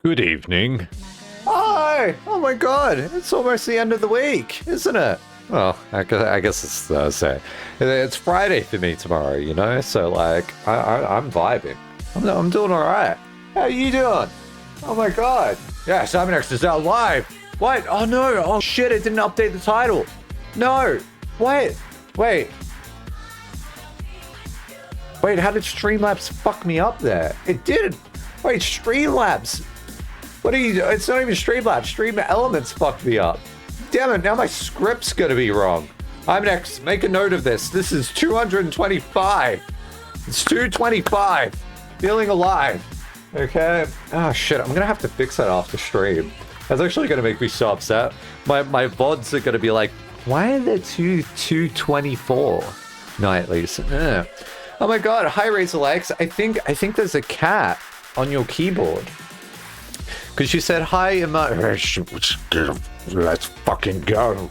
Good evening. Hi! Oh my god, it's almost the end of the week, isn't it? Well, I guess it's Thursday. It's Friday for me tomorrow, you know? So, like, I'm vibing. I'm doing alright. How are you doing? Oh my god. Yeah, Cybernex is out live. What? Oh no. Oh shit, it didn't update the title. No. Wait. Wait, how did Streamlabs fuck me up there? It did. Wait, Streamlabs. What are you doing? It's not even Streamlabs. Stream Elements fucked me up. Damn it, now my script's gonna be wrong. I'm next. Make a note of this. This is 225. It's 225. Feeling alive. Okay. Oh shit, I'm gonna have to fix that after stream. That's actually gonna make me so upset. My VODs are gonna be like, why are there 224 nightlies? Oh my god, hi Razor Legs. I think there's a cat on your keyboard. Because you said, hi, let's fucking go.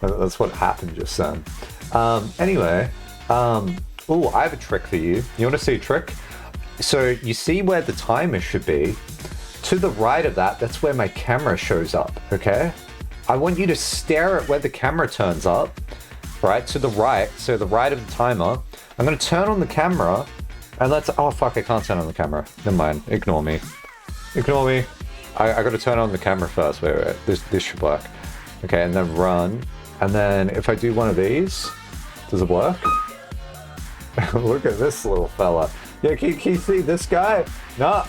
That's what happened just then. Anyway, oh, I have a trick for you. You want to see a trick? So you see where the timer should be? To the right of that, that's where my camera shows up, okay? I want you to stare at where the camera turns up, right? To the right, so the right of the timer. I'm going to turn on the camera, and let's... Oh, fuck, I can't turn on the camera. Never mind, ignore me. Ignore me. I gotta turn on the camera first. Wait. This should work. Okay, and then run. And then if I do one of these, does it work? Look at this little fella. Yeah, can you see this guy? No.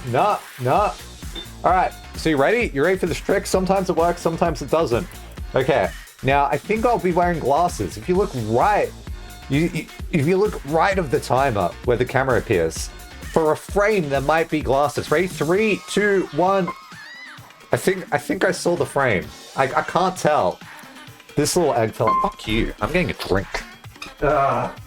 Alright, so you ready? You ready for this trick? Sometimes it works, sometimes it doesn't. Okay, now I think I'll be wearing glasses. If you look right, if you look right of the timer where the camera appears, for a frame, there might be glasses. Ready? 3, 2, 1. I think I saw the frame. I can't tell. This little egg fella. Fuck you. I'm getting a drink. Ugh.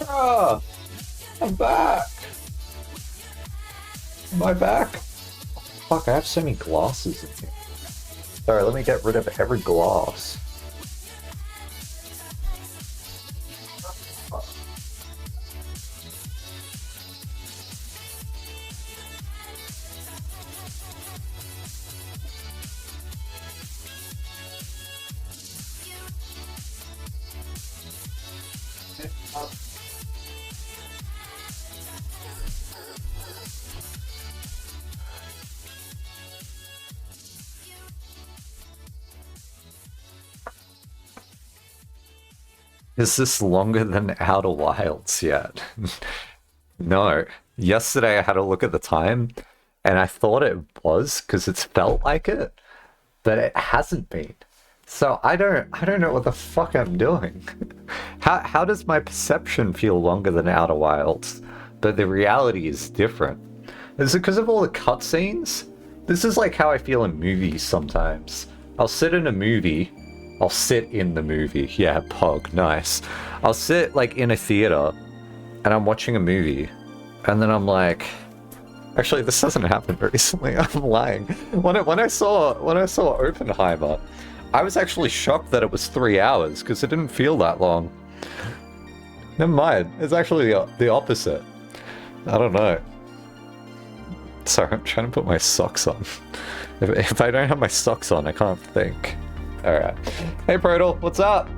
Ah, I'm back. Am I back? Fuck, I have so many glasses in here. Sorry, let me get rid of every glass. Is this longer than Outer Wilds yet? No. Yesterday I had a look at the time and I thought it was because it's felt like it, but it hasn't been. So I don't know what the fuck I'm doing. How does my perception feel longer than Outer Wilds, but the reality is different? Is it because of all the cutscenes? This is like how I feel in movies sometimes. I'll sit in a movie. I'll sit in the movie. Yeah, pog, nice. I'll sit like in a theater and I'm watching a movie and then I'm like, actually this hasn't happened recently. I'm lying. When I saw Oppenheimer, I was actually shocked that it was 3 hours because it didn't feel that long. Never mind. It's actually the opposite. I don't know. Sorry, I'm trying to put my socks on. If I don't have my socks on, I can't think. Alright. Hey, Proto, what's up?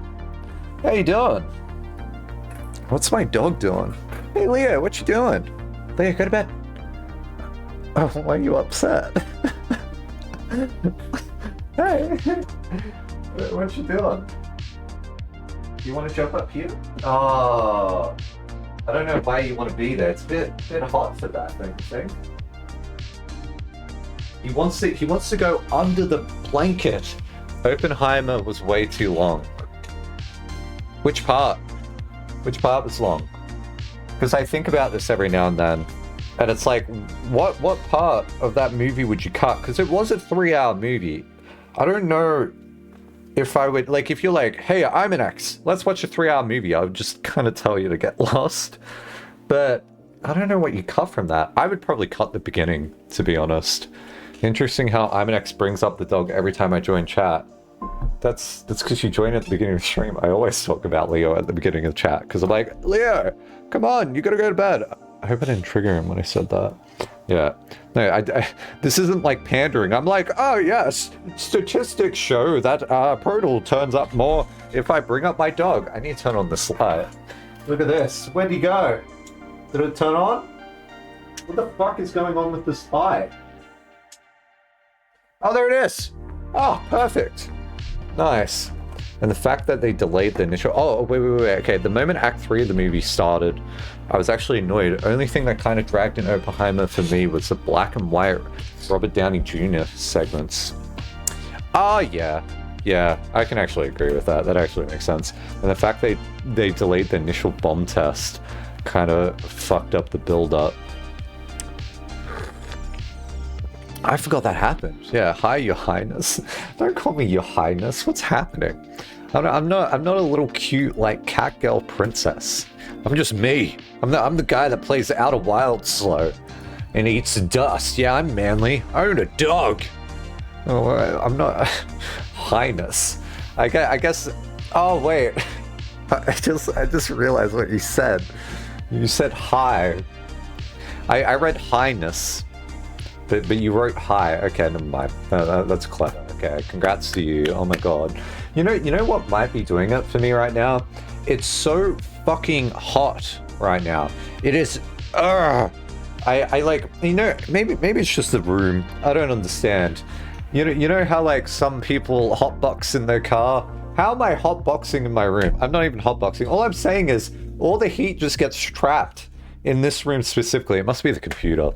How you doing? What's my dog doing? Hey, Leo, what you doing? Leo, go to bed. Oh, why are you upset? Hey, what you doing? You want to jump up here? Oh, I don't know why you want to be there. It's a bit hot for that, don't you think? He wants to go under the blanket. Oppenheimer was way too long. Which part? Which part was long? Because I think about this every now and then, and it's like, what part of that movie would you cut? Because it was a 3-hour movie. I don't know if I would, like, if you're like, hey, I'm an X, let's watch a 3-hour movie, I would just kind of tell you to get lost. But I don't know what you cut from that. I would probably cut the beginning, to be honest. Interesting how I'm an X brings up the dog every time I join chat. That's because you join at the beginning of the stream. I always talk about Leo at the beginning of chat because I'm like, Leo, come on, you gotta go to bed. I hope I didn't trigger him when I said that. Yeah. No, I this isn't like pandering. I'm like, oh yes, statistics show that Protal turns up more if I bring up my dog. I need to turn on this light. Look at this. Where'd he go? Did it turn on? What the fuck is going on with this light? Oh, there it is. Oh, perfect. Nice. And the fact that they delayed the initial... Oh, wait. Okay, the moment Act 3 of the movie started, I was actually annoyed. The only thing that kind of dragged in Oppenheimer for me was the black and white Robert Downey Jr. segments. Ah, yeah. Yeah, I can actually agree with that. That actually makes sense. And the fact they delayed the initial bomb test kind of fucked up the build-up. I forgot that happened. Yeah, hi, Your Highness. Don't call me Your Highness. What's happening? I'm not a little cute like cat girl princess. I'm just me. I'm the guy that plays Outer Wilds slow and eats dust. Yeah, I'm manly. I own a dog. Oh, I'm not Highness. I guess. Oh wait, I just realized what you said. You said hi. I read Highness. But you wrote hi. Okay, never mind. That's clever. Okay, congrats to you. Oh my god. You know what might be doing it for me right now? It's so fucking hot right now. It is. I like, maybe it's just the room. I don't understand. You know how like some people hotbox in their car? How am I hotboxing in my room? I'm not even hotboxing. All I'm saying is all the heat just gets trapped in this room specifically. It must be the computer.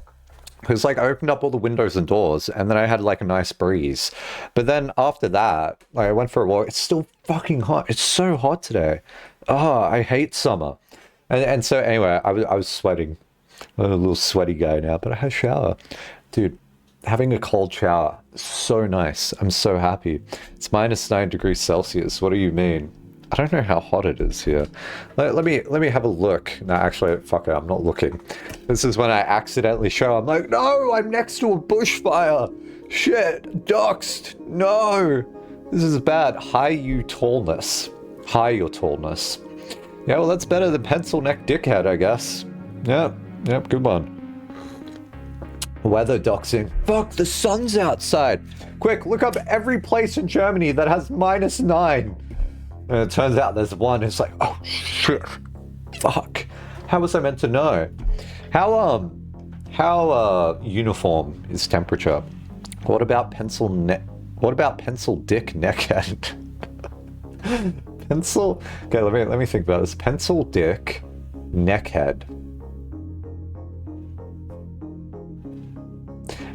Because like I opened up all the windows and doors and then I had like a nice breeze. But then after that, like, I went for a walk. It's still fucking hot. It's so hot today. Oh, I hate summer. And so anyway, I was sweating. I'm a little sweaty guy now, but I had a shower. Dude, having a cold shower, so nice. I'm so happy. It's -9 degrees Celsius. What do you mean? I don't know how hot it is here. Let me have a look. No, actually, fuck it, I'm not looking. This is when I accidentally show. I'm like, no, I'm next to a bushfire. Shit, doxed. No, this is bad. High you tallness. High your tallness. Yeah, well, that's better than pencil neck dickhead, I guess. Yep, good one. Weather doxing. Fuck, the sun's outside. Quick, look up every place in Germany that has -9. And it turns out there's one. It's like, oh shit, fuck. How was I meant to know? How uniform is temperature? What about pencil dick neckhead? Pencil. Okay, let me think about this. Pencil dick neckhead.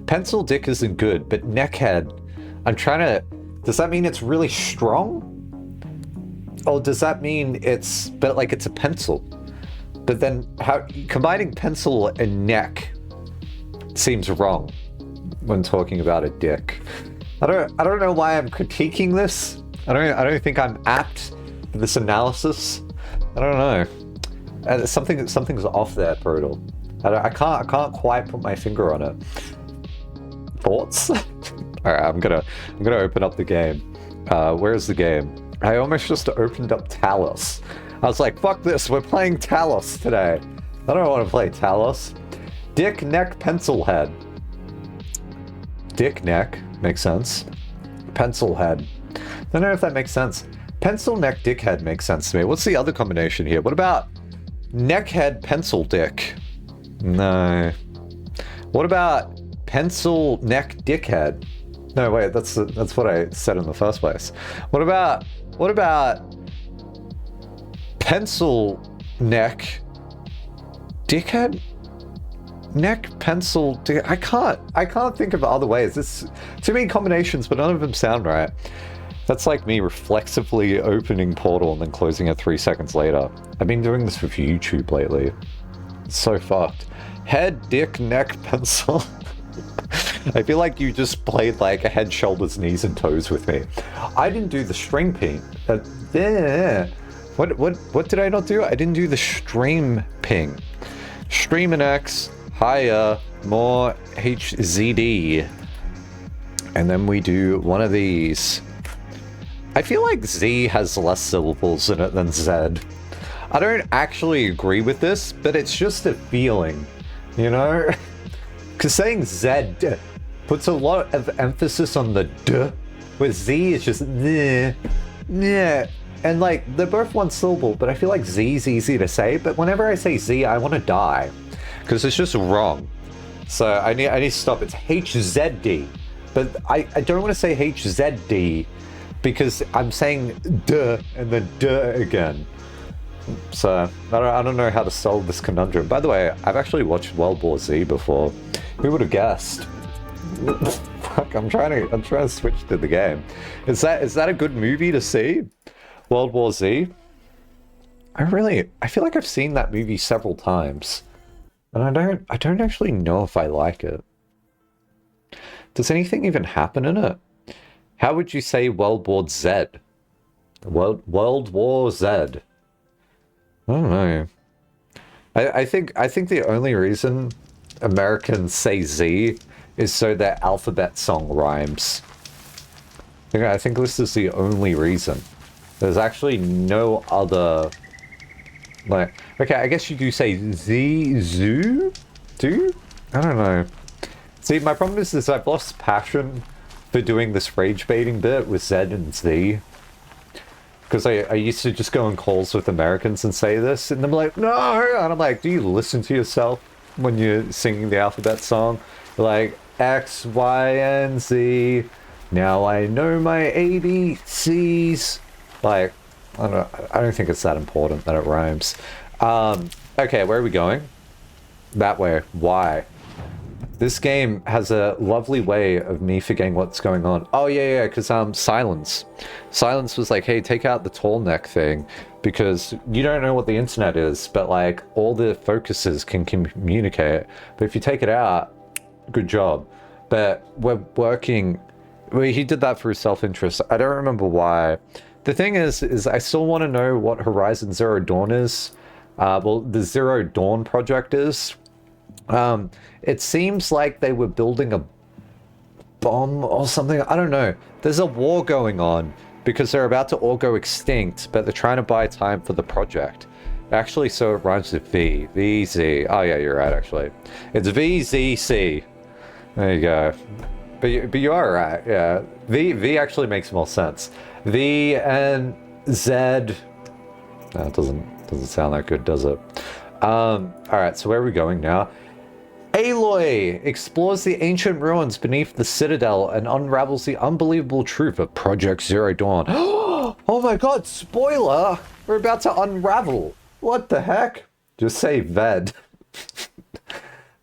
Pencil dick isn't good, but neckhead. I'm trying to. Does that mean it's really strong? Or does that mean it's a pencil? But then how combining pencil and neck seems wrong when talking about a dick. I don't know why I'm critiquing this. I don't think I'm apt for this analysis. I don't know. Something's off there, Brutal. I can't quite put my finger on it. Thoughts? All right, I'm gonna open up the game. Where's the game? I almost just opened up Talos. I was like, fuck this, we're playing Talos today. I don't want to play Talos. Dick, neck, pencil head. Dick, neck, makes sense. Pencil head. I don't know if that makes sense. Pencil, neck, dick head makes sense to me. What's the other combination here? What about neck, head, pencil, dick? No. What about pencil, neck, dick head? No, wait, that's what I said in the first place. What about pencil, neck, dickhead? Neck, pencil, dick. I can't think of other ways. There's too many combinations, but none of them sound right. That's like me reflexively opening Portal and then closing it 3 seconds later. I've been doing this with YouTube lately. It's so fucked. Head, dick, neck, pencil. I feel like you just played like a head, shoulders, knees, and toes with me. I didn't do the string ping. What did I not do? I didn't do the stream ping. Stream and X, higher, more HZD. And then we do one of these. I feel like Z has less syllables in it than Z. I don't actually agree with this, but it's just a feeling, you know? Because saying Z puts a lot of emphasis on the D, where Z is just nah. And like, they're both one syllable, but I feel like Z is easy to say, but whenever I say Z, I want to die. Because it's just wrong. So I need to stop. It's HZD. But I don't want to say HZD, because I'm saying duh and then duh again. So I don't know how to solve this conundrum. By the way, I've actually watched World War Z before. Who would have guessed? Fuck, I'm trying to switch to the game. Is that a good movie to see? World War Z? I feel like I've seen that movie several times. And I don't actually know if I like it. Does anything even happen in it? How would you say World War Z? World War Z. I don't know. I think the only reason Americans say Z is so their alphabet song rhymes. I think this is the only reason. There's actually no other... Like, okay, I guess you do say Z, Zoo? Do? I don't know. See, my problem is I've lost passion for doing this rage baiting bit with Z and Z. Because I used to just go on calls with Americans and say this, and they're like, no! And I'm like, do you listen to yourself when you're singing the alphabet song? You're like, X, Y, and Z. Now I know my ABCs. Like, I don't think it's that important that it rhymes. Okay, where are we going? That way. Why? This game has a lovely way of me forgetting what's going on. Oh, yeah, because Silence. Silence was like, hey, take out the tall neck thing, because you don't know what the internet is, but like, all the focuses can communicate. But if you take it out, good job. But we're working... Well, he did that for his self-interest. I don't remember why, the thing is I still want to know what Horizon Zero Dawn is. Well, the Zero Dawn project is. It seems like they were building a bomb or something. I don't know. There's a war going on because they're about to all go extinct, but they're trying to buy time for the project. Actually, so it rhymes with V. VZ. Oh, yeah, you're right, actually. It's VZC. There you go. But you are right, yeah. V actually makes more sense. V and Z... No, it doesn't sound that good, does it? Alright, so where are we going now? Aloy explores the ancient ruins beneath the Citadel and unravels the unbelievable truth of Project Zero Dawn. Oh my god, spoiler! We're about to unravel! What the heck? Just say VED.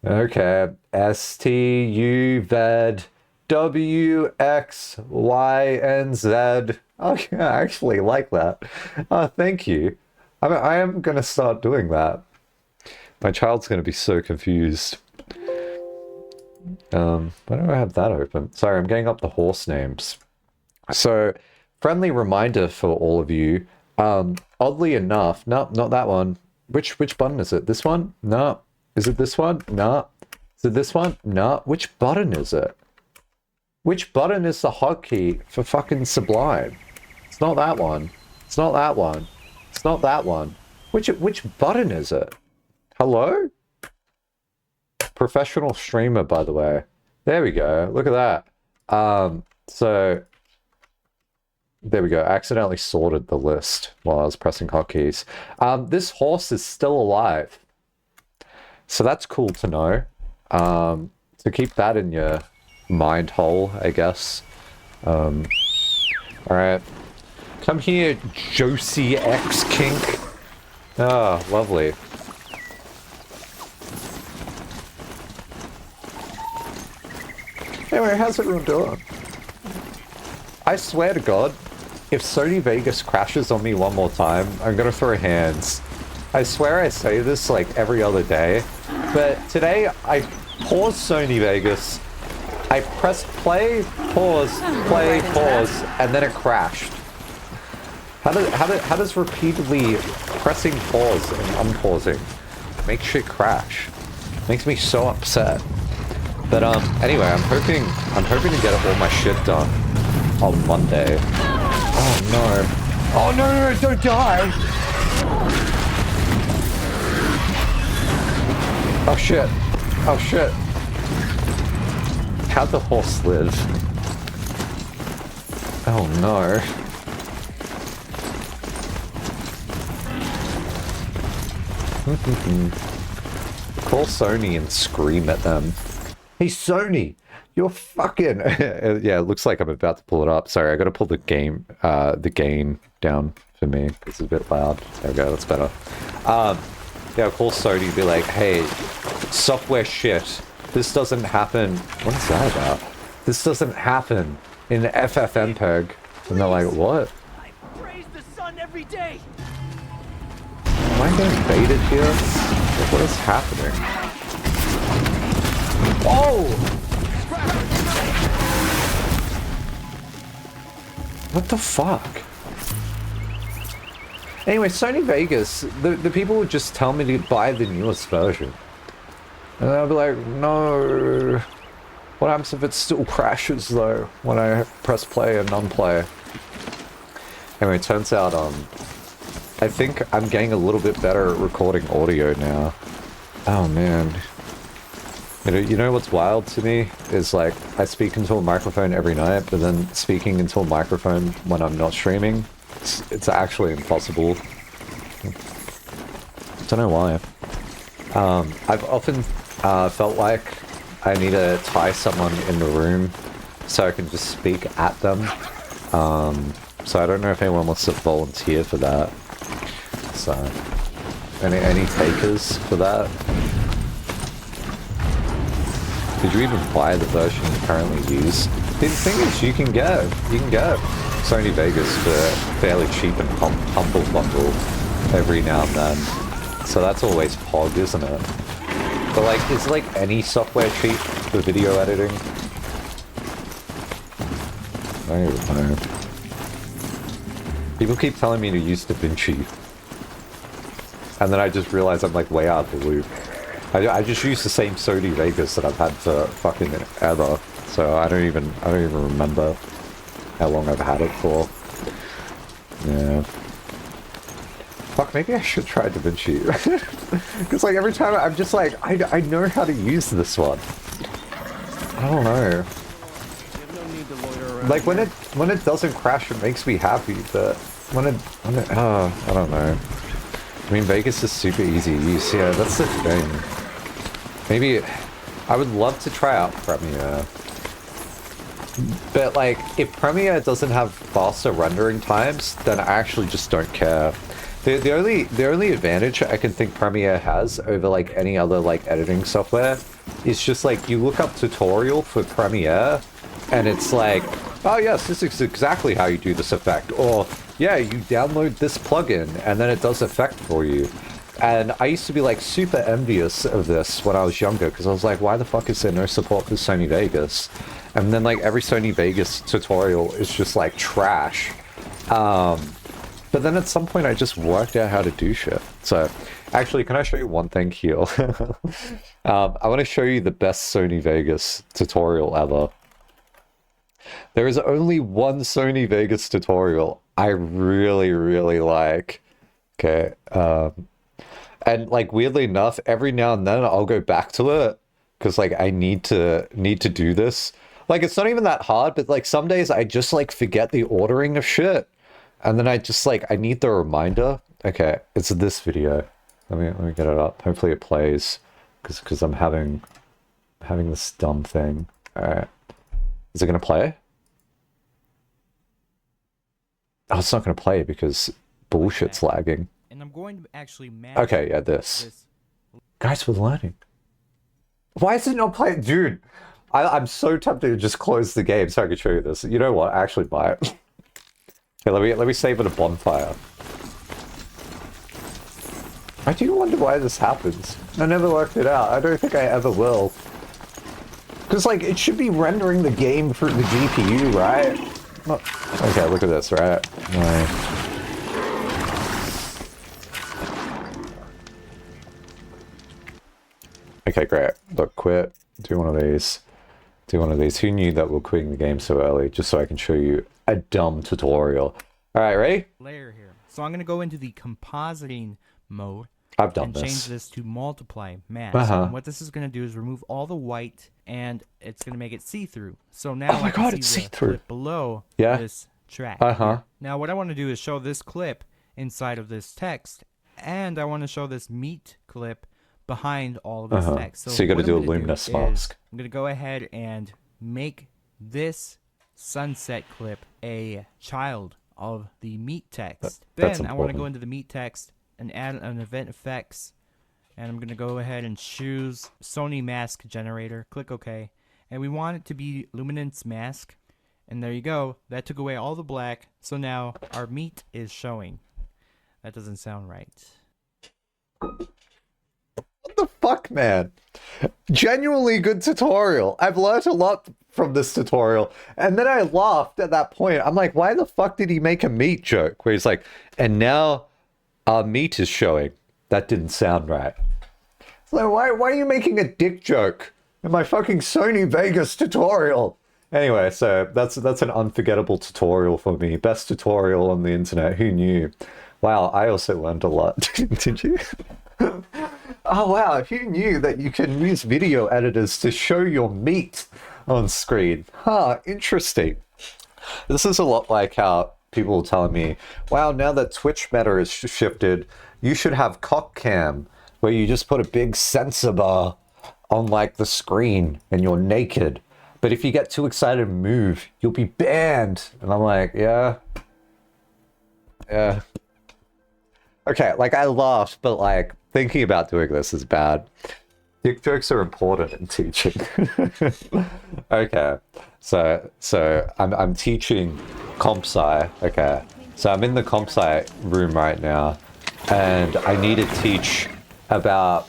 Okay. STU VED WXYNZ. Okay, I actually like that. Thank you. I am going to start doing that. My child's going to be so confused. Why do I have that open? Sorry, I'm getting up the horse names. So, friendly reminder for all of you. Oddly enough, no, not that one. Which button is it? This one? No. Is it this one? No. Is it this one? No. Which button is it? Which button is the hotkey for fucking Sublime? It's not that one. It's not that one. It's not that one. Which button is it? Hello? Professional streamer, by the way. There we go. Look at that. So there we go. I accidentally sorted the list while I was pressing hotkeys. This horse is still alive. So that's cool to know. So keep that in your mind hole, I guess. Alright. Come here, Josie X Kink. Ah, lovely. Anyway, how's everyone doing? I swear to God, if Sony Vegas crashes on me one more time, I'm gonna throw hands. I swear I say this like every other day, but today I paused Sony Vegas, I pressed play, pause, and then it crashed. How does repeatedly pressing pause and unpausing make shit crash? Makes me so upset. But anyway, I'm hoping to get all my shit done on Monday. Oh no! Oh no! Don't die! Oh shit! Oh shit! How'd the horse live? Oh no! Call Sony and scream at them. Hey Sony, you're fucking... Yeah, it looks like I'm about to pull it up. Sorry, I gotta pull the gain down for me, because it's a bit loud. There we go, that's better. Yeah, I'll call Sony and be like, hey, software shit. This doesn't happen... What is that about? This doesn't happen in FFmpeg. And they're like, what? I praise the sun every day. Am I getting baited here? Like, what is happening? Oh! What the fuck? Anyway, Sony Vegas, the people would just tell me to buy the newest version. And I'll be like, no. What happens if it still crashes though, when I press play and unplay? Anyway, it turns out, I think I'm getting a little bit better at recording audio now. Oh man. You know what's wild to me is like I speak into a microphone every night, but then speaking into a microphone when I'm not streaming, it's actually impossible. Don't know why. I've often felt like I need to tie someone in the room so I can just speak at them. So I don't know if anyone wants to volunteer for that. So any takers for that? Did you even buy the version you currently use? The thing is, you can get Sony Vegas for fairly cheap and humble bundle every now and then. So that's always POG, isn't it? But like, is like any software cheap for video editing? I don't even know. People keep telling me to use DaVinci. And then I just realize I'm like way out of the loop. I just use the same Sony Vegas that I've had for fucking ever. So I don't even remember how long I've had it for. Yeah. Fuck, maybe I should try DaVinci. Because like every time I'm just like, I know how to use this one. I don't know. Like when it doesn't crash, it makes me happy, but when it I don't know. I mean, Vegas is super easy to use. Yeah, that's the thing. Maybe I would love to try out Premiere, but like if Premiere doesn't have faster rendering times, then I actually just don't care. The only advantage I can think Premiere has over like any other like editing software is just like you look up tutorial for Premiere and it's like, oh yes, this is exactly how you do this effect, or yeah, you download this plugin and then it does effect for you. And I used to be like super envious of this when I was younger because I was like, why the fuck is there no support for Sony Vegas? And then like every Sony Vegas tutorial is just like trash. But then at some point I just worked out how to do shit. So actually, can I show you one thing here? I want to show you the best Sony Vegas tutorial ever. There is only one Sony Vegas tutorial I really, really like. Okay. And like weirdly enough, every now and then I'll go back to it because like I need to do this. Like it's not even that hard, but like some days I just like forget the ordering of shit. And then I just like I need the reminder. Okay, it's this video. Let me get it up. Hopefully it plays because I'm having this dumb thing. All right. Is it going to play? Oh, it's not going to play because bullshit's lagging. And I'm going to actually match. Okay, yeah, this. Guys, we're learning. Why is it not playing? Dude, I'm so tempted to just close the game so I can show you this. You know what? I actually might. Okay, let me save it a bonfire. I do wonder why this happens. I never worked it out. I don't think I ever will. Because, like, it should be rendering the game through the GPU, right? Okay, look at this, right? Okay, great. Look, quit. Do one of these. Do one of these. Who knew that we're quitting the game so early? Just so I can show you a dumb tutorial. Alright, ready? Layer here. So I'm going to go into the compositing mode. I've done and this. Change this to multiply mask. And what this is going to do is remove all the white and it's going to make it see-through. So now oh my God, it's see-through below this track. Now what I want to do is show this clip inside of this text, and I want to show this meat clip behind all of this text. So you got to do a luminous mask. I'm going to go ahead and make this sunset clip a child of the meat text. Then I want to go into the meat text and add an event effects, and I'm going to go ahead and choose Sony mask generator, click OK, and we want it to be luminance mask, and there you go. That took away all the black, so now our meat is showing. That doesn't sound right. What the fuck, man? Genuinely good tutorial. I've learned a lot from this tutorial, and then I laughed at that point. I'm like, why the fuck did he make a meat joke where he's like, and now our meat is showing? That didn't sound right. So why are you making a dick joke in my fucking Sony Vegas tutorial? Anyway, so that's an unforgettable tutorial for me. Best tutorial on the internet. Who knew? Wow, I also learned a lot. Did you? Oh wow, who knew that you can use video editors to show your meat on screen? Huh, interesting. This is a lot like how people were telling me, wow, now that Twitch meta is shifted, you should have cock cam, where you just put a big sensor bar on like the screen and you're naked. But if you get too excited and move, you'll be banned. And I'm like, yeah. Okay, like I laughed, but like thinking about doing this is bad. Dick jokes are important in teaching. Okay, so I'm teaching comp sci. Okay, so I'm in the comp sci room right now, and I need to teach about.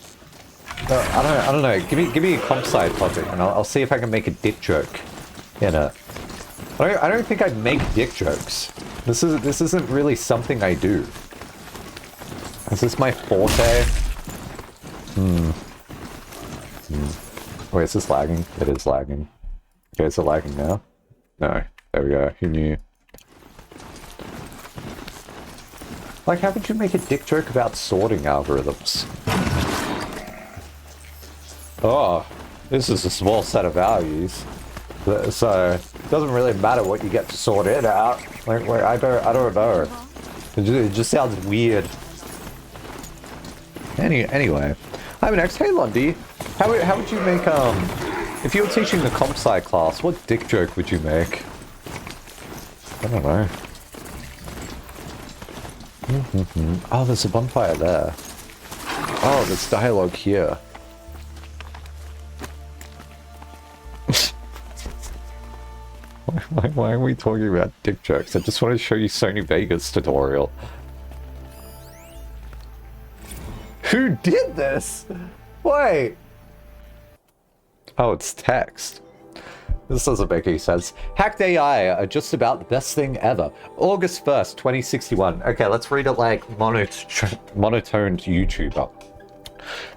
I don't know. Give me a comp sci topic, and I'll see if I can make a dick joke in it. I don't think I'd make dick jokes. This isn't really something I do. Is this my forte? Wait, is this lagging? It is lagging. Okay, is it lagging now? No. There we go. Who knew? Like, how would you make a dick joke about sorting algorithms? Oh, this is a small set of values. So, it doesn't really matter what you get to sort it out. Like, wait, I don't know. It just sounds weird. Anyway, I'm next. Hey, Lundy. How would you make, if you were teaching the comp sci class, what dick joke would you make? I don't know. Oh, there's a bonfire there. Oh, there's dialogue here. Why are we talking about dick jokes? I just want to show you Sony Vegas tutorial. Who did this? Wait. Oh, it's text. This doesn't make any sense. Hacked AI are just about the best thing ever. August 1st, 2061. Okay, let's read it like monotoned YouTuber.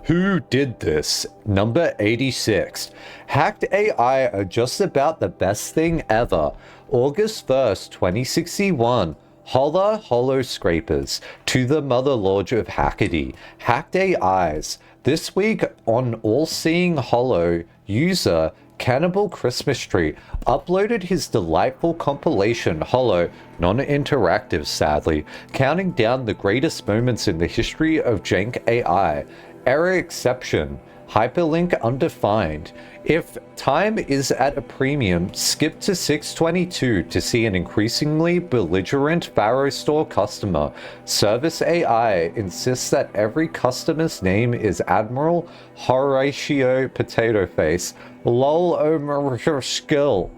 Who did this? Number 86. Hacked AI are just about the best thing ever. August 1st, 2061. Holla Hollow Scrapers. To the Mother Lodge of Hackety. Hacked AIs. This week on All Seeing Hollow, user Cannibal Christmas Tree uploaded his delightful compilation Hollow, non-interactive sadly, counting down the greatest moments in the history of jank AI. Error exception. Hyperlink undefined. If time is at a premium, skip to 622 to see an increasingly belligerent Faro store customer. Service AI insists that every customer's name is Admiral Horatio Potato Face. Lol Omer skill.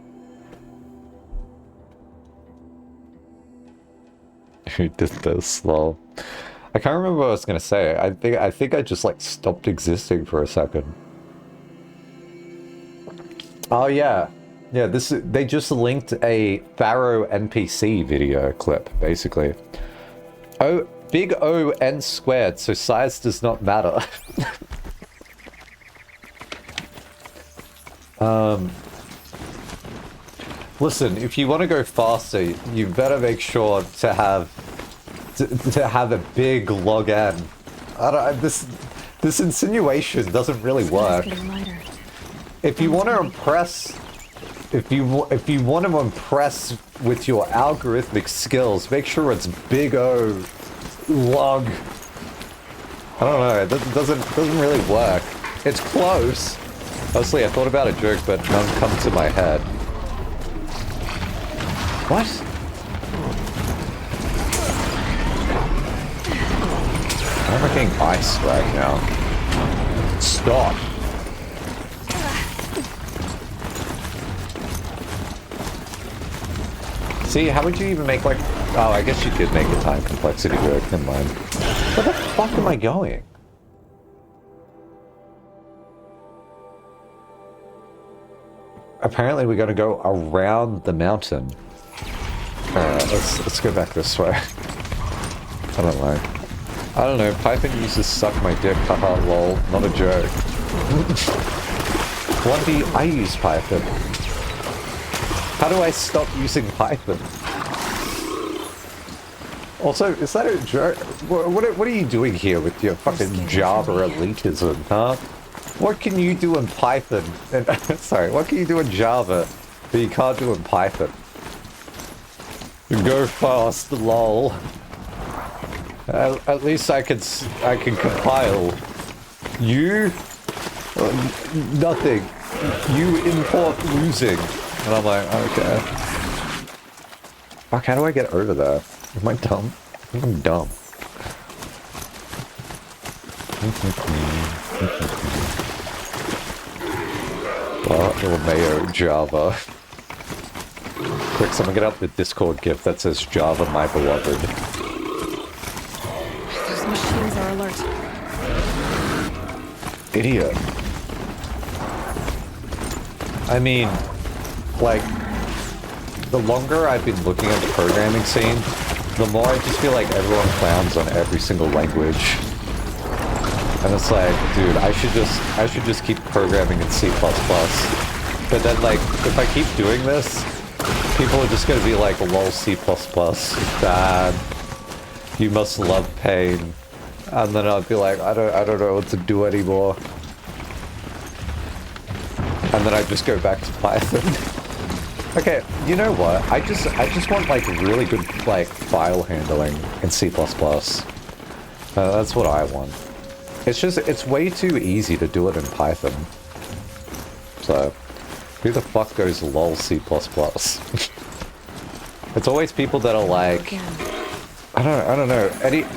Who did this? Lol. I can't remember what I was gonna say. I think I just like stopped existing for a second. Oh yeah. Yeah, they just linked a Faro NPC video clip, basically. Oh, big O n squared, so size does not matter. Listen, if you want to go faster, you better make sure to have a big log n. This insinuation doesn't really work. If you want to impress, if you want to impress with your algorithmic skills, make sure it's big O log. I don't know. It doesn't really work. It's close. Honestly, I thought about a joke, but none come to my head. What? I'm getting ice right now. Stop. See, how would you even make like... Oh, I guess you could make a time complexity joke. Never mind. Where the fuck am I going? Apparently we gotta go around the mountain. Alright, let's go back this way. I don't know. I don't know, Python users suck my dick, haha lol, not a joke. Blondie, I use Python. How do I stop using Python? Also, is that a joke? What are you doing here with your fucking Java elitism, huh? What can you do in Python? Sorry, what can you do in Java that you can't do in Python? Go fast, lol. At least I can compile. You? Nothing. You import losing. And I'm like, okay. Fuck, how do I get over there? Am I dumb? I think I'm dumb. LMAO Java. Quick, someone get out the Discord gift that says Java my beloved. Those machines are alert. Idiot. I mean, like, the longer I've been looking at the programming scene, the more I just feel like everyone clowns on every single language. And it's like, dude, I should just keep programming in C++. But then, like, if I keep doing this, people are just gonna be like, lol, C++, bad. You must love pain. And then I'll be like, I don't know what to do anymore. And then I just go back to Python. Okay, you know what? I just want like really good like file handling in C++. That's what I want. It's way too easy to do it in Python. So, who the fuck goes lol C++? It's always people that are like, I don't know.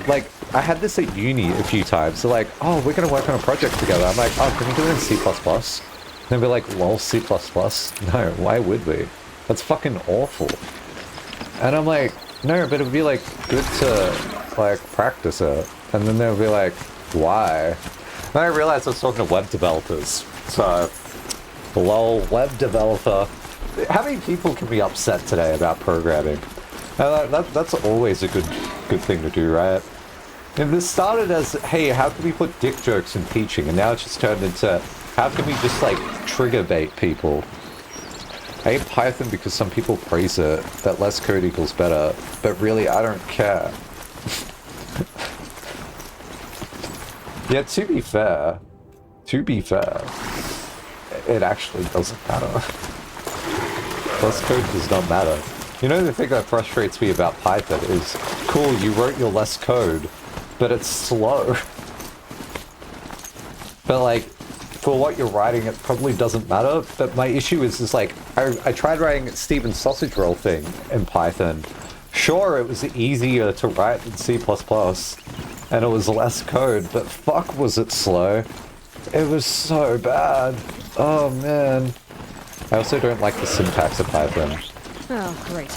Like, I had this at uni a few times. They're like, oh, we're gonna work on a project together. I'm like, oh, can we do it in C++? And they'll be like, lol C++? No, why would we? That's fucking awful. And I'm like, no, but it'd be like good to like practice it. And then they'll be like, why? And I realized I was talking to web developers. So, lol, web developer. How many people can be upset today about programming? That's always a good thing to do, right? And this started as, hey, how can we put dick jokes in teaching? And now it's just turned into, how can we just like trigger bait people? I hate Python because some people praise it, that less code equals better, but really I don't care. Yeah, to be fair, it actually doesn't matter. Less code does not matter. You know, the thing that frustrates me about Python is, cool, you wrote your less code, but it's slow. But like, for what you're writing, it probably doesn't matter. But my issue is like, I tried writing Steven's sausage roll thing in Python. Sure, it was easier to write in C++, and it was less code, but fuck was it slow. It was so bad. Oh man. I also don't like the syntax of Python. Oh, great.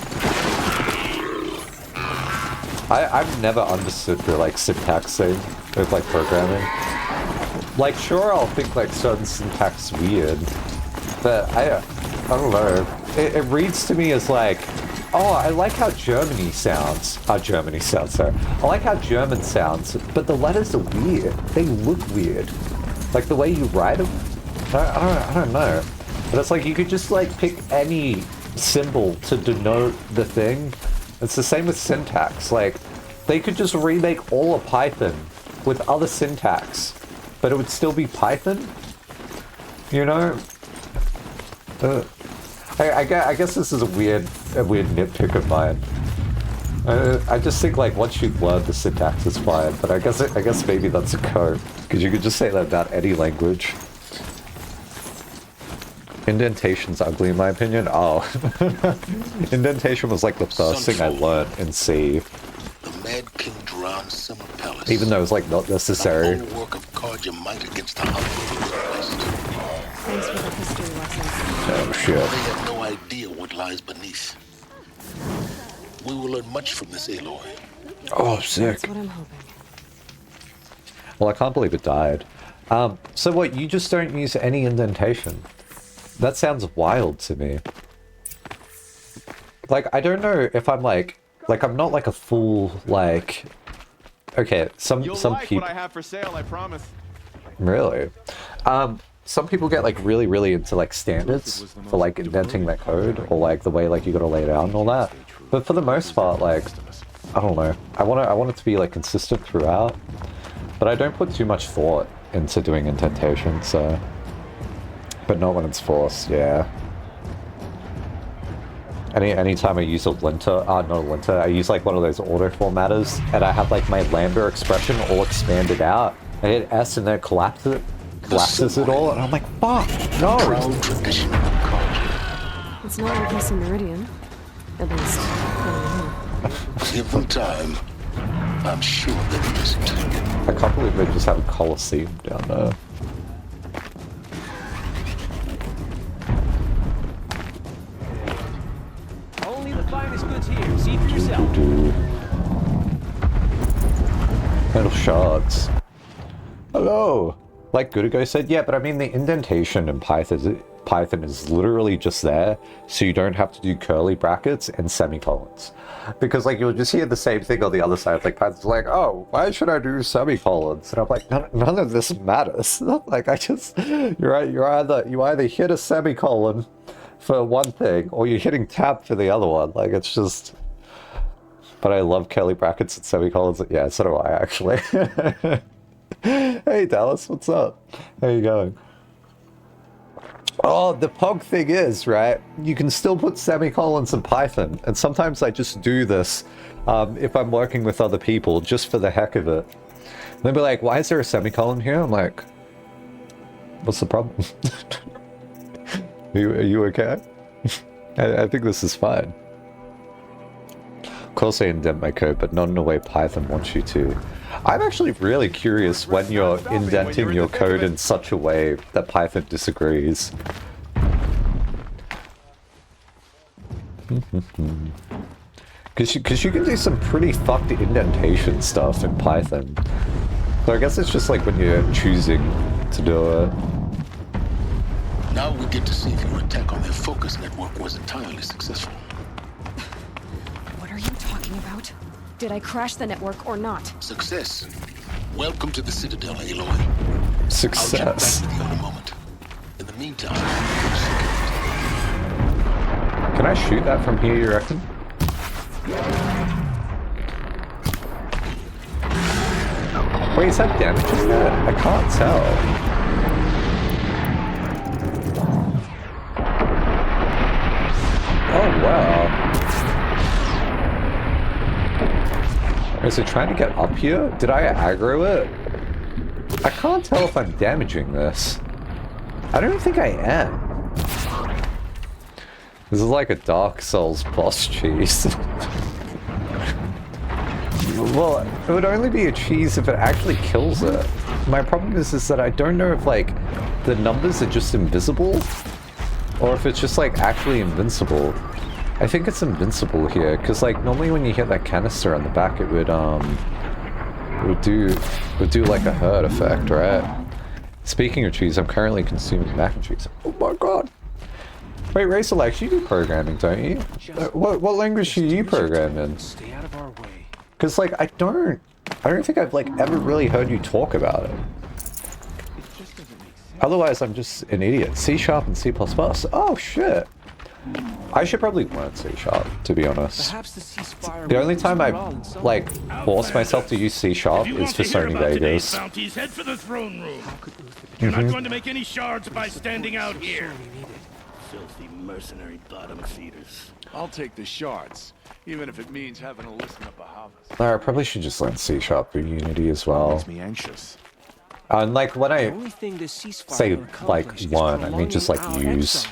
I've never understood the like syntax thing with like programming. Like sure I'll think like certain syntax weird, but I don't know. It reads to me as like, oh, I like how Germany sounds. Germany sounds, sorry. I like how German sounds, but the letters are weird. They look weird. Like the way you write them. I don't know. But it's like you could just like pick any symbol to denote the thing. It's the same with syntax. Like they could just remake all of Python with other syntax, but it would still be Python. You know? I guess this is a weird nitpick of mine. I just think like once you've learned the syntax is fine, but I guess maybe that's a code because you could just say that about any language. Indentation's ugly in my opinion. Oh, indentation was like the first thing I learned in C. The Mad King drowned Summer Palace. Even though it's like not necessary. The whole work of guard your might against the Hunters. Thanks for the history lessons. Oh shit. They have no idea what lies beneath. We will learn much from this Aloy. Oh, sick. That's what I'm hoping. Well, I can't believe it died. So what, you just don't use any indentation? That sounds wild to me. Like, I don't know if I'm like I'm not like a full, like... Okay, some people... what I have for sale, I promise. Really? Some people get like really into like standards for like indenting their code, or like the way like you gotta lay it out and all that. But for the most part, like, I don't know. I want it to be like consistent throughout. But I don't put too much thought into doing indentation, so... But not when it's forced, yeah. Anytime I use a linter, not a linter, I use like one of those auto formatters, and I have like my lambda expression all expanded out. I hit S and then it collapses it all, and I'm like, fuck, no! Proud tradition of culture. It's not like Missing Meridian. At least, Give them time. I'm sure they'll miss it. I can't believe they just have a Colosseum down there. Only the finest goods here. See for yourself. Metal shards. Hello! Like Gudigo said, yeah, but I mean the indentation in Python Python is literally just there so you don't have to do curly brackets and semicolons. Because like you'll just hear the same thing on the other side. Like Python's like, oh, why should I do semicolons? And I'm like, none of this matters. Like I just, you either hit a semicolon for one thing or you're hitting tab for the other one. Like it's just. But I love curly brackets and semicolons. Yeah, so do I actually. Hey Dallas, what's up? How you going? Oh, the POG thing is, right, you can still put semicolons in Python, and sometimes I just do this if I'm working with other people, just for the heck of it. They'll be like, why is there a semicolon here? I'm like, what's the problem? Are you okay? I think this is fine. Of course I indent my code, but not in a way Python wants you to. I'm actually really curious when you're indenting your code in such a way that Python disagrees. Because you can do some pretty fucked indentation stuff in Python. So I guess it's just like when you're choosing to do it. Now we get to see if your attack on their focus network was entirely successful. What are you talking about? Did I crash the network or not? Success. Welcome to the Citadel, Aloy. Success. I'll check back with you in a moment. In the meantime, Can I shoot that from here, you reckon? Wait, is that damaging that? I can't tell. Oh, wow. Is it trying to get up here? Did I aggro it? I can't tell if I'm damaging this. I don't think I am. This is like a Dark Souls boss cheese. Well, it would only be a cheese if it actually kills it. My problem is that I don't know if like the numbers are just invisible or if it's just like actually invincible. I think it's invincible here, because like normally when you hit that canister on the back it would do like a hurt effect, right? Speaking of cheese, I'm currently consuming mac and cheese. Oh my god. Wait, Racerlex, you do programming, don't you? What language do you program in? Stay out of our way. Because like I don't think I've like ever really heard you talk about it. Otherwise I'm just an idiot. C# and C++. Oh shit. I should probably learn C#, to be honest. The only time I like force myself to use C# is for Sony Vegas. Head for the throne room. You're not going to make any shards by standing out here. Filthy mercenary bottom feeders. I'll take the shards, even if it means having to listen up a harvest. I probably should just learn C# for Unity as well. Makes me anxious. And like when I say like learn, I mean just like use.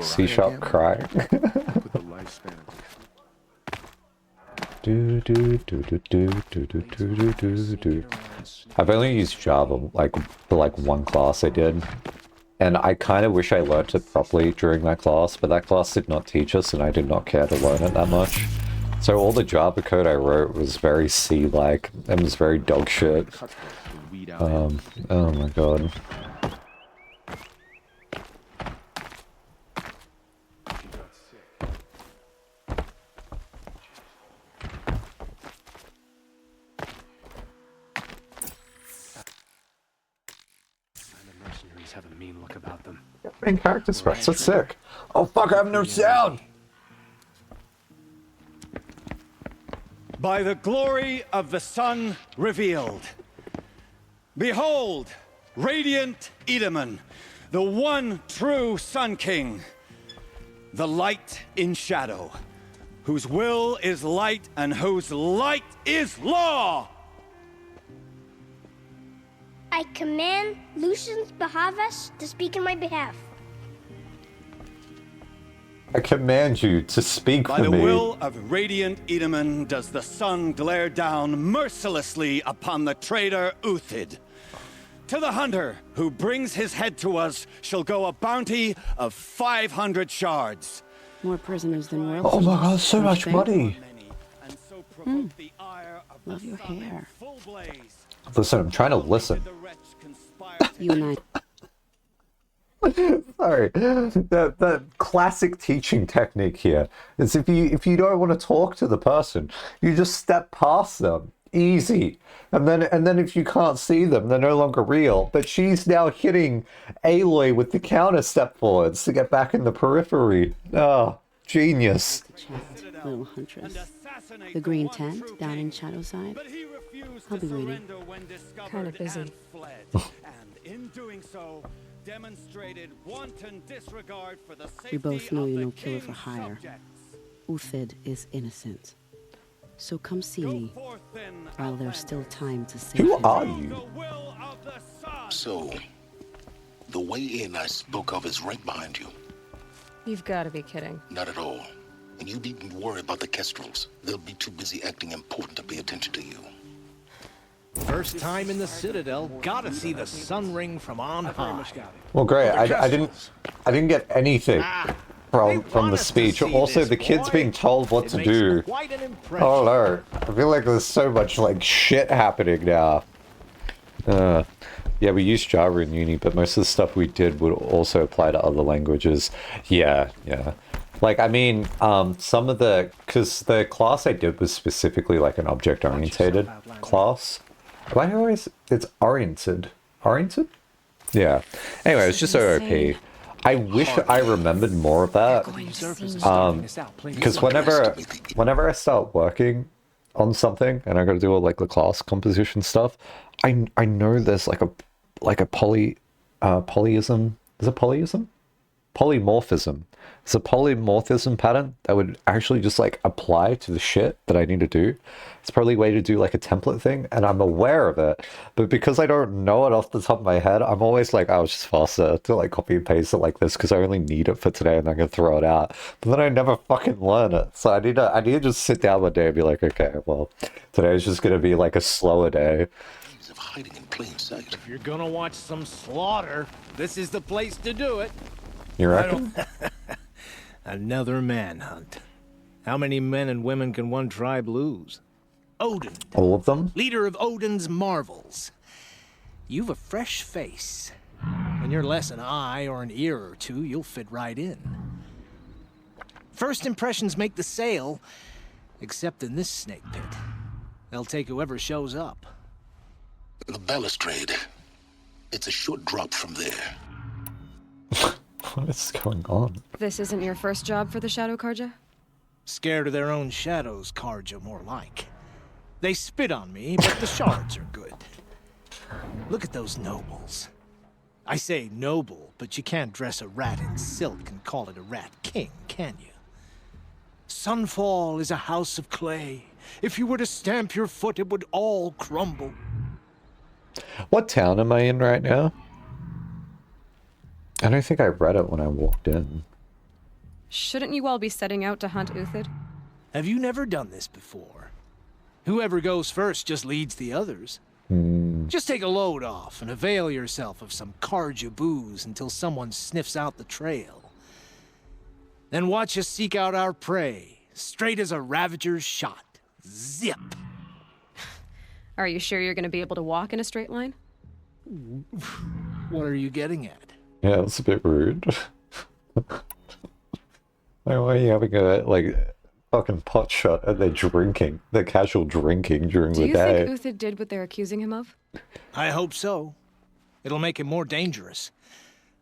C# cry. I've only used Java like for like one class I did, and I kind of wish I learned it properly during that class, but that class did not teach us and I did not care to learn it that much. So all the Java code I wrote was very C-like and was very dog shit. Oh my god. Have a mean look about them. Main character spreads, that's sick. Oh fuck, I have no sound! By the glory of the sun revealed. Behold, radiant Edaman, the one true Sun King. The light in shadow, whose will is light and whose light is law! I command Lucius Bahavas to speak in my behalf. I command you to speak By for the me. will of radiant Edaman does the sun glare down mercilessly upon the traitor Uthid. To the hunter who brings his head to us shall go a bounty of 500 shards. More prisoners than royalty. Oh my god, so much money! Love your hair. Listen, I'm trying to listen. You and I. Sorry. The classic teaching technique here is if you don't want to talk to the person, you just step past them. Easy. And then if you can't see them, they're no longer real. But she's now hitting Aloy with the counter step forwards to get back in the periphery. Oh, genius. Little huntress. The green tent down in Shadowside. I'll be waiting. Kind of busy. And in doing so, demonstrated wanton disregard for the safety We both know of you're the no killer for king's hire. subjects. Uthid is innocent. So come see me while there's still time to save Who him. are you? So, the way in I spoke of is right behind you. You've got to be kidding. Not at all. And you needn't worry about the Kestrels. They'll be too busy acting important to pay attention to you. First time in the Citadel, gotta see the sun ring from on high. Well, great. I didn't get anything from the speech. Also, the kids being told what to do. Oh no, I feel like there's so much like shit happening now. Yeah, we used Java in uni, but most of the stuff we did would also apply to other languages. Yeah. Like, I mean, some of because the class I did was specifically like an object-oriented class. Why always, it's oriented. Oriented? Yeah. Anyway, it's just so OP. I wish I remembered more of that. Because whenever I start working on something and I gotta do all like the class composition stuff, I know there's like a polyism. Is it polyism? Polymorphism. It's a polymorphism pattern that would actually just like apply to the shit that I need to do. It's probably a way to do like a template thing, and I'm aware of it. But because I don't know it off the top of my head, I'm always like, oh, it's just faster to like copy and paste it like this because I only need it for today and I'm gonna throw it out. But then I never fucking learn it. So I need to just sit down one day and be like, okay, well, today is just gonna be like a slower day. Of hiding in plain sight. If you're gonna watch some slaughter, this is the place to do it. You reckon? Another manhunt. How many men and women can one tribe lose? Odin. All of them? Leader of Odin's marvels. You've a fresh face. When you're less an eye or an ear or two, you'll fit right in. First impressions make the sale, except in this snake pit. They'll take whoever shows up. The balustrade. It's a short drop from there. What is going on? This isn't your first job for the Shadow Karja? Scared of their own shadows, Karja, more like. They spit on me, but the shards are good. Look at those nobles. I say noble, but you can't dress a rat in silk and call it a rat king, can you? Sunfall is a house of clay. If you were to stamp your foot, it would all crumble. What town am I in right now? I don't think I read it when I walked in. Shouldn't you all be setting out to hunt Uthid? Have you never done this before? Whoever goes first just leads the others. Just take a load off and avail yourself of some Karja booze until someone sniffs out the trail. Then watch us seek out our prey, straight as a Ravager's shot. Zip! Are you sure you're going to be able to walk in a straight line? What are you getting at? Yeah, that's a bit rude. Why are you having a, like, fucking pot shot and they're casual drinking during the day? Do you think Uthid did what they're accusing him of? I hope so. It'll make him more dangerous.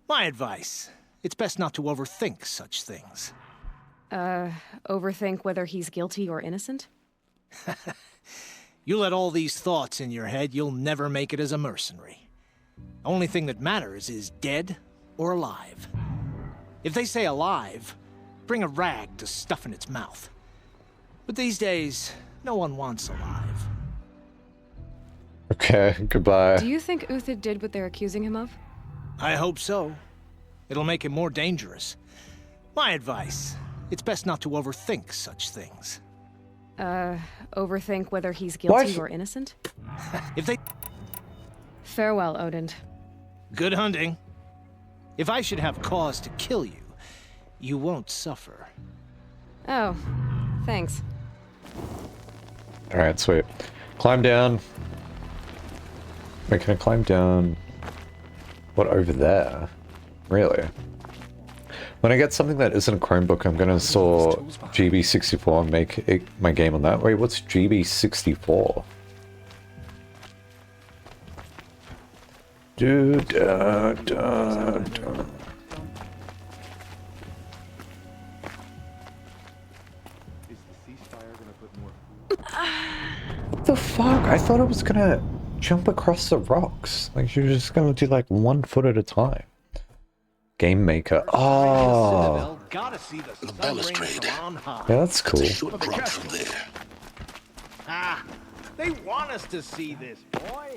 My advice, it's best not to overthink such things. Overthink whether he's guilty or innocent? You let all these thoughts in your head, you'll never make it as a mercenary. Only thing that matters is dead or alive. If they say alive, bring a rag to stuff in its mouth. But these days, no one wants alive. Okay, goodbye. Do you think Uthid did what they're accusing him of? I hope so. It'll make him more dangerous. My advice, it's best not to overthink such things. Overthink whether he's guilty What? or innocent? If they... Farewell, Odin. Good hunting. If I should have cause to kill you, you won't suffer. Oh, thanks. Alright, sweet. Climb down. Wait, can I climb down? What, over there? Really. When I get something that isn't a Chromebook, I'm gonna install GB64 and make my game on that. Wait, what's GB64? What the fuck? I thought it was gonna jump across the rocks. Like you're just gonna do like 1 foot at a time. Game Maker. Oh. The balustrade. Yeah, that's cool. It's a short drop from there. Ah, they want us to see this, boy.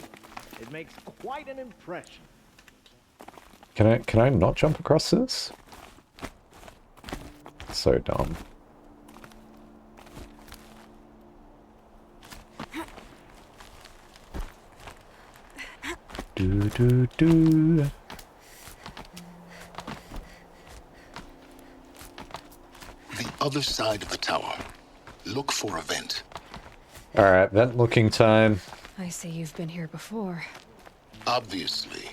It makes quite an impression. Can I not jump across this? So dumb. Do. The other side of the tower. Look for a vent. Alright, vent looking time. I see you've been here before. Obviously.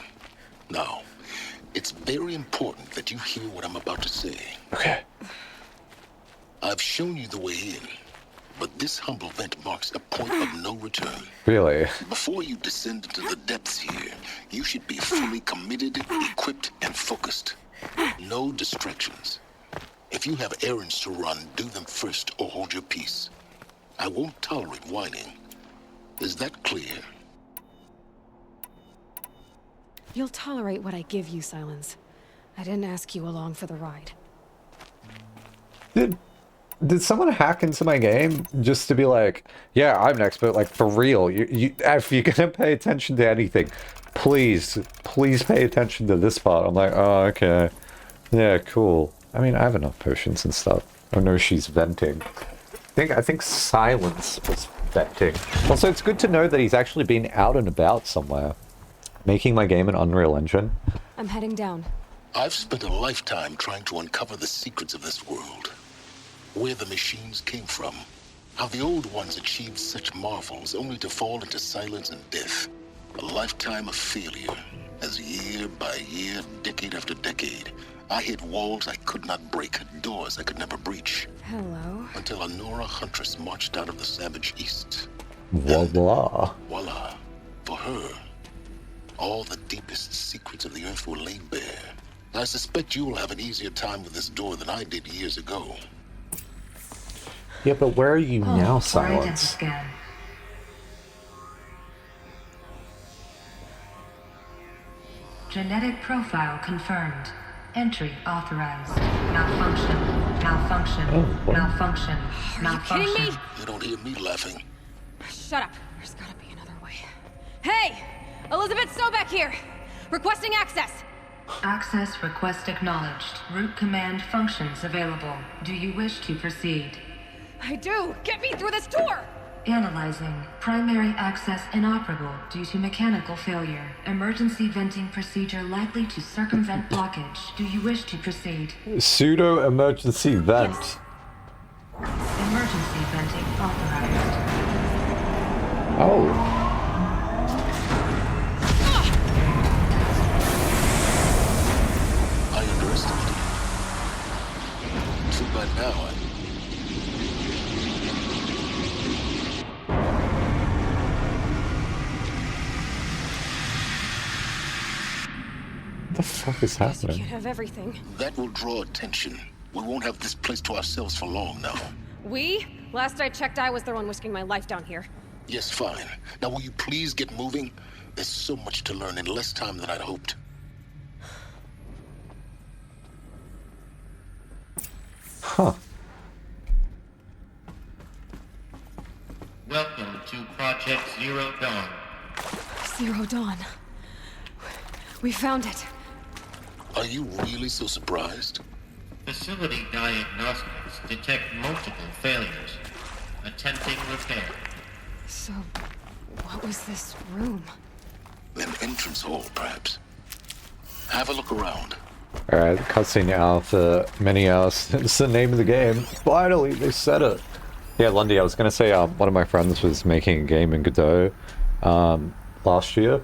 Now, it's very important that you hear what I'm about to say. Okay. I've shown you the way in, but this humble vent marks a point of no return. Really? Before you descend into the depths here, you should be fully committed, equipped, and focused. No distractions. If you have errands to run, do them first or hold your peace. I won't tolerate whining. Is that clear? You'll tolerate what I give you, Silence. I didn't ask you along for the ride. Did someone hack into my game just to be like, yeah, I'm an expert, like for real. If you're gonna pay attention to anything, please pay attention to this part. I'm like, oh, okay. Yeah, cool. I mean, I have enough potions and stuff. Oh no, she's venting. I think Silence was venting. Also, it's good to know that he's actually been out and about somewhere. Making my game in Unreal Engine. I'm heading down. I've spent a lifetime trying to uncover the secrets of this world. Where the machines came from. How the old ones achieved such marvels only to fall into silence and death. A lifetime of failure. As year by year, decade after decade, I hit walls I could not break, doors I could never breach. Hello. Until a Nora huntress marched out of the savage east. Voila. Voila. For her, all the deepest secrets of the earth were laid bare. I suspect you will have an easier time with this door than I did years ago. Yeah, but where are you now, Silence? Scan. Genetic profile confirmed. Entry authorized. Malfunction. Malfunction. Malfunction. Malfunction. Are you kidding me? You don't hear me laughing. Shut up. There's gotta be another way. Hey! Elizabeth Sobeck here! Requesting access! Access request acknowledged. Root command functions available. Do you wish to proceed? I do! Get me through this door! Analyzing. Primary access inoperable due to mechanical failure. Emergency venting procedure likely to circumvent blockage. Do you wish to proceed? Pseudo emergency vent. Yes. Emergency venting authorized. Oh. I underestimated you. Too bad now What the fuck is You happening? can't have everything. That will draw attention. We won't have this place to ourselves for long now. We? Last I checked, I was the one risking my life down here. Yes, fine. Now will you please get moving? There's so much to learn in less time than I'd hoped. Huh. Welcome to Project Zero Dawn. Zero Dawn. We found it. Are you really so surprised? Facility diagnostics detect multiple failures. Attempting repair. So, what was this room? An entrance hall, perhaps. Have a look around. Alright, cutscene alpha, mini house. It's the name of the game. Finally, they said it. Yeah, Lundy, I was gonna say, one of my friends was making a game in Godot, last year.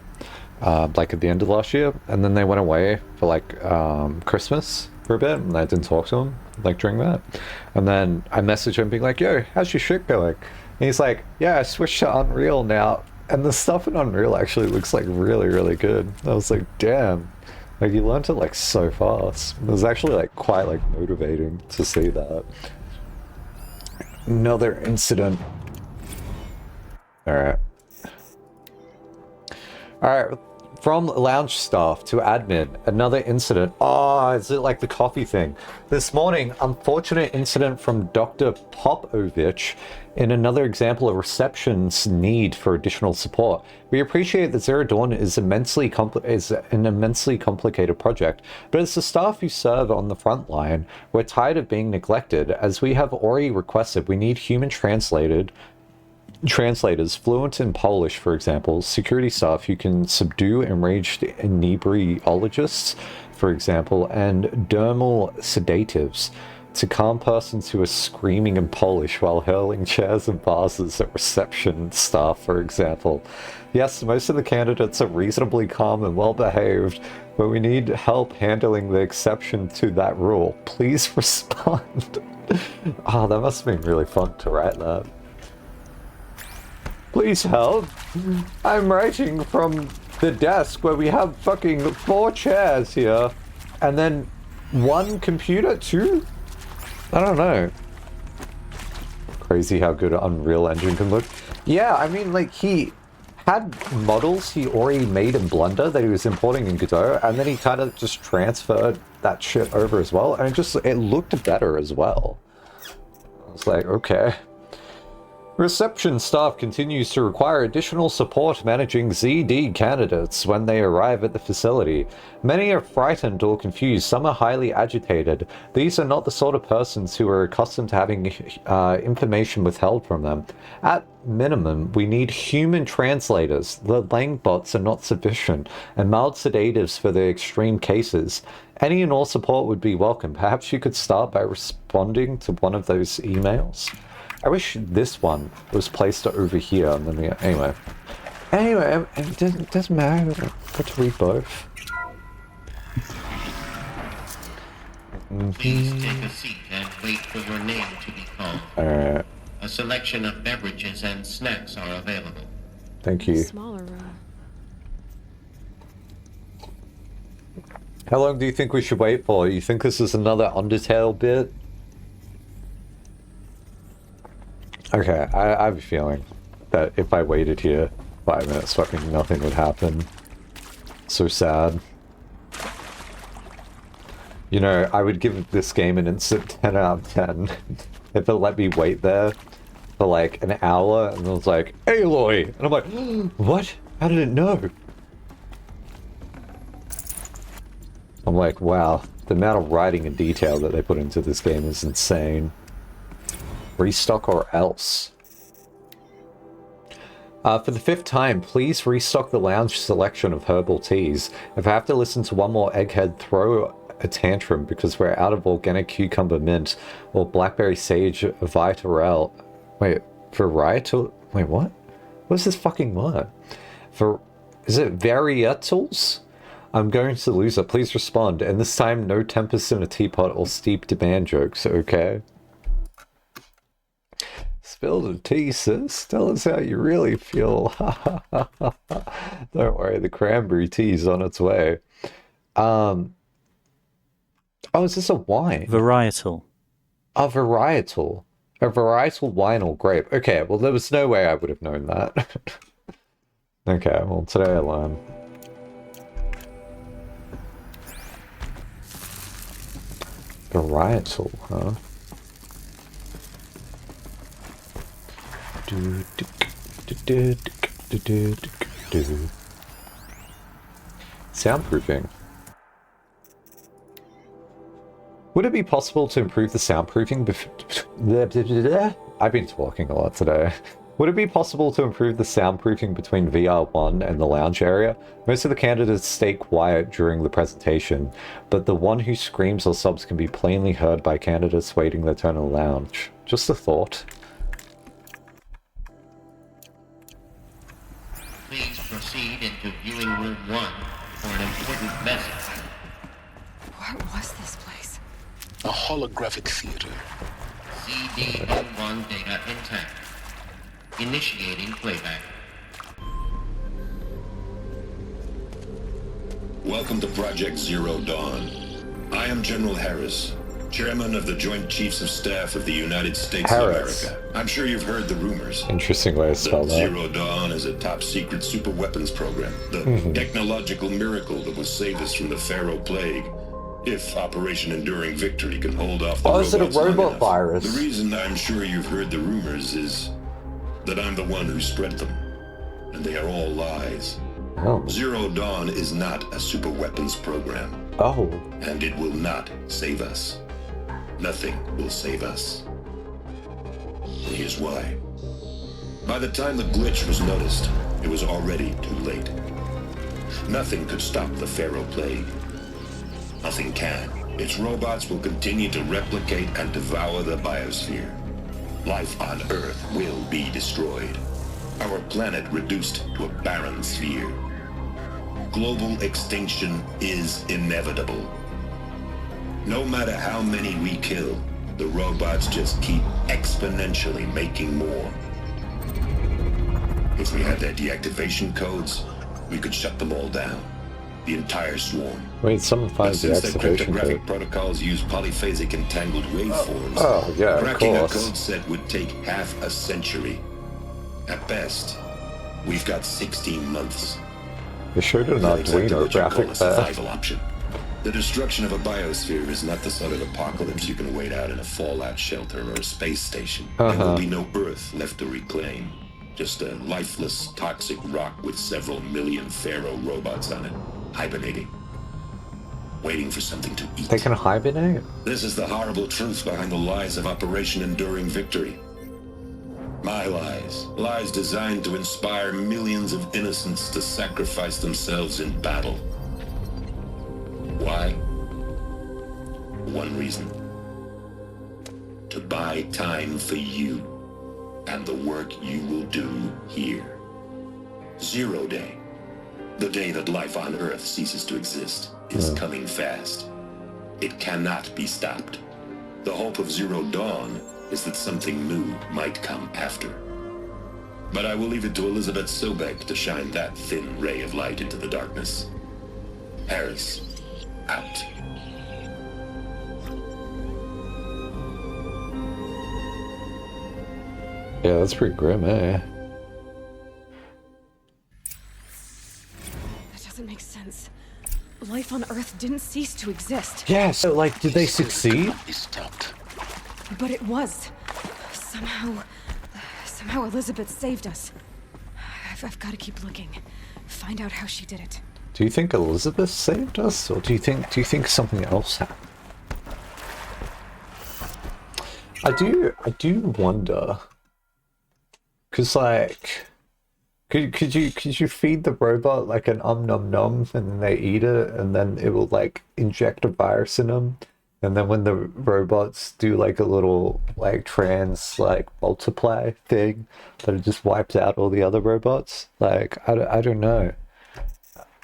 like at the end of last year, and then they went away for like Christmas for a bit, and I didn't talk to him like during that. And then I messaged him being like, yo, how's your shit going? And he's like, yeah, I switched to Unreal now, and the stuff in Unreal actually looks like really, really good. I was like, damn, like you learned it like so fast. It was actually like quite like motivating to see that. Another incident. Alright. Alright, from lounge staff to admin, another incident. Oh, is it like the coffee thing? This morning, unfortunate incident from Dr. Popovich in another example of reception's need for additional support. We appreciate that Zero Dawn is an immensely complicated project, but as the staff who serve on the front line, we're tired of being neglected. As we have already requested, we need human translators fluent in Polish, for example, security staff who can subdue enraged inebriologists, for example, and dermal sedatives to calm persons who are screaming in Polish while hurling chairs and vases at reception staff, for example. Yes, most of the candidates are reasonably calm and well behaved, but we need help handling the exception to that rule. Please respond. Oh, that must have been really fun to write that. Please help. I'm writing from the desk where we have fucking 4 chairs here. And then 1 computer too? I don't know. Crazy how good an Unreal Engine can look. Yeah, I mean, like, he had models he already made in Blender that he was importing in Godot, and then he kind of just transferred that shit over as well, and it looked better as well. I was like, okay. Reception staff continues to require additional support managing ZD candidates when they arrive at the facility. Many are frightened or confused, some are highly agitated. These are not the sort of persons who are accustomed to having information withheld from them. At minimum, we need human translators. The langbots are not sufficient, and mild sedatives for the extreme cases. Any and all support would be welcome. Perhaps you could start by responding to one of those emails? I wish this one was placed over here, and then we, anyway, it doesn't matter. I've got to read both. Please take a seat and wait for your name to be called. Alright. A selection of beverages and snacks are available. Thank you. Smaller room. How long do you think we should wait for? You think this is another Undertale bit? Okay, I have a feeling that if I waited here 5 minutes, fucking nothing would happen. So sad. You know, I would give this game an instant 10 out of 10 if it let me wait there for like an hour and it was like, Aloy! And I'm like, what? How did it know? I'm like, wow, the amount of writing and detail that they put into this game is insane. Restock or else. For the 5th time, please restock the lounge selection of herbal teas. If I have to listen to one more egghead throw a tantrum because we're out of organic cucumber mint or blackberry sage vitarel. Wait, varietal? Wait, what? What's this fucking word? Is it varietals? I'm going to lose it. Please respond. And this time, no tempest in a teapot or steep demand jokes, okay? Spill the tea, sis. Tell us how you really feel. Don't worry, the cranberry tea's on its way. Oh, is this a wine? Varietal. A varietal. A varietal wine or grape. Okay, well, there was no way I would have known that. Okay, well, today I learned. Varietal, huh? Soundproofing. Would it be possible to improve the soundproofing I've been talking a lot today. Would it be possible to improve the soundproofing between VR1 and the lounge area? Most of the candidates stay quiet during the presentation, but the one who screams or sobs can be plainly heard by candidates waiting their turn in the lounge. Just a thought. Please proceed into viewing room 1 for an important message. What was this place? A holographic theater. CD01 data intact. Initiating playback. Welcome to Project Zero Dawn. I am General Harris, Chairman of the Joint Chiefs of Staff of the United States Harris. of America. I'm sure you've heard the rumors. Interesting way to spell that. Zero Dawn is a top-secret super weapons program. The technological miracle that will save us from the Pharaoh Plague. If Operation Enduring Victory can hold off the is it a robots long robot enough. virus? The reason I'm sure you've heard the rumors is that I'm the one who spread them. And they are all lies. Oh. Zero Dawn is not a super weapons program. Oh. And it will not save us. Nothing will save us. And here's why. By the time the glitch was noticed, it was already too late. Nothing could stop the Pharaoh Plague. Nothing can. Its robots will continue to replicate and devour the biosphere. Life on Earth will be destroyed. Our planet reduced to a barren sphere. Global extinction is inevitable. No matter how many we kill, the robots just keep exponentially making more. If we had their deactivation codes, we could shut them all down. The entire swarm. Wait, someone finds the Since the activation cryptographic code. protocols use polyphasic entangled waveforms, Oh, yeah, of cracking a course. code set would take half a century. At best, we've got 16 months. They showed an Not exactly Arduino what you call graphic a there. survival option. The destruction of a biosphere is not the sort of apocalypse you can wait out in a fallout shelter or a space station. There will be no Earth left to reclaim. Just a lifeless, toxic rock with several million Pharaoh robots on it, hibernating. Waiting for something to eat. They can hibernate? This is the horrible truth behind the lies of Operation Enduring Victory. My lies. Lies designed to inspire millions of innocents to sacrifice themselves in battle. Why? One reason. To buy time for you and the work you will do here. Zero Day. The day that life on Earth ceases to exist is coming fast. It cannot be stopped. The hope of Zero Dawn is that something new might come after. But I will leave it to Elizabeth Sobek to shine that thin ray of light into the darkness. Harris, out. Yeah, that's pretty grim, eh? That doesn't make sense. Life on Earth didn't cease to exist. Yeah, so, like, did they succeed? He stopped. But it was. Somehow Elizabeth saved us. I've got to keep looking. Find out how she did it. Do you think Elizabeth saved us, or do you think something else happened? I do wonder, cause like, could you feed the robot like an nom nom and then they eat it and then it will like inject a virus in them, and then when the robots do like a little like trans like multiply thing, that it just wipes out all the other robots. Like I don't know.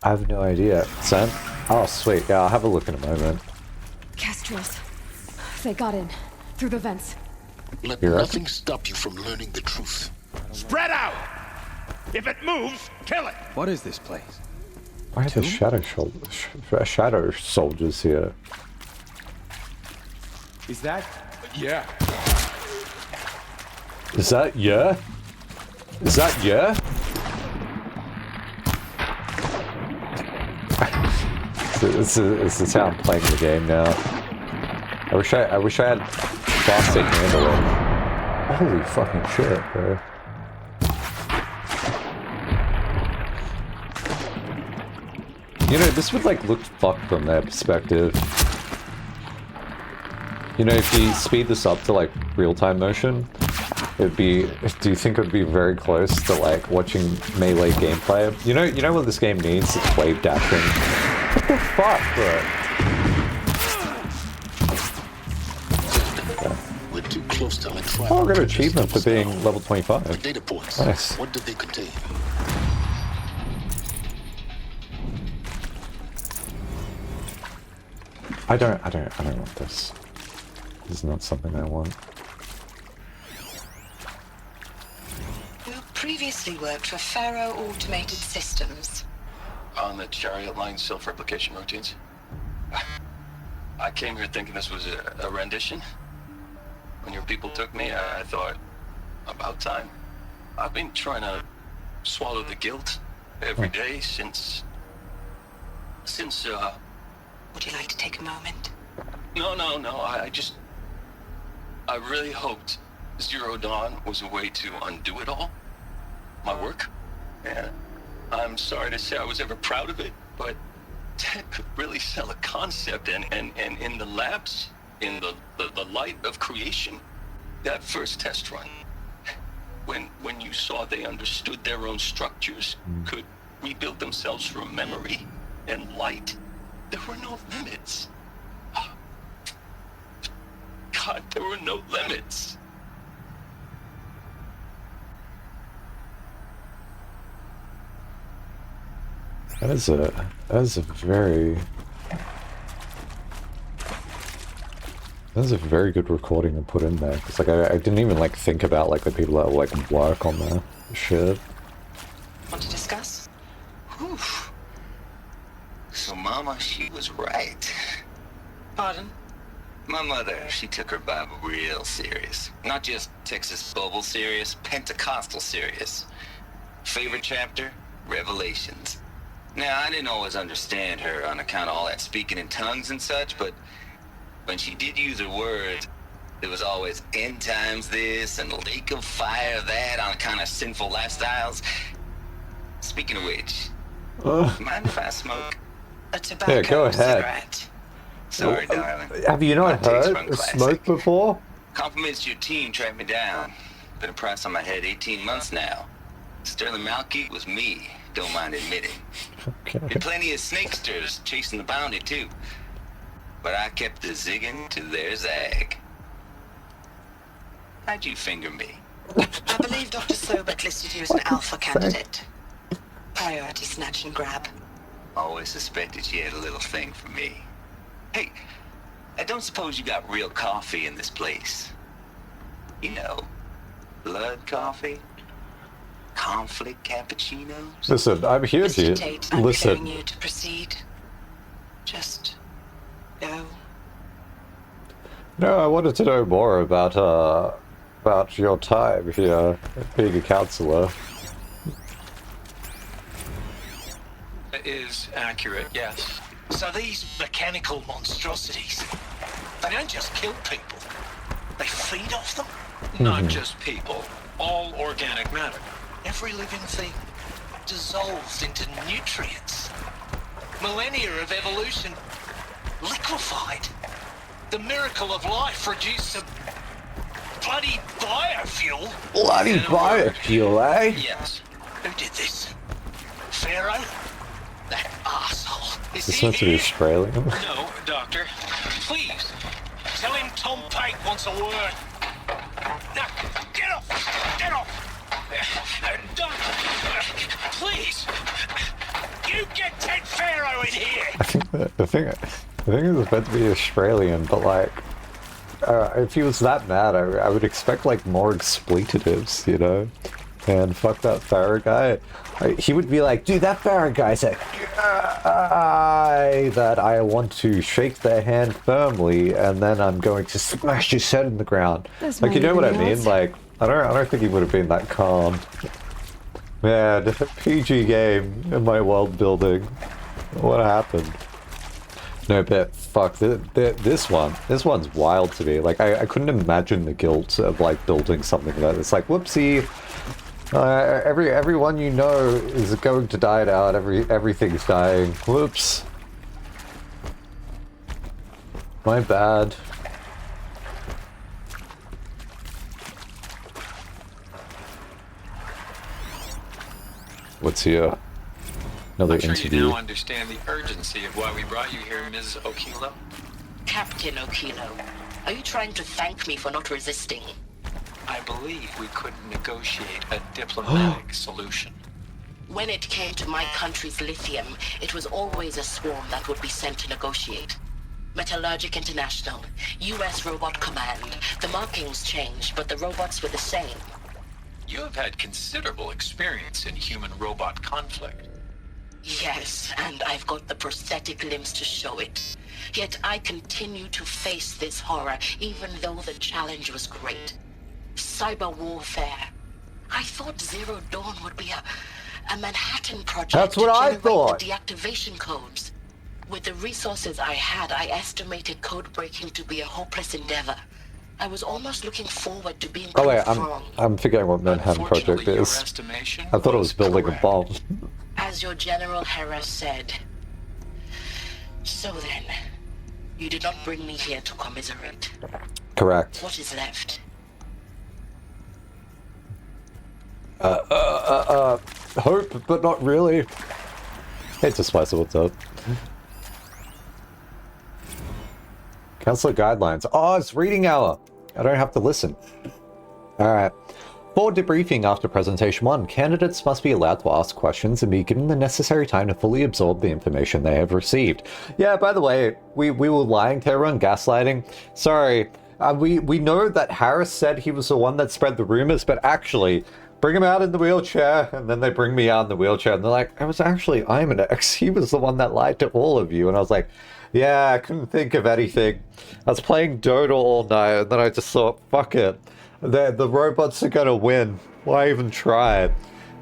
I have no idea. Sam? Oh sweet, yeah, I'll have a look in a moment. Kestrels. They got in. Through the vents. Let You're right. nothing stop you from learning the truth. Spread out! If it moves, kill it! What is this place? Why are the shadow soldiers here? Is that? Yeah. Is that yeah? Is that yeah? This is how I'm playing the game now. I wish I had faster handling. Holy fucking shit, bro. You know, this would like look fucked from their perspective. You know, if you speed this up to like real-time motion, it'd be. Do you think it'd be very close to like watching melee gameplay? You know what this game needs? It's wave dashing. What the fuck, bro? We're too close to electronic. Oh, I got an achievement for being level 25. The data points. Nice. What did they contain? I don't want this. This is not something I want. You previously worked for Faro Automated Systems. On the Chariot Line self-replication routines? I came here thinking this was a rendition. When your people took me, I thought, about time. I've been trying to swallow the guilt every day since... Would you like to take a moment? No, I really hoped Zero Dawn was a way to undo it all. My work. Yeah. I'm sorry to say I was ever proud of it, but Ted could really sell a concept, and in the labs, in the light of creation, that first test run, when you saw they understood their own structures, could rebuild themselves from memory and light, there were no limits. God, there were no limits. That is a very good recording to put in there. It's like I didn't even like think about like the people that like work on the shit. Want to discuss? Oof. So Mama, she was right. Pardon? My mother, she took her Bible real serious. Not just Texas Bible serious, Pentecostal serious. Favorite chapter? Revelations. Now, I didn't always understand her on account of all that speaking in tongues and such, but when she did use her words, there was always end times this and lake of fire that on account of sinful lifestyles. Speaking of which, mind if I smoke? A tobacco Yeah, go ahead. cigarette. Sorry, darling. Have you not heard smoke before? Compliments to your team tracked me down. Been a price on my head 18 months now. Sterling Malky was me, don't mind admitting. Okay. Been plenty of snakesters chasing the bounty too. But I kept the zigging to their zag. How'd you finger me? I believe Dr. Sobek listed you as an alpha candidate. Priority snatch and grab. Always suspected she had a little thing for me. Hey, I don't suppose you got real coffee in this place. You know, blood coffee? Conflict cappuccinos? Listen, I'm here Mr. to Tate, I'm listen. clearing you to proceed. Just go. No, I wanted to know more about your time here being a counselor. It is accurate, yes. So these mechanical monstrosities, they don't just kill people, they feed off them? Not just people, all organic matter. Every living thing dissolves into nutrients. Millennia of evolution liquefied. The miracle of life reduced to bloody biofuel. Bloody biofuel, eh? Yes. Who did this? Pharaoh? That arsehole. Is this meant to be Australian? No, Doctor. Please, tell him Tom Pate wants a word. Now, get off! Get off! Doctor, please! You get Ted Pharaoh in here! I think that the thing it was meant to be Australian, but like, if he was that mad, I would expect like more expletives, you know. And fuck that Farah guy. He would be like, dude, that Farah guy's a guy that I want to shake their hand firmly, and then I'm going to smash his head in the ground. That's like, you know what I mean? else. Like, I don't think he would have been that calm. Man, PG game in my world building. What happened? No, but fuck, this one's wild to me. Like, I couldn't imagine the guilt of like building something that it's like, whoopsie. Everyone you know is going to die out. Everything's dying. Whoops. My bad. What's here? Another I'm sure interview. you now understand the urgency of why we brought you here, Ms. Okilo. Captain Okilo, are you trying to thank me for not resisting? I believe we couldn't negotiate a diplomatic solution. When it came to my country's lithium, it was always a swarm that would be sent to negotiate. Metallurgic International, U.S. Robot Command. The markings changed, but the robots were the same. You have had considerable experience in human-robot conflict. Yes, and I've got the prosthetic limbs to show it. Yet I continue to face this horror, even though the challenge was great. Cyber warfare. I thought Zero Dawn would be a Manhattan project. That's what to I generate thought. The deactivation codes. With the resources I had, I estimated code breaking to be a hopeless endeavor. I was almost looking forward to being Oh wait, proved wrong. I'm forgetting what Manhattan Project is. I thought it was building a bomb. As your General Hera said. So then, you did not bring me here to commiserate. Correct. What is left? Hope, but not really. Hate to spice it, what's up? Counselor guidelines. Oh, it's reading hour. I don't have to listen. Alright. For debriefing after presentation 1, candidates must be allowed to ask questions and be given the necessary time to fully absorb the information they have received. Yeah, by the way, we were lying to everyone, gaslighting. Sorry. We know that Harris said he was the one that spread the rumors, but actually, bring him out in the wheelchair, and then they bring me out in the wheelchair, and they're like, it was actually Imanex. He was the one that lied to all of you. And I was like, yeah, I couldn't think of anything. I was playing Dota all night, and then I just thought, fuck it. The robots are gonna win. Why even try?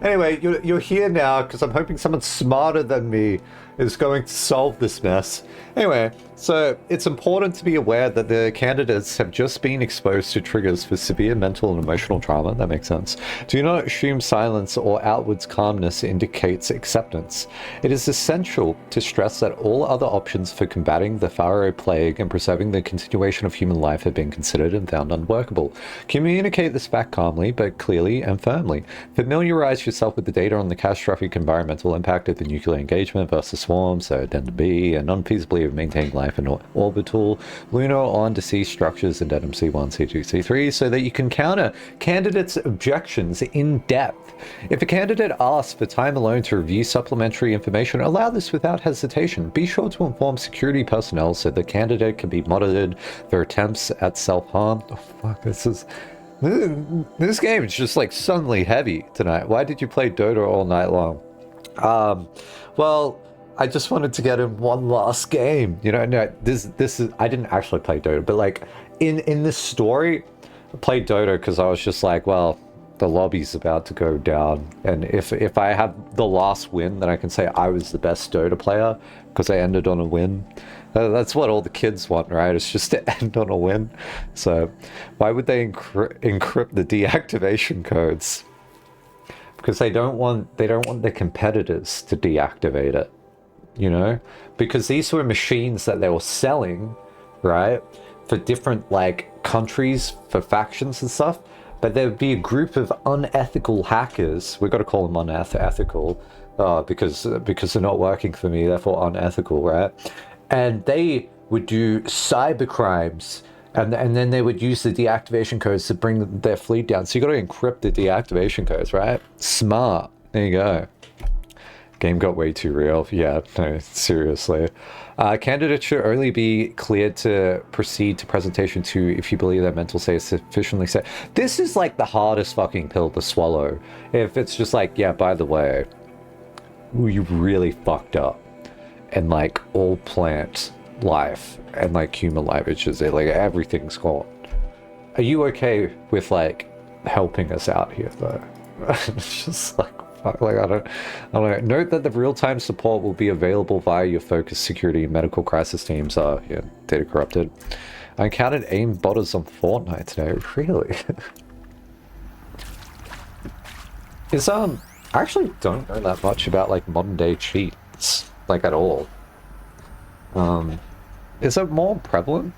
Anyway, you're here now because I'm hoping someone smarter than me is going to solve this mess. Anyway, so it's important to be aware that the candidates have just been exposed to triggers for severe mental and emotional trauma. That makes sense. Do not assume silence or outwards calmness indicates acceptance. It is essential to stress that all other options for combating the Pharaoh plague and preserving the continuation of human life have been considered and found unworkable. Communicate this back calmly, but clearly and firmly. Familiarize yourself with the data on the catastrophic environmental impact of the nuclear engagement versus swarms, so Addendum B, and unfeasibly of maintaining life in orbital, lunar or undersea structures, Addendum C1, C2, C3, so that you can counter candidates' objections in depth. If a candidate asks for time alone to review supplementary information, allow this without hesitation. Be sure to inform security personnel so the candidate can be monitored for attempts at self-harm. Oh fuck, this game is just like suddenly heavy tonight. Why did you play Dota all night long? Well, I just wanted to get in one last game. You know, no, this is, I didn't actually play Dota, but like in this story, I played Dota because I was just like, well, the lobby's about to go down, and if I have the last win, then I can say I was the best Dota player because I ended on a win. That's what all the kids want, right? It's just to end on a win. So why would they encrypt the deactivation codes? Because they don't want the competitors to deactivate it. You know, because these were machines that they were selling, right, for different like countries, for factions and stuff, but there would be a group of unethical hackers. We've got to call them unethical because they're not working for me, therefore unethical, right? And they would do cyber crimes, and then they would use the deactivation codes to bring their fleet down. So you got to encrypt the deactivation codes, right? Smart. There you go. Game got way too real. Yeah, no, seriously. Candidates should only be cleared to proceed to presentation 2 if you believe their mental state is sufficiently set. This is like the hardest fucking pill to swallow. If it's just like, yeah, by the way, you really fucked up. And like all plant life and like human life, it's just like everything's gone. Are you okay with like helping us out here though? It's just like, like I don't know. Note that the real-time support will be available via your focus security and medical crisis teams. Yeah, data corrupted. I encountered aim botters on Fortnite today. Really? I actually don't know that much about like modern day cheats, like at all. Is it more prevalent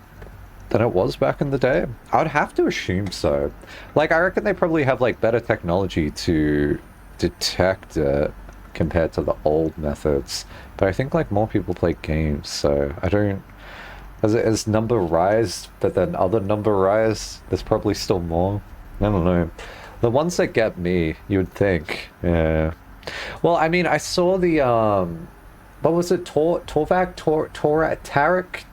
than it was back in the day? I would have to assume so. Like I reckon they probably have like better technology to detect it compared to the old methods, but I think like more people play games, so I don't, as number rise, but then other number rise, there's probably still more. I don't know. The ones that get me, you would think, yeah. Well, I mean, I saw the what was it, Torvak, Tarek,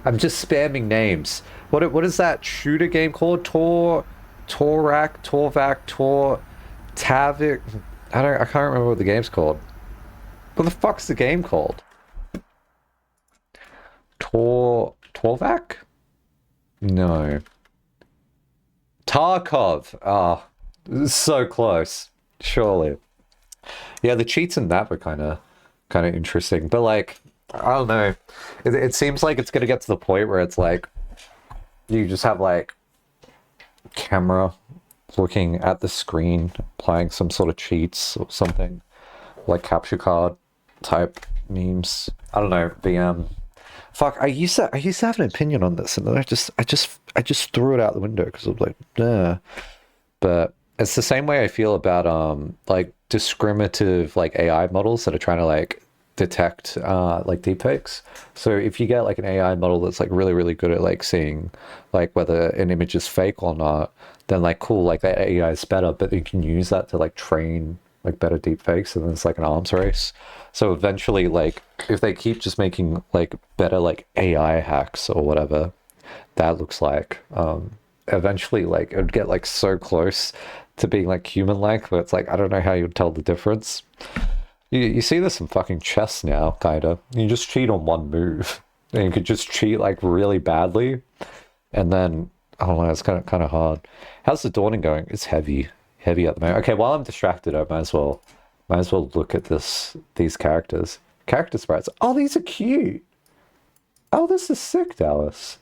I'm just spamming names. What is that shooter game called? Torvac, Tavik. I can't remember what the game's called. What the fuck's the game called? Torvac? No. Tarkov. Ah, so close. Surely. Yeah, the cheats in that were kind of interesting, but like, I don't know. It seems like it's gonna get to the point where it's like you just have like camera looking at the screen, applying some sort of cheats or something, like capture card type memes. I don't know. Fuck. I used to have an opinion on this, and then I just threw it out the window because I was like, nah. But it's the same way I feel about like discriminative like AI models that are trying to like detect like deepfakes. So if you get like an AI model that's like really good at like seeing like whether an image is fake or not, then like cool, like that AI is better, but you can use that to like train like better deepfakes, and then it's like an arms race. So eventually, like if they keep just making like better like AI hacks or whatever that looks like, eventually like it would get like so close to being like human-like, but it's like I don't know how you'd tell the difference. You see this in fucking chess now, kind of. You just cheat on one move, and you could just cheat like really badly, and then I don't know. It's kind of hard. How's the dawning going? It's heavy at the moment. Okay, while I'm distracted, I might as well look at these character sprites. Oh, these are cute. Oh, this is sick, Dallas.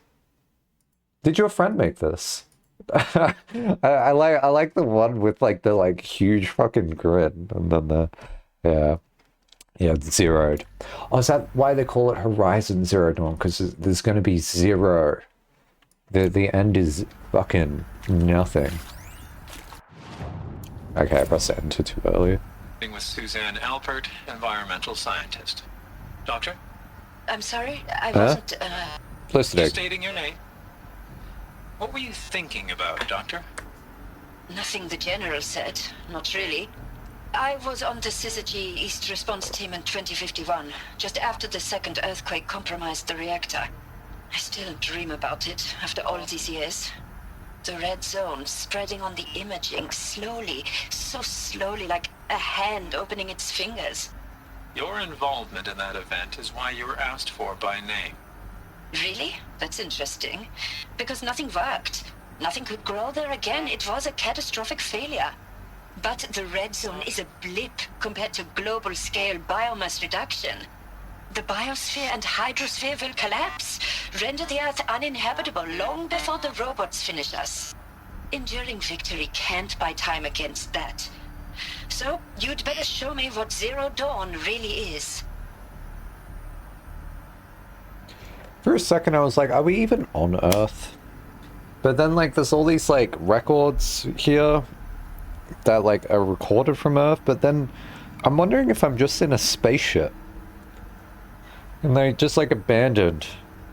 Did your friend make this? I like the one with like the like huge fucking grin, and then the zeroed. Oh, is that why they call it Horizon Zero Dawn? Because there's going to be zero. The end is fucking nothing. Okay, I pressed enter too early. With Suzanne Alpert, environmental scientist. Doctor? I'm sorry, I wasn't, Listening. Stating your name. What were you thinking about, Doctor? Nothing the General said. Not really. I was on the Syzygy East Response Team in 2051, just after the second earthquake compromised the reactor. I still dream about it, after all these years. The red zone spreading on the imaging, slowly, so slowly, like a hand opening its fingers. Your involvement in that event is why you were asked for by name. Really? That's interesting. Because nothing worked. Nothing could grow there again. It was a catastrophic failure. But the red zone is a blip compared to global-scale biomass reduction. The biosphere and hydrosphere will collapse, render the Earth uninhabitable long before the robots finish us. Enduring victory can't buy time against that. So, you'd better show me what Zero Dawn really is. For a second I was like, are we even on Earth? But then like there's all these like records here that like are recorded from Earth, but then I'm wondering if I'm just in a spaceship. And they just like abandoned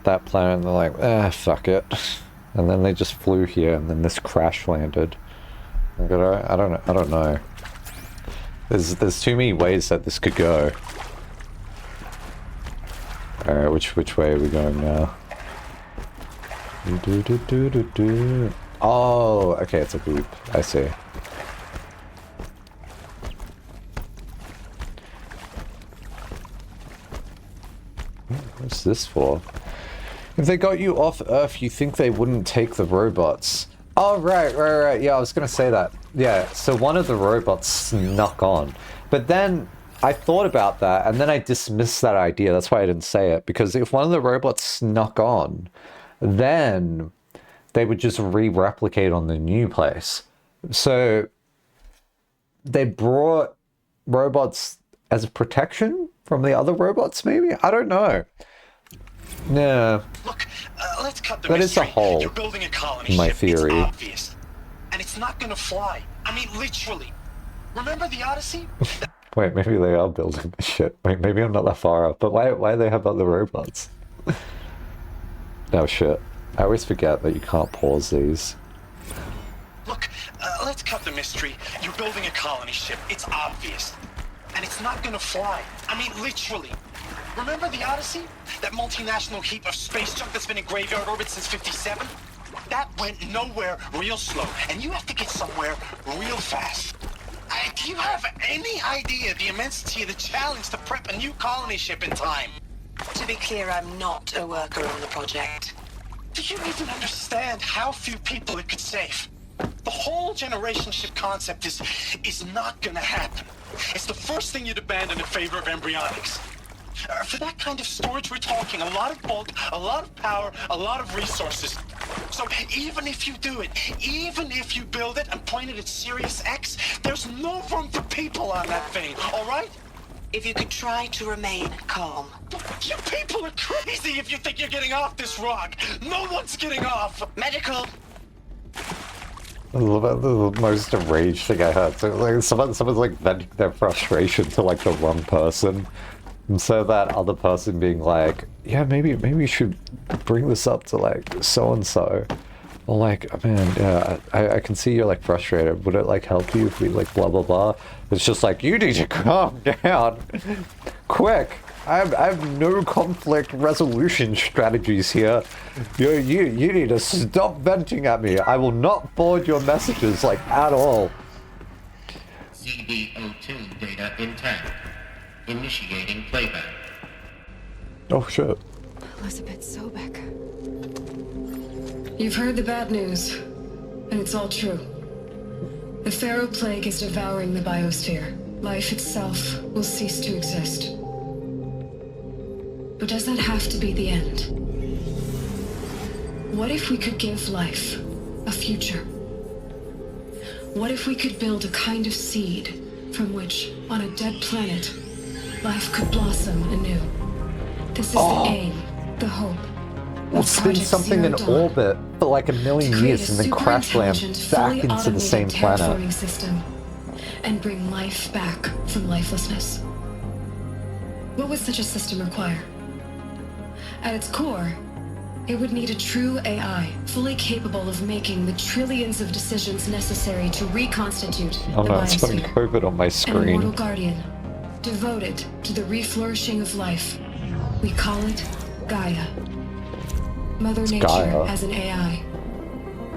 that planet and they're like, fuck it. And then they just flew here and then this crash landed. I don't know. There's too many ways that this could go. Alright, which way are we going now? Oh, okay, it's a loop. I see. What's this for? If they got you off Earth, you think they wouldn't take the robots. Oh, right. Yeah, I was gonna say that. Yeah, so one of the robots snuck on. But then I thought about that, and then I dismissed that idea. That's why I didn't say it. Because if one of the robots snuck on, then they would just re-replicate on the new place. So they brought robots as a protection from the other robots, maybe? I don't know. Yeah. Look, let's cut the that mystery. Is a hole. You're building a colony my ship. theory. It's obvious. And it's not gonna fly. I mean, literally. Remember the Odyssey? Wait, maybe they are building the ship. Wait, maybe I'm not that far off. But why do they have other robots? No shit. I always forget that you can't pause these. Look, let's cut the mystery. You're building a colony ship. It's obvious. And it's not gonna fly. I mean, literally. Remember the Odyssey? That multinational heap of space junk that's been in graveyard orbit since '57? That went nowhere real slow, and you have to get somewhere real fast. Do you have any idea the immensity of the challenge to prep a new colony ship in time? To be clear, I'm not a worker on the project. Do you even understand how few people it could save? The whole generation ship concept is not gonna happen. It's the first thing you'd abandon in favor of embryonics. For that kind of storage, we're talking a lot of bulk, a lot of power, a lot of resources. So even if you do it, even if you build it and point it at Sirius X, there's no room for people on that thing, all right? If you could try to remain calm. You people are crazy if you think you're getting off this rock. No one's getting off. Medical. The most enraged thing I heard. So, like, someone's like venting their frustration to like the wrong person. And so that other person being like, yeah, maybe you should bring this up to like so-and-so. Or like, man, yeah, I can see you're like frustrated. Would it like help you if we like blah blah blah? It's just like, you need to calm down. Quick. I have no conflict resolution strategies here. You need to stop venting at me. I will not forward your messages like at all. CB02 data intact. Initiating playback. Oh shit. Elizabeth Sobek. You've heard the bad news, and it's all true. The Pharaoh Plague is devouring the biosphere. Life itself will cease to exist. But does that have to be the end? What if we could give life a future? What if we could build a kind of seed from which, on a dead planet, life could blossom anew? This is the aim, the hope. We'll spin something in orbit for like a million years and then crash land back into the same planet. System and bring life back from lifelessness. What would such a system require? At its core, it would need a true AI, fully capable of making the trillions of decisions necessary to reconstitute Oh the no, it's putting biosphere. COVID on my An screen. immortal guardian, devoted to the reflourishing of life. We call it Gaia. Mother Nature Gaia. as an AI.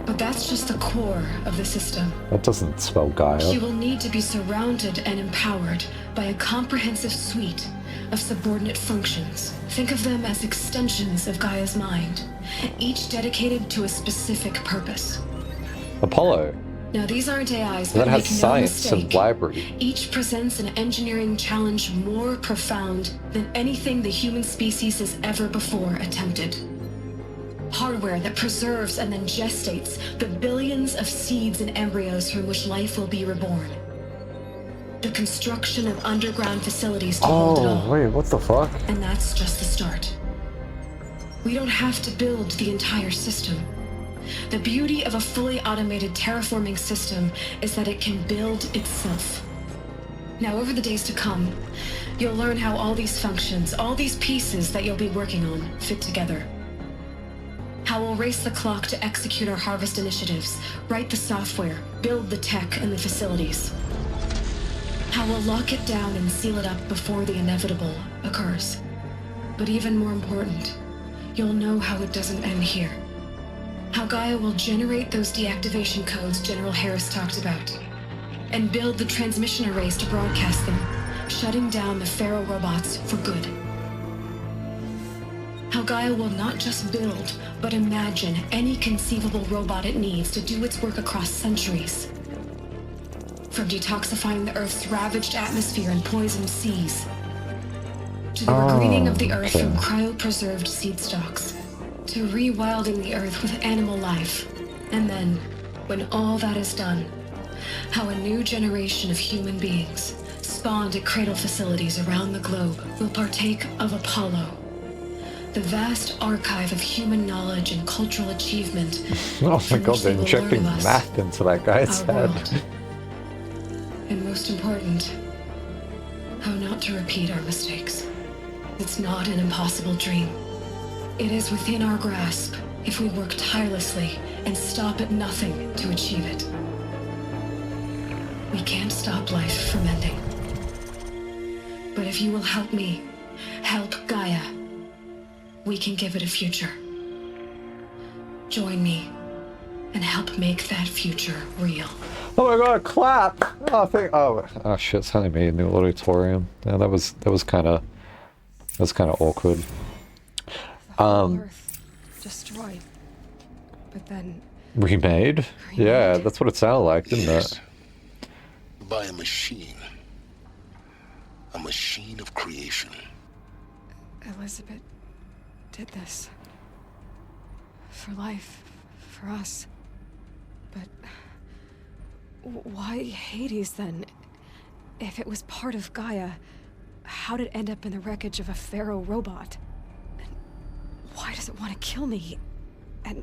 But that's just the core of the system. That doesn't spell Gaia. She will need to be surrounded and empowered by a comprehensive suite of subordinate functions. Think of them as extensions of Gaia's mind, each dedicated to a specific purpose. Apollo. Now these aren't AIs, That but has make no science mistake, and library. each presents an engineering challenge more profound than anything the human species has ever before attempted. Hardware that preserves and then gestates the billions of seeds and embryos from which life will be reborn. The construction of underground facilities to hold it all. Oh, wait, what the fuck? And that's just the start. We don't have to build the entire system. The beauty of a fully automated terraforming system is that it can build itself. Now, over the days to come, you'll learn how all these functions, all these pieces that you'll be working on, fit together. How we'll race the clock to execute our harvest initiatives, write the software, build the tech and the facilities. How we'll lock it down and seal it up before the inevitable occurs. But even more important, you'll know how it doesn't end here. How Gaia will generate those deactivation codes General Harris talked about, and build the transmission arrays to broadcast them, shutting down the Pharaoh robots for good. How Gaia will not just build, but imagine any conceivable robot it needs to do its work across centuries. From detoxifying the Earth's ravaged atmosphere and poisoned seas, to the regreening of the Earth from cryopreserved seed stalks, to rewilding the Earth with animal life. And then, when all that is done, how a new generation of human beings, spawned at cradle facilities around the globe, will partake of Apollo, the vast archive of human knowledge and cultural achievement. Oh my from god, which they're they will injecting learn of us, math into that guy's our head. world. And most important, how not to repeat our mistakes. It's not an impossible dream. It is within our grasp if we work tirelessly and stop at nothing to achieve it. We can't stop life from ending. But if you will help me, help Gaia, we can give it a future. Join me and help make that future real. Oh my god, clap! Oh shit, it's only me in the auditorium. Yeah, that was kind of awkward. The whole Earth destroyed, but then Remade? Yeah, that's what it sounded like, didn't it? By a machine. A machine of creation. Elizabeth did this. For life, for us. But why Hades then? If it was part of Gaia, how did it end up in the wreckage of a pharaoh robot? And why does it want to kill me? And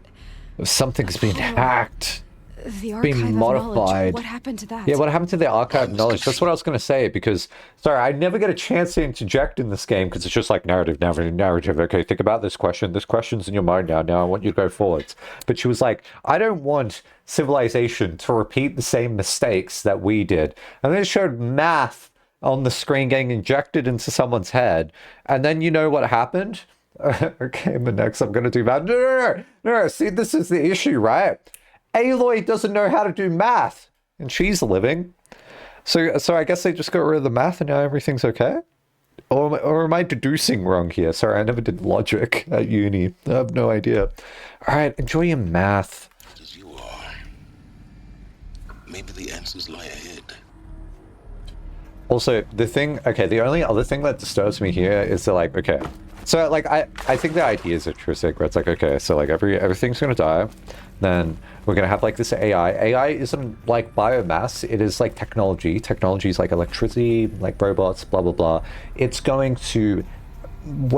Something's been hacked. the archive Being of modified. knowledge. What happened to that? Yeah, what happened to the archive knowledge? That's what I was going to say, because, sorry, I never get a chance to interject in this game, because it's just like narrative. Okay, think about this question. This question's in your mind now. Now I want you to go forwards. But she was like, I don't want civilization to repeat the same mistakes that we did. And then it showed math on the screen getting injected into someone's head. And then you know what happened? Okay, but next I'm going to do math. No. See, this is the issue, right? Aloy doesn't know how to do math, and she's living. So I guess they just got rid of the math, and now everything's okay? Or am I deducing wrong here? Sorry, I never did logic at uni. I have no idea. All right, enjoy your math. As you are. Maybe the answers lie ahead. Also, the only other thing that disturbs me here is that, like, okay. So, like, I think the idea is interesting, where it's like, okay, so, like, everything's gonna die. Then we're gonna have, like, this AI. AI isn't, like, biomass. It is, like, technology. Technology is, like, electricity, like, robots, blah, blah, blah. We're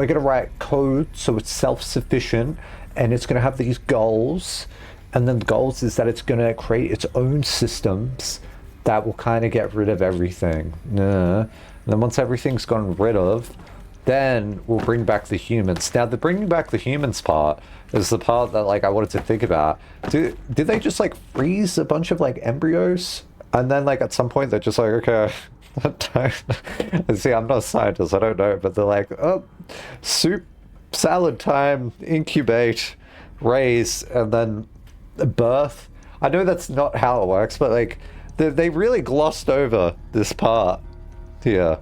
gonna write code so it's self-sufficient, and it's gonna have these goals. And then the goals is that it's gonna create its own systems that will kind of get rid of everything. And then once everything's gotten rid of, then we'll bring back the humans. Now, the bringing back the humans part is the part that, like, I wanted to think about. Did they just, like, freeze a bunch of, like, embryos? And then, like, at some point, they're just like, okay, see, I'm not a scientist, I don't know, but they're like, oh, soup, salad time, incubate, raise, and then birth. I know that's not how it works, but, like, they really glossed over this part here.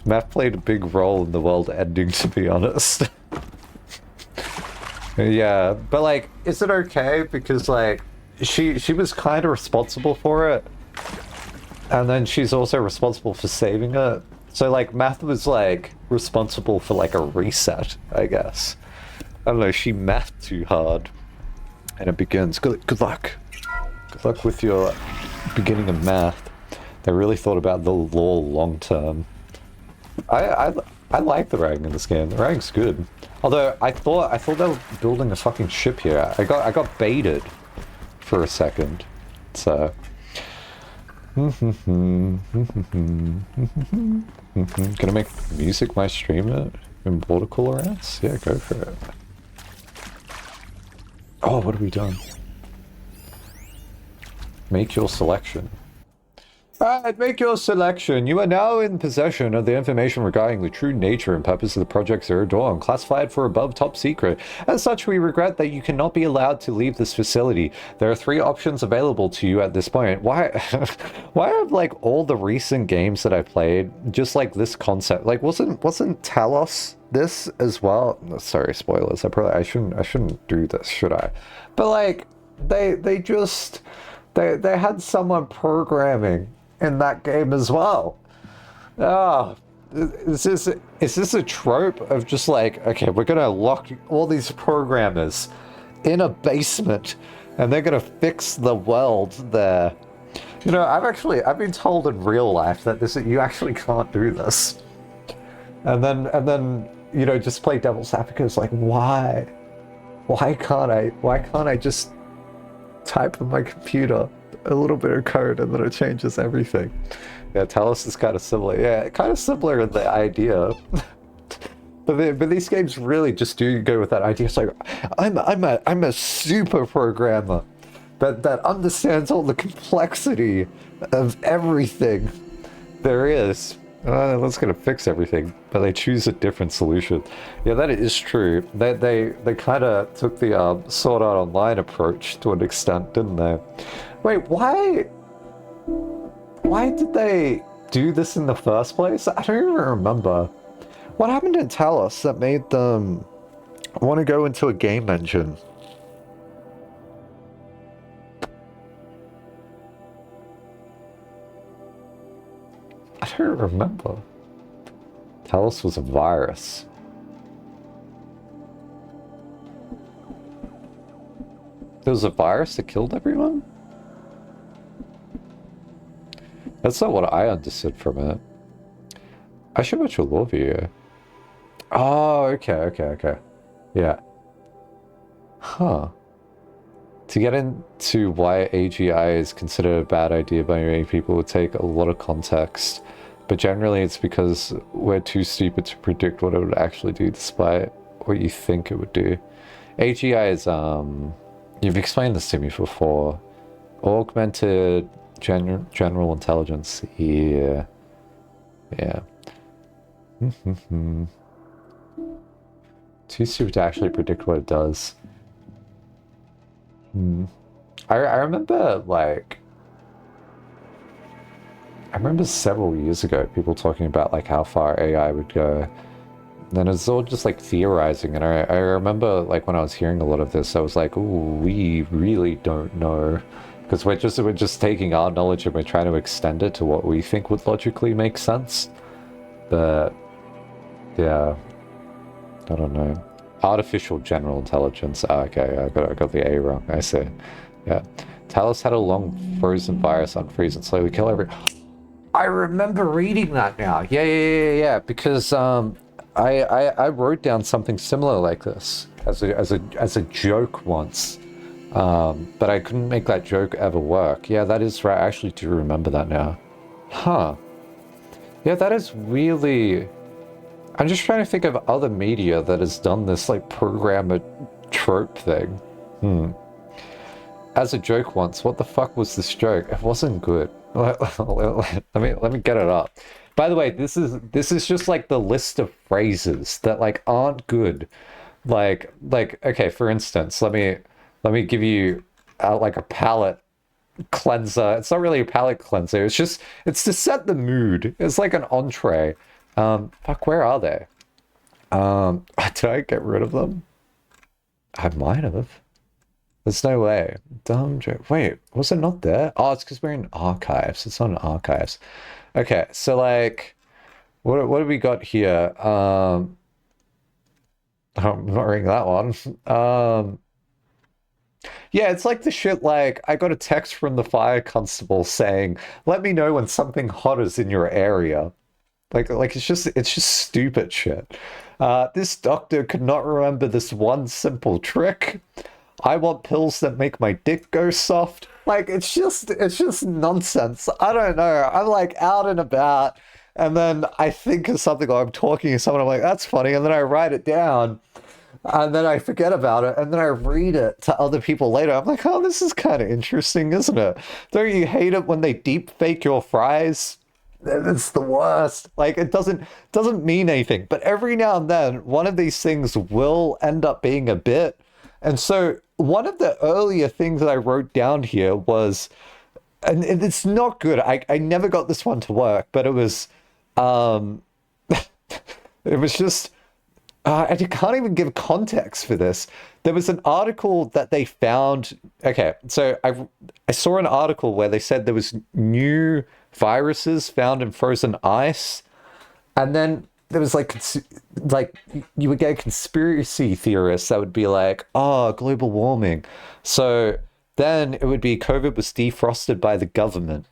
Math played a big role in the world ending, to be honest. Yeah, but, like, is it okay? Because, like, she was kind of responsible for it. And then she's also responsible for saving it. So, like, Math was, like, responsible for, like, a reset, I guess. I don't know, she mathed too hard. And it begins. Good luck. Good luck with your beginning of math. They really thought about the law long term. I like the writing in this game. The writing's good. Although I thought they were building a fucking ship here. I got baited for a second. So gonna make music my stream in water cooler ass? Yeah, go for it. Oh, what have we done? Make your selection. Alright, make your selection. You are now in possession of the information regarding the true nature and purpose of the Project Zero Dawn, classified for above top secret. As such, we regret that you cannot be allowed to leave this facility. There are 3 options available to you at this point. Why have, like, all the recent games that I played just like this concept? Like, wasn't Talos this as well? Sorry, spoilers. I shouldn't do this, should I? But, like, they had someone programming in that game as well. Is this a trope of just like, okay, we're gonna lock all these programmers in a basement and they're gonna fix the world there? You know, I've been told in real life that you actually can't do this. And then you know, just play devil's advocate. It's like, why can't I just type on my computer a little bit of code and then it changes everything? Yeah, Talos is kind of similar. Yeah, kind of similar in the idea. but these games really just do go with that idea. It's like, I'm a super programmer that understands all the complexity of everything there is. That's gonna fix everything, but they choose a different solution. Yeah, that is true. They kind of took the Sword Art Online approach to an extent, didn't they? Wait, why did they do this in the first place? I don't even remember. What happened in Talos that made them want to go into a game engine? I don't remember. Talos was a virus. There was a virus that killed everyone? That's not what I understood from it. I should watch a lore video. Oh, okay. Yeah. Huh. To get into why AGI is considered a bad idea by many people would take a lot of context. But generally it's because we're too stupid to predict what it would actually do despite what you think it would do. AGI is, you've explained this to me before. Augmented general intelligence. Yeah. Too stupid to actually predict what it does. I remember, like... I remember several years ago, people talking about, like, how far AI would go. And then it's all just, like, theorizing. And I remember, like, when I was hearing a lot of this, I was like, ooh, we really don't know. Because we're just taking our knowledge and we're trying to extend it to what we think would logically make sense. But, yeah. I don't know. Artificial general intelligence. Ah, okay, I got the A wrong. I see. Yeah. Talos had a long frozen virus unfreeze and slowly kill every... I remember reading that now. Yeah. Because I wrote down something similar like this as a joke once. But I couldn't make that joke ever work. Yeah, that is right. I actually do remember that now. Huh. Yeah, that is really... I'm just trying to think of other media that has done this, like, programmer trope thing. As a joke once, what the fuck was this joke? It wasn't good. Let me get it up. By the way, this is just like the list of phrases that, like, aren't good. Like okay, for instance, let me give you like a palate cleanser. It's not really a palate cleanser. It's to set the mood. It's like an entree. Fuck, where are they? Did I get rid of them? I might have. There's no way. Dumb joke. Wait, was it not there? Oh, it's because we're in archives. It's not in archives. Okay, so like, what have we got here? I'm not reading that one. Yeah, it's like the shit like, I got a text from the fire constable saying, let me know when something hot is in your area. Like it's just stupid shit. This doctor could not remember this one simple trick. I want pills that make my dick go soft. Like, it's just nonsense. I don't know. I'm like out and about, and then I think of something, or I'm talking to someone, I'm like, that's funny, and then I write it down, and then I forget about it, and then I read it to other people later. I'm like, oh, this is kind of interesting, isn't it? Don't you hate it when they deep fake your fries? It's the worst. Like, it doesn't mean anything. But every now and then, one of these things will end up being a bit. And so one of the earlier things that I wrote down here was, and it's not good. I never got this one to work, but it was, it was just, I can't even give context for this. There was an article that they found. Okay, so I saw an article where they said there was new viruses found in frozen ice, and then there was like you would get conspiracy theorists that would be like, oh, global warming. So then it would be COVID was defrosted by the government.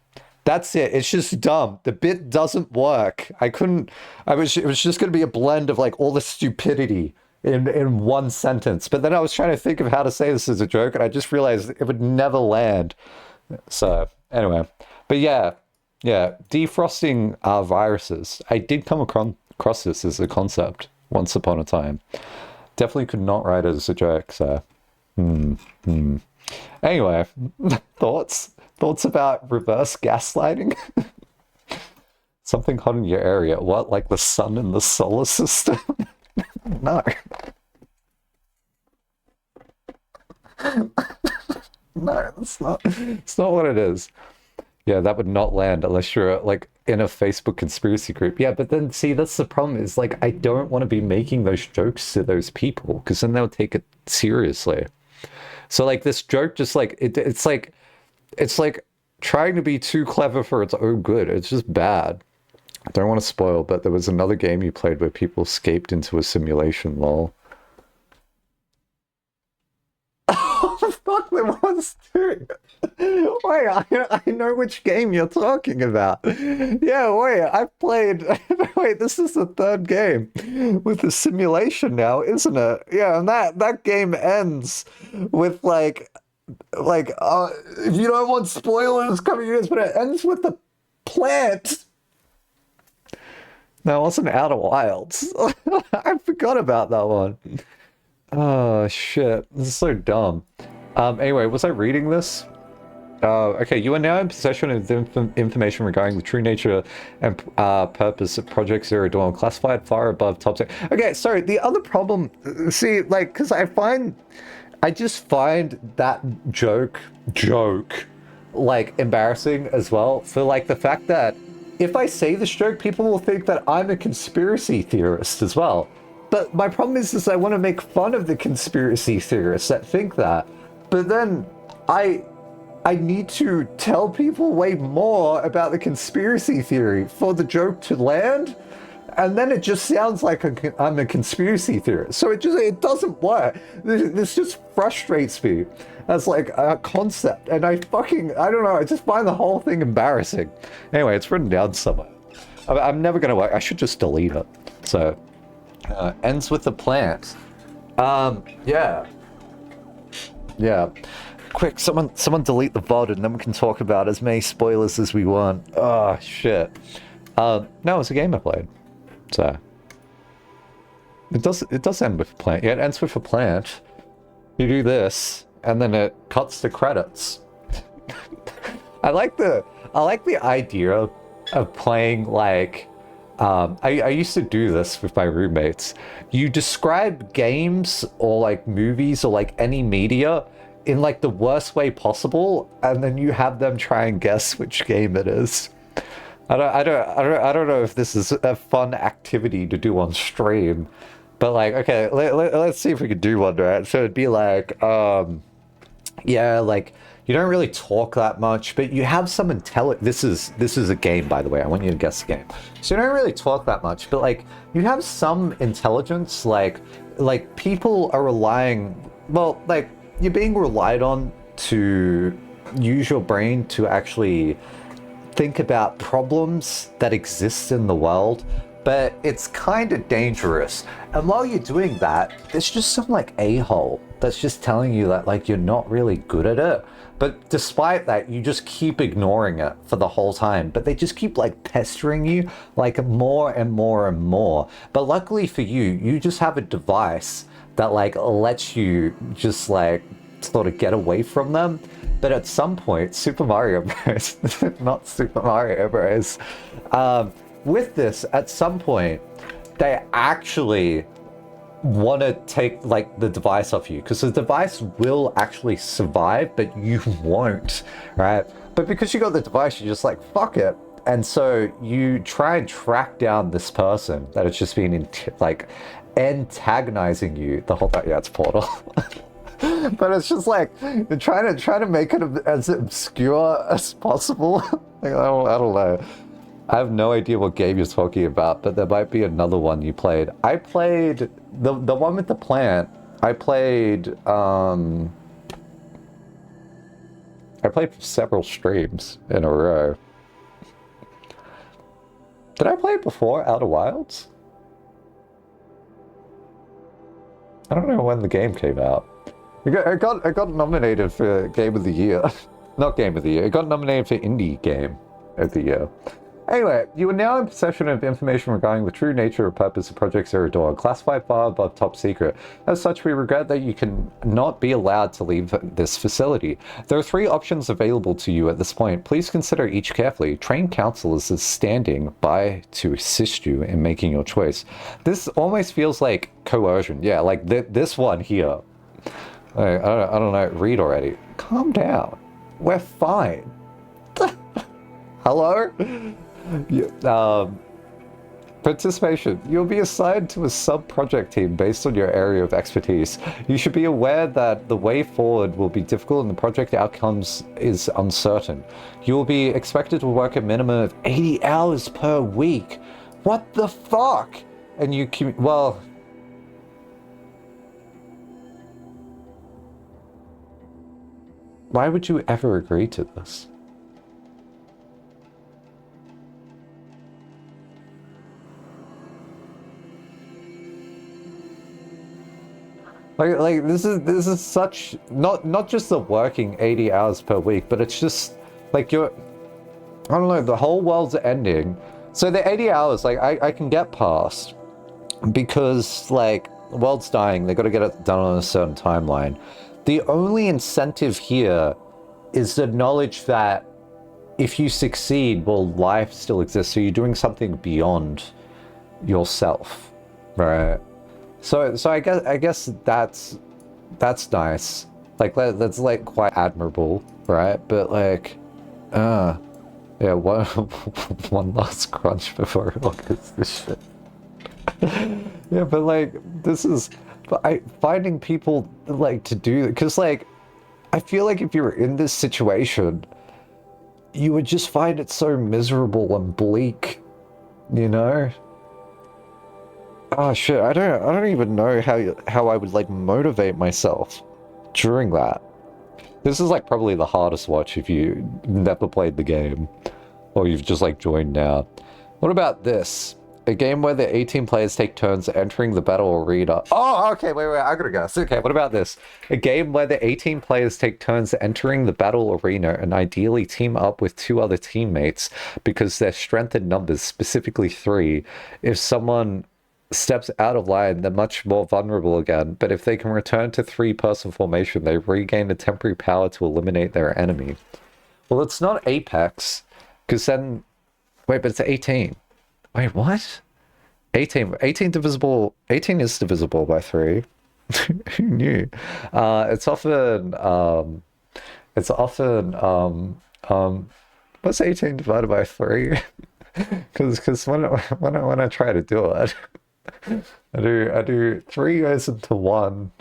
That's it. It's just dumb. The bit doesn't work. It was just going to be a blend of like all the stupidity in one sentence. But then I was trying to think of how to say this as a joke, and I just realized it would never land. So anyway, but yeah, defrosting viruses. I did come across this as a concept once upon a time. Definitely could not write it as a joke. So, Anyway, thoughts about reverse gaslighting? Something hot in your area. What, like the sun in the solar system? No. No, it's not what it is. Yeah, that would not land unless you're like in a Facebook conspiracy group. Yeah, but then see, that's the problem is like, I don't want to be making those jokes to those people because then they'll take it seriously. So like this joke, just like, it's like trying to be too clever for its own good. It's just bad. I don't want to spoil, but there was another game you played where people escaped into a simulation, lol. Oh, fuck, there was too. Wait, I know which game you're talking about. Yeah, wait, I've played... Wait, this is the third game with the simulation now, isn't it? Yeah, and that game ends with like, if you don't want spoilers coming in, but it ends with the plant. No, it wasn't Outer Wilds. I forgot about that one. Oh, shit. This is so dumb. Anyway, was I reading this? Okay, you are now in possession of the information regarding the true nature and purpose of Project Zero Dawn, classified far above top secret. Okay, sorry, the other problem, see, like, because I just find that joke, like, embarrassing as well, for, like, the fact that if I say this joke, people will think that I'm a conspiracy theorist as well. But my problem is I want to make fun of the conspiracy theorists that think that. But then I need to tell people way more about the conspiracy theory for the joke to land. And then it just sounds like I'm a conspiracy theorist. So it doesn't work. This just frustrates me as like a concept. And I don't know, I just find the whole thing embarrassing. Anyway, it's written down somewhere. I'm never going to work. I should just delete it. So, ends with the plant. Yeah. Yeah. Quick, someone delete the VOD and then we can talk about as many spoilers as we want. Oh, shit. No, it's a game I played. So it does end with a plant. Yeah, it ends with a plant. You do this, and then it cuts to credits. I like the idea of playing like I used to do this with my roommates. You describe games or like movies or like any media in like the worst way possible, and then you have them try and guess which game it is. I don't know if this is a fun activity to do on stream, but like, okay, let's see if we can do one, right? So it'd be like, yeah, like you don't really talk that much, but you have some this is a game, by the way. I want you to guess the game. So you don't really talk that much, but like you have some intelligence, like people are relying, well, like you're being relied on to use your brain to actually think about problems that exist in the world, but it's kind of dangerous. And while you're doing that, there's just some like a-hole that's just telling you that like you're not really good at it. But despite that, you just keep ignoring it for the whole time. But they just keep like pestering you like more and more and more. But luckily for you, you just have a device that like lets you just like sort of get away from them. But at some point, Super Mario Bros. Not Super Mario Bros. With this, at some point, they actually want to take like the device off you, because the device will actually survive, but you won't, right? But because you got the device, you're just like, fuck it. And so you try and track down this person that has just been like antagonizing you the whole time. Yeah, it's Portal. But it's just like they're trying to make it as obscure as possible. Like, I don't know. I have no idea what game you're talking about, but there might be another one you played. I played the one with the plant. I played several streams in a row. Did I play it before Outer Wilds? I don't know when the game came out. It got nominated for Game of the Year. Not Game of the Year. It got nominated for Indie Game of the Year. Anyway, you are now in possession of information regarding the true nature or purpose of Project Zero Dawn, classified far above top secret. As such, we regret that you can not be allowed to leave this facility. There are 3 options available to you at this point. Please consider each carefully. Trained counselors is standing by to assist you in making your choice. This almost feels like coercion. Yeah, like this one here. I don't know. Read already. Calm down. We're fine. Hello? Participation. You'll be assigned to a sub-project team based on your area of expertise. You should be aware that the way forward will be difficult and the project outcomes is uncertain. You will be expected to work a minimum of 80 hours per week. What the fuck? And you can, well... Why would you ever agree to this? Like this is such not just the working 80 hours per week, but it's just like I don't know, the whole world's ending. So the 80 hours, like I can get past because like the world's dying, they got to get it done on a certain timeline. The only incentive here is the knowledge that if you succeed, well, life still exists. So you're doing something beyond yourself, right? So I guess that's nice. Like that's like quite admirable, right? But like, yeah, one last crunch before August this shit. Yeah, but like finding people like to do, because like I feel like if you were in this situation, you would just find it so miserable and bleak, you know? Oh shit, I don't even know how I would like motivate myself during that. This is like probably the hardest watch if you never played the game or you've just like joined now. What about this? A game where the 18 players take turns entering the battle arena. Oh, okay, wait, I gotta guess. Okay, what about this? A game where the 18 players take turns entering the battle arena and ideally team up with 2 other teammates because their strength in numbers, specifically 3. If someone steps out of line, they're much more vulnerable again, but if they can return to 3-person formation, they regain the temporary power to eliminate their enemy. Well, it's not Apex, because then... Wait, but it's 18. Wait, what? 18 is divisible by 3. Who knew? It's often what's 18 divided by 3? Because when I try to do it, I do 3 goes into 1.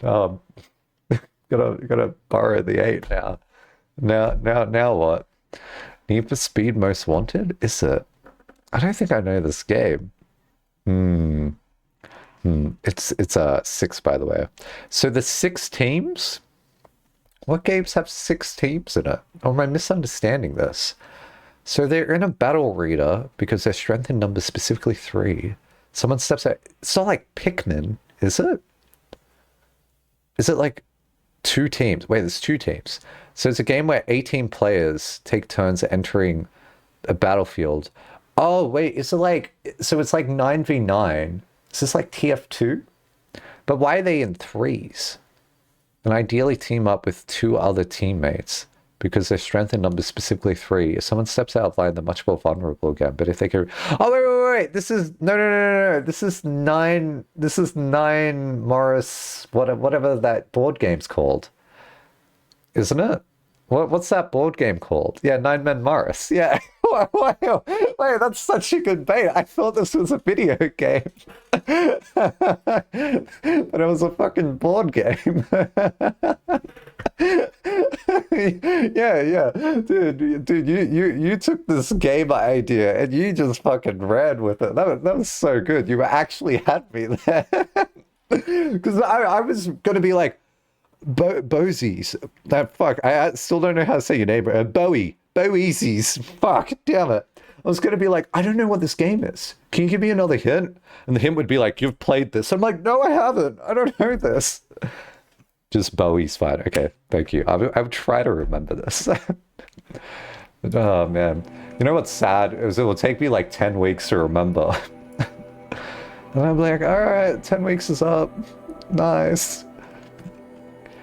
Gotta borrow the 8 now. Now what? Need for Speed Most Wanted? Is it? I don't think I know this game. It's 6, by the way. So the 6 teams? What games have 6 teams in it? Or am I misunderstanding this? So they're in a battle arena because their strength in numbers, specifically 3. Someone steps out. It's not like Pikmin, is it? Is it like 2 teams? Wait, there's 2 teams. So it's a game where 18 players take turns entering a battlefield. Oh, wait, is it like... So it's like 9v9. Is this like TF2? But why are they in 3s? And ideally team up with 2 other teammates because their strength in numbers, specifically 3. If someone steps out of line, they're much more vulnerable again. But if they can... Oh, wait. This is... No. This is 9... This is 9 Morris... Whatever that board game's called. Isn't it? What's that board game called? Yeah, 9 Men Morris. Yeah. Wait, that's such a good bait. I thought this was a video game. But it was a fucking board game. Yeah. Dude, you took this game idea and you just fucking ran with it. That was so good. You actually had me there. Because I was gonna be like, Bozies. Fuck, I still don't know how to say your name. Boeasies. Fuck, damn it. I was gonna be like, I don't know what this game is. Can you give me another hint? And the hint would be like, you've played this. I'm like, no, I haven't. I don't know this. Just Bowie's fine. Okay, thank you. I would try to remember this. Oh man. You know what's sad is it will take me like 10 weeks to remember. And I'm like, alright, 10 weeks is up. Nice.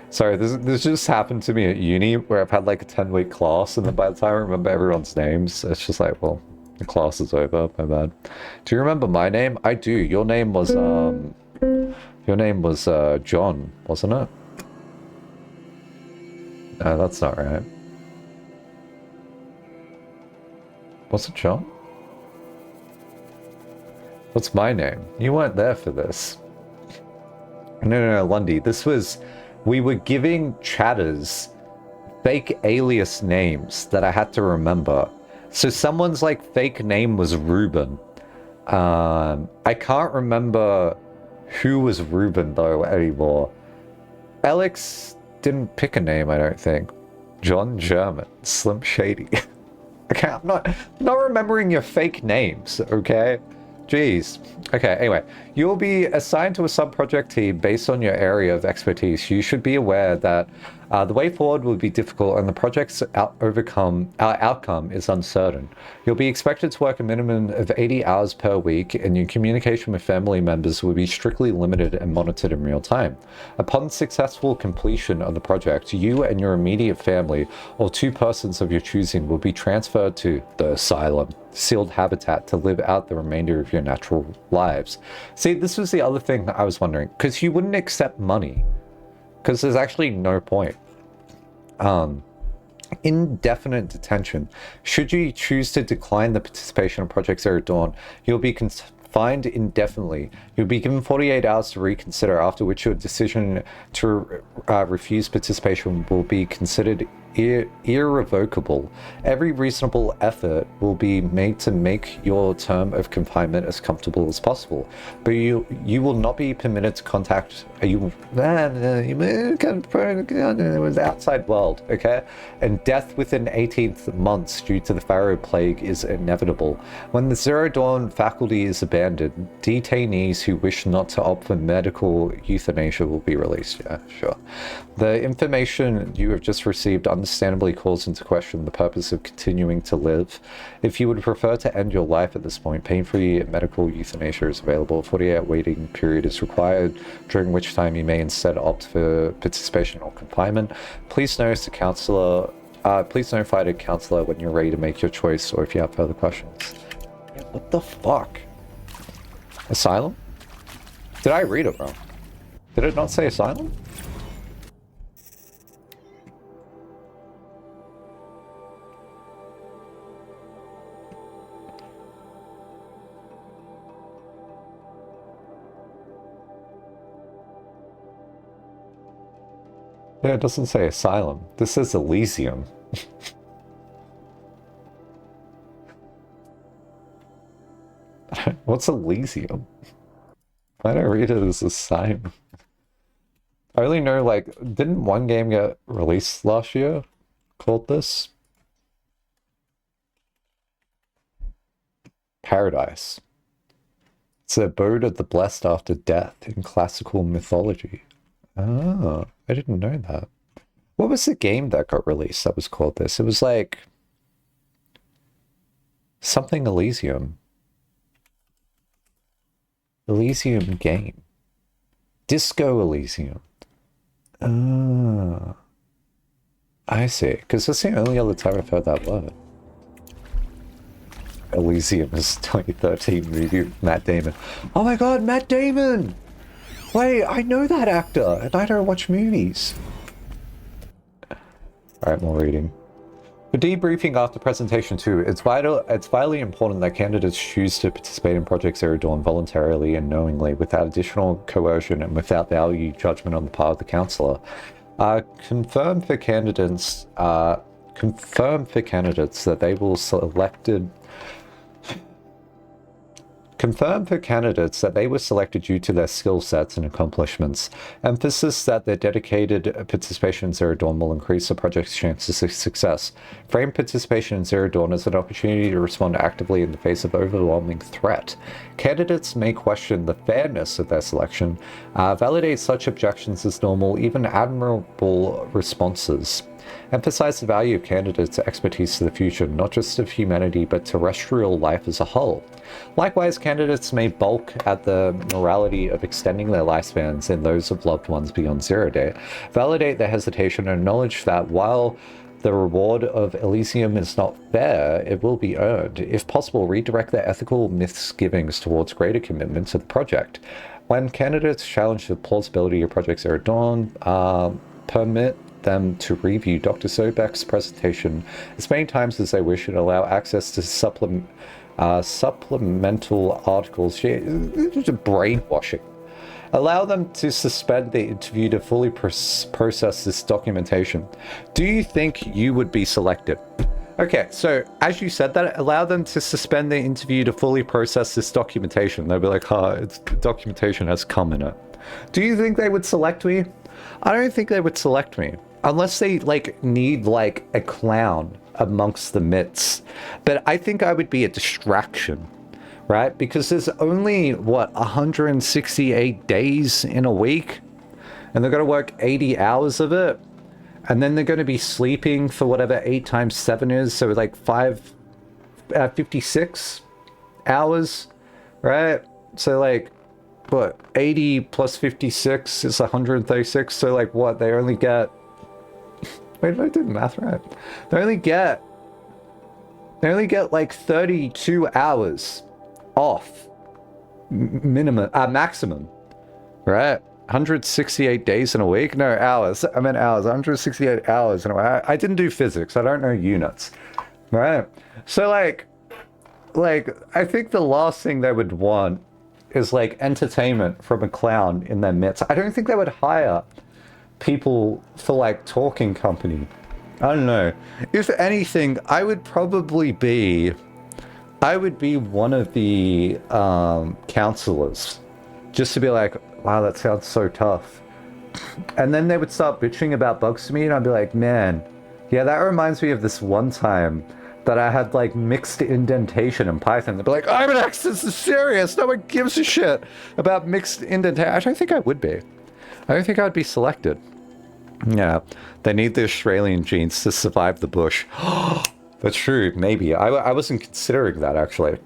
Sorry, this just happened to me at uni where I've had like a 10-week class, and then by the time I remember everyone's names, it's just like, well, the class is over, my bad. Do you remember my name? I do. Your name was John, wasn't it? No, that's not right. Was it John? What's my name? You weren't there for this. No, Lundy. This was... We were giving chatters fake alias names that I had to remember. So someone's like fake name was Ruben. I can't remember who was Ruben though anymore. Alex didn't pick a name, I don't think. John German, Slim Shady. Okay, I'm not remembering your fake names, okay? Jeez. Okay, anyway, you'll be assigned to a sub-project team based on your area of expertise. You should be aware that the way forward will be difficult and the project's outcome is uncertain. You'll be expected to work a minimum of 80 hours per week, and your communication with family members will be strictly limited and monitored in real time. Upon successful completion of the project, you and your immediate family, or 2 persons of your choosing, will be transferred to the asylum, sealed habitat, to live out the remainder of your natural lives. See, this was the other thing that I was wondering, because you wouldn't accept money, because there's actually no point. Indefinite detention. Should you choose to decline the participation in Project Zero Dawn, you'll be confined indefinitely. You'll be given 48 hours to reconsider, after which your decision to refuse participation will be considered irrevocable. Every reasonable effort will be made to make your term of confinement as comfortable as possible, but you will not be permitted to contact the outside world, okay? And death within 18 months due to the Pharaoh Plague is inevitable. When the Zero Dawn faculty is abandoned, detainees who wish not to opt for medical euthanasia will be released. Yeah, sure. The information you have just received understandably calls into question the purpose of continuing to live. If you would prefer to end your life at this point, pain-free medical euthanasia is available. A 48-hour waiting period is required, during which time you may instead opt for participation or confinement. Please notify the counselor when you're ready to make your choice, or if you have further questions. Yeah, what the fuck? Asylum? Did I read it wrong? Did it not say asylum? Yeah, it doesn't say asylum. This says Elysium. What's Elysium? Why don't I read it as asylum? I only know, like, didn't one game get released last year called this? Paradise. It's the abode of the blessed after death in classical mythology. Oh, I didn't know that. What was the game that got released that was called this? It was like... something Elysium. Elysium game. Disco Elysium. Oh. I see. Because that's the only other time I've heard that word. Elysium is 2013 movie with Matt Damon. Oh my god, Matt Damon! Wait, I know that actor, and I don't watch movies. Alright, more reading. For debriefing after presentation 2, it's vitally important that candidates choose to participate in Project Zero Dawn voluntarily and knowingly, without additional coercion and without value judgment on the part of the counselor. Confirm for candidates that they will Confirm for candidates that they were selected due to their skill sets and accomplishments. Emphasis that their dedicated participation in Zero Dawn will increase the project's chances of success. Frame participation in Zero Dawn as an opportunity to respond actively in the face of overwhelming threat. Candidates may question the fairness of their selection. Validate such objections as normal, even admirable responses. Emphasize the value of candidates' expertise to the future, not just of humanity, but terrestrial life as a whole. Likewise, candidates may balk at the morality of extending their lifespans and those of loved ones beyond 0 day, validate their hesitation, and acknowledge that while the reward of Elysium is not fair, it will be earned. If possible, redirect their ethical misgivings towards greater commitment to the project. When candidates challenge the plausibility of Project Zero Dawn, permit them to review Dr. Sobek's presentation as many times as they wish and allow access to supplemental articles. Brainwashing. Allow them to suspend the interview to fully process this documentation. Do you think you would be selected? Okay, so as you said that, allow them to suspend the interview to fully process this documentation. They'll be like, documentation has come in it. Do you think they would select me? I don't think they would select me. Unless they, need, a clown amongst the midst. But I think I would be a distraction. Right? Because there's only, 168 days in a week? And they're going to work 80 hours of it? And then they're going to be sleeping for whatever 8 times 7 is, so 56 hours, right? So 80 plus 56 is 136, so they only get... Wait, did I do the math right? They only get 32 hours off maximum, right? 168 days in a week? No, hours. I meant hours. 168 hours in a week. I didn't do physics. I don't know units, right? So I think the last thing they would want is entertainment from a clown in their midst. I don't think they would hire people for talking company. I don't know. If anything, I would be one of the counselors, just to be like, wow, that sounds so tough. And then they would start bitching about bugs to me, and I'd be like, man, yeah, that reminds me of this one time that I had mixed indentation in Python. They'd be like, I'm an X, this is serious, no one gives a shit about mixed indentation. I don't think I would be. I don't think I'd be selected. Yeah, they need the Australian genes to survive the bush. That's true, maybe. I wasn't considering that, actually.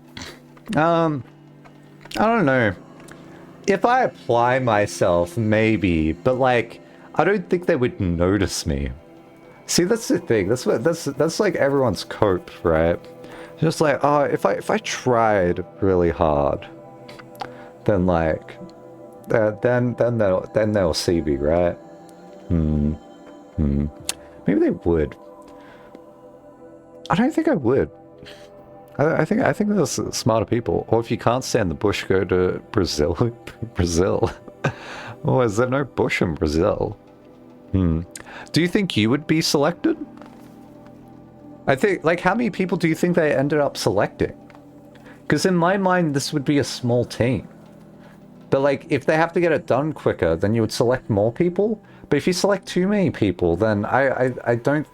I don't know. If I apply myself, maybe, but I don't think they would notice me. See, that's the thing. That's everyone's cope, right? Just oh, if I tried really hard, then then they'll see me, right? Maybe they would. I don't think I would. I think there's smarter people. Or if you can't stand the bush, go to Brazil. Brazil. Oh, is there no bush in Brazil? Do you think you would be selected? I think, how many people do you think they ended up selecting? Because in my mind, this would be a small team. But if they have to get it done quicker, then you would select more people. But if you select too many people, then I don't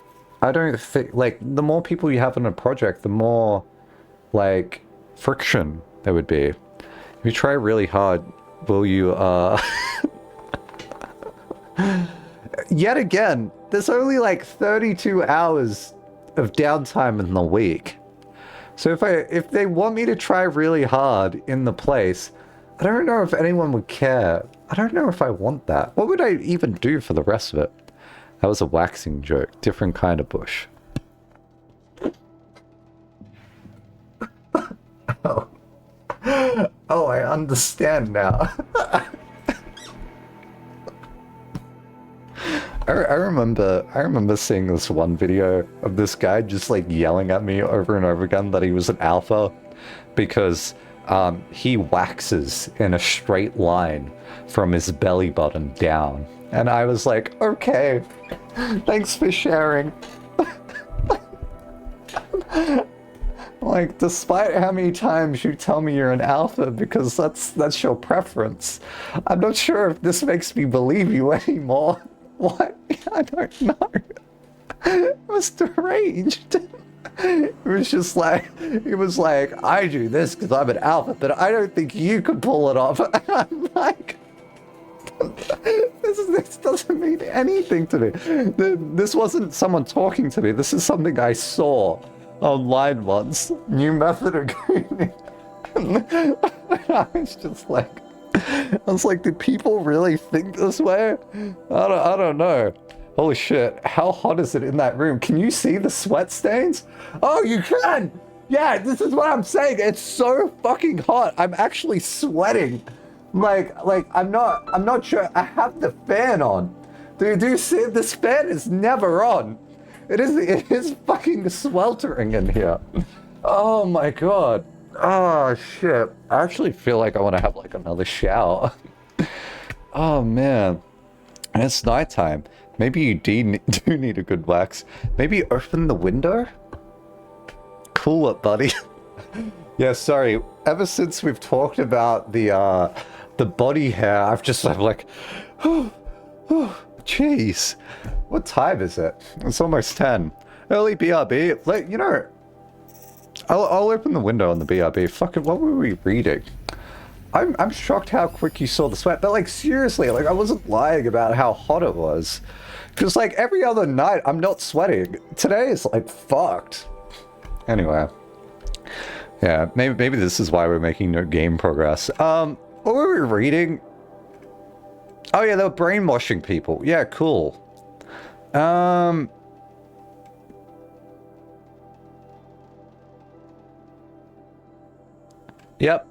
think, the more people you have in a project, the more friction there would be. If you try really hard, will you yet again, there's only 32 hours of downtime in the week. So if they want me to try really hard in the place, I don't know if anyone would care. I don't know if I want that. What would I even do for the rest of it? That was a waxing joke. Different kind of bush. Oh, I understand now. I remember seeing this one video of this guy just yelling at me over and over again that he was an alpha because he waxes in a straight line from his belly button down. And I was like, okay, thanks for sharing. Despite how many times you tell me you're an alpha because that's your preference, I'm not sure if this makes me believe you anymore. What? I don't know. It was deranged. It was just I do this because I'm an alpha, but I don't think you could pull it off. And I'm like, This doesn't mean anything to me. This wasn't someone talking to me. This is something I saw online once. New method of grooming. I was like, did people really think this way? I don't know. Holy shit, how hot is it in that room? Can you see the sweat stains? Oh, you can! Yeah, this is what I'm saying. It's so fucking hot. I'm actually sweating. Like I'm not sure. I have the fan on. Do you see this fan is never on? It is fucking sweltering in here. Oh my god. Oh shit. I actually feel like I want to have like another shower. Oh man. And it's nighttime. Maybe you do need a good wax. Maybe open the window? Cool it, buddy. Yeah, sorry. Ever since we've talked about the body hair, I'm like, oh, jeez. What time is it? It's almost 10. Early BRB. Like, you know, I'll open the window on the BRB. Fuck it, what were we reading? I'm shocked how quick you saw the sweat, but like seriously, like I wasn't lying about how hot it was. Because like every other night, I'm not sweating. Today is like fucked. Anyway. Yeah, maybe this is why we're making no game progress. What were we reading? Oh yeah, they were brainwashing people. Yeah, cool. Yep.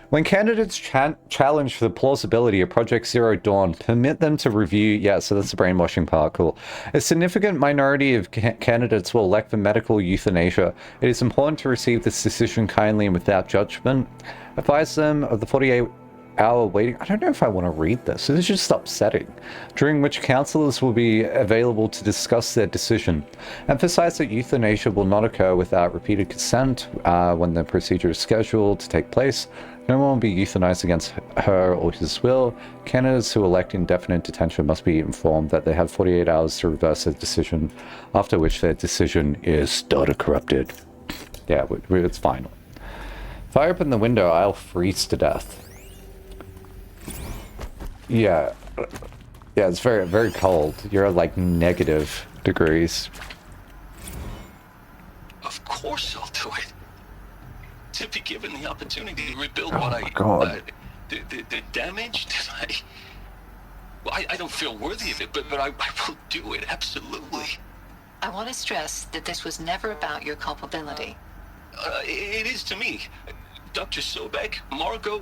When candidates challenge the plausibility of Project Zero Dawn, permit them to review... Yeah, so that's the brainwashing part, cool. A significant minority of candidates will elect for medical euthanasia. It is important to receive this decision kindly and without judgment. Advise them of the 48-hour waiting... I don't know if I want to read this. This is just upsetting. During which counselors will be available to discuss their decision. Emphasize that euthanasia will not occur without repeated consent when the procedure is scheduled to take place. No one will be euthanized against her or his will. Candidates who elect indefinite detention must be informed that they have 48 hours to reverse their decision, after which their decision is data corrupted. Yeah, it's final. If I open the window, I'll freeze to death. Yeah. Yeah, it's very, very cold. You're at like negative degrees. Of course I'll do it. To be given the opportunity to rebuild Oh what my God. the damage that I don't feel worthy of it, but I will do it, absolutely. I want to stress that this was never about your culpability. It is to me. Dr. Sobek, Margot,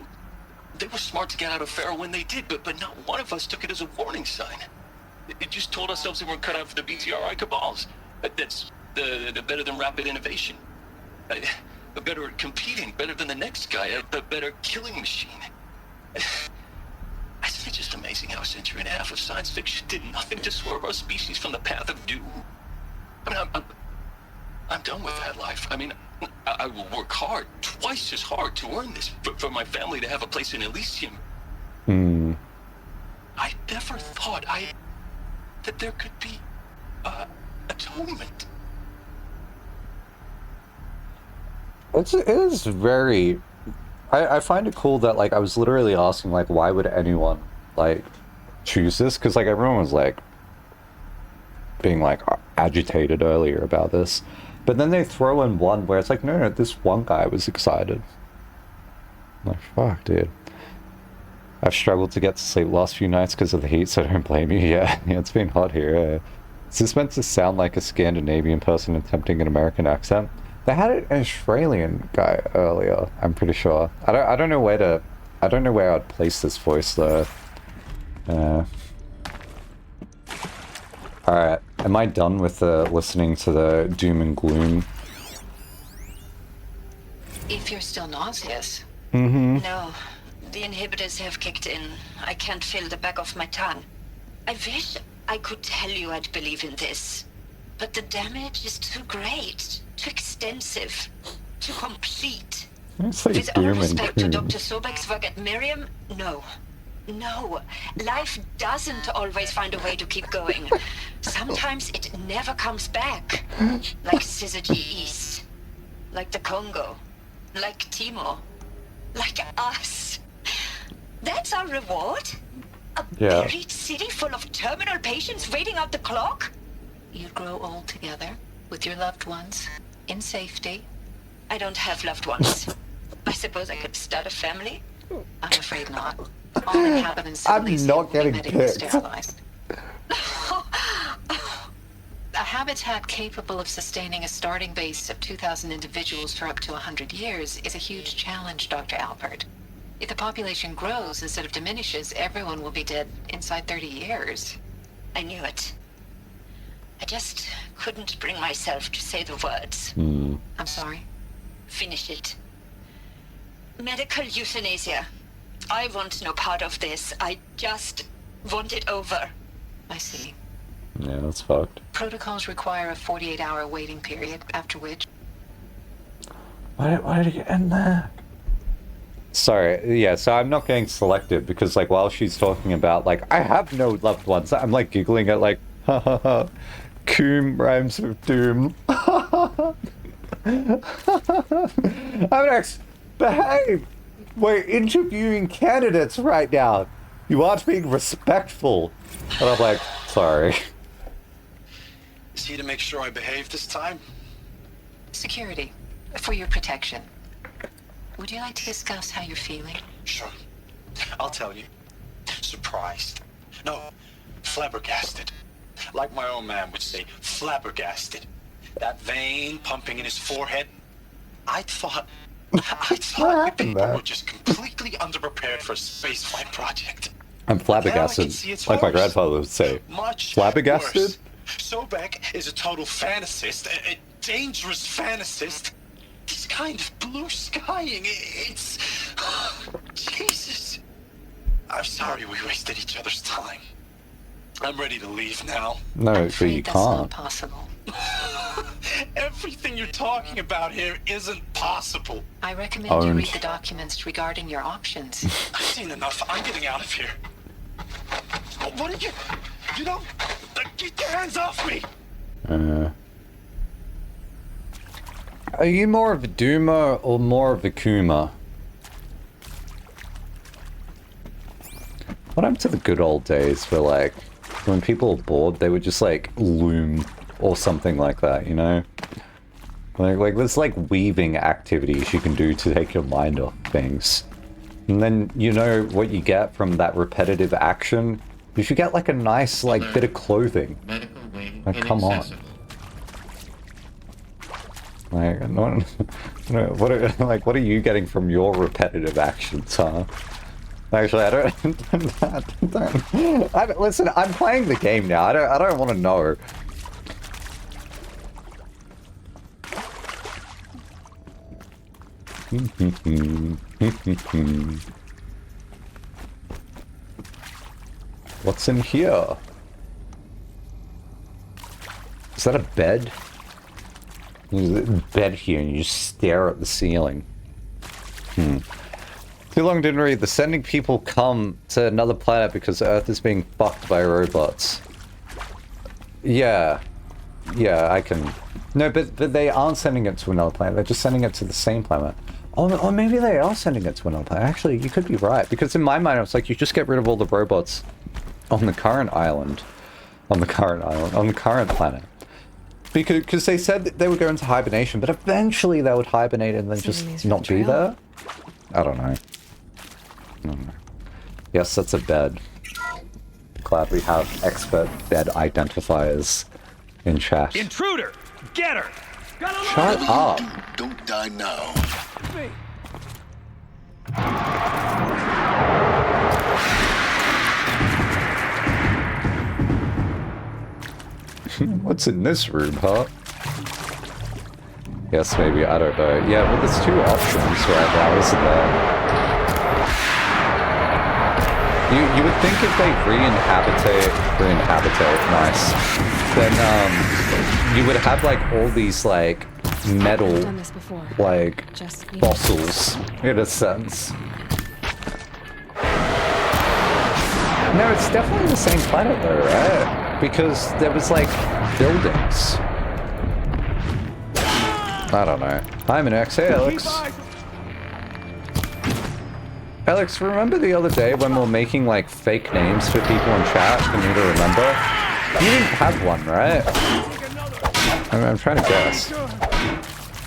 they were smart to get out of Pharaoh when they did, but not one of us took it as a warning sign. It just told ourselves we weren't cut out for the BTRI cabals. That's the better than rapid innovation. Better at competing, better than the next guy, a better killing machine. Isn't it just amazing how a century and a half of science fiction did nothing to swerve our species from the path of doom? I mean, I'm done with that life. I mean, I will work hard, twice as hard to earn this, for my family to have a place in Elysium. I never thought that there could be atonement. It is very... I find it cool that, like, I was literally asking, like, why would anyone, like, choose this? Because, like, everyone was, like, being, like, agitated earlier about this. But then they throw in one where it's like, no, this one guy was excited. I'm like, fuck, dude. I've struggled to get to sleep last few nights because of the heat, so don't blame you. Yeah, it's been hot here. Is this meant to sound like a Scandinavian person attempting an American accent? They had an Australian guy earlier, I'm pretty sure. I don't know where I'd place this voice though. Alright, am I done with listening to the doom and gloom? If you're still nauseous. Mm-hmm. No, the inhibitors have kicked in. I can't feel the back of my tongue. I wish I could tell you I'd believe in this. But the damage is too great, too extensive, too complete. It's like With all doom and respect to gloom. Dr. Sobek's work at Miriam, no. No, life doesn't always find a way to keep going. Sometimes it never comes back. Like Syzygy East. Like the Congo. Like Timor. Like us. That's our reward? A Yeah. Buried city full of terminal patients waiting out the clock? You grow old together with your loved ones in safety. I don't have loved ones. I suppose I could start a family? I'm afraid not. All inhabitants of I'm Elysium not will be getting medically picked. sterilized. A habitat capable of sustaining a starting base of 2,000 individuals for up to 100 years is a huge challenge, Dr. Alpert. If the population grows instead of diminishes, everyone will be dead inside 30 years. I knew it. I just couldn't bring myself to say the words. I'm sorry. Finish it. Medical euthanasia. I want no part of this. I just want it over. I see. Yeah, that's fucked. Protocols require a 48-hour waiting period, after which... Why did it end there? Sorry, yeah, so I'm not getting selective because, like, while she's talking about, like, I have no loved ones, I'm, like, giggling at, like, ha ha ha, Coom rhymes with doom. Aminex, behave! We're interviewing candidates right now. You aren't being respectful. And I'm like, sorry. Is he to make sure I behave this time? Security. For your protection. Would you like to discuss how you're feeling? Sure. I'll tell you. Surprised. No, flabbergasted. Like my own man would say, flabbergasted. That vein pumping in his forehead. I thought the people were just completely underprepared for a spaceflight project. I'm flabbergasted, like my grandfather would say. Much Flabbergasted? worse. Sobek is a total fantasist, a dangerous fantasist. This kind of blue skying, it's... Jesus. I'm sorry we wasted each other's time. I'm ready to leave now. No, but you That's can't. not possible. Everything you're talking about here isn't possible. I recommend you read the documents regarding your options. I've seen enough. I'm getting out of here. What are you... You don't... Get your hands off me! Are you more of a doomer or more of a coomer? What happened to the good old days where, like, when people were bored, they would just, like, loom or something like that, you know? Like there's, like, weaving activities you can do to take your mind off things. And then, you know, what you get from that repetitive action? You should get, like, a nice, like, bit of clothing. Like, come on. Like, what are you getting from your repetitive actions, huh? Actually, I don't. Listen, I'm playing the game now. I don't want to know. What's in here? Is that a bed? There's a bed here, and you just stare at the ceiling. Too long didn't read. The sending people come to another planet because Earth is being fucked by robots. Yeah. Yeah, I can... No, but they aren't sending it to another planet. They're just sending it to the same planet. Or maybe they are sending it to another planet. Actually, you could be right. Because in my mind, I was like, you just get rid of all the robots on the current island. On the current planet. Because they said that they would go into hibernation, but eventually they would hibernate and then just not be there? I don't know. Yes, that's a bed. Glad we have expert bed identifiers in chat. Intruder! Get her! Shut up! Don't die now. What's in this room, huh? Yes, maybe, I don't know. Yeah, well, there's two options right now, isn't there? You would think if they re-inhabitate, nice, then, you would have, like, all these, like, metal, like, fossils, in a sense. No, it's definitely the same planet, though, right? Because there was, like, buildings. I don't know. I'm an ex. Hey, Alex. Alex, remember the other day when we were making like fake names for people in chat for me to remember? You didn't have one, right? I'm trying to guess.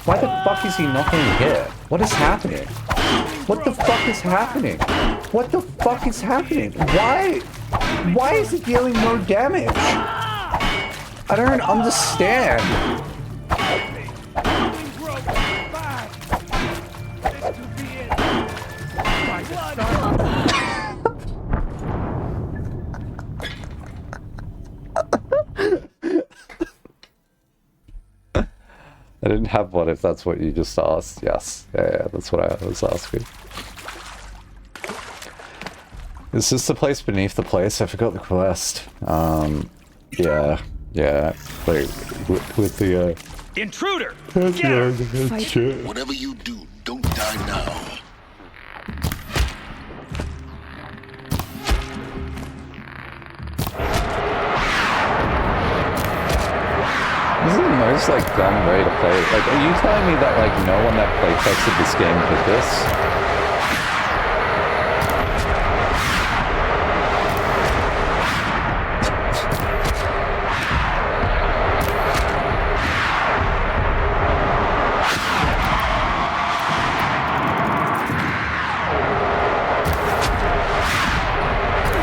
Why the fuck is he not getting hit? What is happening? What the fuck is happening? What the fuck is happening? Why is it dealing no damage? I don't understand. I didn't have one if that's what you just asked. Yes. Yeah, that's what I was asking. Is this the place beneath the place? I forgot the quest. Yeah. Like, with the, Intruder! Whatever you do, don't die now. This is the most, like, dumb way to play it. Like, are you telling me that, like, no one that playtested this game did this?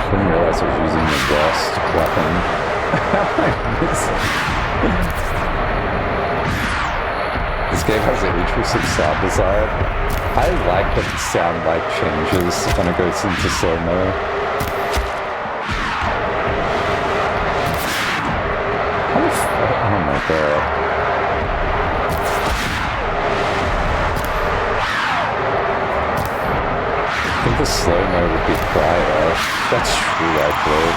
Didn't realize I was using the worst weapon. This game has an interesting sound design. I like that the sound like changes when it goes into slow-mo. Oh my god. I think the slow-mo would be quieter. That's true, actually.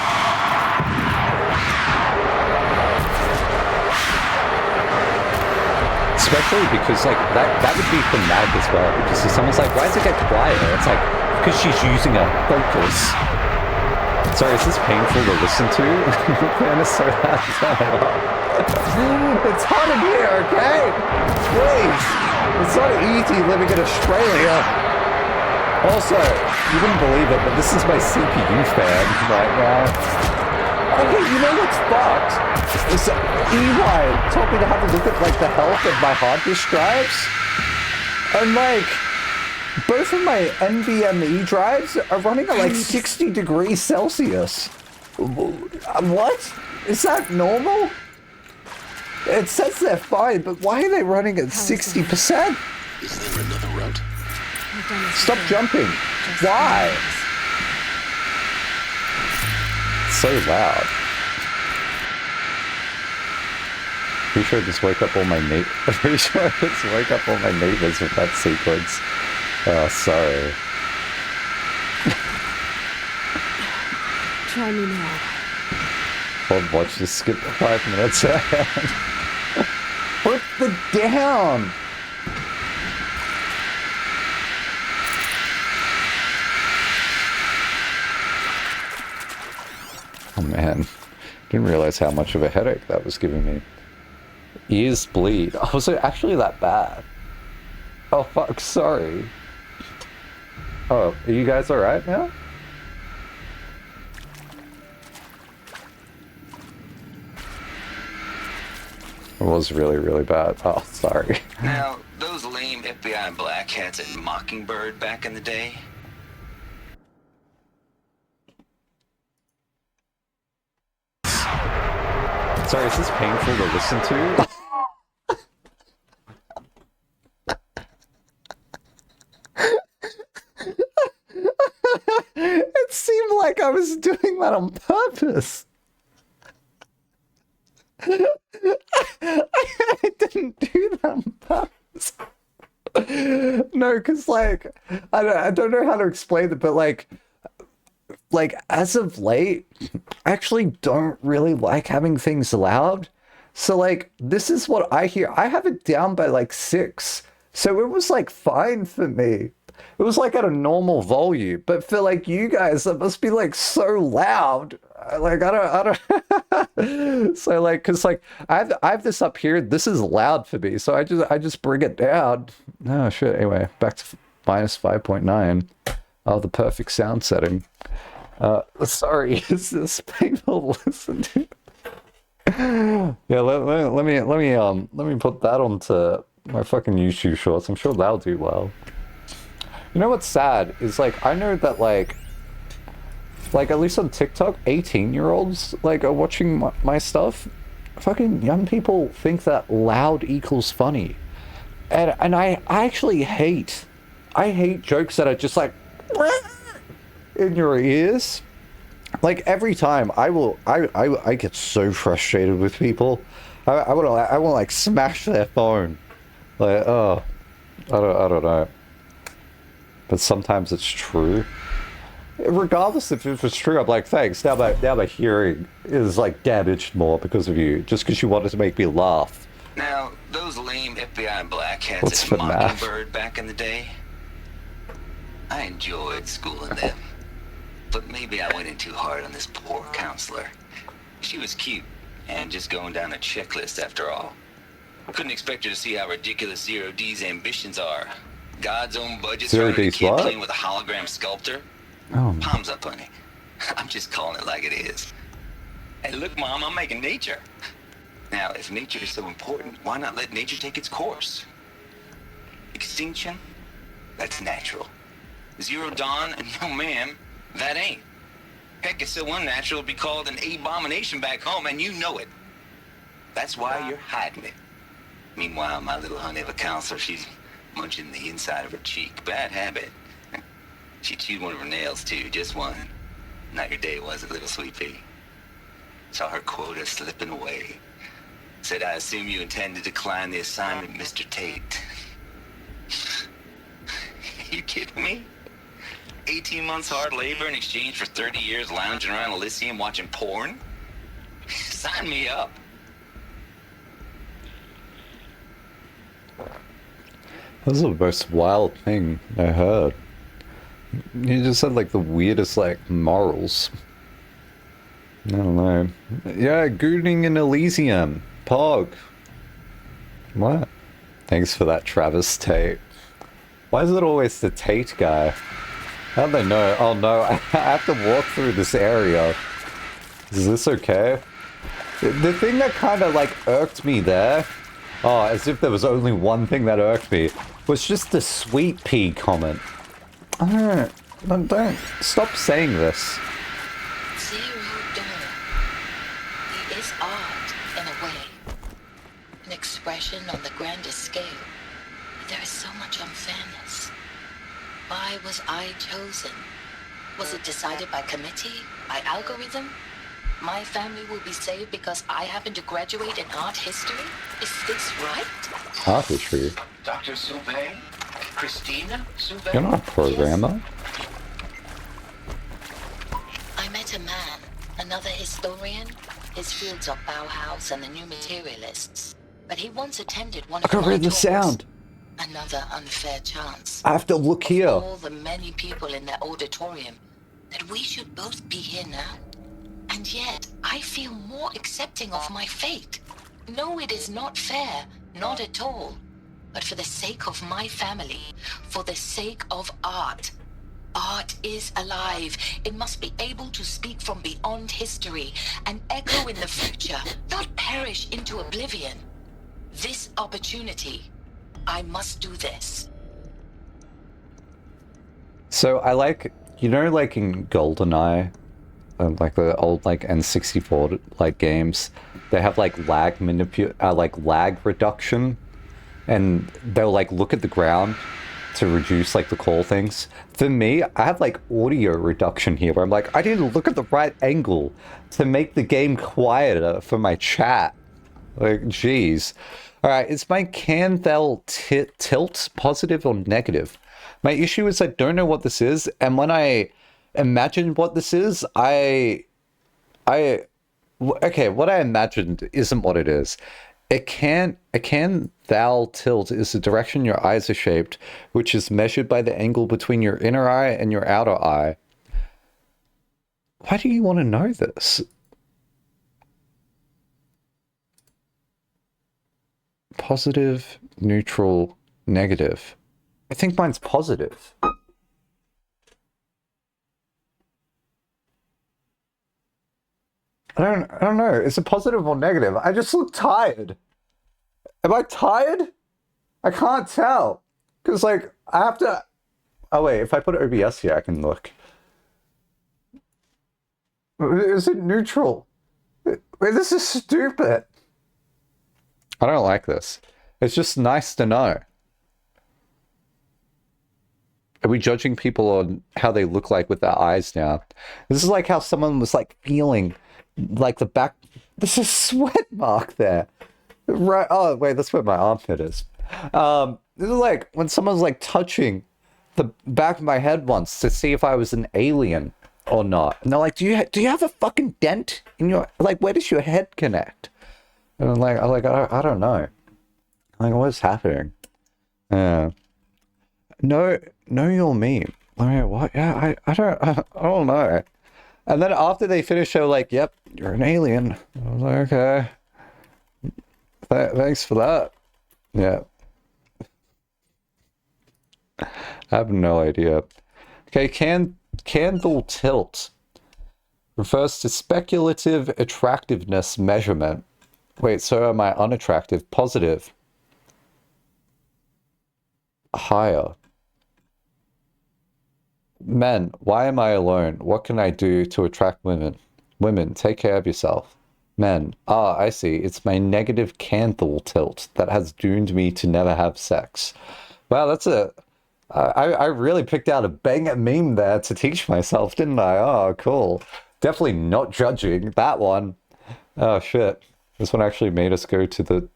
Especially because, like, that would be thematic as well. Because if someone's like, why does it get quieter? It's like, because she's using a focus. Sorry, is this painful to listen to? Man, it's so hard to turn it off. It's hot in here, okay? Please. It's not easy living in Australia. Also, you wouldn't believe it, but this is my CPU fan right now. Okay, you know what's fucked? This EY told me to have a look at, like, the health of my hard disk drives. And, like, both of my NVMe drives are running at, like, 60 degrees Celsius. What? Is that normal? It says they're fine, but why are they running at 60%? Is there another route? Stop jumping. Why? So loud. Pretty sure I just wake up all my neighbors with that sequence. Oh, sorry. Try me now. Hold, watch, just skip the 5 minutes. Put the down! Oh man, didn't realize how much of a headache that was giving me. Ears bleed. Oh, was it actually that bad? Oh fuck, sorry. Oh, are you guys alright now? It was really, really bad. Oh, sorry. Now, those lame FBI black hats at Mockingbird back in the day, sorry, is this painful to listen to? It seemed like I was doing that on purpose. I didn't do that on purpose. No, because, like, I don't know how to explain it, but, like, as of late, I actually don't really like having things loud. So, like, this is what I hear. I have it down by, like, 6. So it was, like, fine for me. It was, like, at a normal volume. But for, like, you guys, it must be, like, so loud. Like, I don't... So, like, because, like, I have this up here. This is loud for me. So I just bring it down. Oh, shit. Anyway, back to minus 5.9. Oh, the perfect sound setting. Sorry, is this people listen to? Yeah, let me put that onto my fucking YouTube shorts. I'm sure that'll do well. You know what's sad is like I know that like at least on TikTok, 18-year-olds like are watching my stuff. Fucking young people think that loud equals funny, and I actually hate jokes that are just like in your ears. Like every time I get so frustrated with people. I want to like smash their phone. Like, oh, I don't know. But sometimes it's true. Regardless if it's true, I'm like, thanks. Now my hearing is like damaged more because of you, just because you wanted to make me laugh. Now, those lame FBI black hats What's at for math? Mockingbird back in the day, I enjoyed schooling them. But maybe I went in too hard on this poor counselor. She was cute, and just going down a checklist after all. Couldn't expect her to see how ridiculous Zero D's ambitions are. God's own budget Zero throwing a D's kid what? playing with a hologram sculptor. Oh. Palms up, honey. I'm just calling it like it is. Hey, look, Mom, I'm making nature. Now, if nature is so important, why not let nature take its course? Extinction? That's natural. Zero Dawn? No, ma'am, that ain't. Heck, it's so unnatural to be called an abomination back home, and you know it. That's why you're hiding it. Meanwhile, my little honey of a counselor, she's munching the inside of her cheek. Bad habit. She chewed one of her nails, too, just one. Not your day, was it, little sweet pea? Saw her quota slipping away. Said, I assume you intend to decline the assignment, Mr. Tate. You kidding me? 18 months hard labor in exchange for 30 years lounging around Elysium watching porn? Sign me up. That was the most wild thing I heard. You just had like the weirdest like morals. I don't know. Yeah, gooning in Elysium. Pog. What? Thanks for that, Travis Tate. Why is it always the Tate guy? How do they know? Oh no, I have to walk through this area. Is this okay? The thing that kind of like irked me there, oh, as if there was only one thing that irked me, was just the sweet pea comment. Don't stop saying this. Zero Dawn. He is art, in a way. An expression on the grandest scale. But there is so much unfairness. Why was I chosen? Was it decided by committee? By algorithm? My family will be saved because I happen to graduate in art history? Is this right? Art history? Dr. Sauvé? Christina Sauvé? You're not a programmer. I met a man, another historian. His fields are Bauhaus and the New Materialists. But he once attended one I of can my read the talks. sound. Another unfair chance. I have to look here. All the many people in that auditorium, that we should both be here now. And yet, I feel more accepting of my fate. No, it is not fair, not at all. But for the sake of my family, for the sake of art. Art is alive. It must be able to speak from beyond history and echo in the future, not perish into oblivion. This opportunity, I must do this. So I like, you know, like in GoldenEye, like the old like N64 like games, they have like lag reduction, and they'll like look at the ground to reduce like the call things. For me, I have like audio reduction here where I'm like, I need to look at the right angle to make the game quieter for my chat. Like, geez. All right, is my Canthel tilt positive or negative? My issue is I don't know what this is, and when I imagine what this is, okay, what I imagined isn't what it is. A Canthal tilt is the direction your eyes are shaped, which is measured by the angle between your inner eye and your outer eye. Why do you want to know this? Positive, neutral, negative. I think mine's positive. I don't know. Is it positive or negative? I just look tired. Am I tired? I can't tell. Because, like, I have to... Oh, wait. If I put OBS here, I can look. Is it neutral? Wait, this is stupid. I don't like this. It's just nice to know. Are we judging people on how they look like with their eyes now? This is like how someone was, like, feeling... like the back, there's a sweat mark there. Right. Oh, wait, that's where my armpit is. This is like when someone's like touching the back of my head once to see if I was an alien or not. And they're like, do you have a fucking dent in your, like, where does your head connect? And I'm like, I don't know. Like, what's happening? Know your meme. I mean, what? Yeah, I don't know. And then after they finished, they were like, yep, you're an alien. I was like, okay. Thanks for that. Yeah. I have no idea. Okay, candle tilt refers to speculative attractiveness measurement. Wait, so am I unattractive? Positive. Higher. Men, why am I alone? What can I do to attract women? Women, take care of yourself. Men, I see. It's my negative candle tilt that has doomed me to never have sex. Wow, that's a... I really picked out a banger meme there to teach myself, didn't I? Oh, cool. Definitely not judging that one. Oh, shit. This one actually made us go to the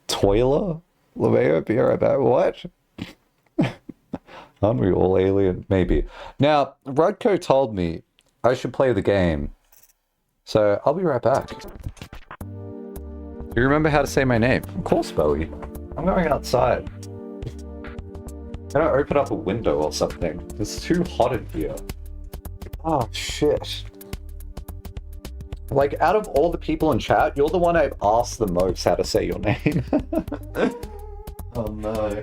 toilet? LeMayo, be right back. What? Aren't we all alien? Maybe. Now, Rudko told me I should play the game. So, I'll be right back. Do you remember how to say my name? Of course, Bowie. I'm going outside. I'm gonna open up a window or something. It's too hot in here. Oh, shit. Like, out of all the people in chat, you're the one I've asked the most how to say your name. Oh, no.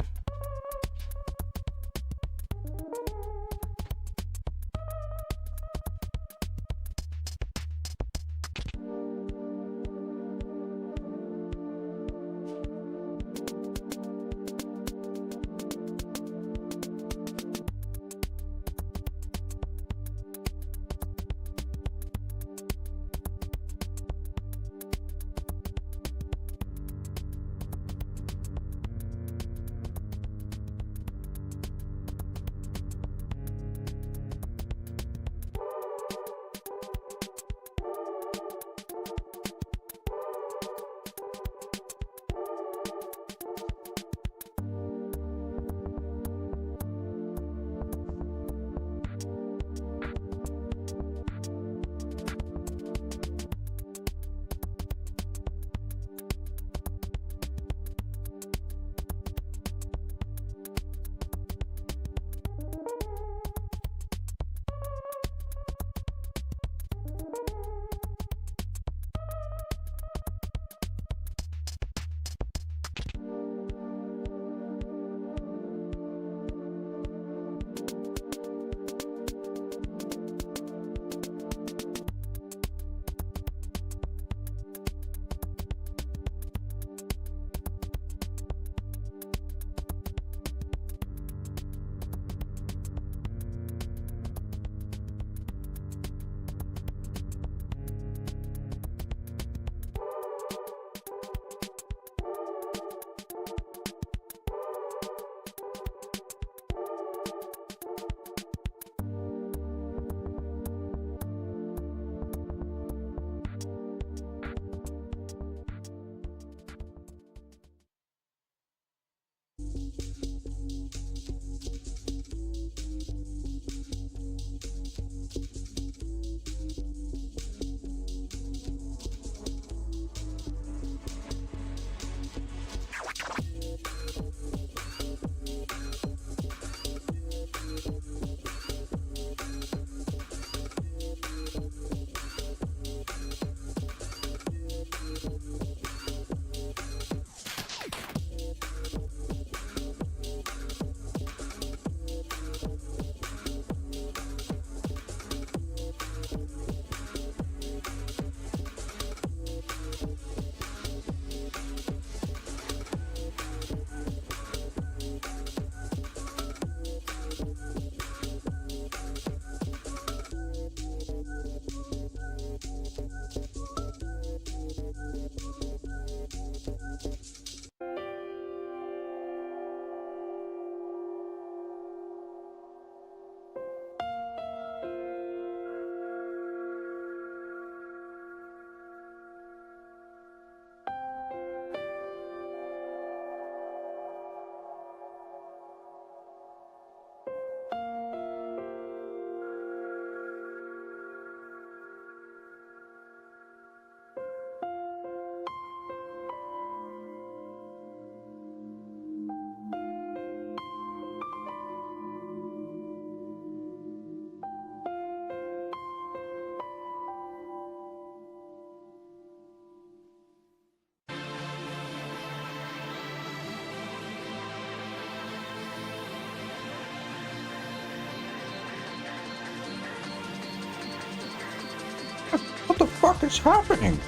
What the fuck is happening?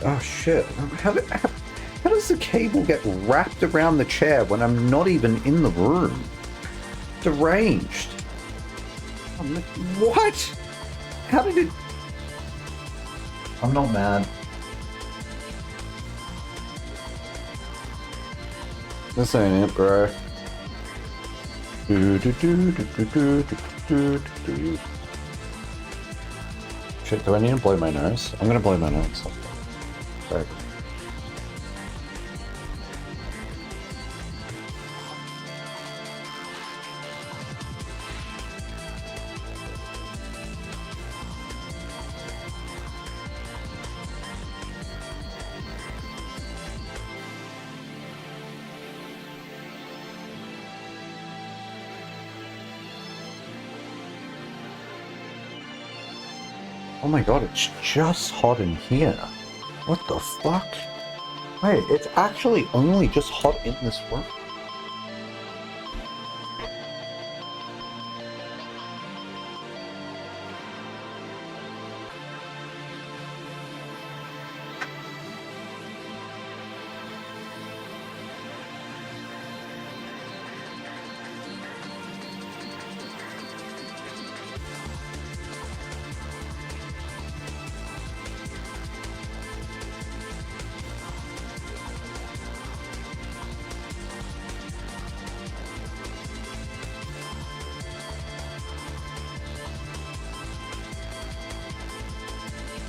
Oh shit. How does the cable get wrapped around the chair when I'm not even in the room? Deranged. What? How did it... I'm not mad. This ain't it, bro. Shit, do I need to blow my nose? I'm gonna blow my nose. Sorry. Oh my god, it's just hot in here. What the fuck? Wait, it's actually only just hot in this room?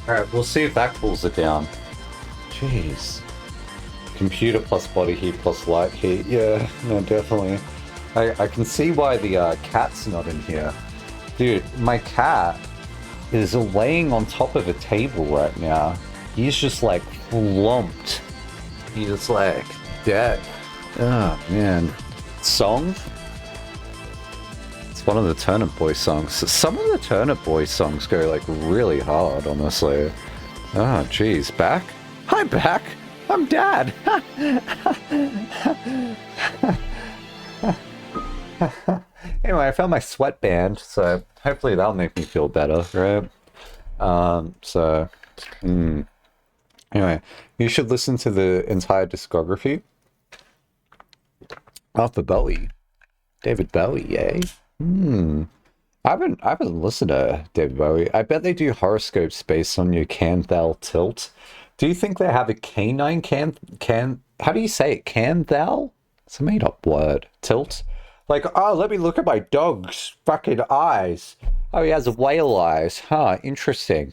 Alright, we'll see if that cools it down. Jeez. Computer plus body heat plus light heat. Yeah, no, definitely. I can see why the cat's not in here. Dude, my cat is laying on top of a table right now. He's just like lumped. He's like dead. Oh, man. Song? One of the Turnip Boy songs. Some of the Turnip Boy songs go like really hard, honestly. Oh, jeez. Back? Hi, Back. I'm Dad. Anyway, I found my sweatband, so hopefully that'll make me feel better, right? Anyway, you should listen to the entire discography. Arthur Bowie. David Bowie, yay. I haven't listened to David Bowie. I bet they do horoscopes based on your can-thou tilt. Do you think they have a canine how do you say it? Can-thou? It's a made-up word. Tilt? Like, oh, let me look at my dog's fucking eyes. Oh, he has whale eyes. Huh, interesting.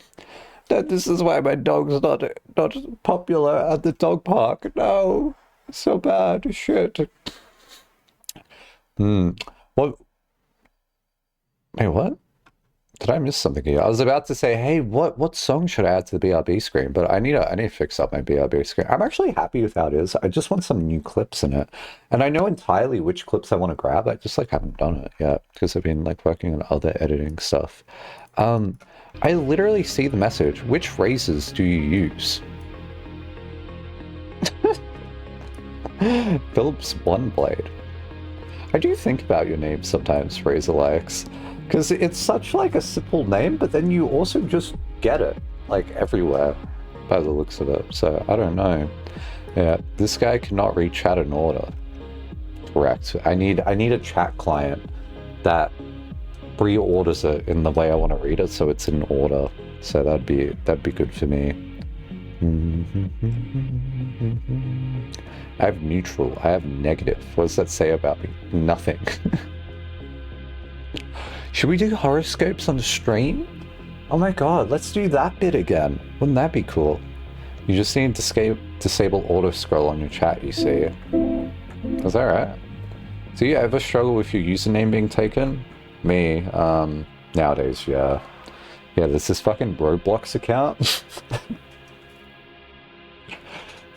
This is why my dog's not popular at the dog park. No, so bad. Shit. What? Wait, what? Did I miss something here? I was about to say, hey, what song should I add to the BRB screen? But I need to fix up my BRB screen. I'm actually happy with how it is. I just want some new clips in it. And I know entirely which clips I want to grab. I just like haven't done it yet because I've been like working on other editing stuff. I literally see the message. Which razors do you use? Phillips One Blade. I do think about your name sometimes, Razorlikes, because it's such like a simple name, but then you also just get it like everywhere by the looks of it. So I don't know. Yeah, this guy cannot read chat in order. Correct. I need a chat client that reorders it in the way I want to read it, so it's in order. So that'd be good for me. I have neutral. I have negative. What does that say about me? Nothing. Should we do horoscopes on the stream? Oh my god, let's do that bit again. Wouldn't that be cool? You just need to disable auto scroll on your chat, you see. Is that right? Do you ever struggle with your username being taken? Me, nowadays, yeah. Yeah, there's this fucking Roblox account.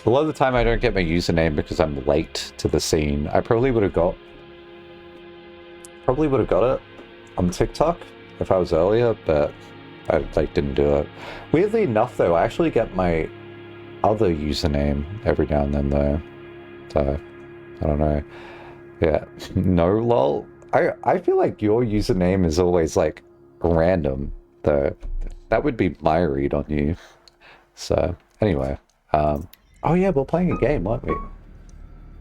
A lot of the time I don't get my username because I'm late to the scene. I probably would have got it on TikTok if I was earlier, but I like didn't do it. Weirdly enough though, I actually get my other username every now and then though. So I don't know. Yeah. No lol. I feel like your username is always like random though. That would be my read on you. So, anyway. Oh yeah, we're playing a game, weren't we?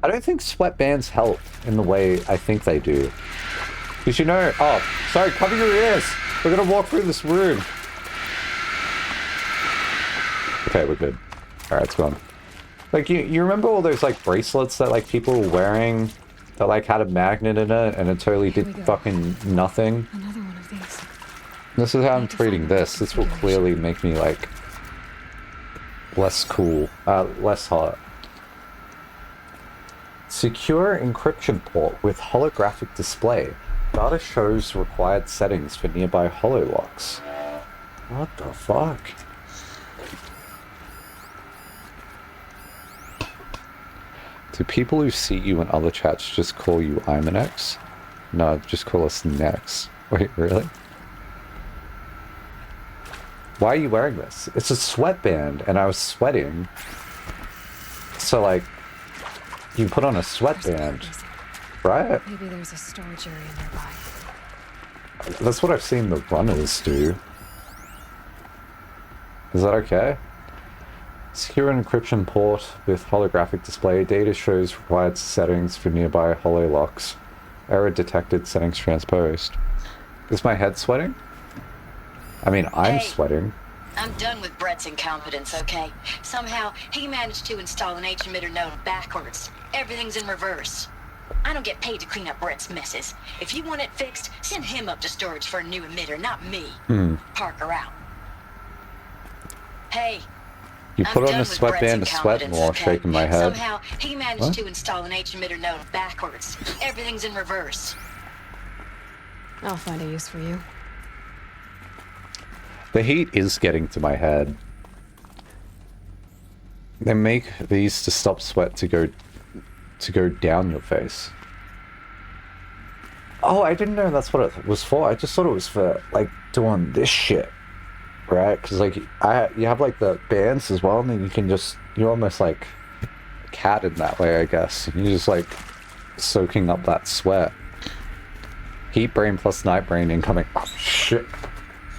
I don't think sweatbands help in the way I think they do. Because you know... Oh, sorry, cover your ears! We're gonna walk through this room. Okay, we're good. Alright, it's gone. Like, you remember all those, like, bracelets that, like, people were wearing that, like, had a magnet in it and it totally did fucking nothing? Another one of these. This is how I'm treating this. This will clearly make me, like, less cool. Less hot. Secure encryption port with holographic display. Data shows required settings for nearby hololocks. What the fuck? Do people who see you in other chats just call you Imanex? No, just call us Nex. Wait, really? Why are you wearing this? It's a sweatband, and I was sweating. So, like, you put on a sweatband, right? Maybe there's a storage area nearby. That's what I've seen the runners do. Is that okay? Secure an encryption port with holographic display. Data shows required settings for nearby hololocks. Error detected, settings transposed. Is my head sweating? I mean, I'm sweating. I'm done with Brett's incompetence, okay? Somehow, he managed to install an H-emitter node backwards. Everything's in reverse. I don't get paid to clean up Brett's messes. If you want it fixed, send him up to storage for a new emitter, not me. Parker out. Hey. You put on a sweatband to sweat more, shaking my head. Somehow, he managed to install an H-emitter node backwards. Everything's in reverse. I'll find a use for you. The heat is getting to my head. They make these to stop sweat to go down your face. Oh, I didn't know that's what it was for. I just thought it was for, like, doing this shit. Right? Because, like, you have, like, the bands as well, and then you can just... You're almost, like, a cat in that way, I guess. You're just, like, soaking up that sweat. Heat brain plus night brain incoming. Oh, shit.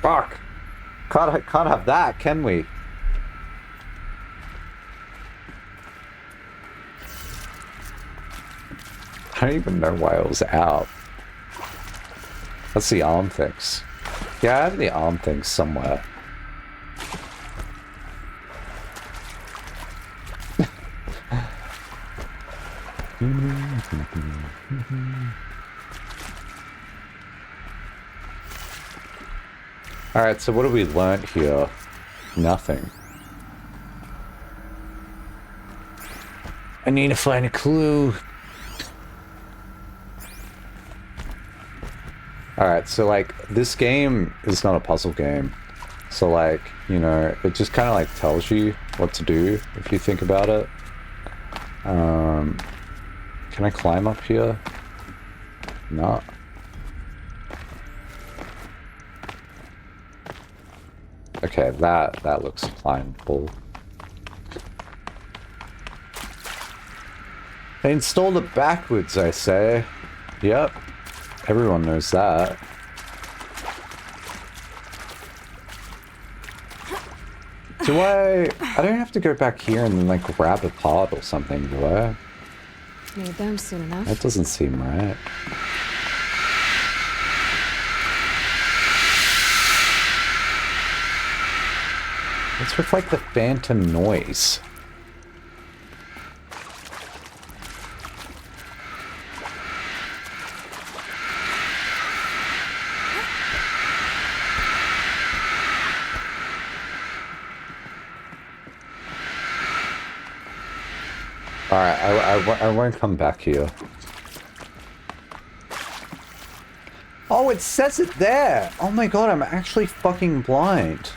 Fuck. Can't have that, can we? I don't even know why it was out. That's the arm fix. Yeah, I have the arm thing somewhere. Alright, so what have we learned here? Nothing. I need to find a clue. Alright, so like, this game is not a puzzle game. So like, you know, it just kind of like tells you what to do if you think about it. Can I climb up here? No. Okay, that looks climbable. They installed it backwards, I say. Yep. Everyone knows that. Do I don't have to go back here and then like grab a pod or something, do I? Need them soon enough. That doesn't seem right. What's with like the phantom noise? Alright, I won't come back here. Oh, it says it there! Oh my god, I'm actually fucking blind.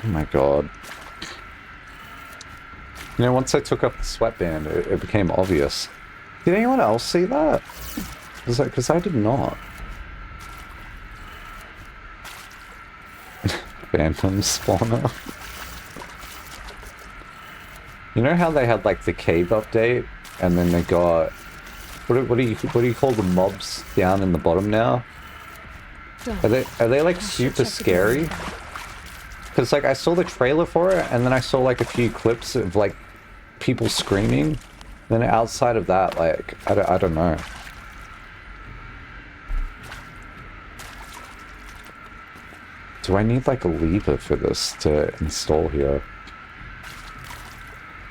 Oh my god. You know, once I took up the sweatband, it became obvious. Did anyone else see that? Because I did not. Phantom spawner. You know how they had like the cave update and then they got What do you call the mobs down in the bottom now? Are they like super scary? Because like I saw the trailer for it, and then I saw like a few clips of like people screaming. Then outside of that, like I don't know. Do I need like a lever for this to install here?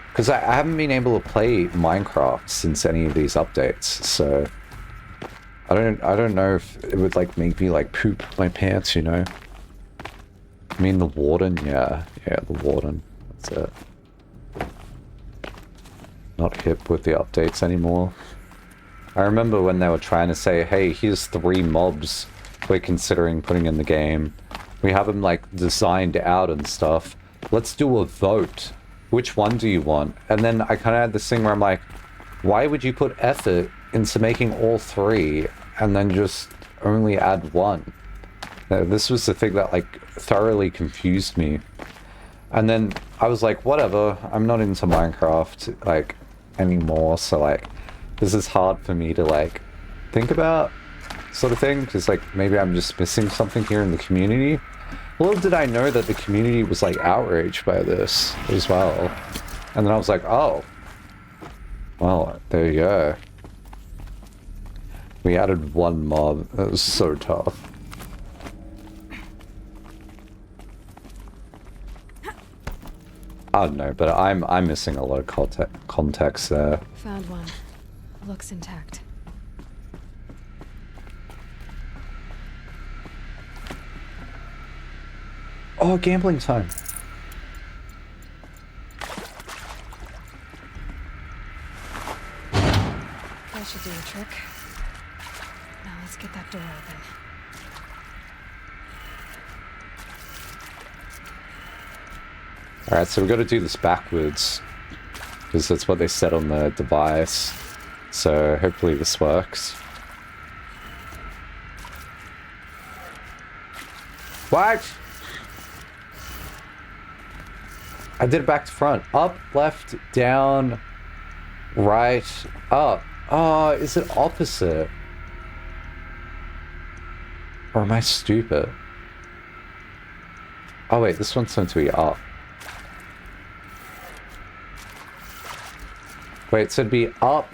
Because I haven't been able to play Minecraft since any of these updates, so I don't know if it would like make me like poop my pants, you know? I mean the warden, yeah, the warden. That's it. Not hip with the updates anymore. I remember when they were trying to say, hey, here's 3 mobs we're considering putting in the game. We have them like designed out and stuff. Let's do a vote. Which one do you want? And then I kind of had this thing where I'm like, why would you put effort into making all 3 and then just only add 1? This was the thing that like thoroughly confused me. And then I was like, whatever, I'm not into Minecraft like anymore, so like this is hard for me to like think about sort of thing, because like maybe I'm just missing something here in the community. Little did I know that the community was like outraged by this as well. And then I was like, oh, well, there you go. We added 1 mob. That was so tough. I don't know, but I'm missing a lot of context there. Found one. Looks intact. Oh, gambling time. That should do the trick. Now let's get that door open. Alright, so we've got to do this backwards, because that's what they said on the device. So hopefully this works. What? I did it back to front. Up, left, down, right, up. Oh, is it opposite? Or am I stupid? Oh wait, this one's meant to be up. Wait, so it'd be up,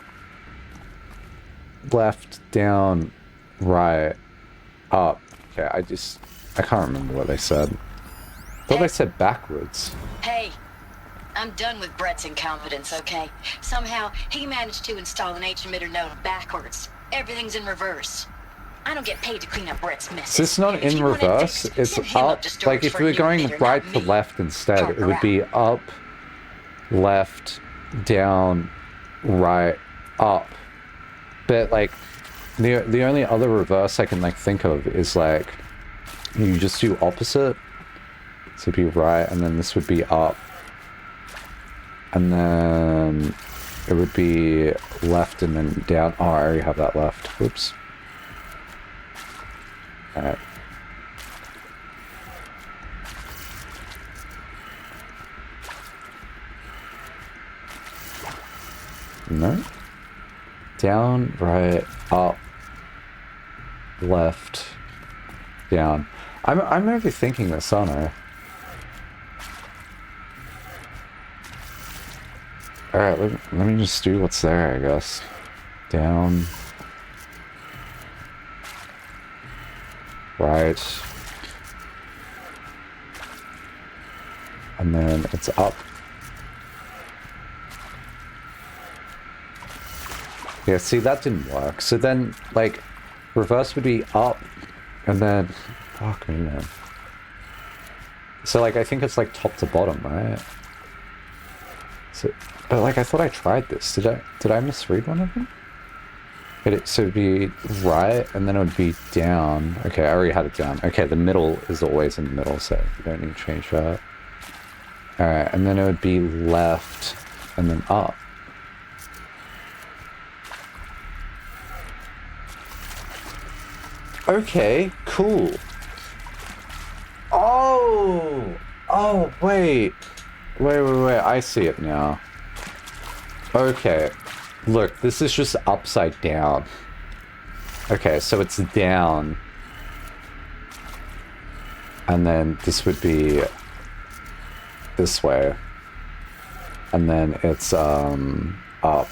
left, down, right, up. Okay, I can't remember what they said. I thought they said backwards. Hey, I'm done with Brett's incompetence, okay? Somehow, he managed to install an H-emitter node backwards. Everything's in reverse. I don't get paid to clean up Brett's mess. It's not in reverse, it's up. Like if we were going right to left instead, it would be up, left, down, right, up. But like the only other reverse I can like think of is like you just do opposite. So it'd be right, and then this would be up. And then it would be left and then down. Oh, I already have that left. Whoops. Alright. No. Down, right, up, left, down. I'm overthinking this, aren't I? Alright, let me just do what's there, I guess. Down. Right. And then it's up. Yeah, see, that didn't work. So then, like, reverse would be up, and then... Fuck me, man. So, like, I think it's, like, top to bottom, right? So, but, like, I thought I tried this. Did I misread one of them? So it'd be right, and then it would be down. Okay, I already had it down. Okay, the middle is always in the middle, so you don't need to change that. Alright, and then it would be left, and then up. Okay, cool. Oh! Oh, wait. Wait, I see it now. Okay. Look, this is just upside down. Okay, so it's down. And then this would be this way. And then it's up.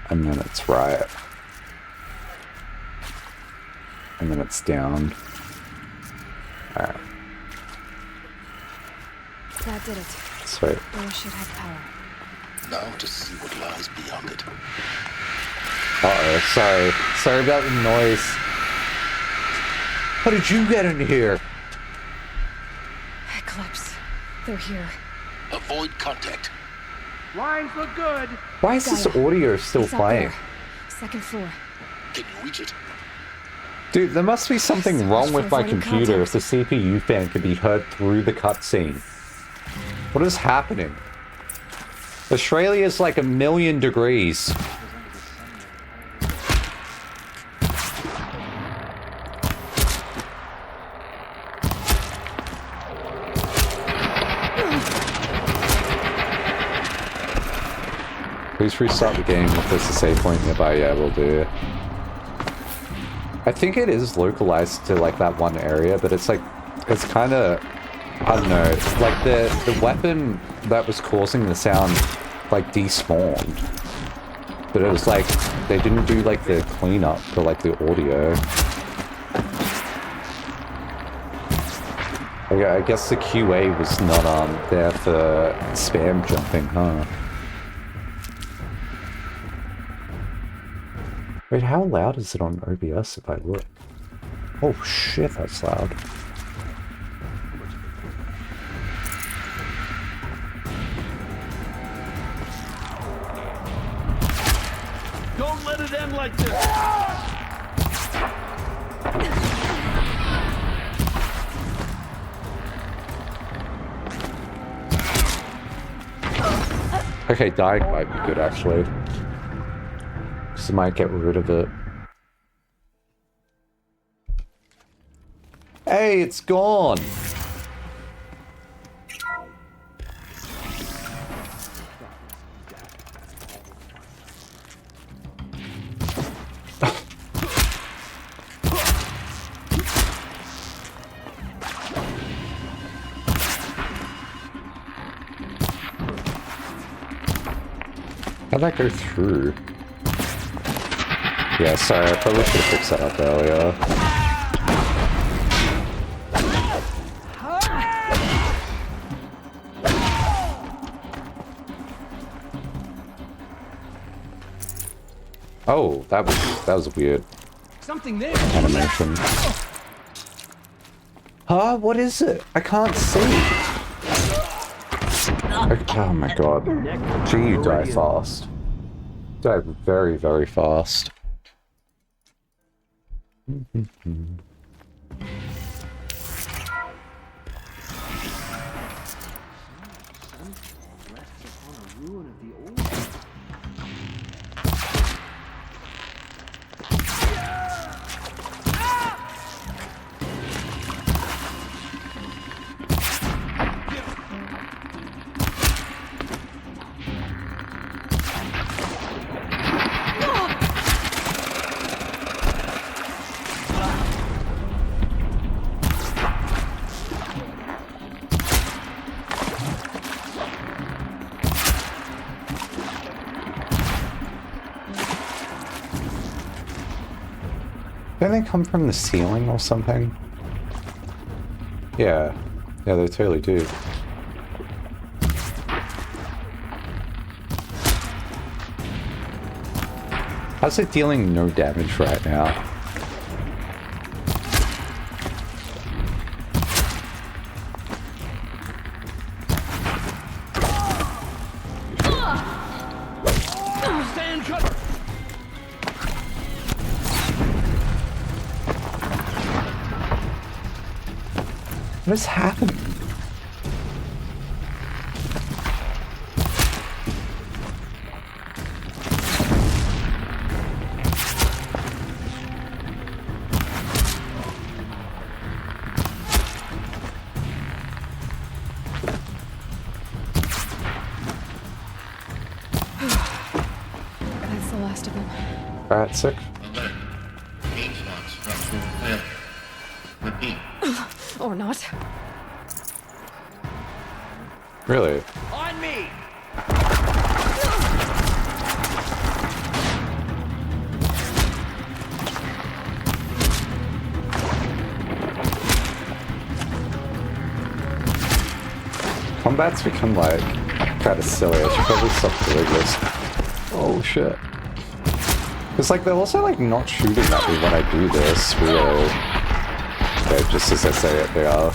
And then it's right. And then it's down. Alright. That did it. Sweet. Door should have power. Now to see what lies beyond it. Uh-oh, sorry. Sorry about the noise. How did you get in here? Eclipse. They're here. Avoid contact. Lines look good. Why is this audio still It's up playing? there. Second floor. Can you reach it? Dude, there must be something wrong with my computer if the CPU fan can be heard through the cutscene. What is happening? Australia's like 1,000,000 degrees. Please restart the game if there's a save point nearby. Yeah, we'll do. I think it is localized to like that one area, but it's like, it's kind of, I don't know, like the weapon that was causing the sound like despawned. But it was like, they didn't do like the cleanup for like the audio. Okay, I guess the QA was not there for spam jumping, huh? Wait, how loud is it on OBS if I look? Oh shit, that's loud. Don't let it end like this. Okay, dying might be good actually. Just might get rid of it. Hey, it's gone! How'd that go through? Yeah, sorry, I probably should have fixed that up earlier. Oh, that was weird. Something there. Animation. Huh? What is it? I can't see. Oh my god. Gee, you die fast. Die very, very fast. Don't they come from the ceiling or something? Yeah. Yeah, they totally do. How's it dealing no damage right now? Stand cover. What is happening? That's the last of them. Alright, sick. Alert. Gauge lock structural failure. Repeat. Or not. Really? On me! Combat's become like kind of silly. I should probably stop doing this. Oh shit. It's like they're also like not shooting at me when I do this, really. Okay, just as I say it, they are.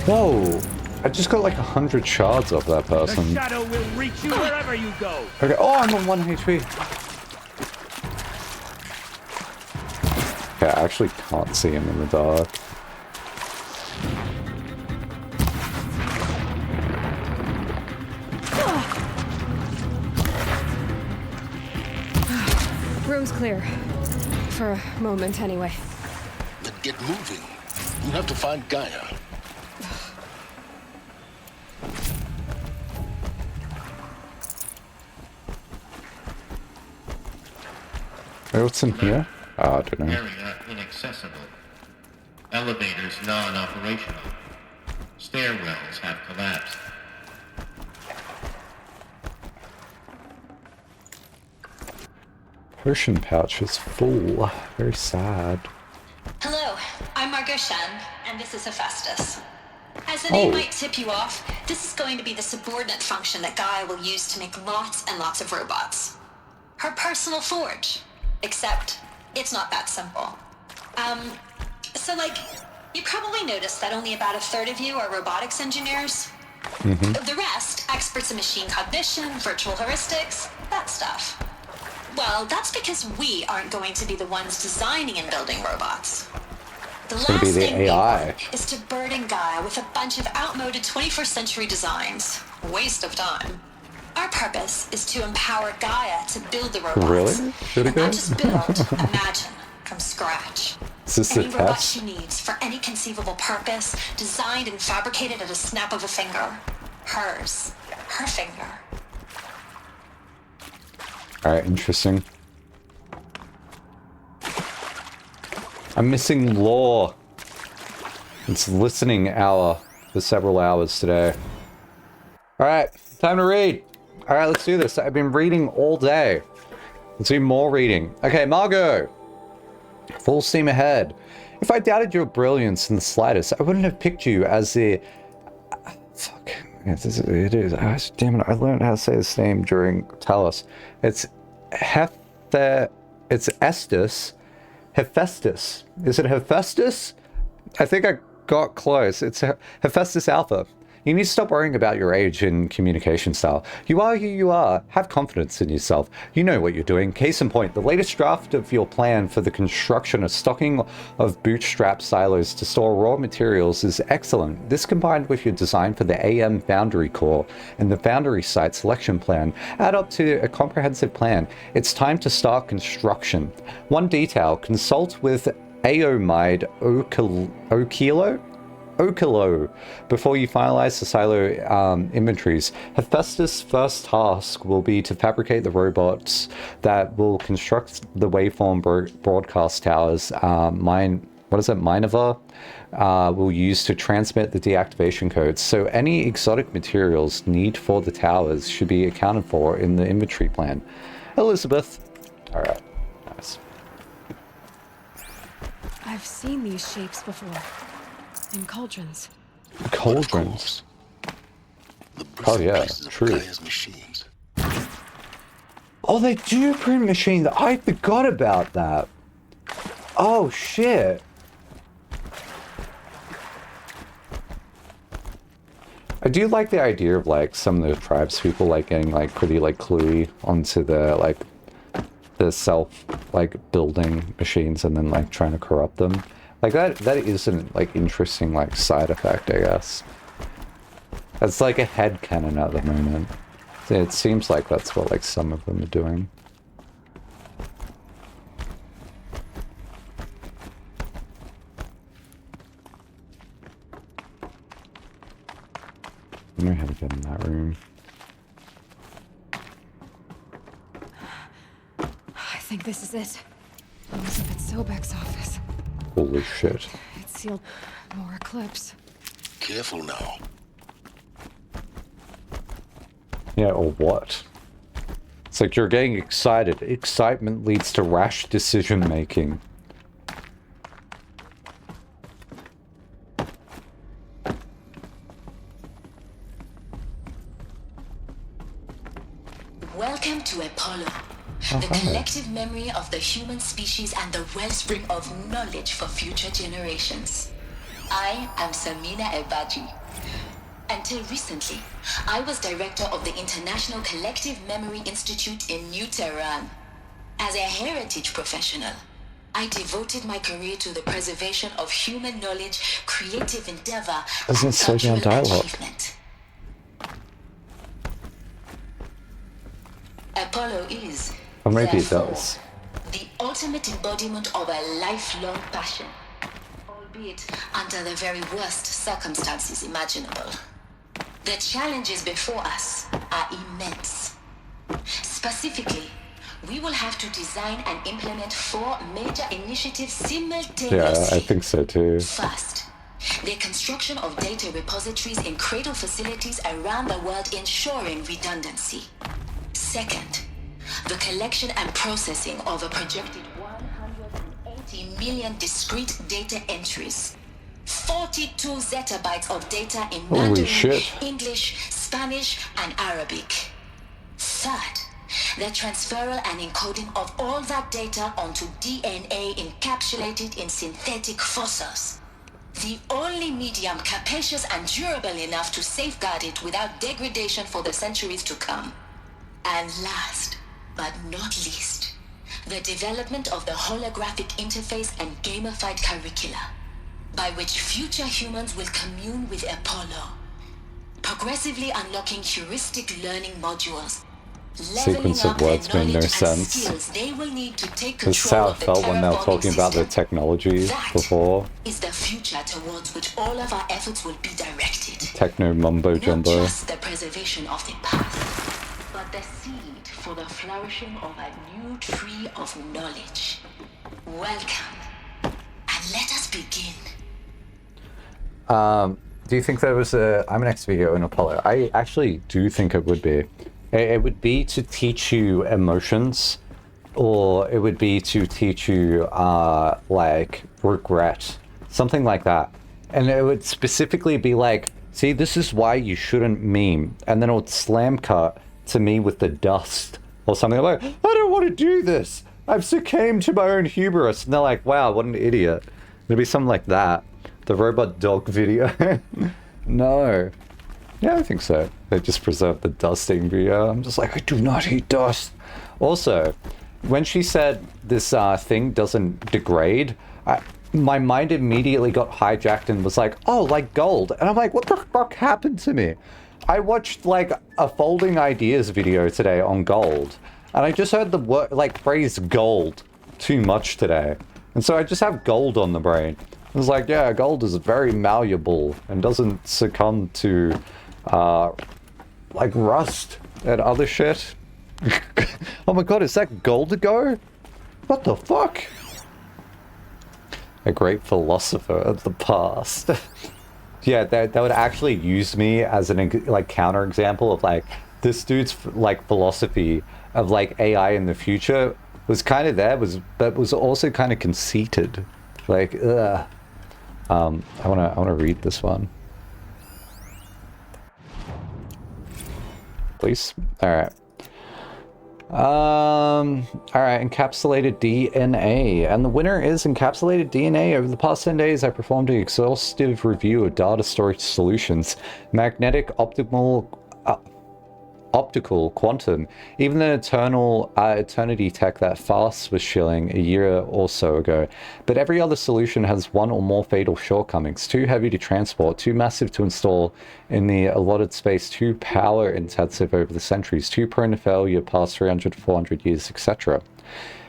Whoa! I just got like 100 shards off that person. The shadow will reach you wherever you go. Okay. Oh, I'm on 1 HP. Okay, I actually can't see him in the dark. Room's clear. For a moment, anyway. Then get moving. You have to find Gaia. Hey, what's in here? Oh, I don't know. Area inaccessible. Elevators non-operational. Stairwells have collapsed. Potion pouch is full. Very sad. Hello, I'm Margot Shen, and this is Hephaestus. As the name might tip you off, this is going to be the subordinate function that Gaia will use to make lots and lots of robots. Her personal forge. Except, it's not that simple. So like, you probably noticed that only about a third of you are robotics engineers. The rest, experts in machine cognition, virtual heuristics, that stuff. Well, that's because we aren't going to be the ones designing and building robots. The It's gonna be last the thing we AI. want is to burden Gaia with a bunch of outmoded 21st century designs. Waste of time. Our purpose is to empower Gaia to build the robots. Really? Should it And go? not just build, imagine, from scratch. Is this the Any robot test? she needs for any conceivable purpose, designed and fabricated at a snap of a finger. Hers. Her finger. Alright, interesting. I'm missing lore. It's listening hour for several hours today. Alright, time to read. Alright, let's do this. I've been reading all day. Let's do more reading. Okay, Margot. Full steam ahead. If I doubted your brilliance in the slightest, I wouldn't have picked you as the... Fuck. It is. Damn it, I learned how to say his name during Talos. It's It's Estus. Hephaestus. Is it Hephaestus? I think I got close. It's Hephaestus Alpha. You need to stop worrying about your age and communication style. You are who you are. Have confidence in yourself. You know what you're doing. Case in point, the latest draft of your plan for the construction of stocking of bootstrap silos to store raw materials is excellent. This combined with your design for the AM Foundry Core and the Foundry Site selection plan add up to a comprehensive plan. It's time to start construction. One detail, consult with Aomide Okilo before you finalize the silo inventories. Hephaestus' first task will be to fabricate the robots that will construct the waveform broadcast towers Minerva will use to transmit the deactivation codes. So any exotic materials need for the towers should be accounted for in the inventory plan. Elizabeth. Alright, nice. I've seen these shapes before. In cauldrons. Cauldrons? Oh yeah, true. Oh, they do print machines. I forgot about that. Oh shit. I do like the idea of like some of the tribes people like getting like pretty like cluey onto the self like building machines and then like trying to corrupt them. Like that is an like interesting like side effect, I guess. It's like a headcanon at the moment. It seems like that's what like some of them are doing. I don't know how to get in that room. I think this is it. Elizabeth Sobek's office. Holy shit. It's sealed more eclipse. Careful now. Yeah, or what? It's like you're getting excited. Excitement leads to rash decision making. Welcome to Apollo, the collective memory of the human species and the wellspring of knowledge for future generations. I am Samina Ebaji. Until recently, I was director of the International Collective Memory Institute in New Tehran. As a heritage professional, I devoted my career to the preservation of human knowledge, creative endeavor, Doesn't and slow down cultural dialogue. achievement. Apollo is, Or maybe it therefore, does. the ultimate embodiment of a lifelong passion, albeit under the very worst circumstances imaginable. The challenges before us are immense. Specifically, we will have to design and implement 4 major initiatives simultaneously. Yeah, I think so too. First, the construction of data repositories in cradle facilities around the world, ensuring redundancy. Second, the collection and processing of a projected 180 million discrete data entries. 42 zettabytes of data in Holy Mandarin, shit. English, Spanish, and Arabic. Third, the transferal and encoding of all that data onto DNA encapsulated in synthetic fossils. The only medium capacious and durable enough to safeguard it without degradation for the centuries to come. And last, but not least, the development of the holographic interface and gamified curricula, by which future humans will commune with Apollo, progressively unlocking heuristic learning modules, leveling Sequence up of the words made no knowledge and sense. skills they will need to take This is control how it of the felt when they were terraforming talking about the system. technology That before. is the future towards which all of our efforts will be directed. Techno mumbo Not jumbo. just the preservation of the past, but the seed for the flourishing of a new tree of knowledge. Welcome, and let us begin. Do you think there was a IMAX video in Apollo? I actually do think it would be. It would be to teach you emotions, or it would be to teach you like regret, something like that. And it would specifically be like, see, this is why you shouldn't meme. And then it would slam cut to me with the dust or something like, I don't want to do this. I've succumbed to my own hubris. And they're like, wow, what an idiot. It'd be something like that. The robot dog video. No. Yeah, I think so. They just preserved the dusting video. I'm just like, I do not eat dust. Also, when she said this thing doesn't degrade, my mind immediately got hijacked and was like, oh, like gold. And I'm like, what the fuck happened to me? I watched like a Folding Ideas video today on gold. And I just heard the word, like, phrase gold too much today. And so I just have gold on the brain. I was like, yeah, gold is very malleable and doesn't succumb to, like, rust and other shit. Oh my god, is that gold ago? What the fuck? A great philosopher of the past. Yeah, that would actually use me as an, like, counterexample of, like, this dude's, like, philosophy of, like, AI in the future was kind of there, but was also kind of conceited. Like, ugh. I wanna read this one. Please? Alright. Alright, encapsulated DNA. And the winner is encapsulated DNA. Over the past 10 days, I performed an exhaustive review of data storage solutions. Magnetic optical optical, quantum, even the eternity tech that FAST was shilling a year or so ago. But every other solution has one or more fatal shortcomings. Too heavy to transport, too massive to install in the allotted space, too power intensive over the centuries, too prone to failure past 300 to 400 years, etc.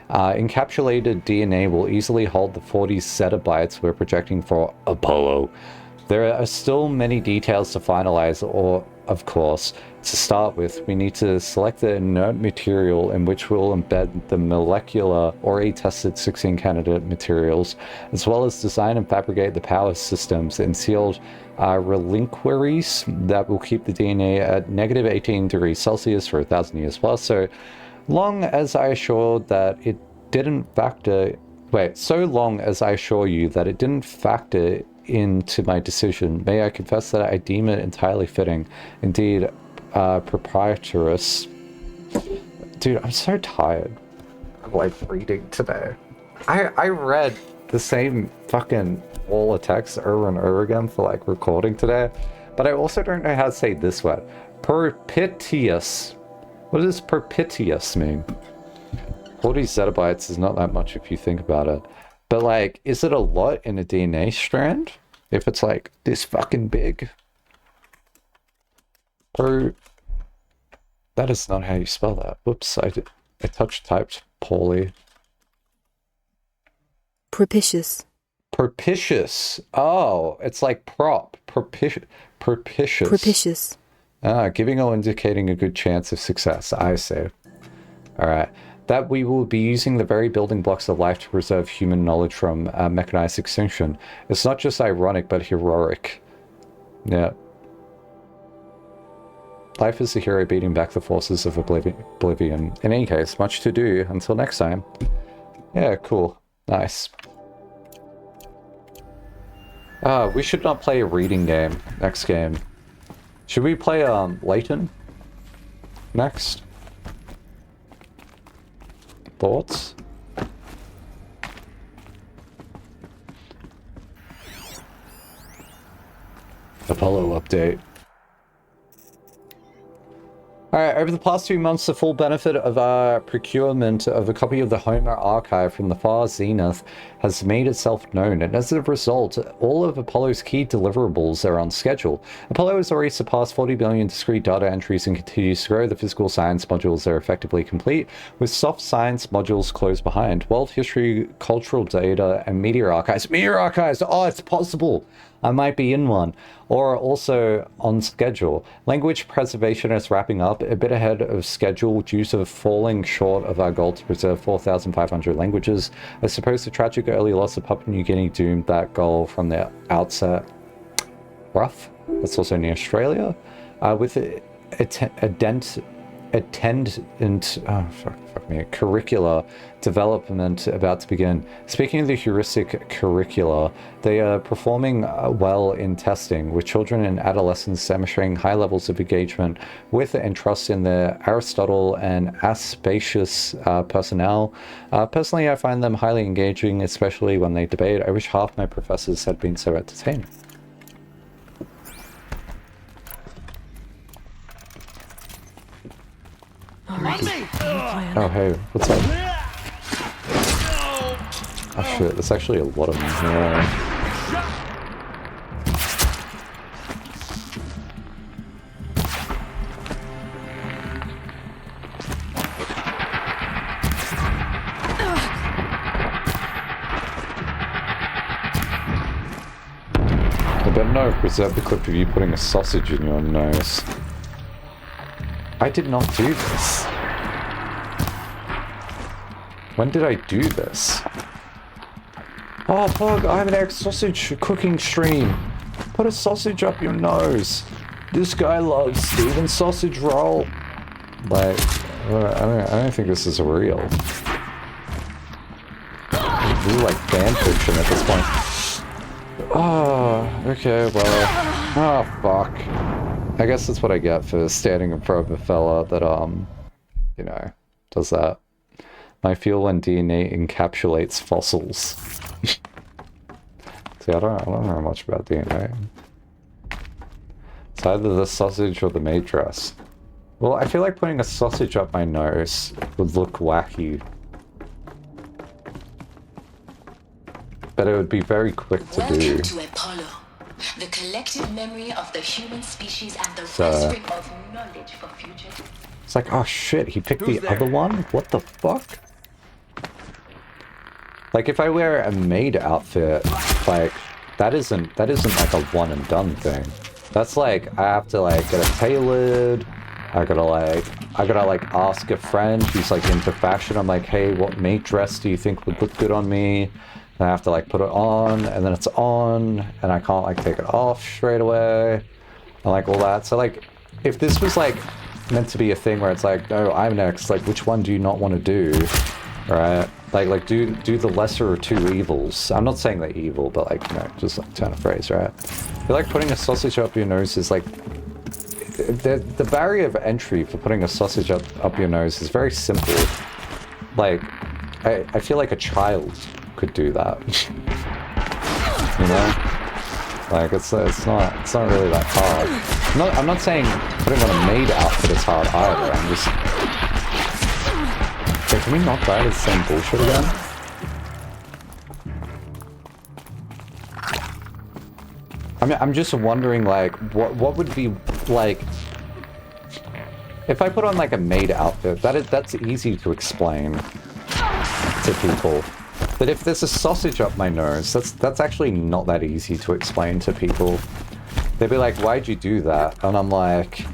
Encapsulated DNA will easily hold the 40 zettabytes we're projecting for Apollo. There are still many details to finalize, or, of course, to start with, we need to select the inert material in which we'll embed the molecular already tested 16 candidate materials, as well as design and fabricate the power systems in sealed reliquaries that will keep the DNA at negative 18 degrees Celsius for 1,000 years plus. So long as I assured that it didn't factor... Wait, so long as I assure you that it didn't factor into my decision, may I confess that I deem it entirely fitting, indeed proprietorious. Dude, I'm so tired of like reading today. I read the same fucking wall of text over and over again for like recording today, but I also don't know how to say this word. Perpetous. What does perpetous mean? 40 zettabytes is not that much if you think about it. But like, is it a lot in a DNA strand? If it's like this fucking big? That is not how you spell that. Whoops, I typed poorly. Propitious. Propitious. Oh, it's like prop. Propitious. Propitious. Ah, giving or indicating a good chance of success. I see. Alright. That we will be using the very building blocks of life to preserve human knowledge from mechanized extinction. It's not just ironic, but heroic. Yeah. Life is the hero beating back the forces of oblivion. In any case, much to do. Until next time. Yeah, cool. Nice. We should not play a reading game. Next game. Should we play Layton? Next? Thoughts? Apollo update. Alright, over the past few months, the full benefit of our procurement of a copy of the Homer archive from the far zenith has made itself known, and as a result, all of Apollo's key deliverables are on schedule. Apollo has already surpassed 40 billion discrete data entries and continues to grow. The physical science modules are effectively complete, with soft science modules close behind. World history, cultural data, and media archives. Media archives! Oh, it's possible! I might be in one. Or also on schedule. Language preservation is wrapping up a bit ahead of schedule due to falling short of our goal to preserve 4,500 languages. I suppose the tragic early loss of Papua New Guinea doomed that goal from the outset. Rough. That's also near Australia. With curricula development about to begin. Speaking of the heuristic curricula, they are performing well in testing, with children and adolescents demonstrating high levels of engagement with and trust in their Aristotle and Aspasius personnel. Personally, I find them highly engaging, especially when they debate. I wish half my professors had been so entertaining. Oh, hey, what's up? Oh shit, there's actually a lot of them here. I better not have preserved the clip of you putting a sausage in your nose. I did not do this. When did I do this? Oh, Pug, I have an egg sausage cooking stream. Put a sausage up your nose. This guy loves Steven's sausage roll. Like, I don't think this is real. This is like fan fiction at this point. Oh, okay, well, oh, fuck. I guess that's what I get for standing in front of a fella that, you know, does that. I feel when DNA encapsulates fossils. See, I don't know much about DNA. It's either the sausage or the maid dress. Well, I feel like putting a sausage up my nose would look wacky. But it would be very quick to do. Welcome to Apollo, the collective memory of the human species and the wellspring of knowledge for future. It's like, oh shit, he picked the other one? What the fuck? Like, if I wear a maid outfit, like, that isn't like a one and done thing. That's like, I have to like get it tailored. I gotta like ask a friend who's like into fashion. I'm like, hey, what maid dress do you think would look good on me? And I have to like put it on, and then it's on, and I can't like take it off straight away, and like all that. So like, if this was like meant to be a thing where it's like, no, I'm next, like which one do you not want to do? Right? Like do the lesser of two evils. I'm not saying they're evil, but like, you know, just like turn a phrase, right? I feel like putting a sausage up your nose is like, the barrier of entry for putting a sausage up your nose is very simple. Like, I feel like a child could do that. You know? Like, it's not really that hard. I'm not saying putting on a maid outfit is hard either. I'm just... Okay, can we not die to the same bullshit again? I'm just wondering, like, what would be, like... If I put on, like, a maid outfit, that's easy to explain to people. But if there's a sausage up my nose, that's actually not that easy to explain to people. They'd be like, why'd you do that? And I'm like,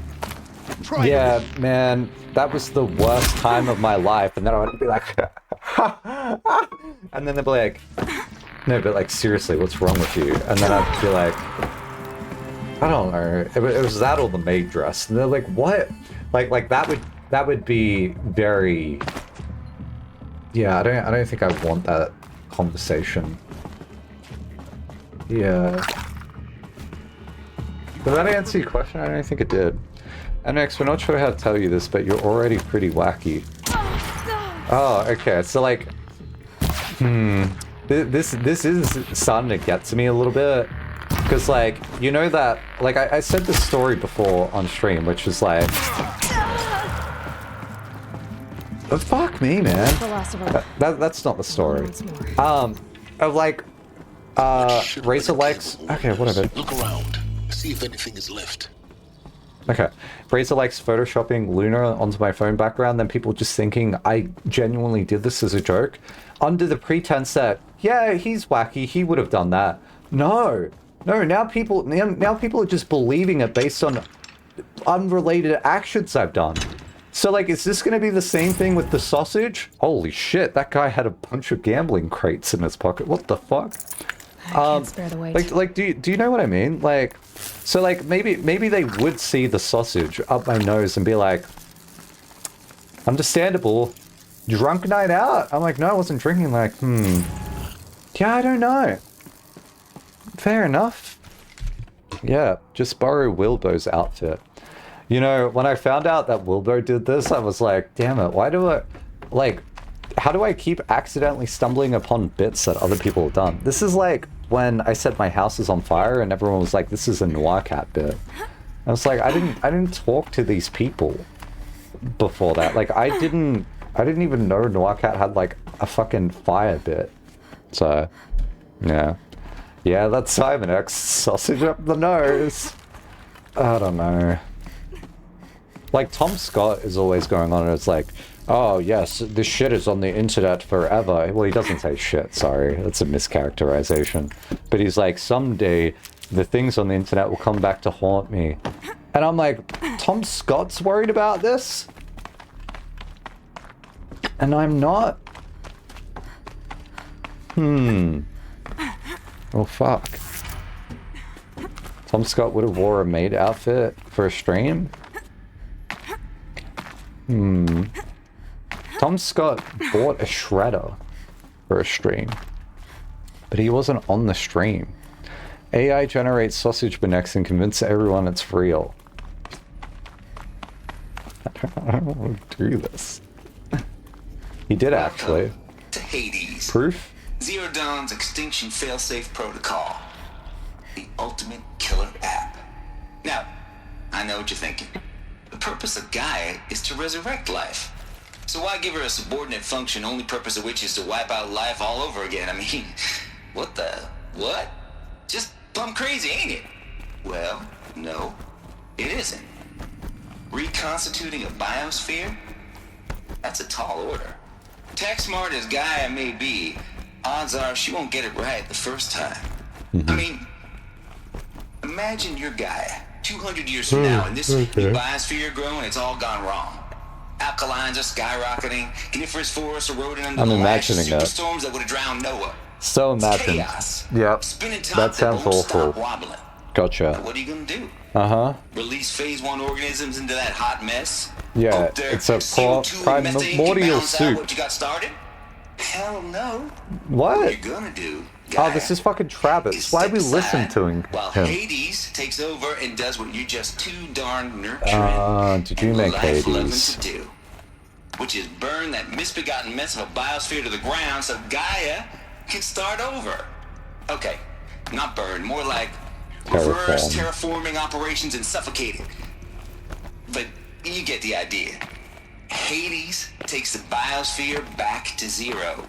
yeah, man, that was the worst time of my life. And then I would be like, and then they'd be like, no, but like, seriously, what's wrong with you? And then I'd be like, I don't know, it was that or the maid dress. And they're like, what? Like that would be very... Yeah, I don't think I want that conversation. Yeah. Did that answer your question? I don't think it did. And next, we're not sure how to tell you this, but you're already pretty wacky. Oh, okay. So like, this is starting to get to me a little bit, because like, you know that, like I said this story before on stream, which is like, oh, fuck me, man. That's not the story. Of like, Razor likes. Okay, whatever. Look around. See if anything is left. Okay. Razor likes photoshopping Luna onto my phone background, then people just thinking I genuinely did this as a joke, under the pretense that, yeah, he's wacky, he would have done that. No, now people are just believing it based on unrelated actions I've done. So like, is this gonna be the same thing with the sausage? Holy shit, that guy had a bunch of gambling crates in his pocket. What the fuck? I can't spare the weight. Like, do you know what I mean? Like, so like maybe they would see the sausage up my nose and be like, understandable, drunk night out. I'm like, no, I wasn't drinking. Like, yeah, I don't know. Fair enough. Yeah, just borrow Wilbur's outfit. You know, when I found out that Wilbur did this, I was like, damn it, why do I, like, how do I keep accidentally stumbling upon bits that other people have done? This is like when I said my house is on fire and everyone was like, this is a Noir Cat bit. I was like, I didn't talk to these people before that. Like, I didn't even know Noir Cat had like a fucking fire bit. So, yeah. Yeah, that's Simon X. Sausage up the nose. I don't know. Like, Tom Scott is always going on and it's like, oh yes, this shit is on the internet forever. Well, he doesn't say shit, sorry. That's a mischaracterization. But he's like, someday the things on the internet will come back to haunt me. And I'm like, Tom Scott's worried about this? And I'm not? Oh fuck. Tom Scott would have wore a maid outfit for a stream? Tom Scott bought a shredder for a stream, but he wasn't on the stream. AI generates sausage bonnets and convince everyone it's real. I don't want to do this. He did actually. To Hades. Proof? Zero Dawn's extinction failsafe protocol. The ultimate killer app. Now, I know what you're thinking. The purpose of Gaia is to resurrect life. So why give her a subordinate function, only purpose of which is to wipe out life all over again? I mean, what? Just plumb crazy, ain't it? Well, no, it isn't. Reconstituting a biosphere? That's a tall order. Tech smart as Gaia may be, odds are she won't get it right the first time. I mean, imagine your Gaia 200 years from now, and this new biosphere growing, it's all gone wrong. Alkalines are skyrocketing, coniferous forests eroding under the lash of superstorms that would have drowned Noah. So imagined. Chaos. Yep. Spinning top That sounds won't awful. stop wobbling. Gotcha. Now, what are you gonna do? Uh-huh. Release phase 1 organisms into that hot mess? Yeah, it's a primordial soup. What you got started? Hell no. What? What you're gonna do? Oh, this is fucking Travis. Why we listen to him? While Hades takes over and does what you're just too darn nurturing. Did you make life-loving Hades? to do, which is burn that misbegotten mess of a biosphere to the ground so Gaia can start over. Okay, not burn, more like reverse terraforming operations and suffocate it. But you get the idea. Hades takes the biosphere back to zero.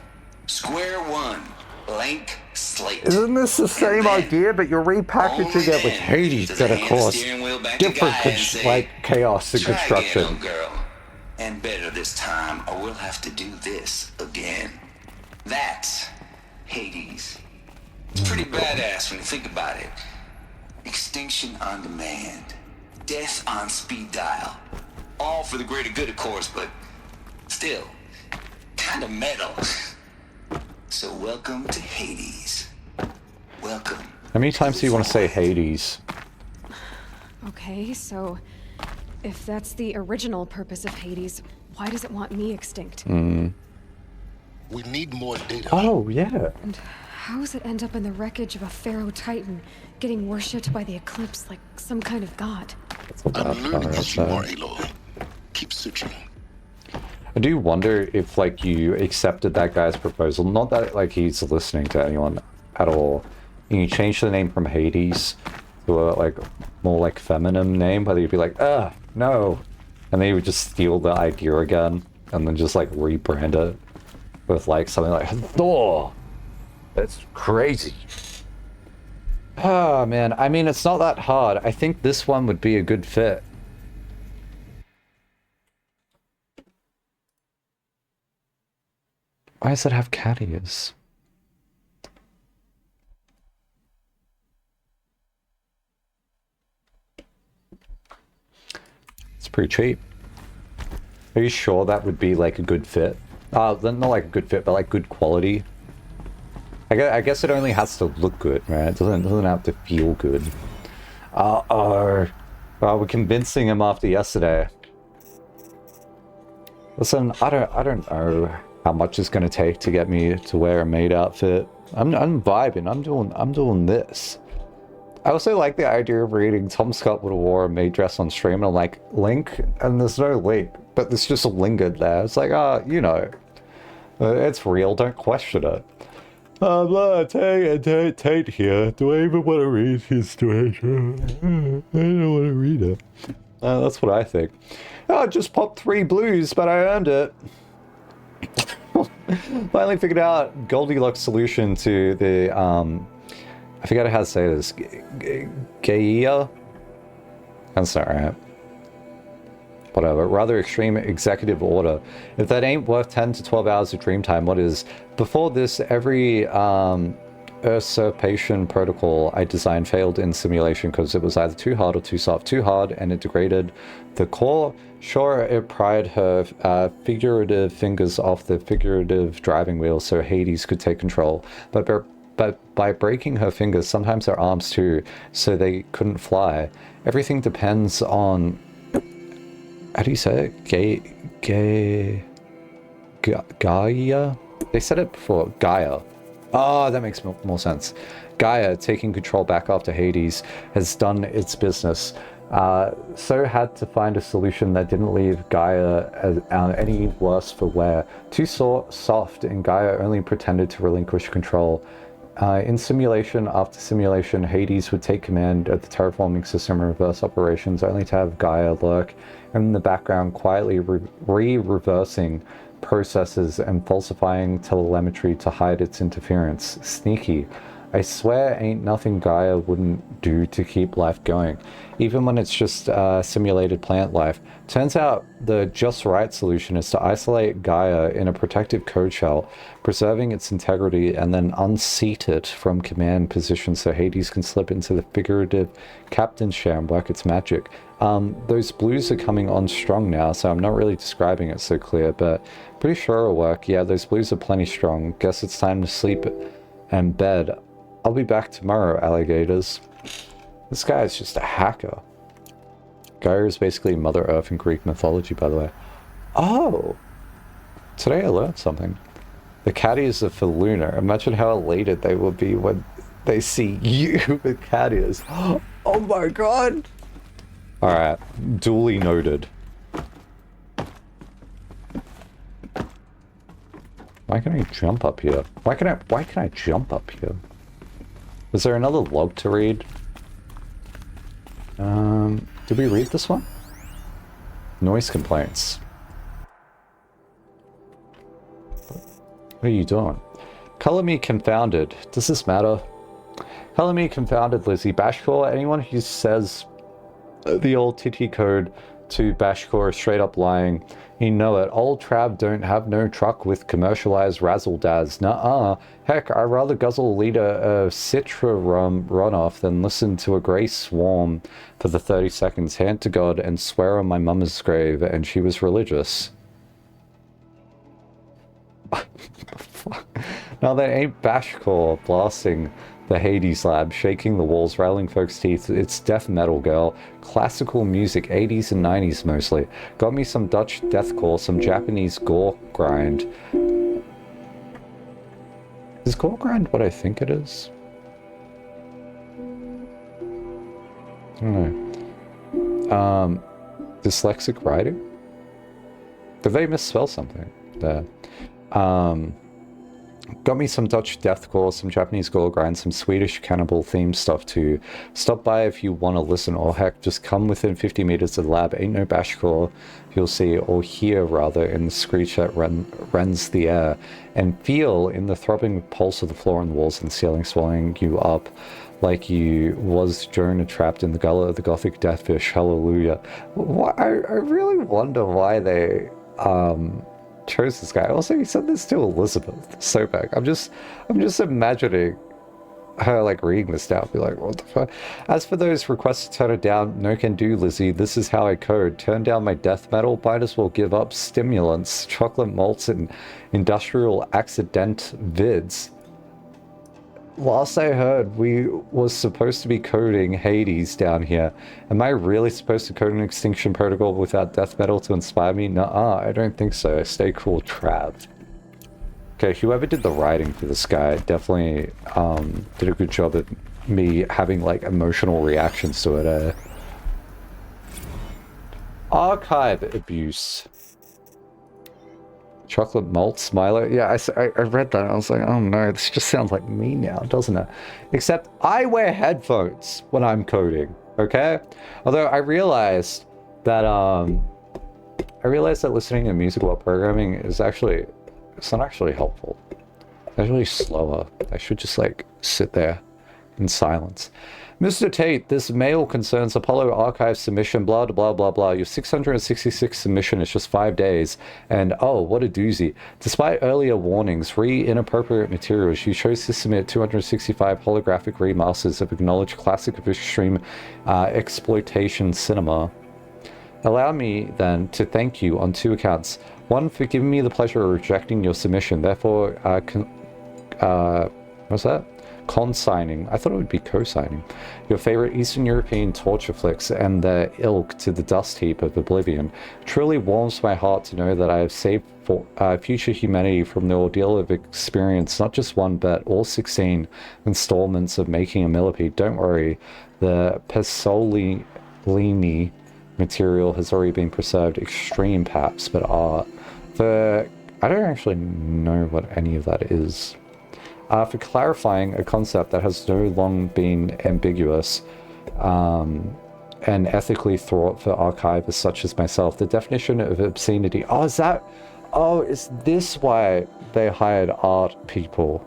Square one. Blank slate. Isn't this the same idea, but you're repackaging it with Hades that of course different like chaos and construction. Again, girl. And better this time, or we'll have to do this again. That's Hades. It's pretty badass when you think about it. Extinction on demand. Death on speed dial. All for the greater good, of course, but still, kind of metal. So welcome to Hades. Welcome. How many times do you want to say Hades? Okay, so if that's the original purpose of Hades, why does it want me extinct? Hmm. We need more data. Oh, yeah. And how does it end up in the wreckage of a pharaoh titan, getting worshipped by the Eclipse like some kind of god? I'm learning as you are, Aloy. Keep searching. I do wonder if, like, you accepted that guy's proposal. Not that, like, he's listening to anyone at all. And you change the name from Hades to a, like, more, like, feminine name. Whether you'd be like, no. And then you would just steal the idea again. And then just, like, rebrand it with, like, something like, Thor! That's crazy. Oh, man. I mean, it's not that hard. I think this one would be a good fit. Why does it have cat ears? It's pretty cheap. Are you sure that would be like a good fit? Not like a good fit, but like good quality. I guess it only has to look good, right? It doesn't have to feel good. We're convincing him after yesterday. Listen, I don't know how much it's gonna take to get me to wear a maid outfit. I'm vibing. I'm doing this. I also like the idea of reading Tom Scott would have wore a maid dress on stream, and I'm like, link, and there's no link, but there's just a lingered there. It's like, you know, it's real. Don't question it. Tate here. Do I even want to read his situation? I don't want to read it. That's what I think. I just popped 3 blues, but I earned it. Finally figured out Goldilocks solution to the, I forget how to say this. Gaia? That's not right. Whatever. Rather extreme executive order. If that ain't worth 10 to 12 hours of dream time, what is? Before this, every usurpation protocol I designed failed in simulation because it was either too hard or too soft. Too hard, and it degraded the core. Sure, it pried her figurative fingers off the figurative driving wheel so Hades could take control. But by breaking her fingers, sometimes her arms too, so they couldn't fly. Everything depends on... How do you say it? Gaia? They said it before. Gaia. Oh, that makes more sense. Gaia, taking control back after Hades, has done its business. So had to find a solution that didn't leave Gaia any worse for wear. Too soft, and Gaia only pretended to relinquish control. In simulation after simulation, Hades would take command of the terraforming system and reverse operations, only to have Gaia lurk in the background, quietly reversing processes and falsifying telemetry to hide its interference. Sneaky. I swear ain't nothing Gaia wouldn't do to keep life going, even when it's just simulated plant life. Turns out the just right solution is to isolate Gaia in a protective code shell, preserving its integrity, and then unseat it from command position so Hades can slip into the figurative captain's chair and work its magic. Those blues are coming on strong now, so I'm not really describing it so clear, but pretty sure it'll work. Yeah, those blues are plenty strong. Guess it's time to sleep and bed. I'll be back tomorrow, alligators. This guy is just a hacker. Gaia is basically Mother Earth in Greek mythology, by the way. Oh! Today I learned something. The caddies are for Luna. Imagine how elated they will be when they see you with caddies. Oh my god! Alright, duly noted. Why can I jump up here? Why can I jump up here? Was there another log to read? Did we read this one? Noise complaints. What are you doing? Color me confounded. Does this matter? Color me confounded, Lizzie. Bashcore, anyone who says the old TT code to Bashcore is straight up lying. You know it. Old Trav don't have no truck with commercialized razzle-dazz. Nuh-uh. Heck, I'd rather guzzle a liter of Citra rum runoff than listen to a grey swarm for the 30 seconds, hand to God, and swear on my mama's grave, and she was religious. Now that ain't Bashcore blasting the Hades lab, shaking the walls, rattling folks' teeth. It's death metal, girl. Classical music, 80s and 90s mostly. Got me some Dutch deathcore, some Japanese gore grind. Is gore grind what I think it is? I don't know. Dyslexic writing? Did they misspell something there? Got me some Dutch deathcore, some Japanese gore grind, some Swedish cannibal themed stuff too. Stop by if you want to listen, or heck, just come within 50 meters of the lab. Ain't no bashcore you'll see, or hear rather, in the screech that rends the air, and feel in the throbbing pulse of the floor and the walls and ceiling, swallowing you up like you was Jonah trapped in the gullet of the gothic deathfish. Hallelujah. I really wonder why they chose this guy. Also, he said this to Elizabeth Sobek. I'm just imagining her like reading this down, be like, what the fuck? As for those requests to turn it down, no can do, Lizzie. This is how I code. Turn down my death metal, might as well give up stimulants, chocolate malts, and industrial accident vids. Last I heard, we was supposed to be coding Hades down here. Am I really supposed to code an Extinction Protocol without death metal to inspire me? Nuh-uh, I don't think so. Stay cool, Trav. Okay, whoever did the writing for this guy definitely did a good job at me having like emotional reactions to it. Archive abuse. Chocolate malt smiler. Yeah, I read that. I was like, oh no, this just sounds like me now, doesn't it? Except I wear headphones when I'm coding, okay? Although I realized that listening to music while programming is actually, it's not actually helpful. It's actually slower. I should just like sit there in silence. Mr. Tate, this mail concerns Apollo archive submission, blah, blah, blah, blah. Your 666 submission is just 5 days. And, oh, what a doozy. Despite earlier warnings, inappropriate materials, you chose to submit 265 holographic remasters of acknowledged classic of extreme exploitation cinema. Allow me, then, to thank you on two accounts. One, for giving me the pleasure of rejecting your submission, therefore, what's that? Consigning, I thought it would be co-signing, your favorite Eastern European torture flicks and their ilk to the dust heap of oblivion. Truly warms my heart to know that I have saved for future humanity from the ordeal of experience, not just one, but all 16 installments of making a millipede. Don't worry, the Pasolini material has already been preserved. Extreme perhaps, but art. I don't actually know what any of that is. for clarifying a concept that has so long been ambiguous and ethically fraught for archivists such as myself. The definition of obscenity. Is this why they hired art people?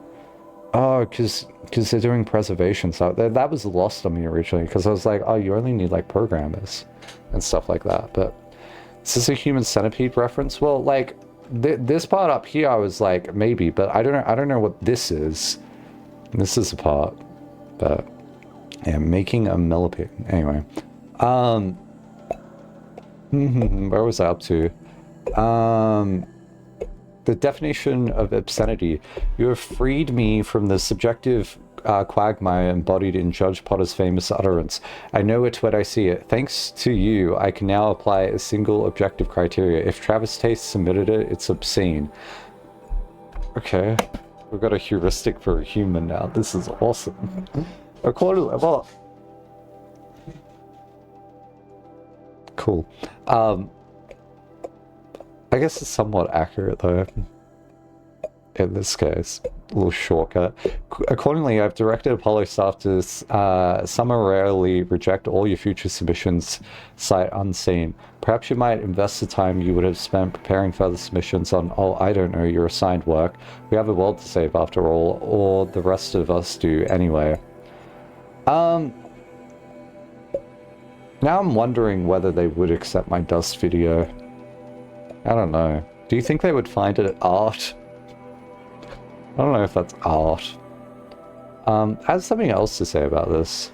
Oh, because they're doing preservation stuff. That was lost on me originally, because I was like, oh, you only need like programmers and stuff like that. But is this a human centipede reference? Well, like this part up here, I was like, maybe, but I don't know what this is. This is a part, but yeah, making a millipede. Anyway, where was I up to? The definition of obscenity. You have freed me from the subjective quagmire embodied in Judge Potter's famous utterance. I know it when I see it. Thanks to you, I can now apply a single objective criteria. If Travis Tate submitted it, it's obscene. Okay. We've got a heuristic for a human now. This is awesome. Accordingly, well... Cool. I guess it's somewhat accurate, though, in this case. A little shortcut. Accordingly, I've directed Apollo staff to summarily reject all your future submissions sight unseen. Perhaps you might invest the time you would have spent preparing further submissions on, oh, I don't know, your assigned work. We have a world to save after all, or the rest of us do anyway. Now I'm wondering whether they would accept my dust video. I don't know. Do you think they would find it art? I don't know if that's art. I have something else to say about this.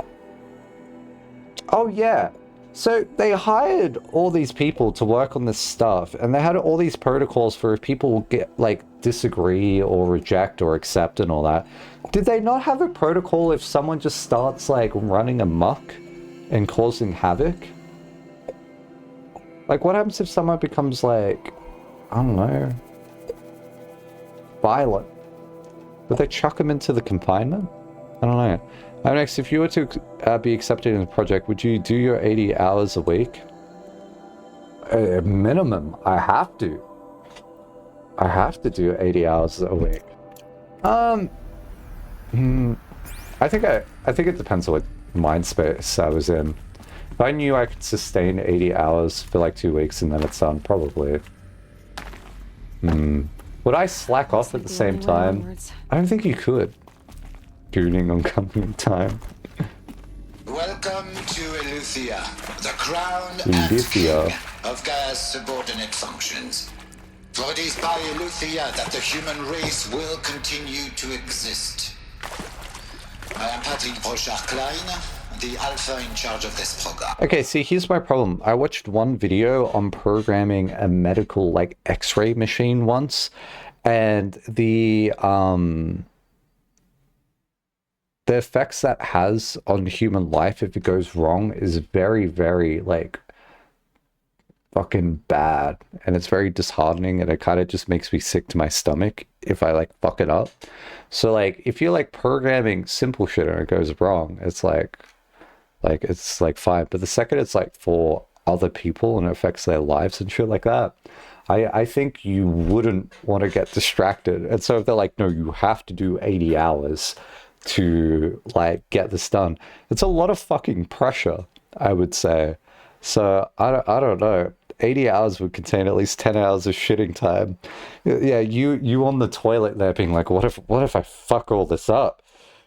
Oh yeah. So they hired all these people to work on this stuff, and they had all these protocols for if people get like disagree or reject or accept and all that. Did they not have a protocol if someone just starts like running amok and causing havoc? Like, what happens if someone becomes, like, I don't know, violent? Would they chuck them into the confinement? I don't know. Next, if you were to be accepted in the project, would you do your 80 hours a week? Minimum. I have to. I have to do 80 hours a week. I think it depends on what mind space I was in. If I knew I could sustain 80 hours for like 2 weeks and then it's done, probably. Would I slack off at the same time? I don't think you could. Gooning on company time. Welcome to Eleuthia, the crown and king of Gaia's subordinate functions. For it is by Eleuthia that the human race will continue to exist. I am Patrick Brochard-Klein, the alpha in charge of this program. Okay, see, here's my problem. I watched one video on programming a medical, like, x-ray machine once, and the effects that has on human life if it goes wrong is very, very, like, fucking bad. And it's very disheartening, and it kind of just makes me sick to my stomach if I, like, fuck it up. So, like, if you're, like, programming simple shit and it goes wrong, it's like it's like fine, but the second it's like for other people and it affects their lives and shit like that, I think you wouldn't want to get distracted. And so if they're like, no, you have to do 80 hours to like get this done, it's a lot of fucking pressure, I would say. So I don't know. 80 hours would contain at least 10 hours of shitting time. Yeah, you on the toilet there being like, what if I fuck all this up?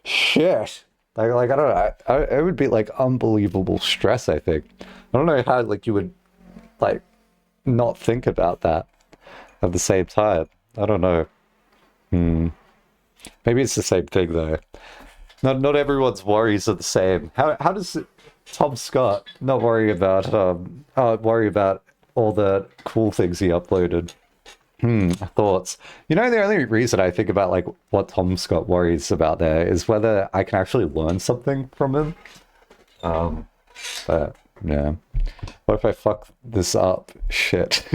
Shit. Like I don't know. It would be like unbelievable stress, I think. I don't know how like you would like not think about that at the same time. I don't know. Maybe it's the same thing though. Not everyone's worries are the same. How does Tom Scott not worry about all the cool things he uploaded? Thoughts. You know, the only reason I think about like what Tom Scott worries about there is whether I can actually learn something from him. But yeah. What if I fuck this up? Shit.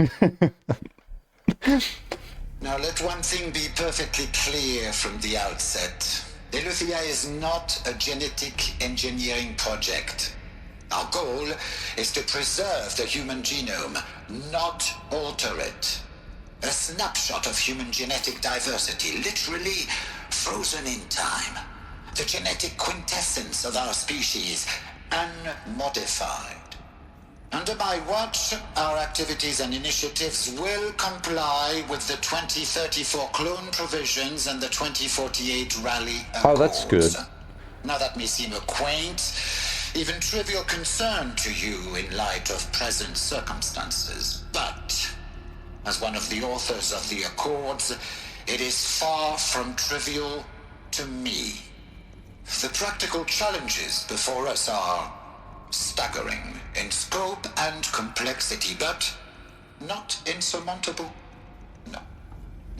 Now let one thing be perfectly clear from the outset. Eleuthia is not a genetic engineering project. Our goal is to preserve the human genome, not alter it. A snapshot of human genetic diversity, literally frozen in time. The genetic quintessence of our species, unmodified. Under my watch, our activities and initiatives will comply with the 2034 clone provisions and the 2048 rally accords. Oh, that's good. Now that may seem a quaint, even trivial concern to you in light of present circumstances, but as one of the authors of the Accords, it is far from trivial to me. The practical challenges before us are staggering in scope and complexity, but not insurmountable. No.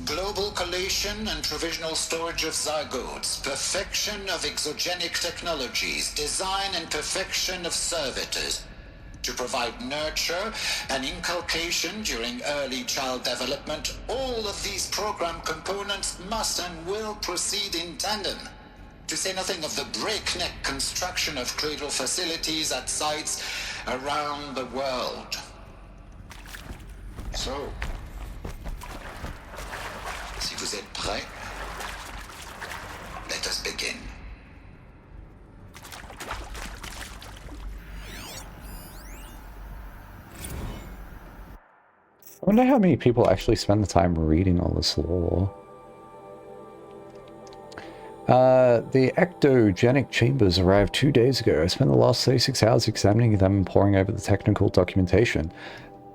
Global collation and provisional storage of zygotes, perfection of exogenic technologies, design and perfection of servitors, to provide nurture and inculcation during early child development. All of these program components must and will proceed in tandem. To say nothing of the breakneck construction of cradle facilities at sites around the world. So, si vous êtes prêts, let us begin. I wonder how many people actually spend the time reading all this lore. The ectogenic chambers arrived 2 days ago. I spent the last 36 hours examining them and poring over the technical documentation.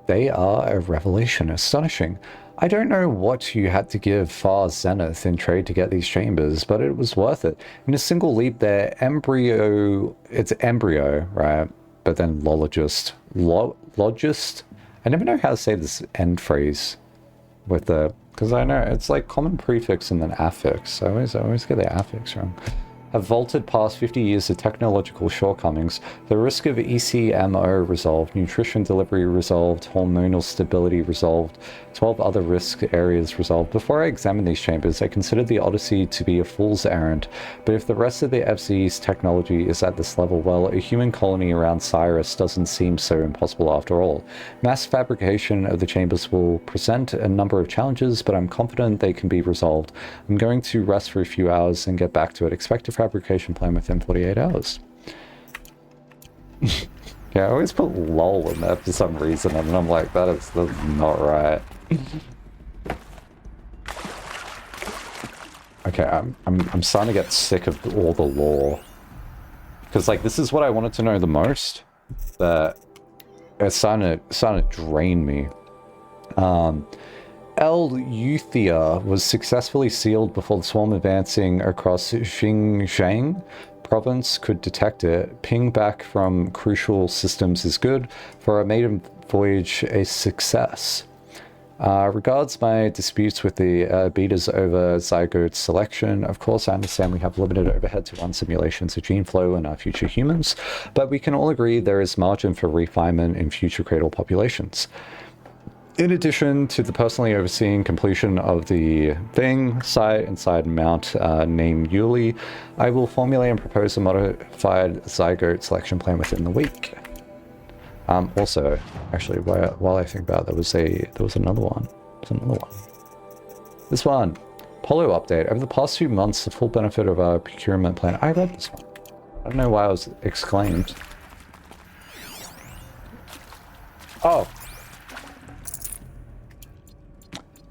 They are a revelation, astonishing. I don't know what you had to give Far Zenith in trade to get these chambers, but it was worth it. In a single leap, their embryo... It's embryo, right? But then logist. Logist? I never know how to say this end phrase with the... Because I know it's like common prefix and then affix. I always get the affix wrong. Have vaulted past 50 years of technological shortcomings. The risk of ECMO resolved, nutrition delivery resolved, hormonal stability resolved, 12 other risk areas resolved. Before I examined these chambers, I considered the Odyssey to be a fool's errand. But if the rest of the FZ's technology is at this level, well, a human colony around Cyrus doesn't seem so impossible after all. Mass fabrication of the chambers will present a number of challenges, but I'm confident they can be resolved. I'm going to rest for a few hours and get back to it. Expect a fabrication plan within 48 hours. Yeah, I always put lol in there for some reason, and I'm like, that's not right. Okay, I'm starting to get sick of all the lore. Because, like, this is what I wanted to know the most. That it's starting to drain me. Eleuthia was successfully sealed before the swarm advancing across Xinjiang province could detect it. Ping back from crucial systems is good. For a maiden voyage, a success. Regards my disputes with the betas over zygote selection. Of course, I understand we have limited overhead to run simulations of gene flow in our future humans, but we can all agree there is margin for refinement in future cradle populations. In addition to the personally overseeing completion of the thing site inside Mount named Yuli, I will formulate and propose a modified zygote selection plan within the week. Also, actually, while I think about it, there was another one. This one, Polo update. Over the past few months, the full benefit of our procurement plan. I read this one. I don't know why I was exclaimed. Oh.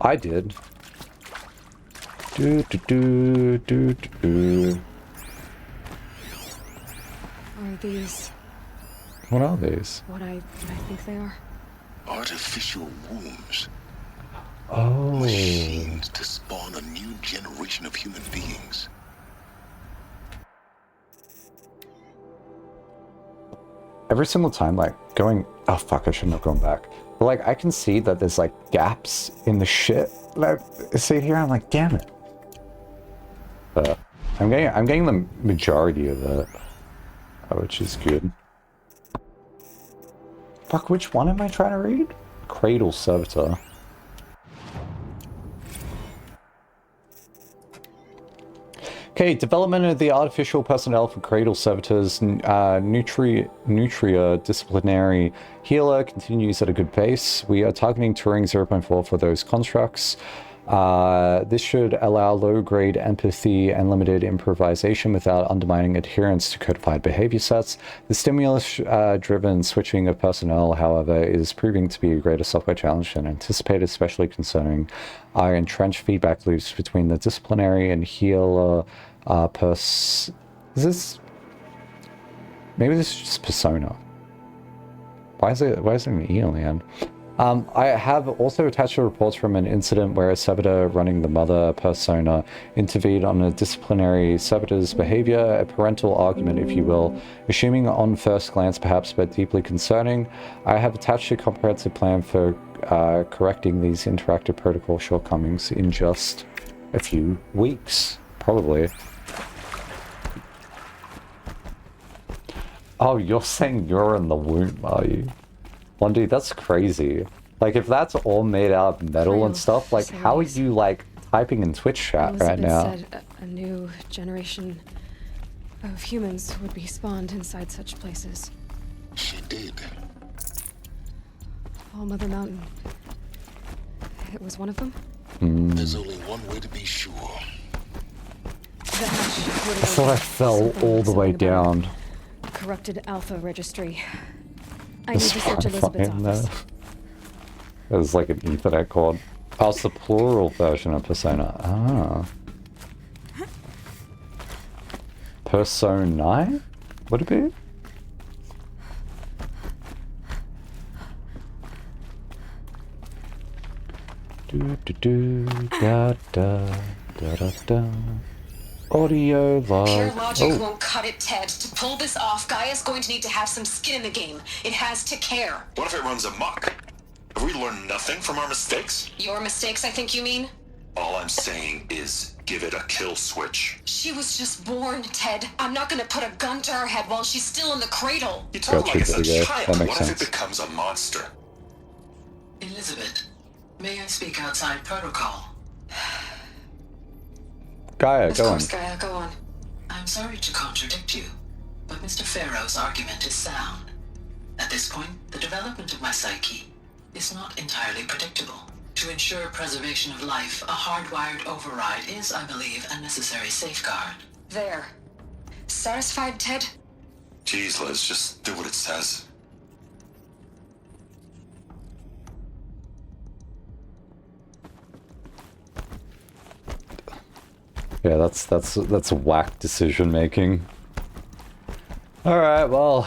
I did. Are these... What are these? What I think they are? Artificial wombs. Oh. Machines to spawn a new generation of human beings. Every single time, like, going... Oh, fuck, I shouldn't have gone back. But, like, I can see that there's, like, gaps in the shit. Like, see here, I'm like, damn it. But I'm getting the majority of it. Which is good. Fuck, which one am I trying to read? Cradle Servitor. Okay, development of the artificial personnel for Cradle Servitors, Nutria Disciplinary Healer continues at a good pace. We are targeting Turing 0.4 for those constructs. This should allow low-grade empathy and limited improvisation without undermining adherence to codified behavior sets. The stimulus-driven switching of personnel, however, is proving to be a greater software challenge than anticipated, especially concerning our entrenched feedback loops between the disciplinary and healer Is this... Maybe this is just persona. Why is it an E on the end? I have also attached reports from an incident where a servitor running the mother persona intervened on a disciplinary servitor's behavior, a parental argument, if you will, assuming on first glance perhaps, but deeply concerning. I have attached a comprehensive plan for correcting these interactive protocol shortcomings in just a few weeks, probably. Oh, you're saying you're in the womb, are you? Lundy, that's crazy. Like, if that's all made out of metal and stuff, like, how are you, like, typing in Twitch chat right now? Said a new generation of humans would be spawned inside such places. She did. All Mother Mountain. It was one of them? There's only one way to be sure. I thought I fell all the way down. Corrupted Alpha Registry. I need to search Elizabeth's office. It was like an Ethernet cord. Oh, it's the plural version of Persona. Ah. Persona? Would it be? Da da da da da. Audio log. Pure logic won't cut it, Ted. To pull this off, Gaia's going to need to have some skin in the game. It has to care. What if it runs amok? Have we learned nothing from our mistakes? Your mistakes, I think you mean? All I'm saying is give it a kill switch. She was just born, Ted. I'm not gonna put a gun to her head while she's still in the cradle. You talk like it's a child. That makes what sense. if it becomes a monster? Elizabeth, may I speak outside protocol? Gaia, go on. Of course, Gaia, go on. I'm sorry to contradict you, but Mr. Farrow's argument is sound. At this point, the development of my psyche is not entirely predictable. To ensure preservation of life, a hardwired override is, I believe, a necessary safeguard. There. Satisfied, Ted? Jeez, Liz, just do what it says. Yeah, that's whack decision making. Alright, well,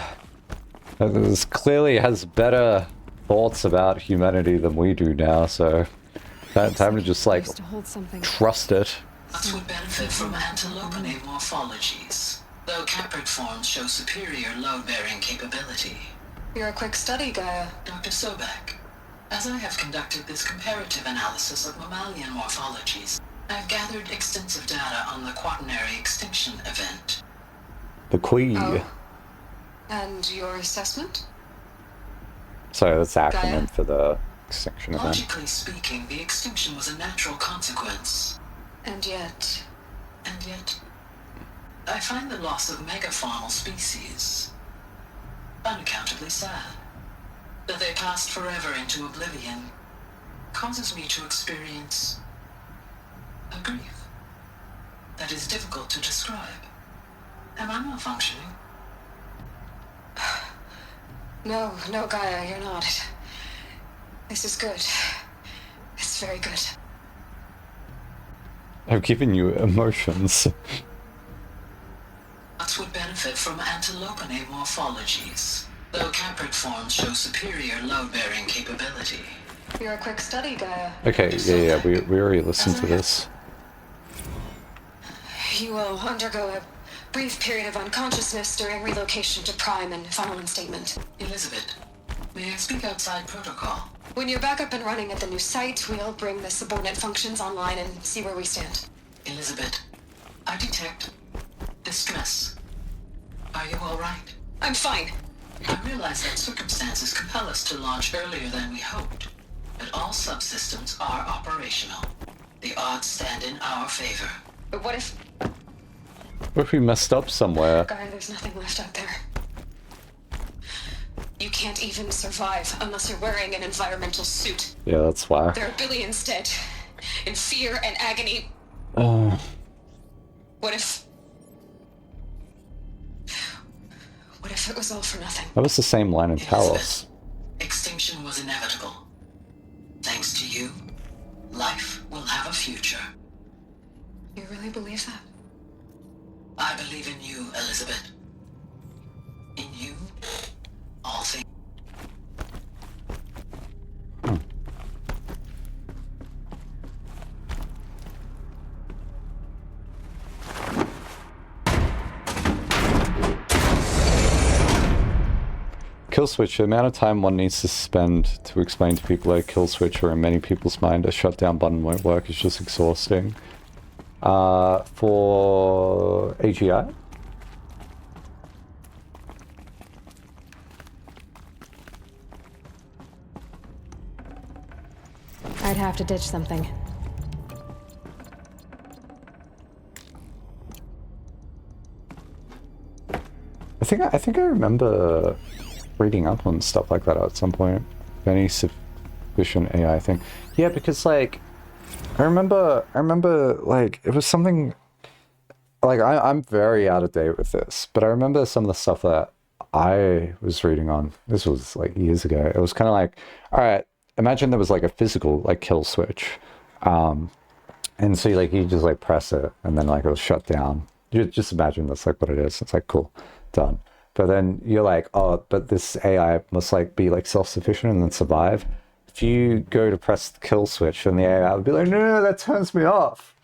this clearly has better thoughts about humanity than we do now, so time to just like trust it. Us would benefit from antilopine morphologies, though caprid forms show superior load-bearing capability. You're a quick study, Gaia. Dr. Sobek, as I have conducted this comparative analysis of mammalian morphologies, I've gathered extensive data on the quaternary extinction event. The Quee. Oh. And your assessment? Sorry, that's the acronym Gaia? for the extinction event. Logically speaking, the extinction was a natural consequence. And yet, I find the loss of megafaunal species unaccountably sad. That they passed forever into oblivion causes me to experience a grief that is difficult to describe. Am I malfunctioning? No, Gaia, you're not. This is good. It's very good. I've given you emotions. Us would benefit from antilopine morphologies, though caprid forms show superior load-bearing capability. You're a quick study, Gaia. Okay, yeah, we already listened to this. You will undergo a brief period of unconsciousness during relocation to Prime and final statement. Elizabeth, may I speak outside protocol? When you're back up and running at the new site, we'll bring the subordinate functions online and see where we stand. Elizabeth, I detect distress. Are you all right? I'm fine. I realize that circumstances compel us to launch earlier than we hoped, but all subsystems are operational. The odds stand in our favor. But what if... What if we messed up somewhere? Gaia, there's nothing left out there. You can't even survive unless you're wearing an environmental suit. Yeah, that's why. There are billions dead. in fear and agony. What if it was all for nothing? That was the same line in Talos. Extinction was inevitable. Thanks to you, life will have a future. You really believe that? I believe in you, Elizabeth. In you, all things. Kill switch, the amount of time one needs to spend to explain to people that a kill switch, or in many people's mind, a shutdown button won't work, is just exhausting. For AGI? I'd have to ditch something. I think I remember reading up on stuff like that at some point. Any sufficient AI thing. Yeah, because like I remember like it was something like I'm very out of date with this, but I remember some of the stuff that I was reading on. This was like years ago. It was kind of like, all right, imagine there was like a physical like kill switch. And so like you just like press it and then like it'll shut down. You just imagine that's like what it is. It's like cool, done. But then you're like, oh, but this AI must like be like self-sufficient and then survive. If you go to press the kill switch, then the AI would be like, no, that turns me off.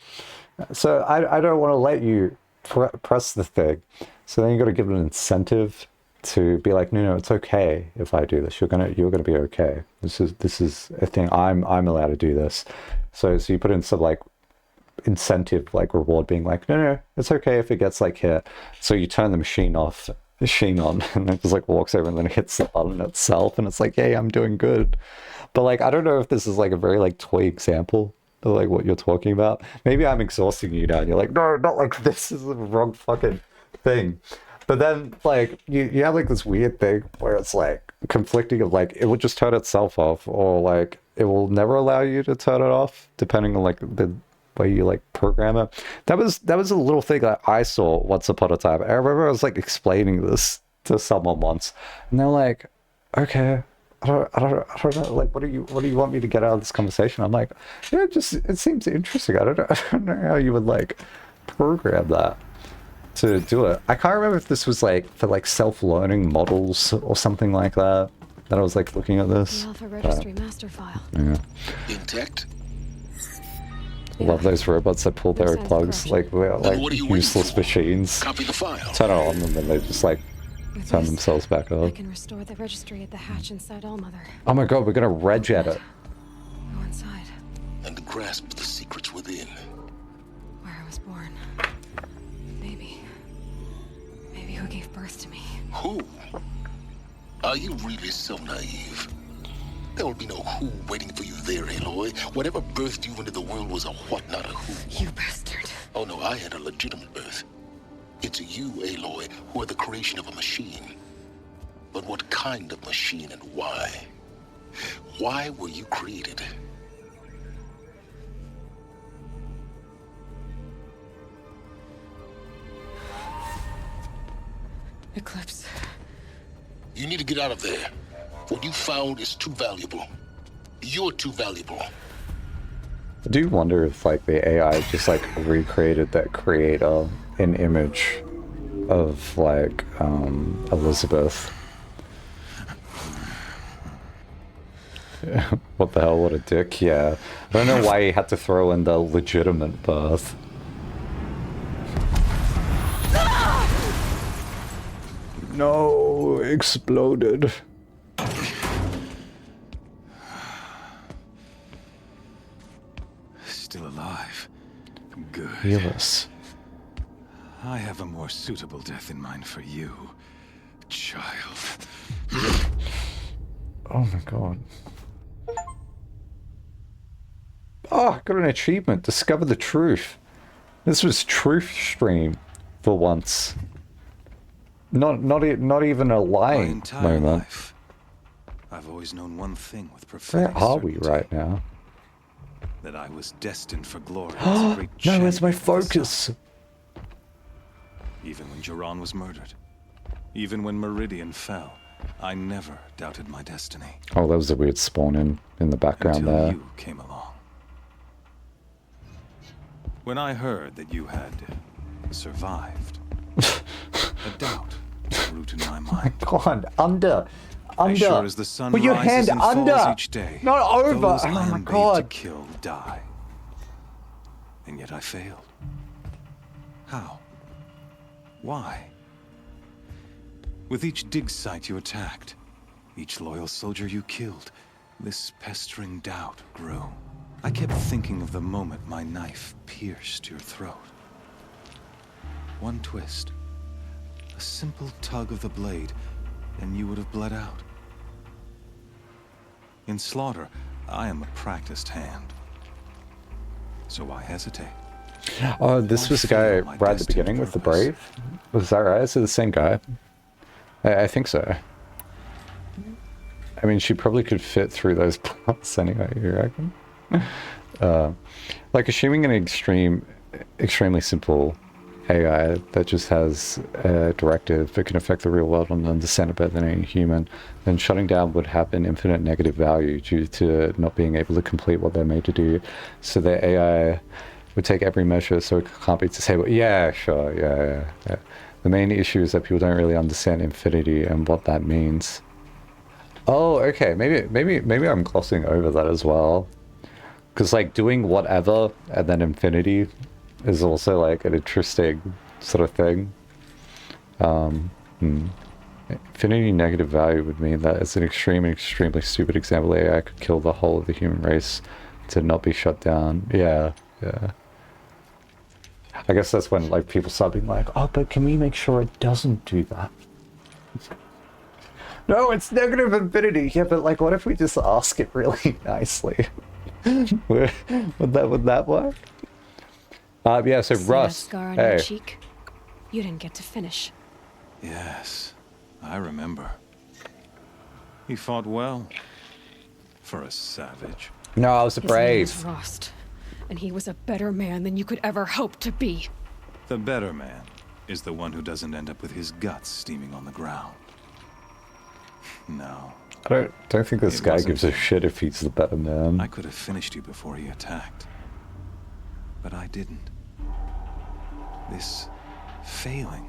So I don't want to let you press the thing. So then you got to give it an incentive to be like, no, it's okay if I do this. You're gonna be okay. This is a thing. I'm allowed to do this. So you put in some like incentive, like reward, being like, no, it's okay if it gets like hit. So you turn the machine on, and it just like walks over and then hits the button itself, and it's like, hey, I'm doing good. But like, I don't know if this is like a very like toy example of like what you're talking about. Maybe I'm exhausting you now, and you're like, no, not like this is the wrong fucking thing. But then like you have like this weird thing where it's like conflicting of like it will just turn itself off, or like it will never allow you to turn it off, depending on like the way you like program it. That was a little thing that I saw once upon a time. I remember I was like explaining this to someone once, and they're like, okay, I don't know, like what do you want me to get out of this conversation? I'm like, yeah, it seems interesting. I don't know how you would like program that to do it. I can't remember if this was like for like self-learning models or something like that I was like looking at this. The Alpha Registry master file. Yeah. Intact? Love those robots that pull their plugs, like useless machines. Copy the file. Turn it on and then they just like turn themselves back I up. can restore the registry at the hatch inside Allmother. Oh my god, we're gonna reg at it. Go inside. And grasp the secrets within. Where I was born. Maybe who gave birth to me. Who? Are you really so naive? There will be no who waiting for you there, Aloy. Whatever birthed you into the world was a what, not a who. You bastard. Oh no, I had a legitimate birth. It's you, Aloy, who are the creation of a machine. But what kind of machine and why? Why were you created? Eclipse. You need to get out of there. What you found is too valuable. You're too valuable. I do wonder if like the AI just like recreated that creator an image of like Elizabeth. What the hell, what a dick. Yeah, I don't know why he had to throw in the legitimate birth. No, exploded. Still alive. Good. Heal us. I have a more suitable death in mind for you, child. Oh my god. Oh, got an achievement. Discover the truth. This was truth stream for once. Not even a lying moment. Life, I've always known one thing with perfection. Where are we right now? that I was destined for glory as a great No, where's my champion of the focus? sun. Even when Jiran was murdered, even when Meridian fell, I never doubted my destiny. Oh, that was a weird spawn in the background Until there. you came along. When I heard that you had survived, a doubt took root in my mind. God, under. As sure as the sun Put your rises hand and falls under. each day, Not over. those Oh I my am bade to God. kill die. And yet I failed. How? Why? With each dig site you attacked, each loyal soldier you killed, this pestering doubt grew. I kept thinking of the moment my knife pierced your throat. One twist, a simple tug of the blade, and you would have bled out. In slaughter, I am a practiced hand. So I hesitate. Oh, this was the guy right at the beginning with the Brave? Was that right? Is it the same guy? I think so. I mean, she probably could fit through those plots anyway, you reckon? Like, assuming an extremely simple AI that just has a directive that can affect the real world and understand it better than any human, then shutting down would have an infinite negative value due to not being able to complete what they're made to do. So their AI would take every measure so it can't be disabled. Yeah, sure, yeah. The main issue is that people don't really understand infinity and what that means. Oh, okay, maybe I'm glossing over that as well. Because, like, doing whatever and then infinity is also, like, an interesting sort of thing. Infinity negative value would mean that it's an extremely stupid example. AI could kill the whole of the human race to not be shut down. Yeah. I guess that's when, like, people start being like, oh, but can we make sure it doesn't do that? No, it's negative infinity. Yeah, but, like, what if we just ask it really nicely? would that work? Yeah, so See Russ, that scar on hey. your cheek? You didn't get to finish. Yes, I remember. He fought well. For a savage. No, I was a His name Brave. was Rost, and he was a better man than you could ever hope to be. The better man is the one who doesn't end up with his guts steaming on the ground. No. I don't think this It guy wasn't gives a him. shit if he's the better man. I could have finished you before he attacked. But I didn't. This failing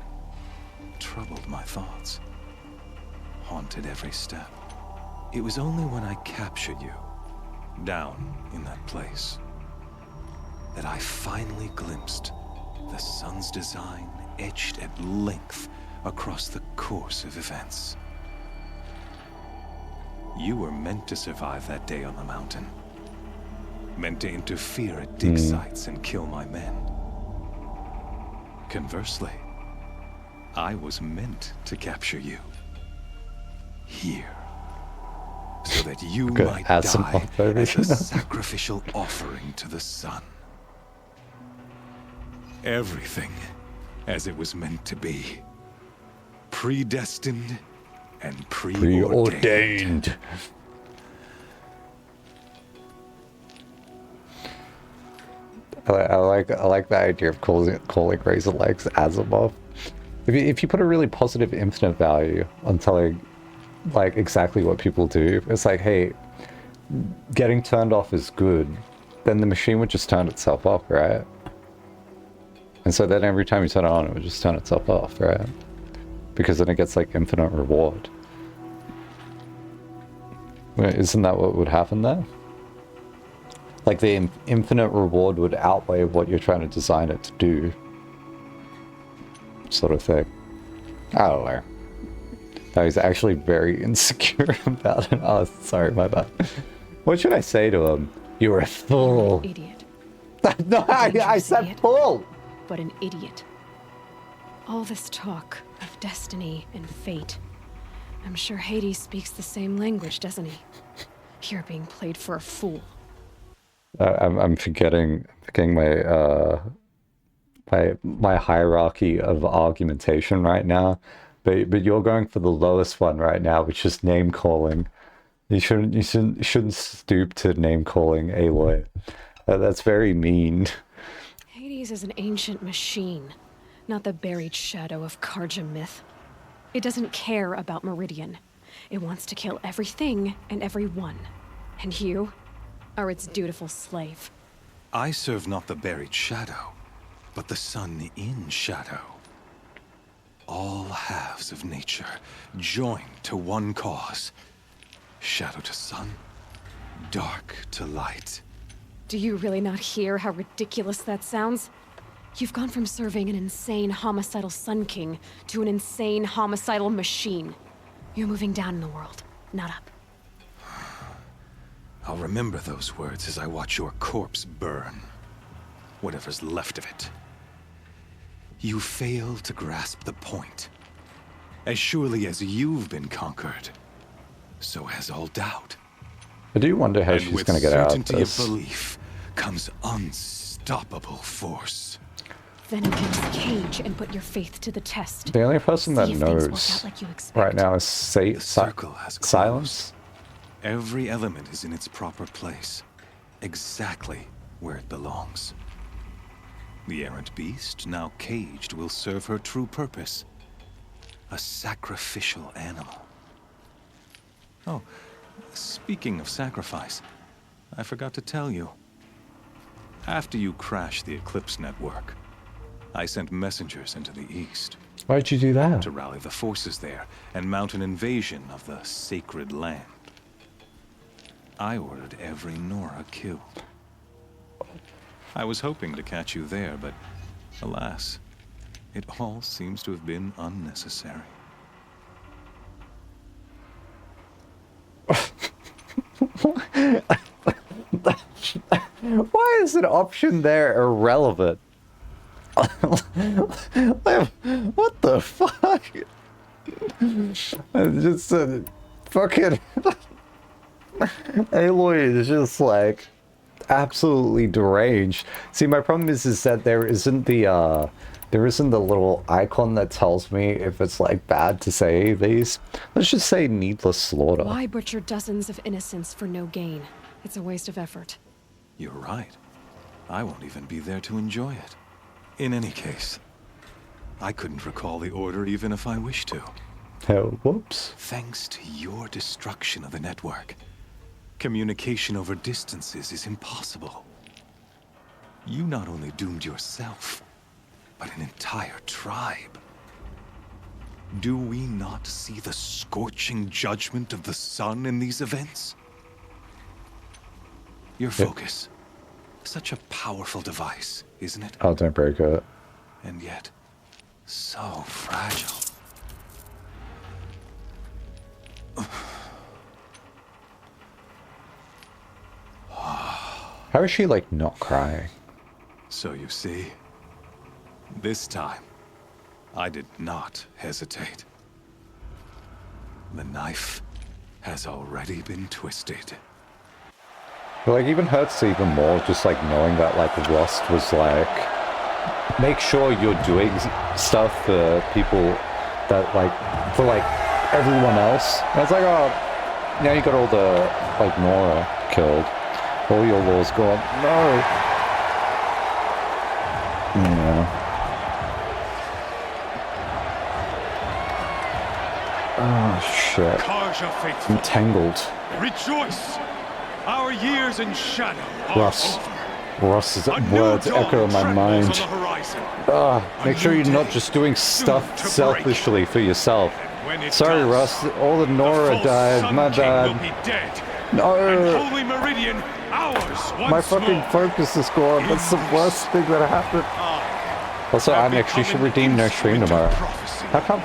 troubled my thoughts, haunted every step. It was only when I captured you, down in that place, that I finally glimpsed the sun's design etched at length across the course of events. You were meant to survive that day on the mountain. Meant to interfere at dig sites and kill my men. Conversely, I was meant to capture you. Here. So that you might add some die pop over as a here. sacrificial offering to the sun. Everything as it was meant to be. Predestined and preordained. I like the idea of calling Razor Legs Asimov. If you put a really positive infinite value on telling, like, exactly what people do, it's like, hey, getting turned off is good, then the machine would just turn itself off, right? And so then every time you turn it on, it would just turn itself off, right? Because then it gets, like, infinite reward. Isn't that what would happen there? Like, the infinite reward would outweigh what you're trying to design it to do. Sort of thing. I don't know. I was actually very insecure about it. Oh, sorry, my bad. What should I say to him? You're a fool. Idiot. No, I said fool. But an idiot. All this talk of destiny and fate. I'm sure Hades speaks the same language, doesn't he? You're being played for a fool. I'm forgetting my my hierarchy of argumentation right now, but you're going for the lowest one right now, which is name calling. You shouldn't stoop to name calling Aloy. That's very mean. Hades is an ancient machine, not the buried shadow of Karja myth. It doesn't care about Meridian. It wants to kill everything and everyone. And you are its dutiful slave. I serve not the buried shadow, but the sun in shadow. All halves of nature joined to one cause. Shadow to sun, dark to light. Do you really not hear how ridiculous that sounds? You've gone from serving an insane homicidal Sun King to an insane homicidal machine. You're moving down in the world, not up. I'll remember those words as I watch your corpse burn. Whatever's left of it. You fail to grasp the point. As surely as you've been conquered, so has all doubt. I do wonder how she's going to get out of With certainty this. of belief comes unstoppable force. Then open this cage and put your faith to the test. The only person that See if things work knows out like you expect. right now is Circle has closed. Silence. Every element is in its proper place, exactly where it belongs. The errant beast, now caged, will serve her true purpose. A sacrificial animal. Oh, speaking of sacrifice, I forgot to tell you. After you crashed the Eclipse network, I sent messengers into the east. Why'd you do that? To rally the forces there and mount an invasion of the sacred land. I ordered every Nora killed. I was hoping to catch you there, but alas, it all seems to have been unnecessary. Why is an option there irrelevant? What the fuck? Just fucking Aloy is just like absolutely deranged. See, my problem is that there isn't the little icon that tells me if it's like bad to say these. Let's just say needless slaughter. Why butcher dozens of innocents for no gain? It's a waste of effort. You're right. I won't even be there to enjoy it. In any case, I couldn't recall the order even if I wished to. Oh, whoops. Thanks to your destruction of the network, communication over distances is impossible. You not only doomed yourself, but an entire tribe. Do we not see the scorching judgment of the sun in these events? Your focus. Such a powerful device, isn't it? Oh, don't break it. And yet, so fragile. How is she like not crying? So you see, this time, I did not hesitate. The knife has already been twisted. But like even hurts even more just like knowing that like Rust was like, make sure you're doing stuff for people that like, for like everyone else. And it's like, oh, now you got all the like Nora killed. All your laws gone. No. Yeah. Oh shit. Karja faithful. Entangled. Rejoice! Our years in shadow are Russ. over. Russ's words echo in my mind. Make sure you're not just doing stuff selfishly for yourself. Sorry, Russ. All the Nora died. My bad. No. Holy Meridian, ours My fucking focus is gone. That's the worst thing that happened. Also, Onyx, you should redeem no stream tomorrow. How come?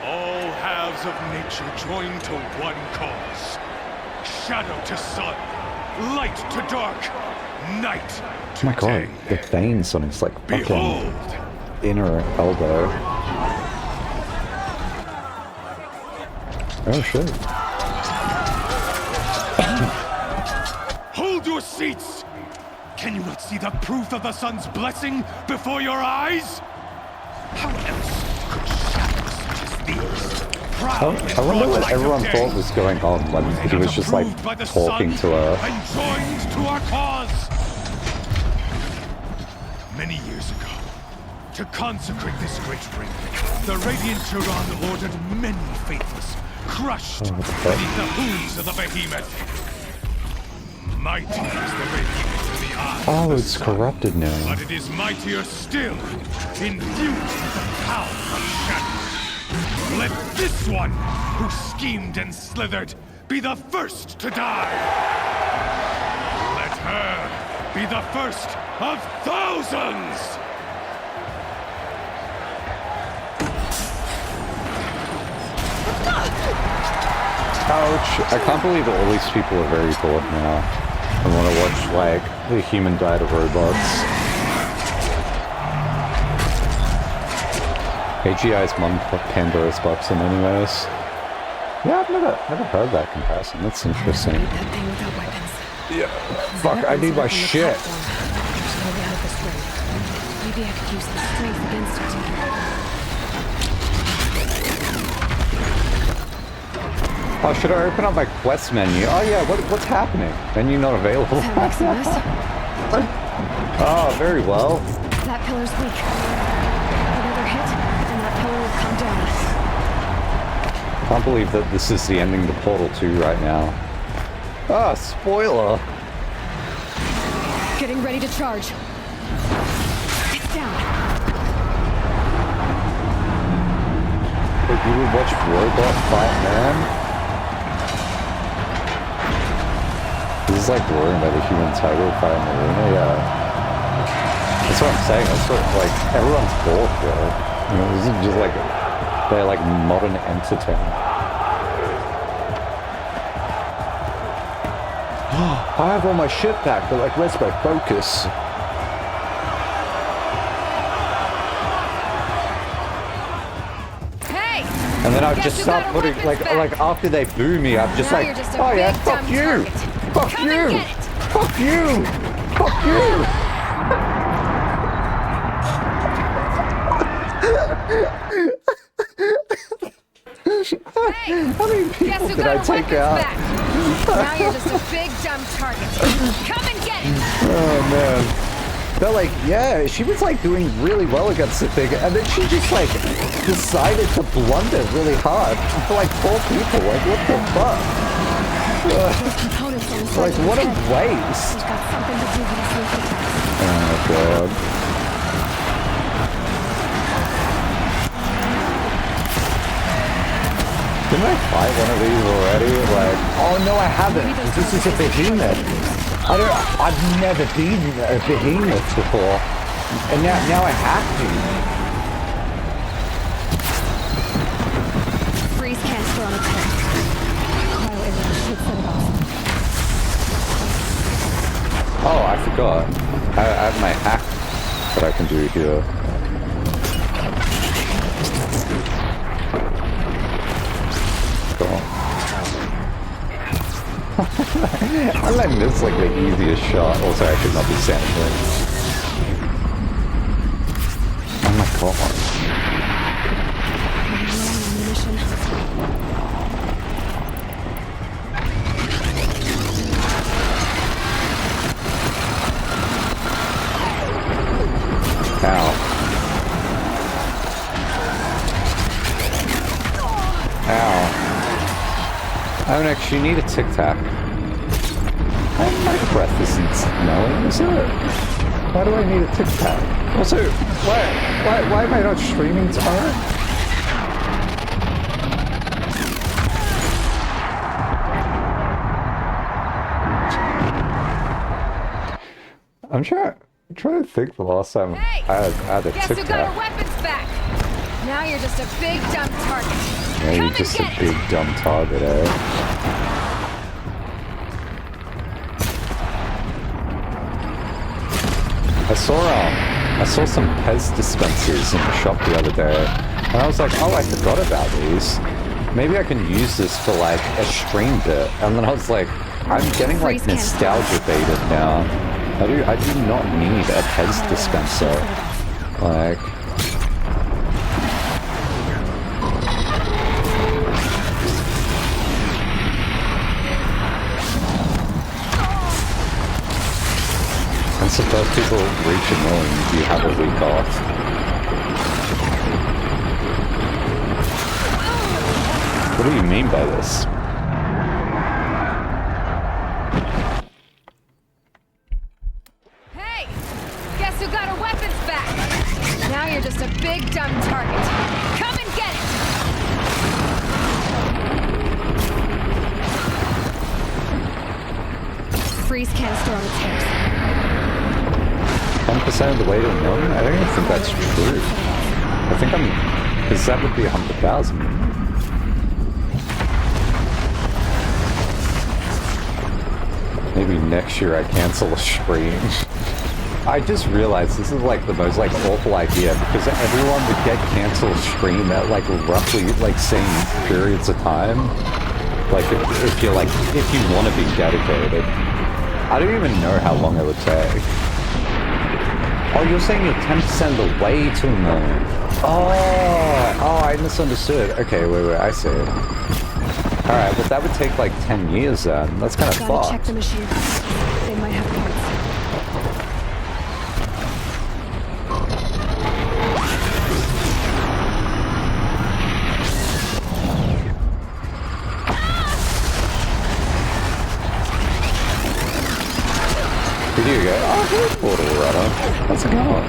All halves of nature joined to one cause. Shadow to sun, light to dark, night to Oh my god, the veins on his like fucking inner elbow. Oh shit. Hold your seats! Can you not see the proof of the sun's blessing before your eyes? How else could shadows such as these I wonder what everyone thought was going on when he was just like talking to her. And joined to our cause. Many years ago, to consecrate this great ring, the Radiant Turan ordered many faithless, crushed beneath the hooves of the behemoth. Mighty is the Radiant in the eye. Oh, it's corrupted now. But it is mightier still, infused with the power of shadow. Let this one, who schemed and slithered, be the first to die. Let her be the first of thousands! Ouch. I can't believe that all these people are very bored now and want to watch, like, the human die to robots. AGI's mum Pandora's box in anyways. Yeah, I've never heard that comparison. That's interesting. Yeah. Fuck, I need my shit. Maybe I could use the strength against it. Oh, should I open up my quest menu? Oh yeah, what's happening? Menu not available. Oh, very well. That pillar's weak. Another hit, and that pillar will come down. Can't believe that this is the ending to Portal 2 right now. Ah, spoiler. Getting ready to charge. It's down. But you would watch Robot fight man? This is like worrying about the human tiger fighting Marina, yeah. That's what I'm saying, that's what, like, everyone's bored here. You know, this is just like, they're like modern entertainment. I have all my shit back, but like, where's my focus? And then I'll just start putting, like after they boo me, I'm just like, oh yeah, fuck you! Fuck you! Fuck you! Fuck you! How many people did I take out? Now you're just a big dumb target. Come and get it! Oh man. But like, yeah, she was like doing really well against the thing, and then she just like decided to blunder really hard for like 4 people. Like, what the fuck? Like, what a waste. Oh god. Didn't I fight one of these already? Like, oh no, I haven't. This is a behemoth. I've never beaten a behemoth before, and now I have to. Freeze cancel on its head. Cryo arrow should set it off. Oh, I forgot. I have my hack that I can do here. Cool. I'm letting this like the easiest shot. Also, I should not be standing there. Oh my god. Ow. Ow. I don't actually need a Tic Tac. My breath isn't smelling, is it? Why do I need a Tic Tac? Also, why am I not streaming tomorrow? I'm trying to think the last time I had a Tic Tac. Guess who got our weapons back? Now you're just a big dumb target. Yeah, you're just a big dumb target, eh? I saw some Pez dispensers in the shop the other day, and I was like, oh, I forgot about these. Maybe I can use this for like a stream bit. And then I was like, I'm getting like nostalgia baited now. I do not need a Pez dispenser. Like, the first people reach 1 million, you have a week off. What do you mean by this? Hey! Guess who got our weapons back? Now you're just a big dumb target. Come and get it! Freeze canister on its hairs. 10% of the way to 1 million? I don't even think that's true. I think because that would be 100,000. Maybe next year I cancel a stream. I just realized this is like the most like awful idea because everyone would get canceled stream at like roughly like same periods of time. Like if you want to be dedicated. I don't even know how long it would take. Oh, you're saying you're 10% of the way to 1 million. Oh, I misunderstood. Okay, wait, I see it. Alright, well that would take like 10 years then. That's kind of fucked. Check the machine. They might have parts. Here you go. Oh, hey, Portal Runner. How's it going?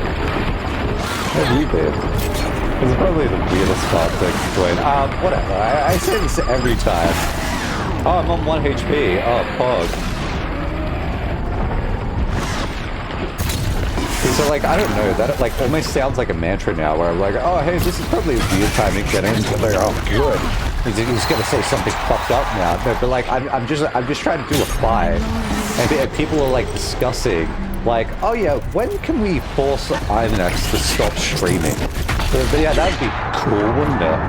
How have you been? It's probably the weirdest part to join. Whatever. I say this every time. Oh, I'm on 1 HP. Oh, pog. So, like, I don't know. That, like, almost sounds like a mantra now where I'm like, oh, hey, this is probably a weird time to get in. Like, oh, good. He's gonna say something fucked up now. No, but, like, I'm just trying to do a fight. And people are, like, discussing, like, oh, yeah, when can we force IMAX to stop streaming? But yeah, that'd be cool, wouldn't it?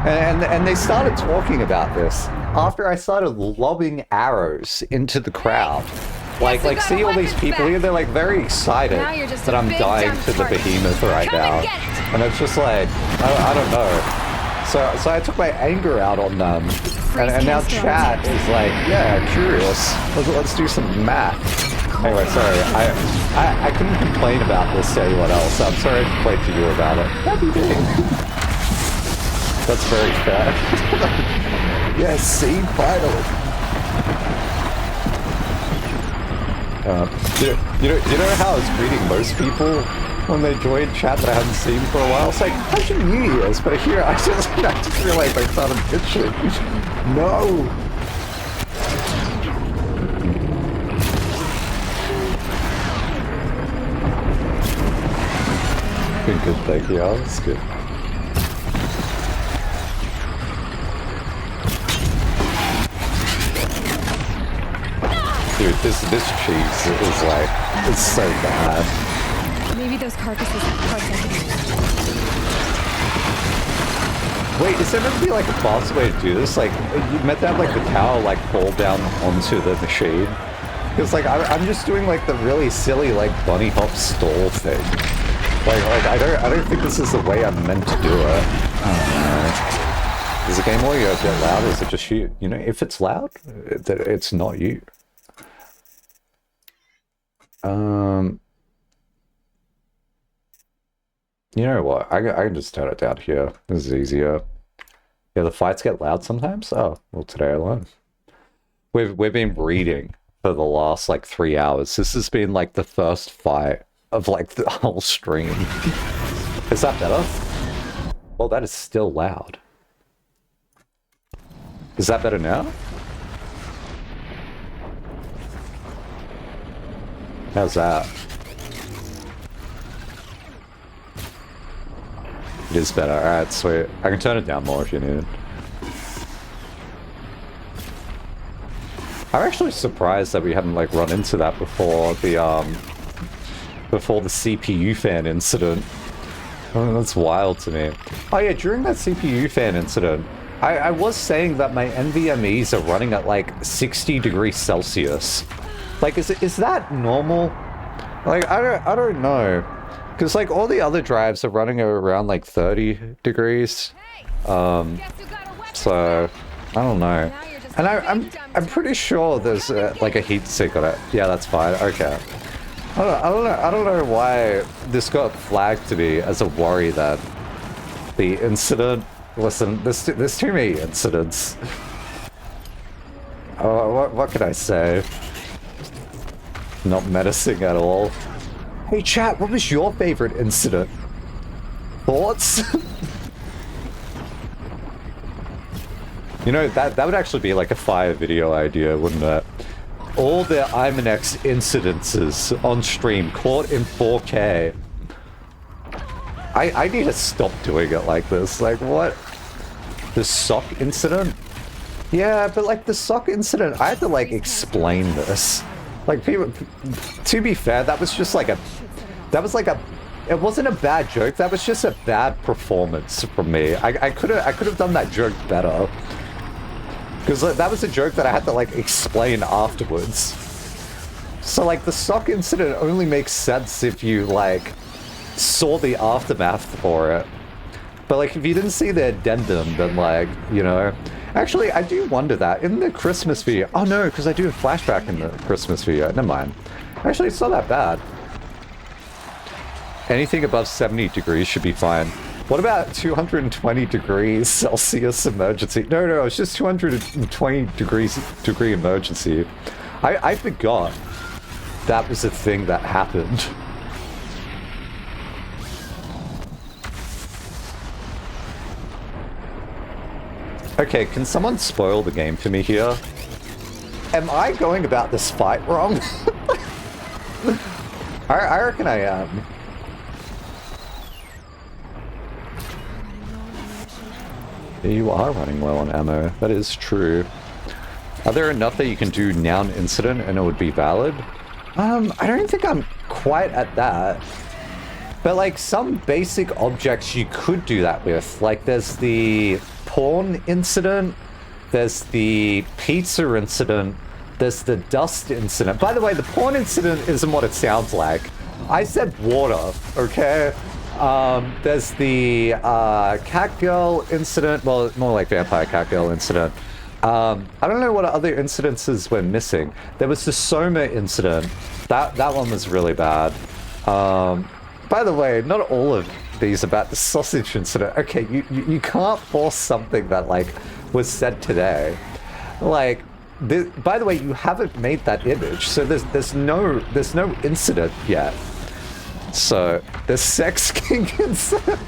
And they started talking about this after I started lobbing arrows into the crowd. Like see all these people here, they're like very excited that I'm dying to the behemoth right now. And it's just like, I don't know. So I took my anger out on them. And now chat is like, yeah, curious. Let's do some math. Anyway, sorry. I couldn't complain about this to anyone else. I'm sorry I complained to you about it. Happy day. That's very fair. Yes, see, finally. You know how I was greeting most people when they joined chat that I hadn't seen for a while? It's like, how's your New Year's? But here, I just realized I started bitching. No! Good, thank you. Oh, that's good. Dude, this cheese is like, it's so bad. Maybe those carcasses have parts I can use. Wait, is there meant to be like a boss way to do this? Like, you meant to have like the tower like fall down onto the machine? Because like, I'm just doing like the really silly like bunny hop stall thing. Like I don't think this is the way I'm meant to do it. I don't know. Is the game audio a bit loud? Is it just you? You know, if it's loud, it's not you. You know what? I can just turn it down here. This is easier. Yeah, the fights get loud sometimes. Oh, well, today I learned. We've been breeding for the last like 3 hours. This has been like the first fight of like the whole stream. Is that better? Well, that is still loud. Is that better now? How's that? It is better. Alright, sweet. I can turn it down more if you need it. I'm actually surprised that we hadn't like run into that before the CPU fan incident. Oh, that's wild to me. Oh yeah, during that CPU fan incident, I was saying that my NVMEs are running at like 60 degrees Celsius. Like, is that normal? Like, I don't know. Because, like, all the other drives are running around, like, 30 degrees. So, I don't know. And I'm pretty sure there's, like, a heat sink on it. Yeah, that's fine. Okay. I don't know why this got flagged to me as a worry that the incident. Listen, there's too many incidents. Oh, what can I say? Not menacing at all. Hey chat, what was your favorite incident? Thoughts? You know, that would actually be like a fire video idea, wouldn't it? All the Imanex incidences on stream, caught in 4K. I need to stop doing it like this. Like, what? The sock incident? Yeah, but like the sock incident, I had to like explain this. Like, people, to be fair, that was just like a, it wasn't a bad joke, that was just a bad performance from me. I could have done that joke better. Because like, that was a joke that I had to like explain afterwards. So like the sock incident only makes sense if you like saw the aftermath for it. But like if you didn't see the addendum, then like, you know. Actually, I do wonder that in the Christmas video. Oh no, because I do a flashback in the Christmas video. Never mind. Actually, it's not that bad. Anything above 70 degrees should be fine. What about 220 degrees Celsius emergency? No, it's just 220 degree emergency. I forgot that was a thing that happened. Okay, can someone spoil the game for me here? Am I going about this fight wrong? I reckon I am. You are running low on ammo. That is true. Are there enough that you can do noun incident and it would be valid? I don't think I'm quite at that. But like some basic objects you could do that with. Like there's the porn incident, there's the pizza incident, there's the dust incident. By the way, the porn incident isn't what it sounds like. I said water, okay? There's the cat girl incident, well, more like vampire cat girl incident. I don't know what other incidences we're missing. There was the Soma incident. That one was really bad. By the way, not all of these about the sausage incident. Okay, you can't force something that like was said today. Like, by the way, you haven't made that image, so there's no incident yet. So, the sex kink incident.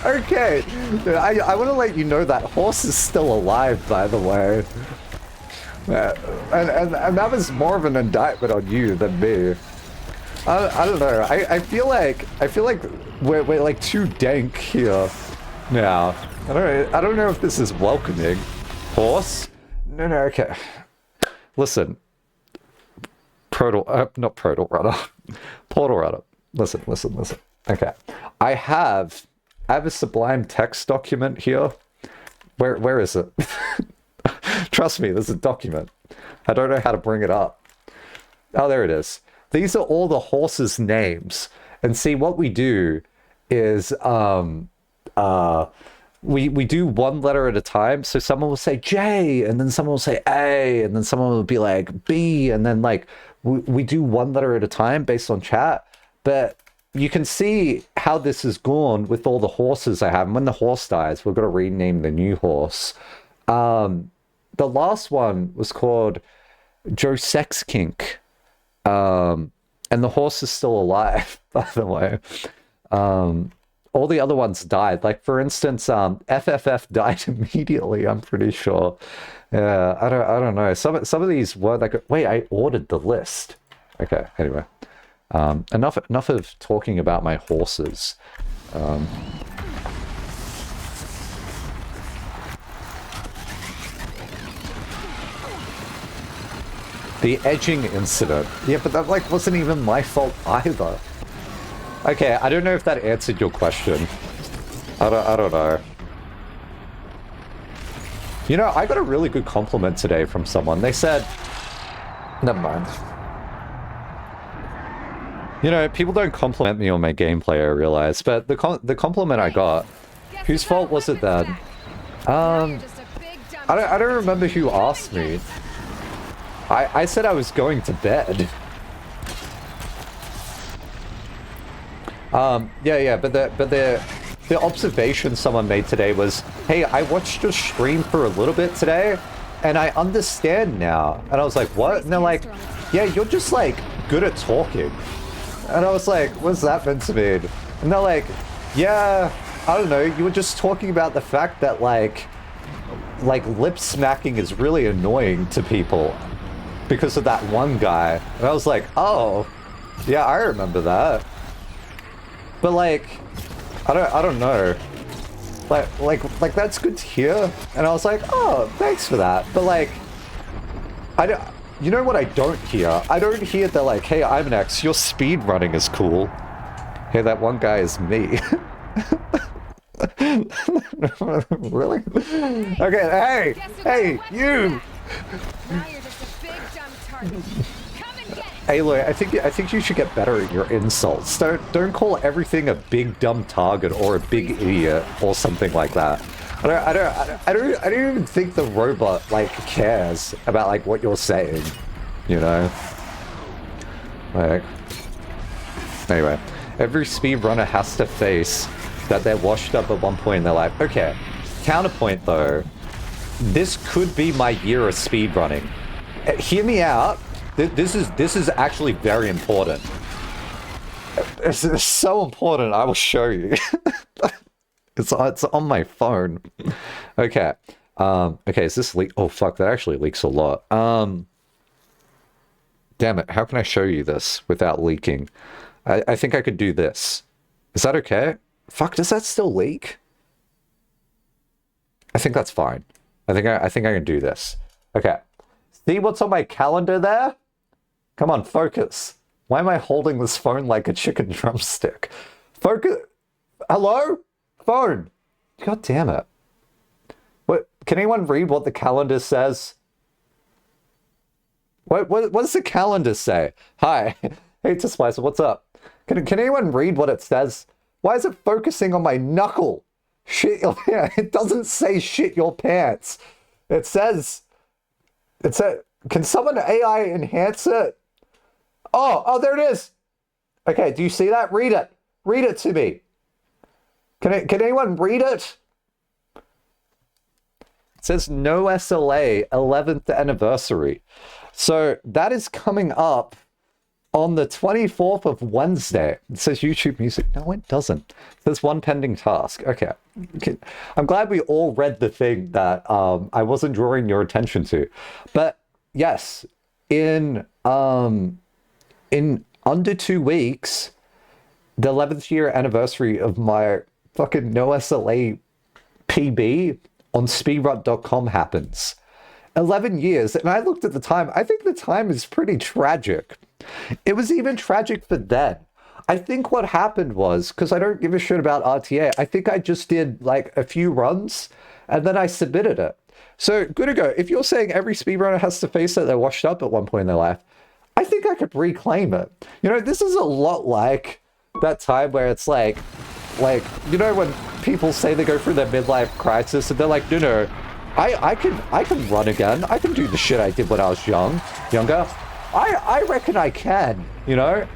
Okay, I want to let you know that horse is still alive, by the way. And that was more of an indictment on you than me. I don't know. I feel like we're like too dank here now. I don't know if this is welcoming. Horse? No, okay. Listen. Not Proto Runner. Portal Runner. Listen. Okay. I have a Sublime text document here. Where is it? Trust me, there's a document. I don't know how to bring it up. Oh, there it is. These are all the horses' names. And see, what we do is we do one letter at a time. So someone will say J, and then someone will say A, and then someone will be like B, and then like we do one letter at a time based on chat. But you can see how this has gone with all the horses I have. And when the horse dies, we're going to rename the new horse. The last one was called Joe Sex Kink. And the horse is still alive, by the way. All the other ones died. Like, for instance, FFF died immediately, I'm pretty sure. Yeah, I don't know. Some of these were like, wait, I ordered the list. Okay, anyway. Enough of talking about my horses. The edging incident. Yeah, but that like wasn't even my fault either. Okay, I don't know if that answered your question. I don't know. You know, I got a really good compliment today from someone. They said, never mind. You know, people don't compliment me on my gameplay, I realize, but the compliment I got, whose fault was it then? I don't remember who asked me. I said I was going to bed. Yeah, but the observation someone made today was, hey, I watched your stream for a little bit today, and I understand now. And I was like, what? And they're like, yeah, you're just like good at talking. And I was like, what's that meant to mean? And they're like, yeah, I don't know, you were just talking about the fact that like lip smacking is really annoying to people because of that one guy. And I was like, oh, yeah, I remember that. But like, I don't know. Like that's good to hear. And I was like, oh, thanks for that. But like, you know what I don't hear? I don't hear that like, hey, I'm an X, your speed running is cool. Hey, that one guy is me. Really? Okay, hey, you! Hey, look, I think you should get better at your insults. Don't call everything a big dumb target or a big idiot or something like that. I don't even think the robot like cares about like what you're saying, you know? Like, anyway, every speedrunner has to face that they're washed up at one point in their life. Okay, counterpoint though, this could be my year of speedrunning. Hear me out. This is actually very important. It's so important. I will show you. It's on my phone. Okay. Okay, is this leak? Oh fuck, that actually leaks a lot. Damn it, how can I show you this without leaking? I think I could do this. Is that okay? Fuck, does that still leak? I think that's fine. I think I can do this. Okay. See what's on my calendar there? Come on, focus. Why am I holding this phone like a chicken drumstick? Focus. Hello? Phone. God damn it. What? Can anyone read what the calendar says? What does the calendar say? Hi. Hey, T-Splicer, what's up? Can anyone read what it says? Why is it focusing on my knuckle? Shit your pants. It doesn't say shit your pants. It says, can someone AI enhance it? Oh, there it is. Okay, do you see that? Read it. Read it to me. Can anyone read it? It says no SLA 11th anniversary. So that is coming up on the 24th of Wednesday. It says YouTube music. No, it doesn't. It says one pending task. Okay. I'm glad we all read the thing that I wasn't drawing your attention to. But yes, in under 2 weeks, the 11th year anniversary of my fucking no SLA PB on speedrun.com happens. 11 years, and I looked at the time. I think the time is pretty tragic. It was even tragic for then. I think what happened was, because I don't give a shit about RTA, I think I just did like a few runs and then I submitted it. So good to go. If you're saying every speedrunner has to face that they're washed up at one point in their life, I think I could reclaim it. You know, this is a lot like that time where it's like, you know, when people say they go through their midlife crisis and they're like, no, I can run again. I can do the shit I did when I was younger. I reckon I can, you know?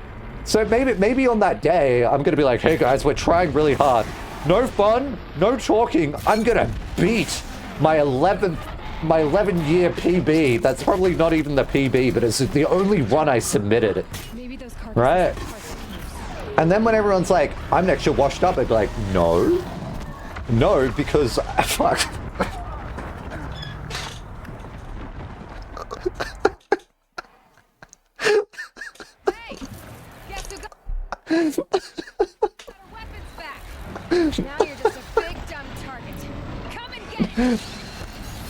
So maybe on that day, I'm gonna be like, hey guys, we're trying really hard. No fun, no talking. I'm gonna beat my 11-year PB. That's probably not even the PB, but it's the only run I submitted. Right? And then when everyone's like, I'm next year washed up, I'd be like, no, because fuck.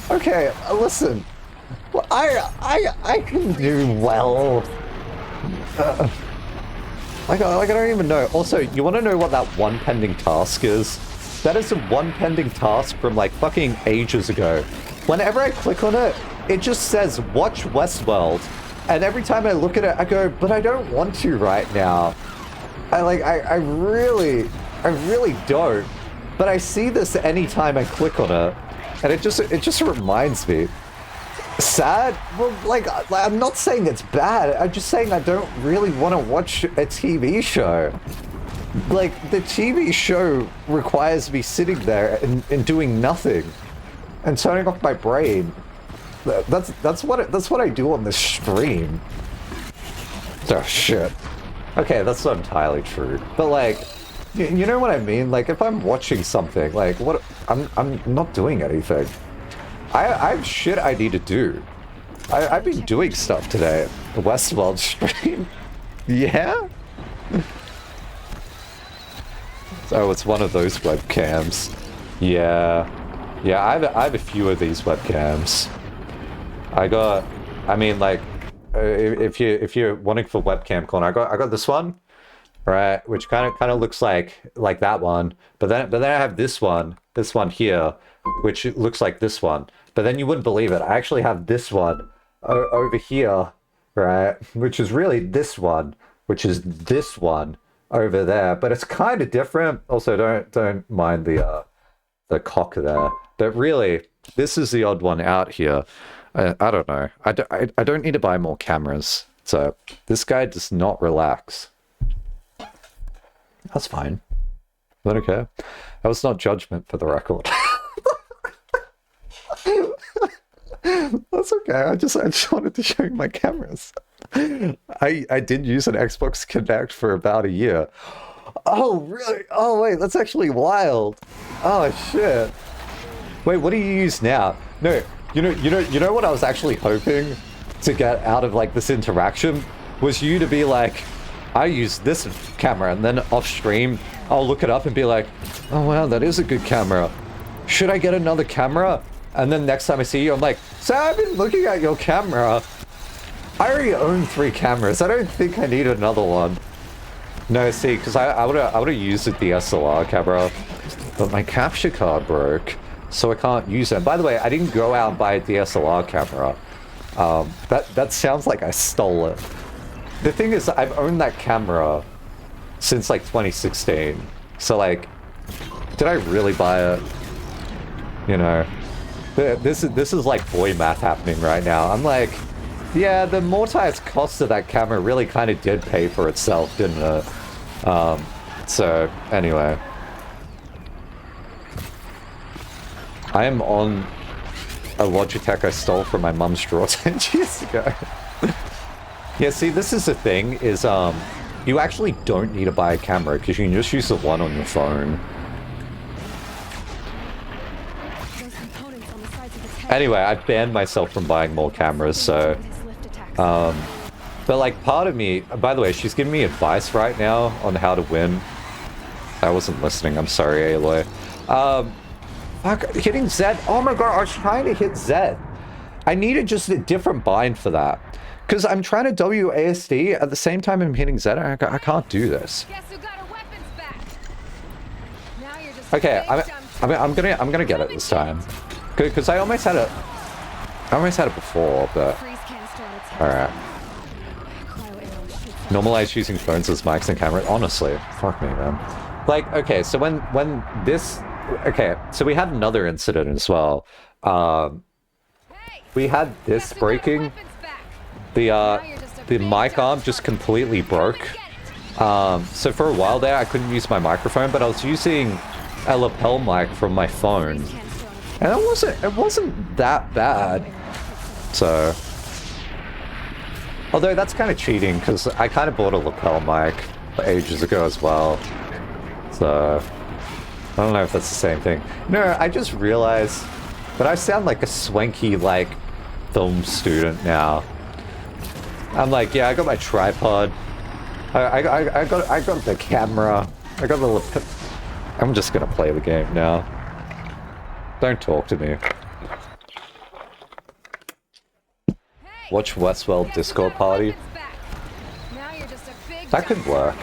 Okay, listen. Well, I can do well. I don't even know. Also, you want to know what that one pending task is? That is a one pending task from like fucking ages ago. Whenever I click on it, it just says watch Westworld, and every time I look at it, I go, but I don't want to right now. I really don't. But I see this anytime I click on it, and it just reminds me. Sad? Well, like, I'm not saying it's bad. I'm just saying I don't really want to watch a TV show. Like, the TV show requires me sitting there and doing nothing and turning off my brain. That's what I do on this stream. Oh shit. Okay, that's not entirely true, but like, you know what I mean? Like, if I'm watching something, like, what I'm not doing anything. I have shit I need to do. I've been doing stuff today. The Westworld stream. Yeah? Oh, it's one of those webcams. Yeah. Yeah, I have a few of these webcams. I mean, like, if you're wanting for webcam corner, I got this one, right, which kind of looks like that one, but then I have this one here, which looks like this one, but then you wouldn't believe it. I actually have this one over here, right, which is really this one, which is this one over there, but it's kind of different. Also, don't mind the cock there, but really, this is the odd one out here. I don't know. I don't need to buy more cameras. So this guy does not relax. That's fine. I don't care. That was not judgment, for the record. That's okay. I just wanted to show you my cameras. I did use an Xbox Kinect for about a year. Oh really? Oh wait, that's actually wild. Oh shit. Wait, what do you use now? No. You know what I was actually hoping to get out of like this interaction was you to be like, I use this camera, and then off stream I'll look it up and be like, oh wow, that is a good camera. Should I get another camera? And then next time I see you, I'm like, so I've been looking at your camera. I already own 3 cameras. I don't think I need another one. No, see, because I would have used a DSLR camera, but my capture card broke. So I can't use it. By the way, I didn't go out and buy a DSLR camera. That sounds like I stole it. The thing is, I've owned that camera since like 2016. So like, did I really buy it? You know, this is like boy math happening right now. I'm like, yeah, the amortized cost of that camera really kind of did pay for itself, didn't it? So anyway. I am on a Logitech I stole from my mum's drawer 10 years ago. Yeah, see, this is the thing, is you actually don't need to buy a camera, because you can just use the one on your phone. Anyway, I banned myself from buying more cameras, so... but like, part of me... By the way, she's giving me advice right now on how to win. I wasn't listening, I'm sorry, Aloy. Fuck, hitting Z. Oh my god, I was trying to hit Z. I needed just a different bind for that. Because I'm trying to WASD at the same time I'm hitting Z. I can't do this. Okay, I'm gonna get it this time. Because I almost had it. I almost had it before, but alright. Normalize using phones as mics and cameras. Honestly, fuck me, man. Like, okay, so when this. Okay, so we had another incident as well. We had this breaking. The mic arm just completely broke. So for a while there, I couldn't use my microphone, but I was using a lapel mic from my phone, and it wasn't that bad. So, although that's kind of cheating because I kind of bought a lapel mic ages ago as well. So. I don't know if that's the same thing. No, I just realized that I sound like a swanky, like, film student now. I'm like, yeah, I got my tripod. I got the camera. I got the... I'm just gonna play the game now. Don't talk to me. Watch Westworld Discord party. That could work.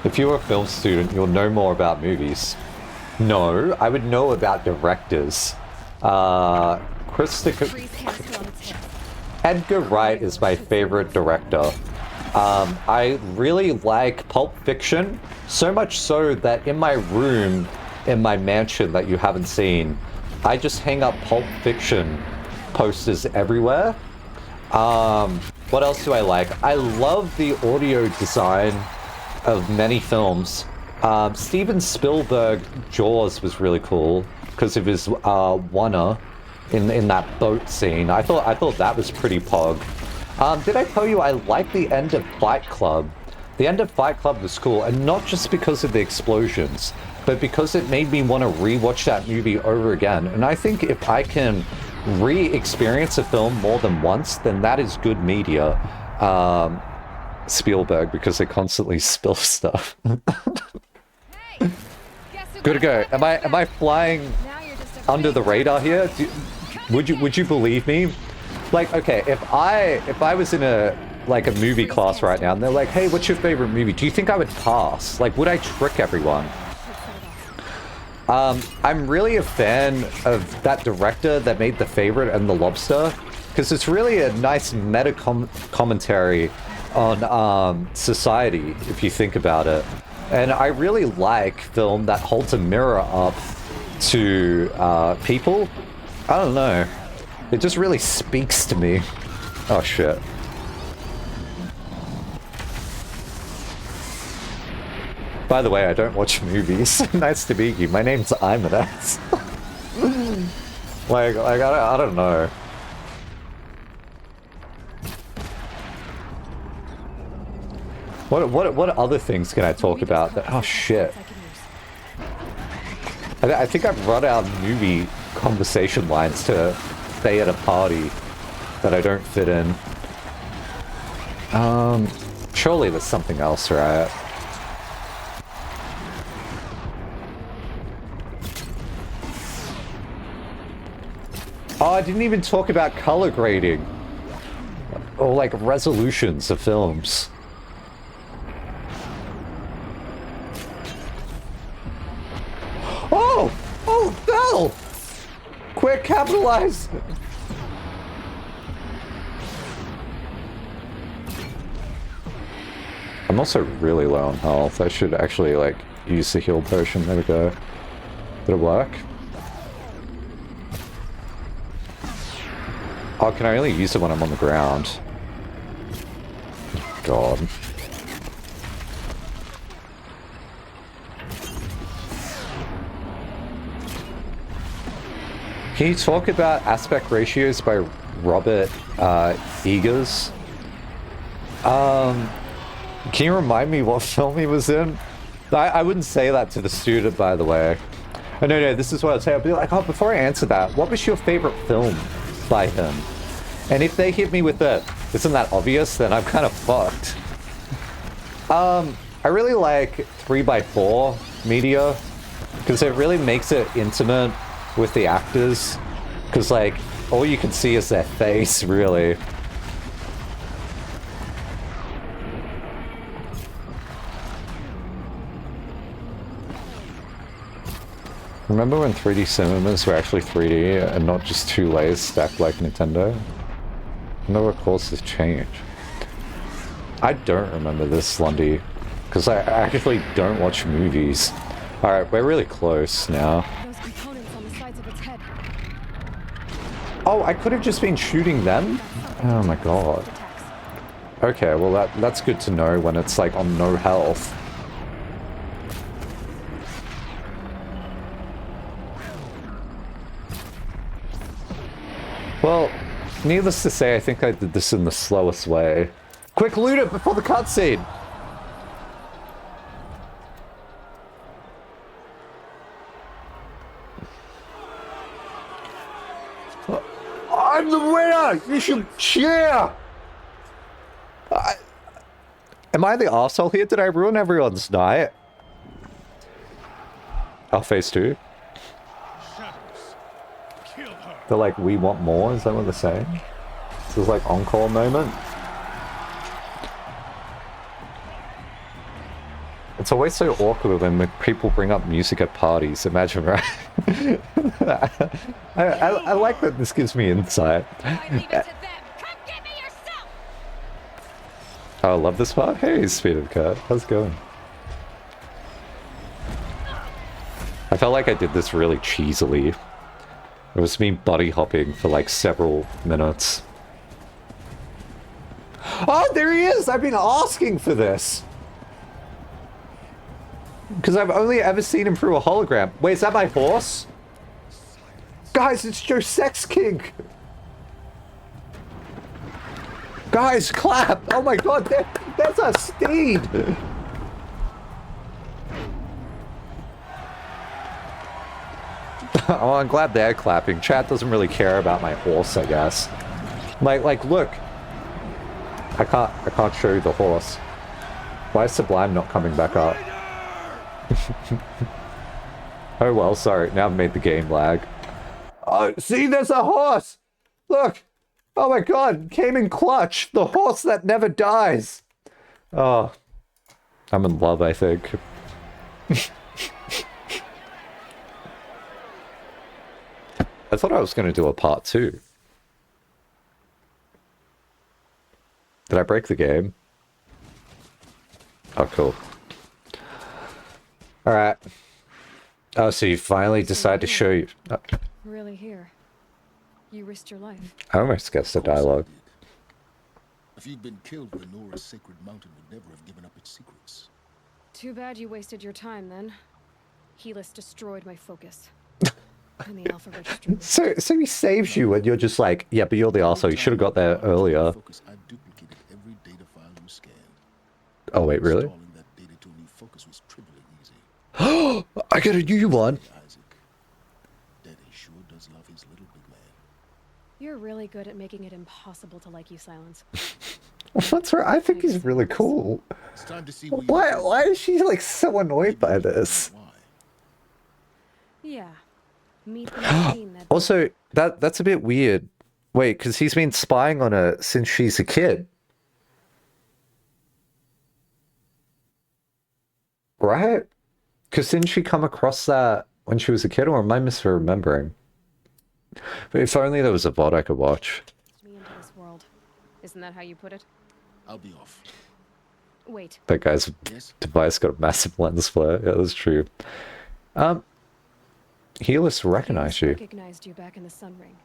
If you're a film student, you'll know more about movies. No, I would know about directors. Edgar Wright is my favorite director. I really like Pulp Fiction, so much so that in my room, in my mansion that you haven't seen, I just hang up Pulp Fiction posters everywhere. What else do I like? I love the audio design of many films. Steven Spielberg Jaws was really cool because of his Wanna in that boat scene. I thought that was pretty pog. Did I tell you I like the end of Fight Club? The end of Fight Club was cool, and not just because of the explosions, but because it made me want to rewatch that movie over again. And I think if I can re-experience a film more than once, then that is good media. Spielberg, because they constantly spill stuff. Good to go. Am I flying under the radar here? Would you believe me? Like, okay, if I was in a movie class right now and they're like, hey, what's your favorite movie? Do you think I would pass? Like, would I trick everyone? I'm really a fan of that director that made The Favorite and The Lobster, because it's really a nice meta commentary on society, if you think about it. And I really like film that holds a mirror up to people. I don't know. It just really speaks to me. Oh, shit. By the way, I don't watch movies. Nice to meet you. My name's Imadas. I don't know. What other things can I talk about? Oh, shit. I think I've run out of movie conversation lines to stay at a party that I don't fit in. Surely there's something else, right? Oh, I didn't even talk about color grading. Or, like, resolutions of films. Oh! Oh, Bell! Quick, capitalize! I'm also really low on health. I should actually, like, use the heal potion. There we go. Did it work? Oh, can I only use it when I'm on the ground? God. Can you talk about aspect ratios by Robert Eggers? Can you remind me what film he was in? I wouldn't say that to the student, by the way. Oh, no, this is what I'd say. I'd be like, oh, before I answer that, what was your favorite film by him? And if they hit me with the, isn't that obvious, then I'm kind of fucked. I really like 3x4 media, because it really makes it intimate with the actors, because, like, all you can see is their face, really. Remember when 3D cinemas were actually 3D and not just two layers stacked like Nintendo? No course has changed. I don't remember this, Lundy, because I actually don't watch movies. Alright, we're really close now. Those components on the sides of its head. Oh, I could have just been shooting them? Oh my god. Okay, well that's good to know when it's like on no health. Well, needless to say, I think I did this in the slowest way. Quick, loot it before the cutscene! I'm the winner! You should cheer! Am I the arsehole here? Did I ruin everyone's night? Oh, phase 2? They're like, we want more? Is that what they're saying? This is like encore moment? It's always so awkward when people bring up music at parties. Imagine, right? I like that this gives me insight. Oh, I love this part. Hey, Speeded Cat. How's it going? I felt like I did this really cheesily. It was me buddy hopping for like several minutes. Oh, there he is! I've been asking for this. Because I've only ever seen him through a hologram. Wait, is that my horse? Guys, it's Joe Sex King. Guys, clap! Oh my god, that's a steed! Oh, I'm glad they're clapping. Chat doesn't really care about my horse, I guess. Like, look. I can't show you the horse. Why is Sublime not coming back up? Oh well, sorry. Now I've made the game lag. Oh, see, there's a horse! Look! Oh my god, came in clutch! The horse that never dies! Oh. I'm in love, I think. I thought I was going to do a part 2. Did I break the game? Oh, cool. Alright. Oh, so you finally decide to show you... Really here. You risked your life. I almost guessed the dialogue. If you'd been killed, Lenora's sacred mountain would never have given up its secrets. Too bad you wasted your time then. Helis destroyed my focus. And the Alpha Registry. So he saves you and you're just like, yeah, but you're the arsehole. You should have got there earlier. Oh, wait, really? I got a new one. You're really good at making it impossible to like you, Silence. What's right? I think he's really cool. Why is she like so annoyed by this? Yeah. Meet the machine that... Also, that's a bit weird. Wait, because he's been spying on her since she's a kid. Right? Because didn't she come across that when she was a kid, or am I misremembering? But if only there was a VOD I could watch. Me into this world. Isn't that how you put it? I'll be off. Wait. That guy's device got a massive lens flare. Yeah, that's true. Helis recognized you. Recognized you back in the Sun Ring.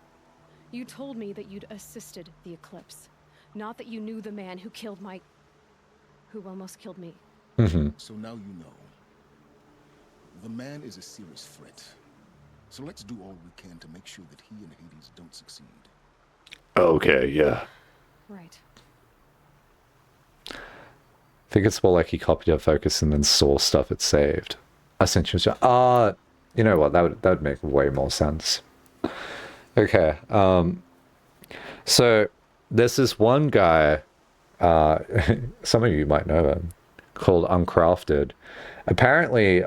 You told me that you'd assisted the eclipse, not that you knew the man who killed my... who almost killed me. So now you know. The man is a serious threat. So let's do all we can to make sure that he and Hades don't succeed. Okay, yeah. Right. I think it's more like he copied our focus and then saw stuff it saved. I sent you... you know what? That would make way more sense. Okay. So there's this one guy, some of you might know him, called Uncrafted. Apparently,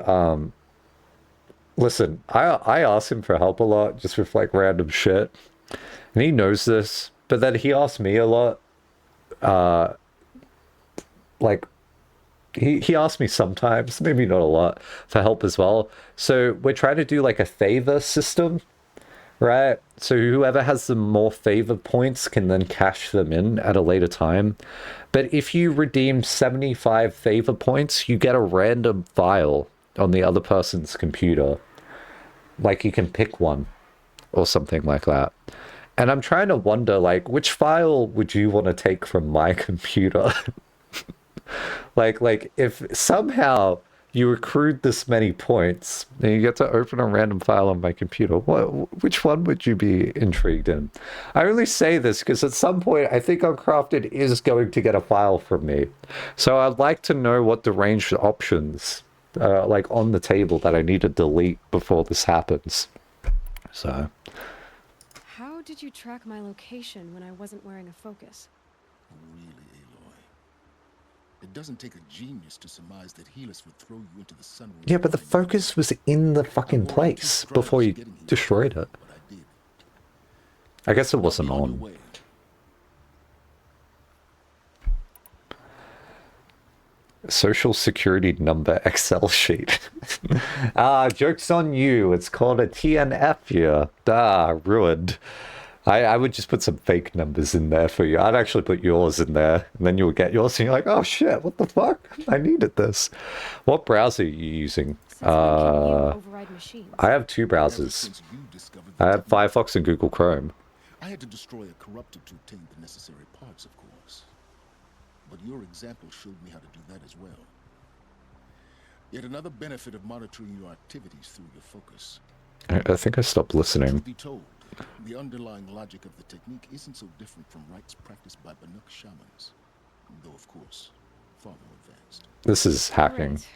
listen, I ask him for help a lot, just with like random shit, and he knows this. But then he asks me a lot. Like, he asks me sometimes, maybe not a lot, for help as well. So we're trying to do like a favor system, right? So whoever has the more favor points can then cash them in at a later time. But if you redeem 75 favor points, you get a random file on the other person's computer. Like you can pick one or something like that. And I'm trying to wonder, like, which file would you want to take from my computer? like if somehow you accrued this many points and you get to open a random file on my computer, which one would you be intrigued in? I only say this because at some point I think Uncrafted is going to get a file from me. So I'd like to know what the range of options like on the table that I need to delete before this happens. So How did you track my location when I wasn't wearing a focus? Really, Aloy? It doesn't take a genius to surmise that Helis would throw you into the sun. yeah, but the focus was in the fucking place before you destroyed it. I guess it wasn't on. Social security number Excel sheet. Joke's on you. It's called a TNF here. Ruined. I would just put some fake numbers in there for you. I'd actually put yours in there, and then you'll get yours, and you're like, oh shit, what the fuck? I needed this. What browser are you using? I have two browsers. I have Firefox and Google Chrome. I had to destroy a corruptor to obtain the necessary parts, of course. But your example showed me how to do that as well. Yet another benefit of monitoring your activities through your focus. I think I stopped listening. Truth be told, the underlying logic of the technique isn't so different from rites practiced by Banuk shamans, though of course, far more advanced. This is hacking. Right.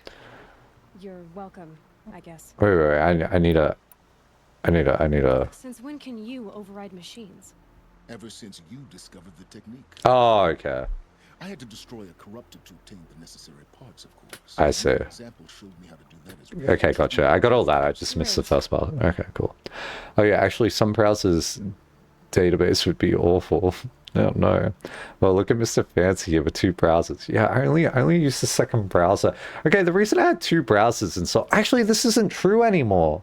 You're welcome, I guess. Wait. I need a. Since when can you override machines? Ever since you discovered the technique. Oh, okay. I had to destroy a corruptor to obtain the necessary parts, of course. I see. Your example showed me how to do that as well. Okay, gotcha. I got all that. I just missed the first part. Okay, cool. Oh yeah, actually, some browsers database would be awful. I don't know. Well, look at Mr. Fancy here with 2 browsers. Yeah, I only use the second browser. Okay, the reason I had 2 browsers installed. Actually, this isn't true anymore.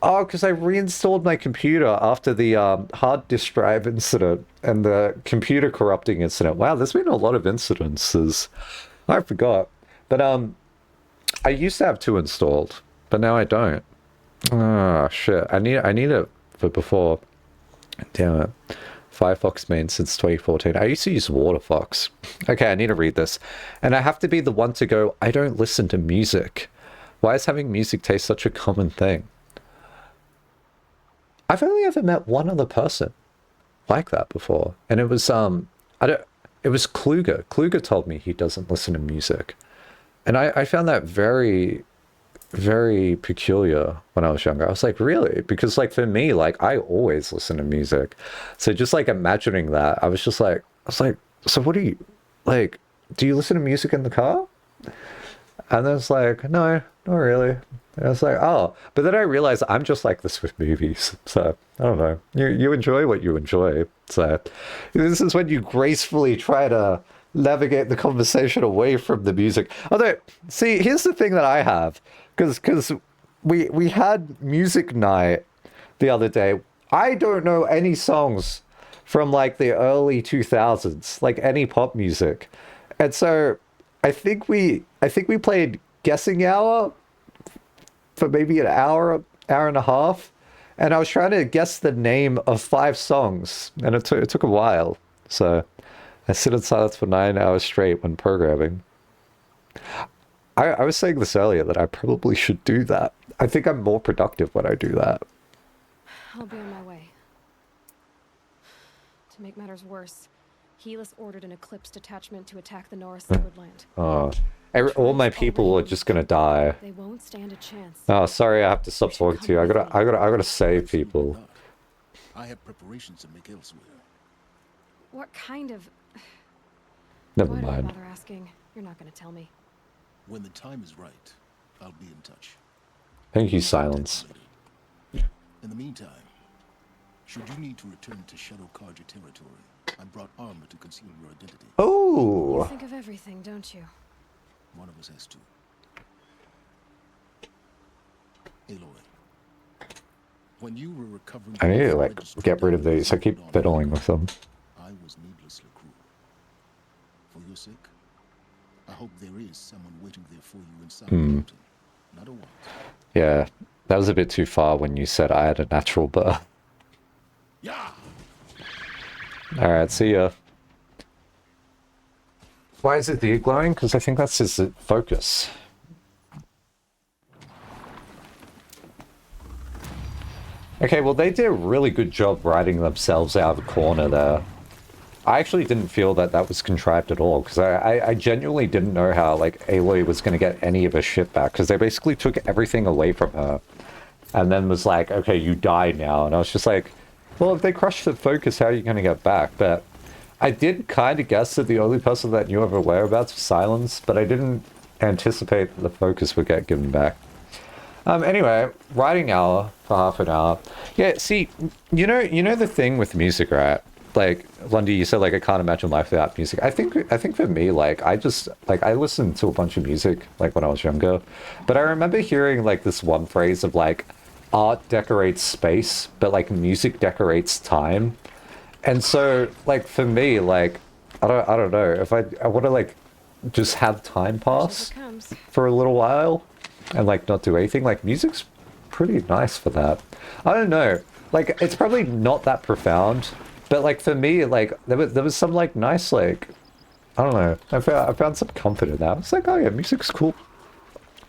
Oh, because I reinstalled my computer after the hard disk drive incident and the computer corrupting incident. Wow, there's been a lot of incidences. I forgot. But I used to have 2 installed, but now I don't. Oh, shit. I need it for before. Damn it. Firefox main since 2014. I used to use WaterFox. Okay, I need to read this. And I have to be the one to go, I don't listen to music. Why is having music taste such a common thing? I've only ever met one other person like that before. And it was, it was Kluger. Kluger told me he doesn't listen to music. And I found that very, very peculiar when I was younger. I was like, really? Because like for me, like I always listen to music. So just like imagining that, I was like, so what do you, like, do you listen to music in the car? And then it's like, no, not really. And I was like, oh, but then I realized I'm just like this with movies. So I don't know. You enjoy what you enjoy. So this is when you gracefully try to navigate the conversation away from the music. Although, see, here's the thing that I have, because we had music night the other day. I don't know any songs from like the early 2000s, like any pop music, and so I think we played Guessing Hour for maybe an hour and a half, and I was trying to guess the name of 5 songs, and it took a while. So I sit in silence for 9 hours straight when programming. I was saying this earlier that I probably should do that. I think I'm more productive when I do that. I'll be on my way. To make matters worse, Helis ordered an Eclipse detachment to attack the Norris Land. Oh, all my people are just gonna die. They won't stand a chance. Oh, sorry, I have to stop talking to you. I gotta save people. I have preparations to make elsewhere. What kind of? Never Why do I mind. bother asking? You're not gonna tell me. When the time is right, I'll be in touch. Thank you, Silence. In the meantime, should you need to return to Shadow Karja territory, I brought armor to conceal your identity. Oh! You think of everything, don't you? One of us has to. Aloy, when you were recovering... I need to like get rid of these. I keep fiddling with them. I was needlessly cruel. For your sake, I hope there is someone waiting there for you inside the mountain. Not a one. Yeah, that was a bit too far when you said I had a natural birth. Yeah. Alright, see ya. Why is it the glowing? Because I think that's his focus. Okay, well they did a really good job writing themselves out of the corner there. I actually didn't feel that that was contrived at all, because I genuinely didn't know how, like, Aloy was going to get any of her shit back, because they basically took everything away from her, and then was like, okay, you die now, and I was just like, well, if they crush the focus, how are you going to get back? But I did kind of guess that the only person that knew of her whereabouts was Silence, but I didn't anticipate that the focus would get given back. Anyway, writing hour for half an hour. Yeah, see, you know the thing with music, right? Like, Lundy, you said, like, I can't imagine life without music. I think for me, like, I listened to a bunch of music, like, when I was younger. But I remember hearing, like, this one phrase of, like, art decorates space, but, like, music decorates time. And so, like, for me, like, I don't know, if I want to, like, just have time pass for a little while and, like, not do anything, like, music's pretty nice for that. I don't know. Like, it's probably not that profound. But, like, for me, like, there was some, like, nice, like, I don't know. I found some comfort in that. It's like, oh yeah, music's cool.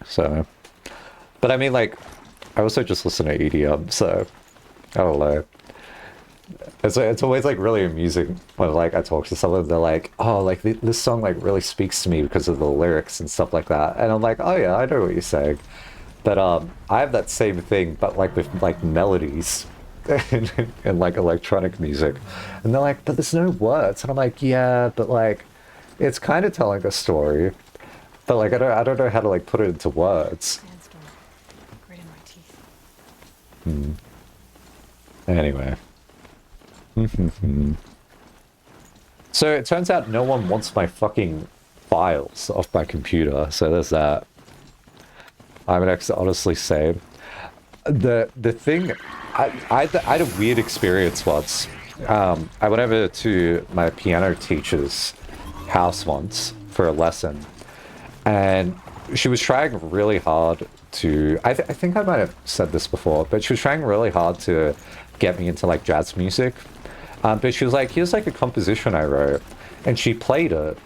So, but I mean, like, I also just listen to EDM, so I don't know. It's always like really amusing when like I talk to someone, they're like, oh, like this song like really speaks to me because of the lyrics and stuff like that, and I'm like, oh yeah, I know what you're saying. But I have that same thing, but like with like melodies and like electronic music, and they're like, but there's no words, and I'm like, yeah, but like it's kind of telling a story, but like I don't know how to like put it into words. Anyway. So it turns out no one wants my fucking files off my computer, so there's that. I would honestly say the thing I had a weird experience once. I went over to my piano teacher's house once for a lesson, and she was trying really hard to I think I might have said this before, but she was trying really hard to get me into like jazz music. But she was like, here's like a composition I wrote, and she played it,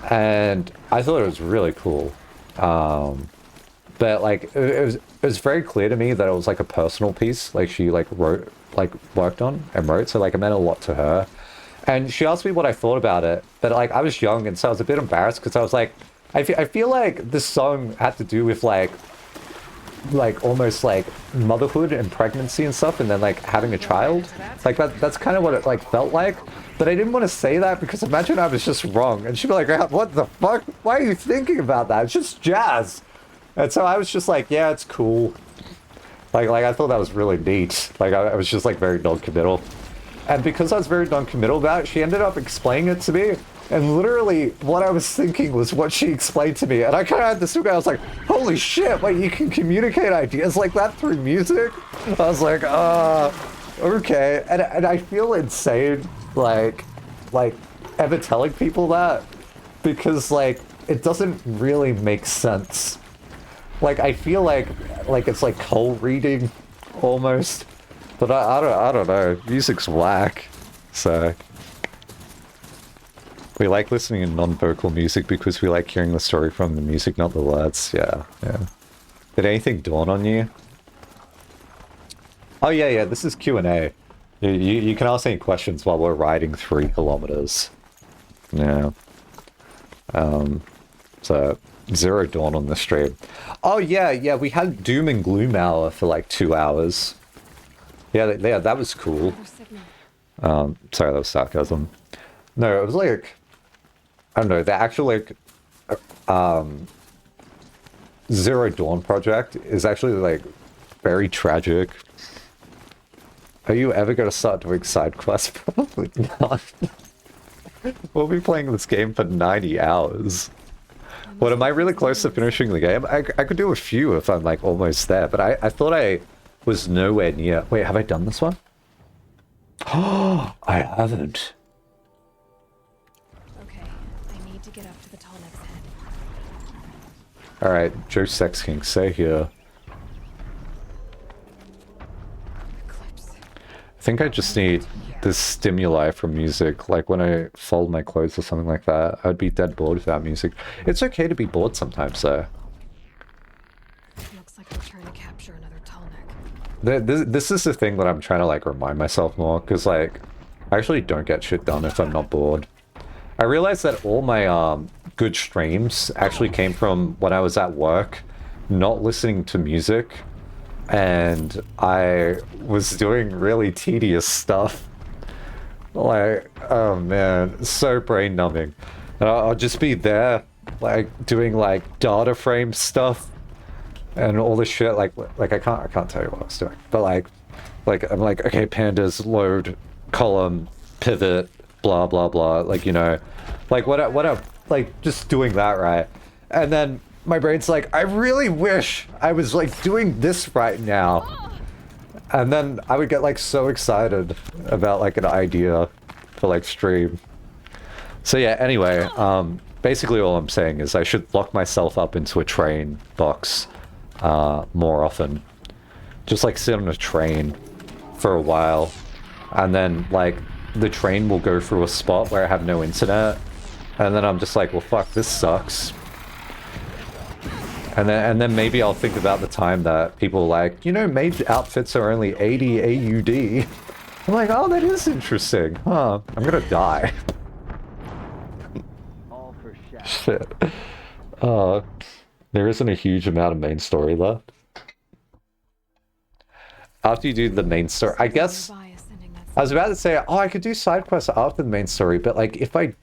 and I thought it was really cool. But like it was very clear to me that it was like a personal piece, like she like worked on and wrote, so like it meant a lot to her. And she asked me what I thought about it, but like I was young, and so I was a bit embarrassed because I was like, I feel like this song had to do with like almost like motherhood and pregnancy and stuff, and then like having a child. Like that's kind of what it like felt like. But I didn't want to say that because imagine I was just wrong, and she'd be like, what the fuck? Why are you thinking about that? It's just jazz. And so I was just like, yeah, it's cool. Like I thought that was really neat. Like I was just like very non-committal. And because I was very non-committal about it, she ended up explaining it to me. And literally, what I was thinking was what she explained to me. And I kind of had this look, I was like, holy shit, wait, you can communicate ideas like that through music? I was like, okay. And I feel insane, like ever telling people that. Because, like, it doesn't really make sense. Like, I feel like it's like cold reading, almost. But I don't know. Music's whack, so... We like listening to non-vocal music because we like hearing the story from the music, not the words. Yeah. Did anything dawn on you? Oh yeah, this is Q&A. You can ask any questions while we're riding 3 kilometers. Yeah. So, 0 dawn on the stream. Oh yeah, we had Doom and Gloom Hour for like 2 hours. Yeah, that was cool. Sorry, that was sarcasm. No, it was like... I don't know, the actual, like, Zero Dawn project is actually, like, very tragic. Are you ever going to start doing side quests? Probably not. We'll be playing this game for 90 hours. What, am I really close to finishing the game? I could do a few if I'm, like, almost there, but I thought I was nowhere near... Wait, have I done this one? Oh, I haven't. Alright, Joe Sex King, stay here. I think I just need this stimuli from music, like when I fold my clothes or something like that. I'd be dead bored without music. It's okay to be bored sometimes, though. Looks like we're trying to capture another Tallneck. This is the thing that I'm trying to, like, remind myself more, because, like, I actually don't get shit done if I'm not bored. I realized that all my, good streams actually came from when I was at work, not listening to music, and I was doing really tedious stuff. Like, oh man, so brain numbing. And I'll just be there, like, doing, like, data frame stuff, and all this shit, like I can't tell you what I was doing, but like, I'm like, okay, pandas, load, column, pivot, blah, blah, blah, like, you know, like, what a like, just doing that, right? And then my brain's like, I really wish I was, like, doing this right now. And then I would get, like, so excited about, like, an idea for, like, stream. So yeah, anyway, basically all I'm saying is I should lock myself up into a train box more often. Just, like, sit on a train for a while. And then, like, the train will go through a spot where I have no internet. And then I'm just like, well, fuck, this sucks. And then maybe I'll think about the time that people are like, you know, mage outfits are only 80 AUD. I'm like, oh, that is interesting. Huh. I'm gonna die. Shit. There isn't a huge amount of main story left. After you do the main story, I guess... I was about to say, oh, I could do side quests after the main story, but like, if I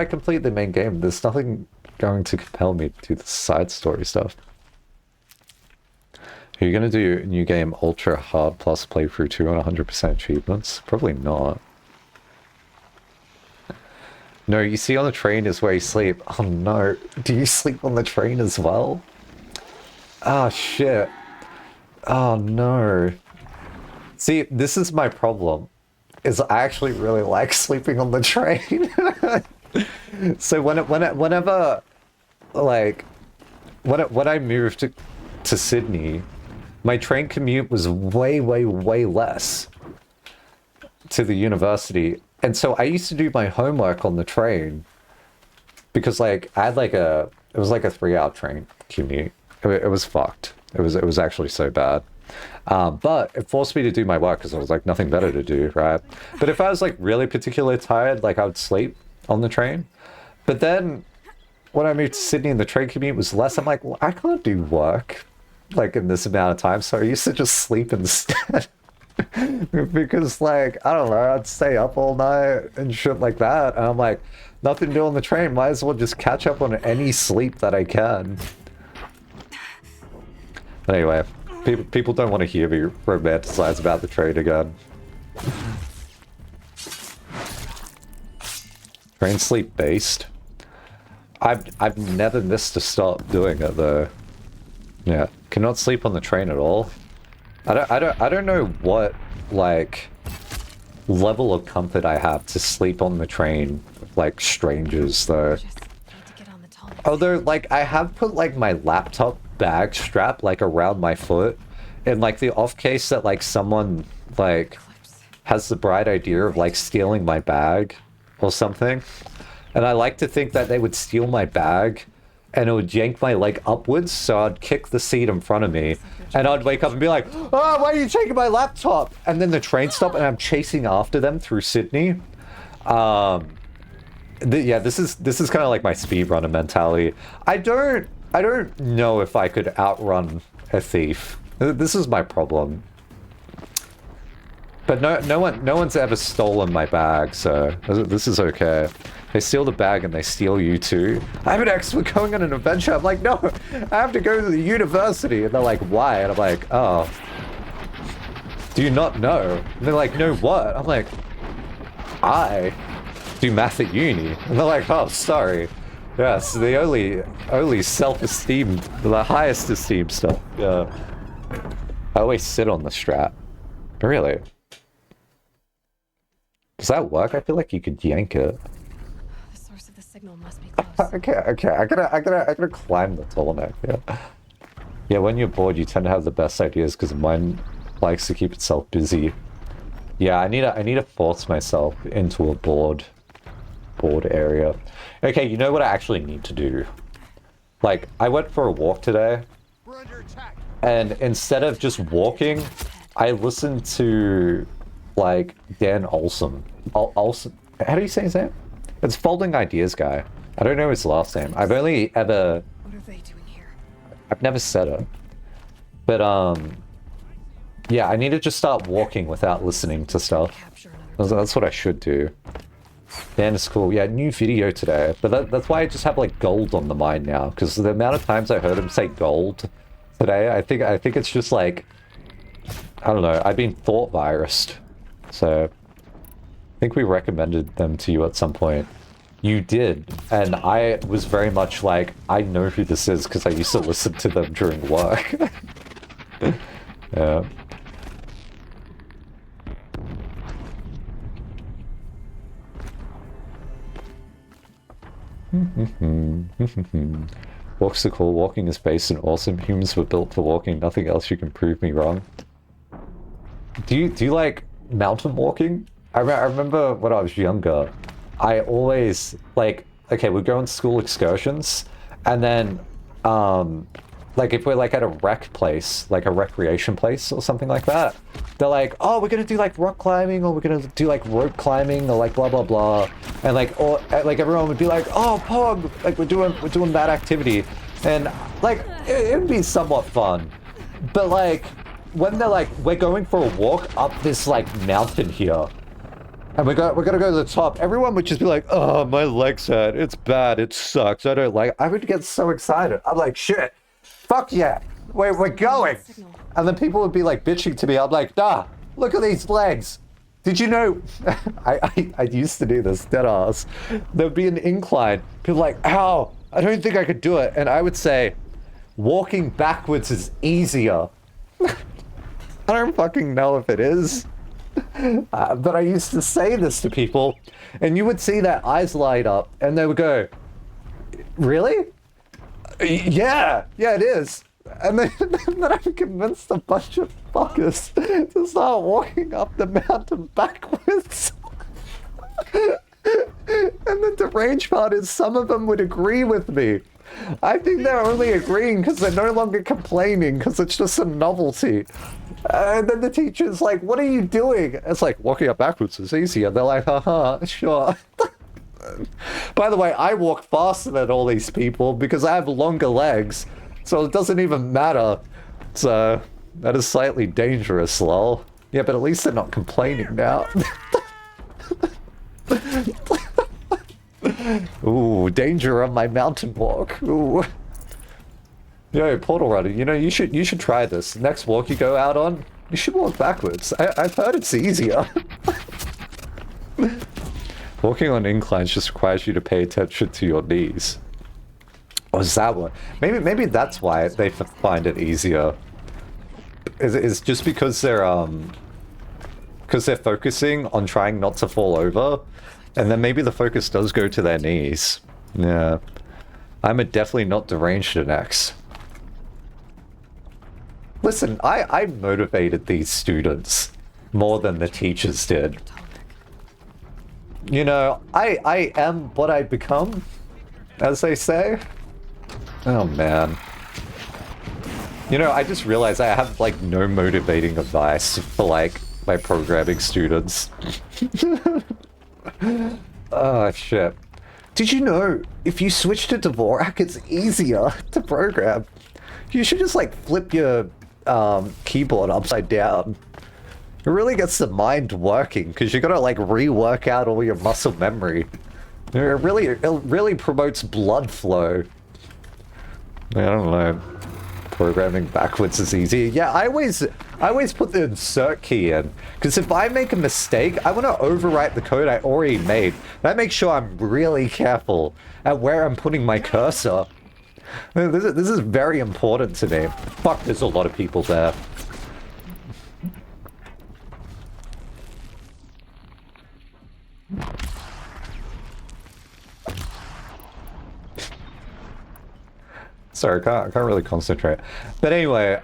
complete the main game, there's nothing going to compel me to do the side story stuff. Are you going to do new game ultra hard plus playthrough 2 on 100% achievements? Probably not. No, you see on the train is where you sleep. Oh no, do you sleep on the train as well? Oh shit. Oh no. See, this is my problem. Is I actually really like sleeping on the train. So whenever like when I moved to Sydney, my train commute was way less to the university. And so I used to do my homework on the train because like I had like it was like a 3-hour train commute. It was fucked. It was actually so bad. But it forced me to do my work because there was like nothing better to do, right? But if I was like really particularly tired, like I would sleep on the train. But then when I moved to Sydney and the train commute was less, I'm like, well, I can't do work like in this amount of time. So I used to just sleep instead. Because like, I don't know, I'd stay up all night and shit like that. And I'm like, nothing to do on the train. Might as well just catch up on any sleep that I can. But anyway, people don't want to hear me romanticize about the train again. Train sleep based. I've never missed a stop doing it though. Yeah, cannot sleep on the train at all. I don't know what like level of comfort I have to sleep on the train with like strangers though. Although like I have put like my laptop bag strap like around my foot in like the off case that like someone like has the bright idea of like stealing my bag or something. And I like to think that they would steal my bag and it would yank my leg upwards, so I'd kick the seat in front of me and I'd wake up and be like, oh, why are you taking my laptop? And then the train stopped and I'm chasing after them through Sydney. Yeah, this is kind of like my speedrunner mentality. I don't know if I could outrun a thief. This is my problem. But no one's ever stolen my bag, so this is okay. They steal the bag and they steal you too. I have an ex, we're going on an adventure. I'm like, no, I have to go to the university. And they're like, why? And I'm like, oh, do you not know? And they're like, no, what? I'm like, I do math at uni. And they're like, oh, sorry. Yes, the only self-esteem, the highest esteem stuff. Yeah. I always sit on the strap. Really? Does that work? I feel like you could yank it. The source of the signal must be close. Okay. I gotta climb the tall neck. Yeah. Yeah. When you're bored, you tend to have the best ideas because mine likes to keep itself busy. Yeah. I need to force myself into a bored area. Okay. You know what I actually need to do? Like, I went for a walk today, and instead of just walking, I listened to like Dan Olson. Olson. How do you say his name? It's Folding Ideas guy. I don't know his last name. I've only ever... What are they doing here? I've never said it. But, yeah, I need to just start walking without listening to stuff. That's what I should do. Dan is cool. Yeah, new video today. But that's why I just have, like, gold on the mind now. Because the amount of times I heard him say gold today, I think it's just, like... I don't know. I've been thought virused. So... I think we recommended them to you at some point. You did, and I was very much like, I know who this is because I used to listen to them during work. Yeah. Walks are cool, walking is based and awesome. Humans were built for walking, nothing else you can prove me wrong. Do you like mountain walking? I remember when I was younger, I always, like, okay, we go on school excursions, and then, like if we're like at a rec place, like a recreation place or something like that, they're like, oh, we're gonna do like rock climbing, or we're gonna do like rope climbing, or like blah blah blah, and like, or like everyone would be like, oh, Pog, like we're doing that activity, and like it would be somewhat fun, but like when they're like, we're going for a walk up this like mountain here, and we're gonna go to the top, everyone would just be like, oh, my legs hurt, it's bad, it sucks, I don't like. I would get so excited. I'm like, shit. Fuck yeah, we're going. And then people would be like bitching to me. I'm like, nah, look at these legs. Did you know, I used to do this, dead ass. There'd be an incline. People like, ow, I don't think I could do it. And I would say, walking backwards is easier. I don't fucking know if it is. But I used to say this to people, and you would see their eyes light up, and they would go, really? Yeah, it is. And then I convinced a bunch of fuckers to start walking up the mountain backwards. And the deranged part is some of them would agree with me. I think they're only agreeing because they're no longer complaining, because it's just a novelty. And then the teacher's like, what are you doing? It's like, walking up backwards is easier. They're like, haha, sure. By the way, I walk faster than all these people because I have longer legs, so it doesn't even matter. So that is slightly dangerous, lol. Yeah, but at least they're not complaining now. Ooh, danger on my mountain walk. Ooh. Yo, Portal Runner, you know, you should try this. Next walk you go out on, you should walk backwards. I've heard it's easier. Walking on inclines just requires you to pay attention to your knees. Or is that what? Maybe that's why they find it easier. Is just because they're focusing on trying not to fall over, and then maybe the focus does go to their knees. Yeah, I'm definitely not deranged in X. Listen, I motivated these students more than the teachers did. You know, I am what I become, as they say. Oh man. You know, I just realized I have like no motivating advice for like my programming students. Oh shit. Did you know if you switch to Dvorak it's easier to program? You should just like flip your keyboard upside down. It really gets the mind working, because you gotta like rework out all your muscle memory. It really promotes blood flow. I don't know. Programming backwards is easy. Yeah, I always put the insert key in, because if I make a mistake, I want to overwrite the code I already made. That makes sure I'm really careful at where I'm putting my cursor. This is very important to me. Fuck, there's a lot of people there. Sorry, I can't really concentrate. But anyway,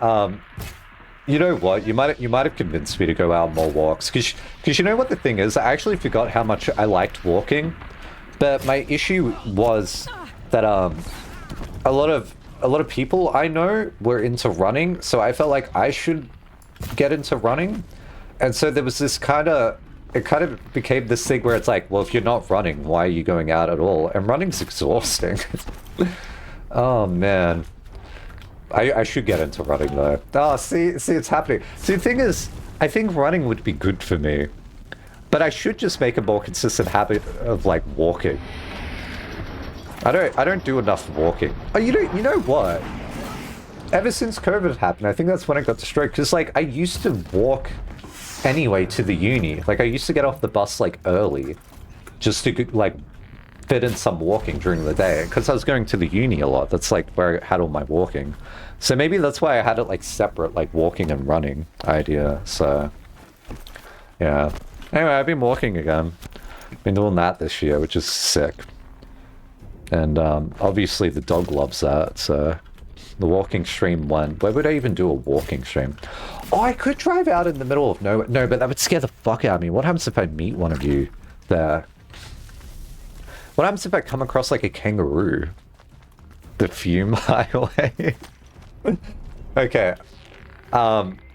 you know what? You might have convinced me to go out on more walks, because you know what the thing is? I actually forgot how much I liked walking. But my issue was that a lot of people I know were into running, so I felt like I should get into running. And so there was this it kind of became this thing where it's like, well, if you're not running, why are you going out at all? And running's exhausting. Oh man, I should get into running though. Oh, see, it's happening. See, the thing is, I think running would be good for me, but I should just make a more consistent habit of like walking. I don't do enough walking. Oh, you know what? Ever since COVID happened, I think that's when I got the stroke. Because like I used to walk anyway to the uni. Like I used to get off the bus like early, just to like fit in some walking during the day, because I was going to the uni a lot. That's like where I had all my walking. So maybe that's why I had it like separate, like walking and running idea. So yeah. Anyway, I've been walking again. Been doing that this year, which is sick. And obviously the dog loves that, so the walking stream went. Where would I even do a walking stream? Oh, I could drive out in the middle of nowhere. No, but that would scare the fuck out of me. What happens if I meet one of you there? What happens if I come across like a kangaroo? The fume highway? Okay.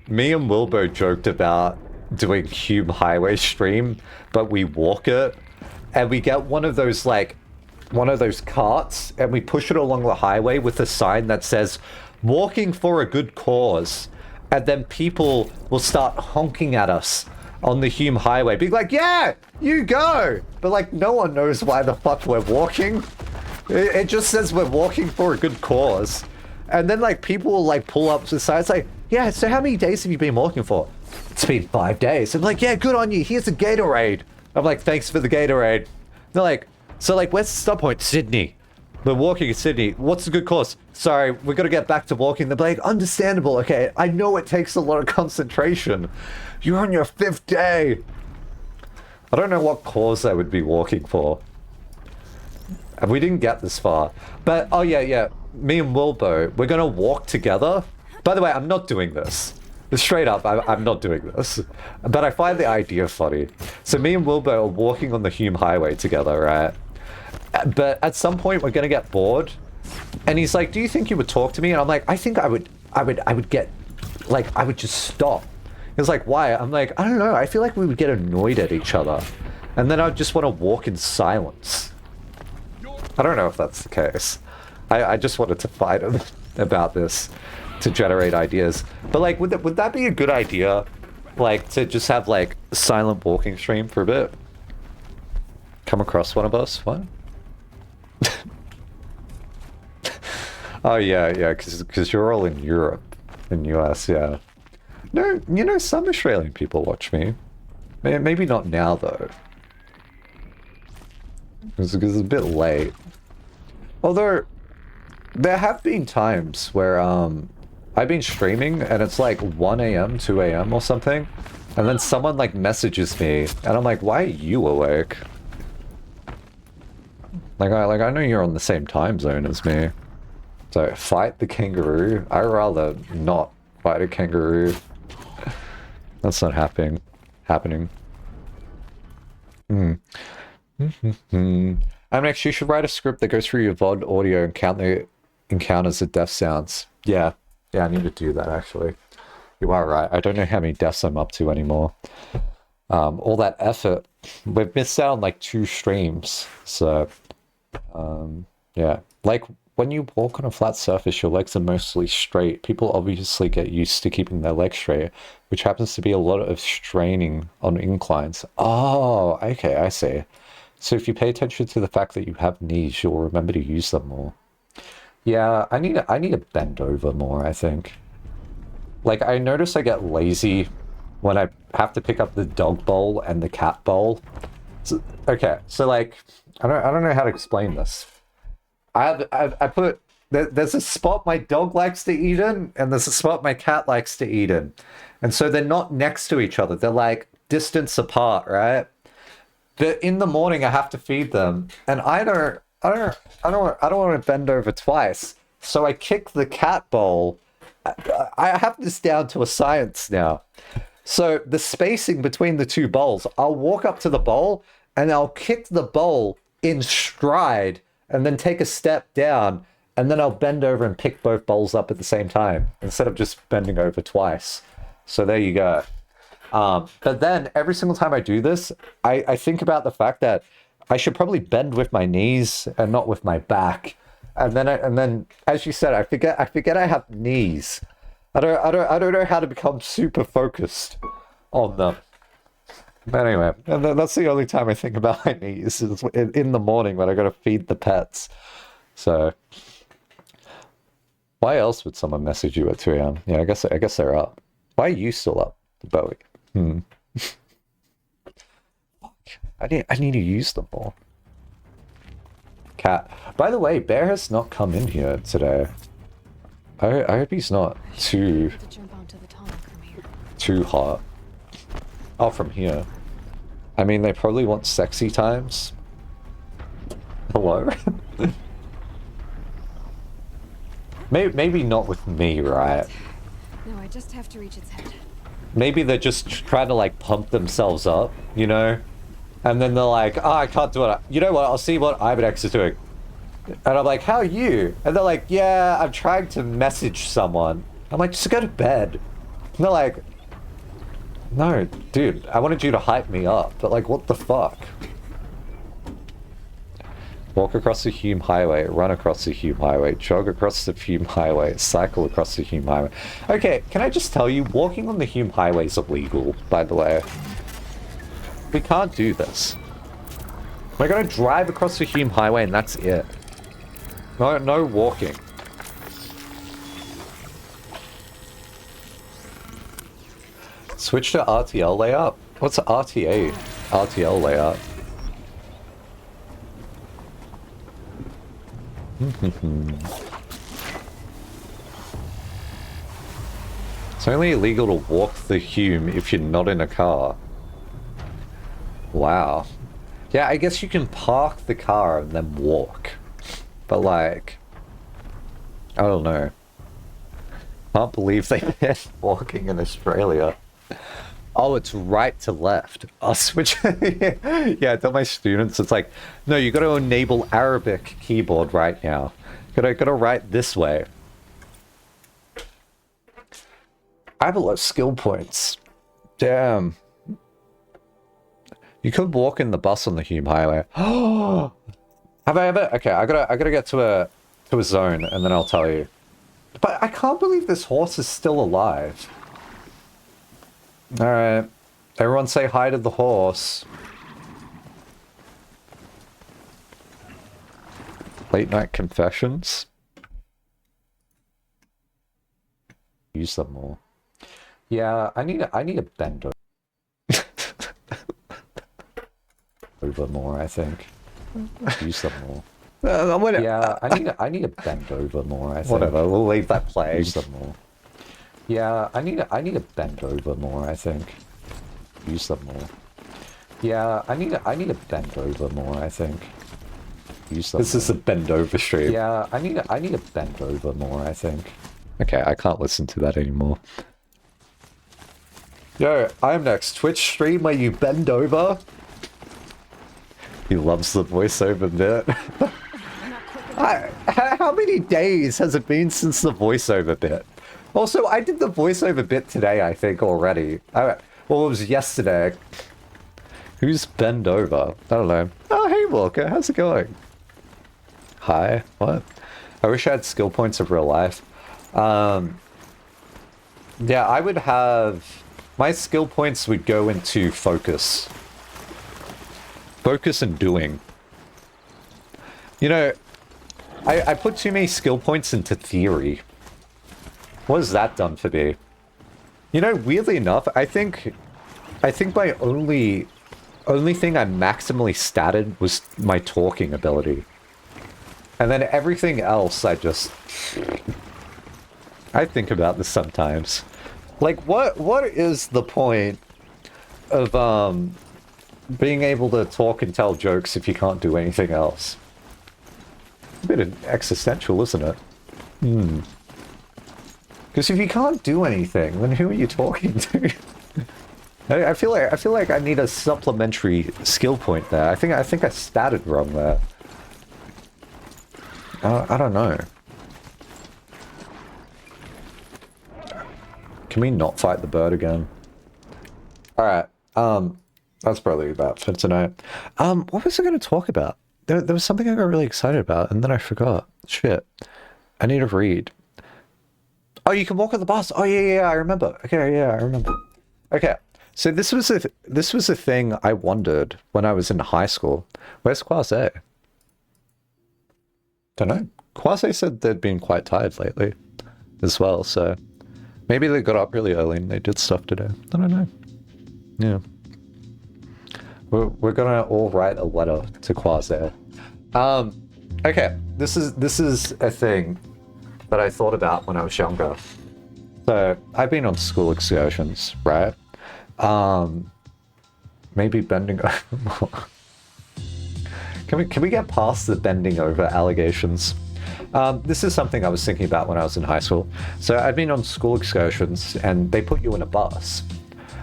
Me and Wilbur joked about doing Hume Highway stream, but we walk it, and we get one of those carts, and we push it along the highway with a sign that says, "Walking for a good cause," and then people will start honking at us on the Hume Highway, being like, "Yeah, you go!" But like, no one knows why the fuck we're walking. It just says we're walking for a good cause. And then like people will like pull up to the side, it's like, "Yeah, so how many days have you been walking for?" "It's been 5 days." I'm like, "Yeah, good on you. Here's a Gatorade." I'm like, "Thanks for the Gatorade." They're like, "So like, where's the stop point?" "Sydney. We're walking in Sydney." "What's a good course?" "Sorry, we gotta get back to walking." They're like, "Understandable. Okay, I know it takes a lot of concentration. You're on your 5th day." I don't know what cause I would be walking for. And we didn't get this far. But, oh yeah. Me and Wilbo, we're gonna walk together. By the way, I'm not doing this. Straight up, I'm not doing this. But I find the idea funny. So me and Wilbo are walking on the Hume Highway together, right? But at some point, we're gonna get bored. And he's like, "Do you think you would talk to me?" And I'm like, "I think I would get, like, I would just stop." He's like, "Why?" I'm like, "I don't know. I feel like we would get annoyed at each other. And then I'd just want to walk in silence." I don't know if that's the case. I just wanted to fight him about this to generate ideas. But like, would that be a good idea? Like, to just have like silent walking stream for a bit? Come across one of us? What? Oh yeah, because you're all in Europe, in US, yeah. No, you know, some Australian people watch me. Maybe not now though. Because it's a bit late. Although, there have been times where I've been streaming and it's like 1 a.m., 2 a.m. or something, and then someone like messages me, and I'm like, "Why are you awake?" Like I know you're on the same time zone as me. So fight the kangaroo? I'd rather not fight a kangaroo. That's not happening. Next, you should write a script that goes through your VOD audio and count the encounters of death sounds. Yeah, I need to do that actually. You are right. I don't know how many deaths I'm up to anymore. All that effort. We've missed out on like 2 streams. So, yeah. Like, when you walk on a flat surface, your legs are mostly straight. People obviously get used to keeping their legs straight, which happens to be a lot of straining on inclines. Oh, okay, I see. So if you pay attention to the fact that you have knees, you'll remember to use them more. Yeah, I need to bend over more, I think. Like, I notice I get lazy when I have to pick up the dog bowl and the cat bowl. So, okay, so like, I don't know how to explain this. I put, there's a spot my dog likes to eat in, and there's a spot my cat likes to eat in. And so they're not next to each other. They're like distance apart, right? But in the morning I have to feed them, and I don't want to bend over twice. So I kick the cat bowl. I have this down to a science now. So the spacing between the 2 bowls, I'll walk up to the bowl and I'll kick the bowl in stride and then take a step down, and then I'll bend over and pick both bowls up at the same time instead of just bending over twice. So there you go. But then every single time I do this, I think about the fact that I should probably bend with my knees and not with my back. And then as you said, I forget I have knees. I don't know how to become super focused on them. But anyway, and that's the only time I think about my knees is in the morning when I got to feed the pets. So why else would someone message you at 2 a.m.? Yeah, I guess they're up. Why are you still up, Bowie? I need to use them more. Cat. By the way, Bear has not come in here today. I hope he's not too hot. Oh, from here. I mean, they probably want sexy times. Hello? maybe not with me, right? No, I just have to reach its head. Maybe they're just trying to like pump themselves up, you know? And then they're like, oh, I can't do it. You know what? I'll see what Ibex is doing. And I'm like, how are you? And they're like, yeah, I'm trying to message someone. I'm like, just go to bed. And they're like, no, dude, I wanted you to hype me up. But like, what the fuck? Walk across the Hume Highway, run across the Hume Highway, jog across the Hume Highway, cycle across the Hume Highway. Okay, can I just tell you, walking on the Hume Highway is illegal, by the way. We can't do this. We're gonna drive across the Hume Highway and that's it. No walking. Switch to RTL layout? What's RTL layout? It's only illegal to walk the Hume if you're not in a car. Wow. Yeah, I guess you can park the car and then walk. But like, I don't know. Can't believe they banned walking in Australia. Oh, it's right to left. I'll switch. Yeah, I tell my students, it's like, no, you got to enable Arabic keyboard right now. Gotta write this way. I have a lot of skill points. Damn. You could walk in the bus on the Hume Highway. Oh, have I ever? Okay, I gotta get to a zone and then I'll tell you. But I can't believe this horse is still alive. All right, everyone say hi to the horse. Late night confessions. Use them more. Yeah, I need a bend over more, I think. Use them more. Yeah, I need a bend over more, I think. Whatever, we'll leave that play. Use them more. Yeah, I need a bend over more, I think. Use them more. Yeah, I need a bend over more, I think. Use them. This is a bend over stream. Yeah, I need a bend over more, I think. Okay, I can't listen to that anymore. Yo, I'm next. Twitch stream where you bend over. He loves the voiceover bit. How many days has it been since the voiceover bit? Also, I did the voiceover bit today, I think, already. Well, it was yesterday. Who's bend over? I don't know. Oh, hey, Walker. How's it going? Hi. What? I wish I had skill points of real life. Yeah, I would have... My skill points would go into focus. Focus and doing. You know, I put too many skill points into theory. What has that done for me? You know, weirdly enough, I think my only thing I maximally statted was my talking ability. And then everything else I think about this sometimes. Like, what is the point of being able to talk and tell jokes if you can't do anything else? A bit existential, isn't it? Because if you can't do anything, then who are you talking to? I feel like I need a supplementary skill point there. I think I statted wrong there. I don't know. Can we not fight the bird again? Alright, that's probably about for tonight. What was I going to talk about? There was something I got really excited about, and then I forgot. Shit. I need to read. Oh, you can walk on the bus. Oh, yeah, I remember. Okay, yeah, I remember. Okay, so this was a thing I wondered when I was in high school. Where's Quase? Don't know. Quase said they'd been quite tired lately as well, so maybe they got up really early and they did stuff today. I don't know. Yeah. We're gonna all write a letter to Quase. Okay, this is a thing that I thought about when I was younger. So I've been on school excursions, right? Maybe bending over more. Can we get past the bending over allegations? This is something I was thinking about when I was in high school. So I've been on school excursions and they put you in a bus.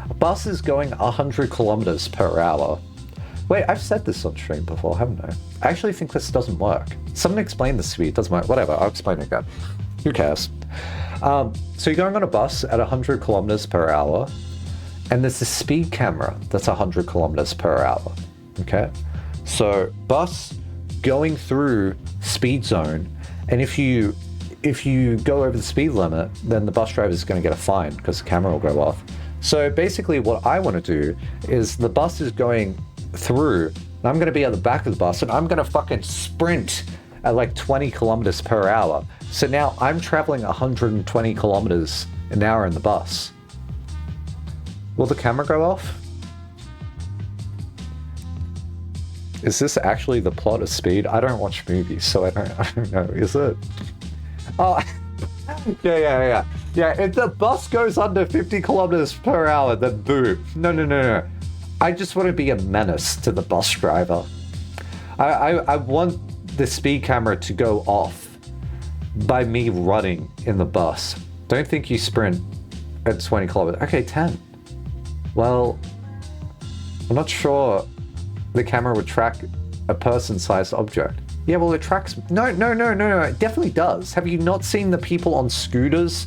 A bus is going 100 kilometers per hour. Wait, I've said this on stream before, haven't I? I actually think this doesn't work. Someone explained this to me. It doesn't work. Whatever, I'll explain it again. Who cares? So you're going on a bus at 100 kilometers per hour, and there's a speed camera that's 100 kilometers per hour. Okay? So bus going through speed zone, and if you go over the speed limit, then the bus driver is going to get a fine because the camera will go off. So basically what I want to do is the bus is going through, and I'm going to be at the back of the bus, and I'm going to fucking sprint at like 20 kilometers per hour. So now I'm traveling 120 kilometers an hour in the bus. Will the camera go off? Is this actually the plot of Speed? I don't watch movies, so I don't know. Is it? Oh, yeah. If the bus goes under 50 kilometers per hour, then boom. No. I just want to be a menace to the bus driver. I want the speed camera to go off by me running in the bus. Don't think you sprint at 20 kilometers. Okay, 10. Well, I'm not sure the camera would track a person-sized object. Yeah, well, it tracks... No, it definitely does. Have you not seen the people on scooters,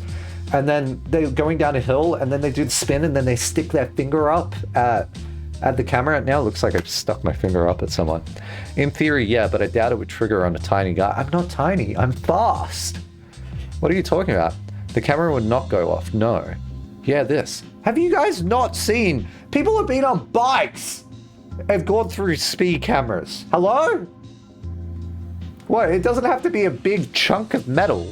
and then they're going down a hill, and then they do the spin, and then they stick their finger up at the camera? Now it looks like I just stuck my finger up at someone. In theory, yeah, but I doubt it would trigger on a tiny guy. I'm not tiny, I'm fast. What are you talking about? The camera would not go off, no. Yeah, this. Have you guys not seen? People have been on bikes, have gone through speed cameras. Hello? What, it doesn't have to be a big chunk of metal.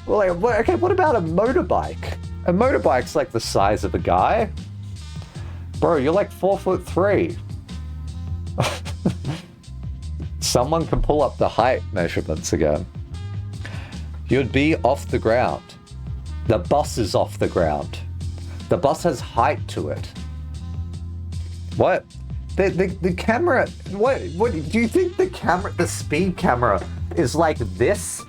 Well, like, okay, what about a motorbike? A motorbike's like the size of a guy. Bro, you're like 4'3". Someone can pull up the height measurements again. You'd be off the ground. The bus is off the ground. The bus has height to it. What? The camera, what do you think the speed camera is like this?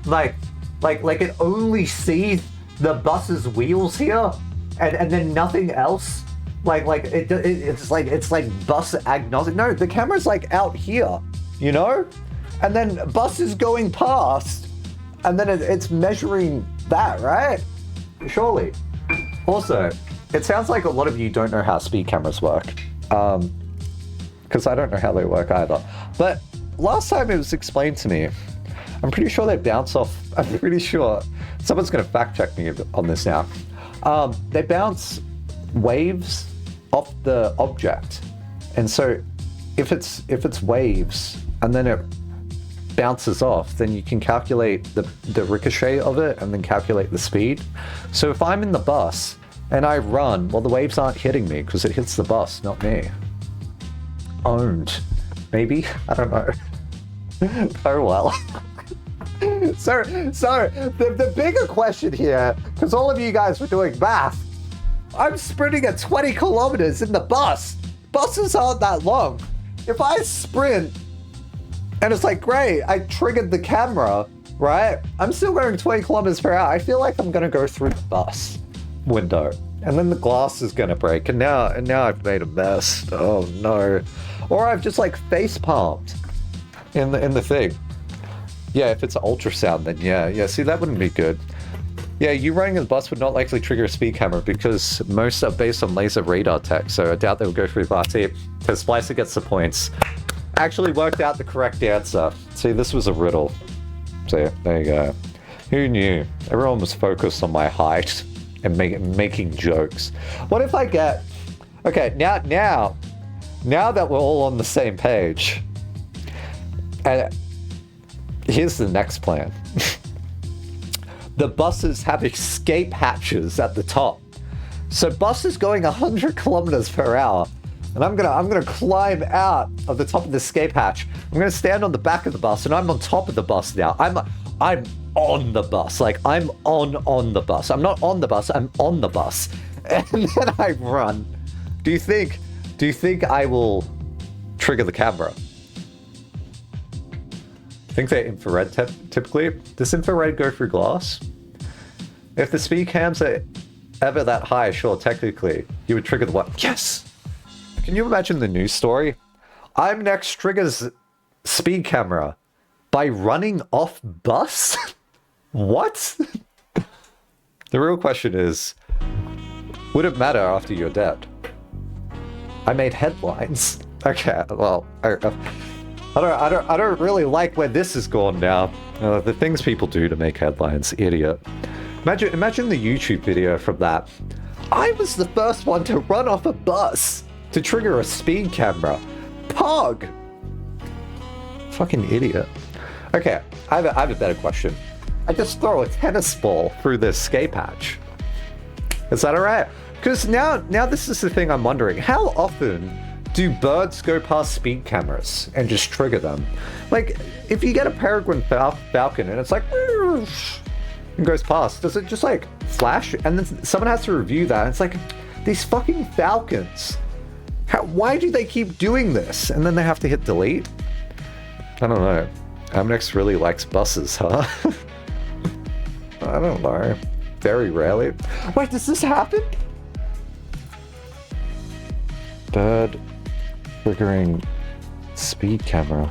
Like it only sees the bus's wheels here and then nothing else? It's like bus agnostic. No, the camera's like out here, you know? And then bus is going past, and then it's measuring that, right? Surely. Also, it sounds like a lot of you don't know how speed cameras work. Because I don't know how they work either. But last time it was explained to me, I'm pretty sure they bounce off, I'm pretty sure, someone's going to fact check me on this now. They bounce waves off the object. And so if it's waves and then it bounces off, then you can calculate the ricochet of it and then calculate the speed. So if I'm in the bus and I run, well, the waves aren't hitting me because it hits the bus, not me. Owned. Maybe? I don't know. Oh well. So the bigger question here, because all of you guys were doing math, I'm sprinting at 20 kilometers in the bus. Buses aren't that long. If I sprint, and it's like, great, I triggered the camera, right? I'm still going 20 kilometers per hour. I feel like I'm gonna go through the bus window, and then the glass is gonna break, and now I've made a mess. Oh no. Or I've just like face palmed in the thing. Yeah, if it's ultrasound, then yeah. See, that wouldn't be good. Yeah, you running the bus would not likely trigger a speed camera because most are based on laser radar tech, so I doubt they will go through the bus. See, because Splicer gets the points. Actually worked out the correct answer. See, this was a riddle. See, there you go. Who knew? Everyone was focused on my height and making jokes. What if I get... Okay, now that we're all on the same page, and here's the next plan. The buses have escape hatches at the top. So buses going 100 kilometers per hour, and I'm gonna climb out of the top of the escape hatch. I'm gonna stand on the back of the bus, and I'm on top of the bus now. I'm on the bus. Like, I'm on the bus. I'm not on the bus, I'm on the bus. And then I run. Do you think I will trigger the camera? I think they're infrared typically. Does infrared go through glass? If the speed cams are ever that high, sure, technically, you would trigger the what? Yes! Can you imagine the news story? I'm next triggers speed camera by running off bus? What? The real question is, would it matter after you're dead? I made headlines. Okay, well, I don't really like where this has gone now. The things people do to make headlines, idiot. Imagine the YouTube video from that. I was the first one to run off a bus to trigger a speed camera. Pog! Fucking idiot. Okay, I have a better question. I just throw a tennis ball through the escape hatch. Is that alright? Because now this is the thing I'm wondering. How often do birds go past speed cameras and just trigger them? Like, if you get a peregrine falcon and it's like, and goes past, does it just like flash? And then someone has to review that. And it's like, these fucking falcons. Why do they keep doing this? And then they have to hit delete? I don't know. Amnex really likes buses, huh? I don't know. Very rarely. Wait, does this happen? Bird triggering speed camera.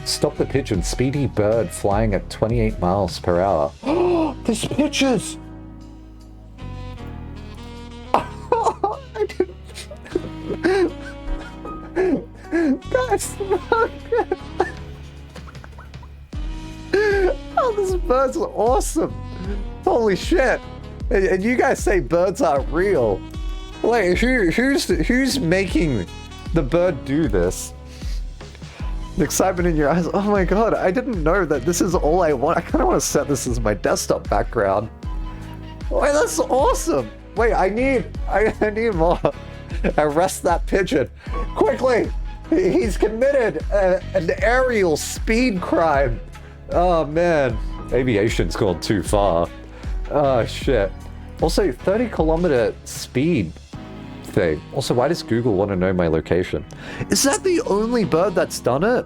Stop the pigeon. Speedy bird flying at 28 miles per hour. Oh, there's pictures! I didn't... Guys, look! Oh, this bird's awesome! Holy shit! And you guys say birds aren't real. Like, who's making the bird do this? The excitement in your eyes. Oh my god, I didn't know that this is all I want. I kind of want to set this as my desktop background. Wait, that's awesome! Wait, I need more. Arrest that pigeon. Quickly! He's committed an aerial speed crime. Oh man, aviation's gone too far. Oh shit. Also, 30-kilometer speed thing. Also, why does Google want to know my location? Is that the only bird that's done it?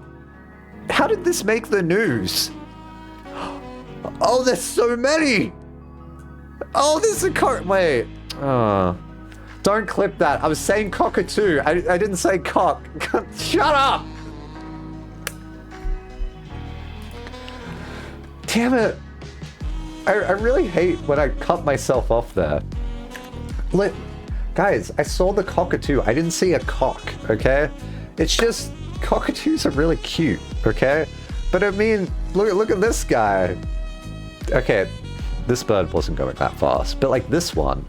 How did this make the news? Oh, there's so many! Oh, there's a wait. Don't clip that. I was saying cockatoo. I didn't say cock. Shut up! Damn it. I really hate when I cut myself off there. Look, guys, I saw the cockatoo. I didn't see a cock, okay? It's just, cockatoos are really cute, okay? But I mean, look at this guy. Okay, this bird wasn't going that fast, but like this one.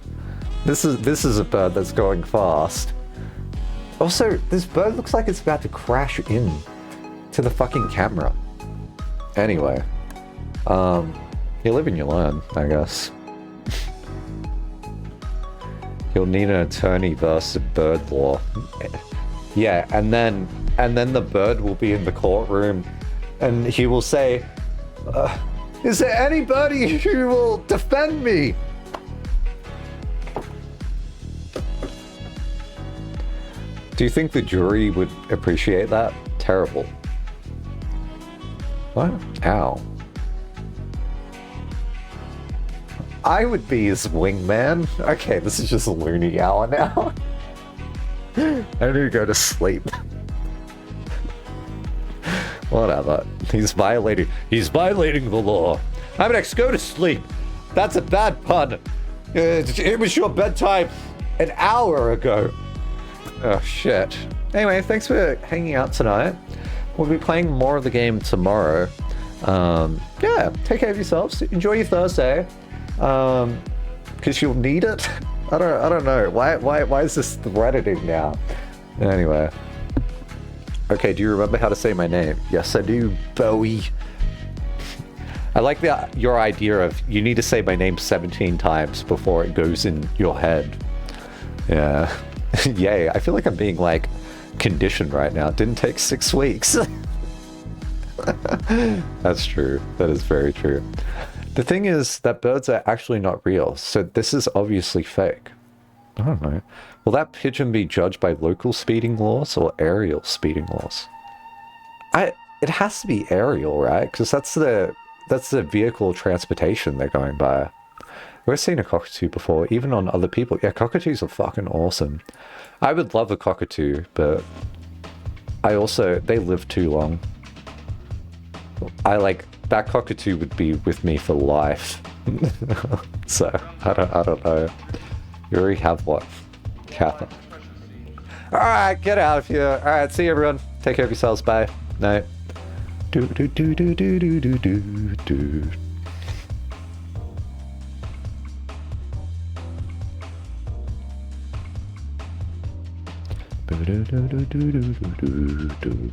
This is a bird that's going fast. Also, this bird looks like it's about to crash in to the fucking camera. Anyway, you live and you learn, I guess. You'll need an attorney versus bird law. Yeah, and then the bird will be in the courtroom, and he will say, "Is there anybody who will defend me?" Do you think the jury would appreciate that? Terrible. What? Ow. I would be his wingman. Okay, this is just a loony hour now. I need to go to sleep. Whatever. He's violating the law. Amnex, go to sleep. That's a bad pun. It was your bedtime an hour ago. Oh shit. Anyway, thanks for hanging out tonight. We'll be playing more of the game tomorrow. Yeah, take care of yourselves. Enjoy your Thursday. Because you'll need it. I don't know. Why is this threading now? Anyway. Okay, do you remember how to say my name? Yes, I do, Bowie. I like your idea of you need to say my name 17 times before it goes in your head. Yeah. Yay, I feel like I'm being like conditioned right now. It didn't take 6 weeks. That's true. That is very true. The thing is that birds are actually not real, so this is obviously fake. I don't know. Will that pigeon be judged by local speeding laws or aerial speeding laws? It has to be aerial, right? Because that's the vehicle transportation they're going by. We've seen a cockatoo before, even on other people. Yeah, cockatoos are fucking awesome. I would love a cockatoo, but they live too long. That cockatoo would be with me for life. So, I don't know. You already have one. Cat. Alright, get out of here. Alright, see you everyone. Take care of yourselves. Bye. Night. Do do do do do do do do do. Do do do do do do do do.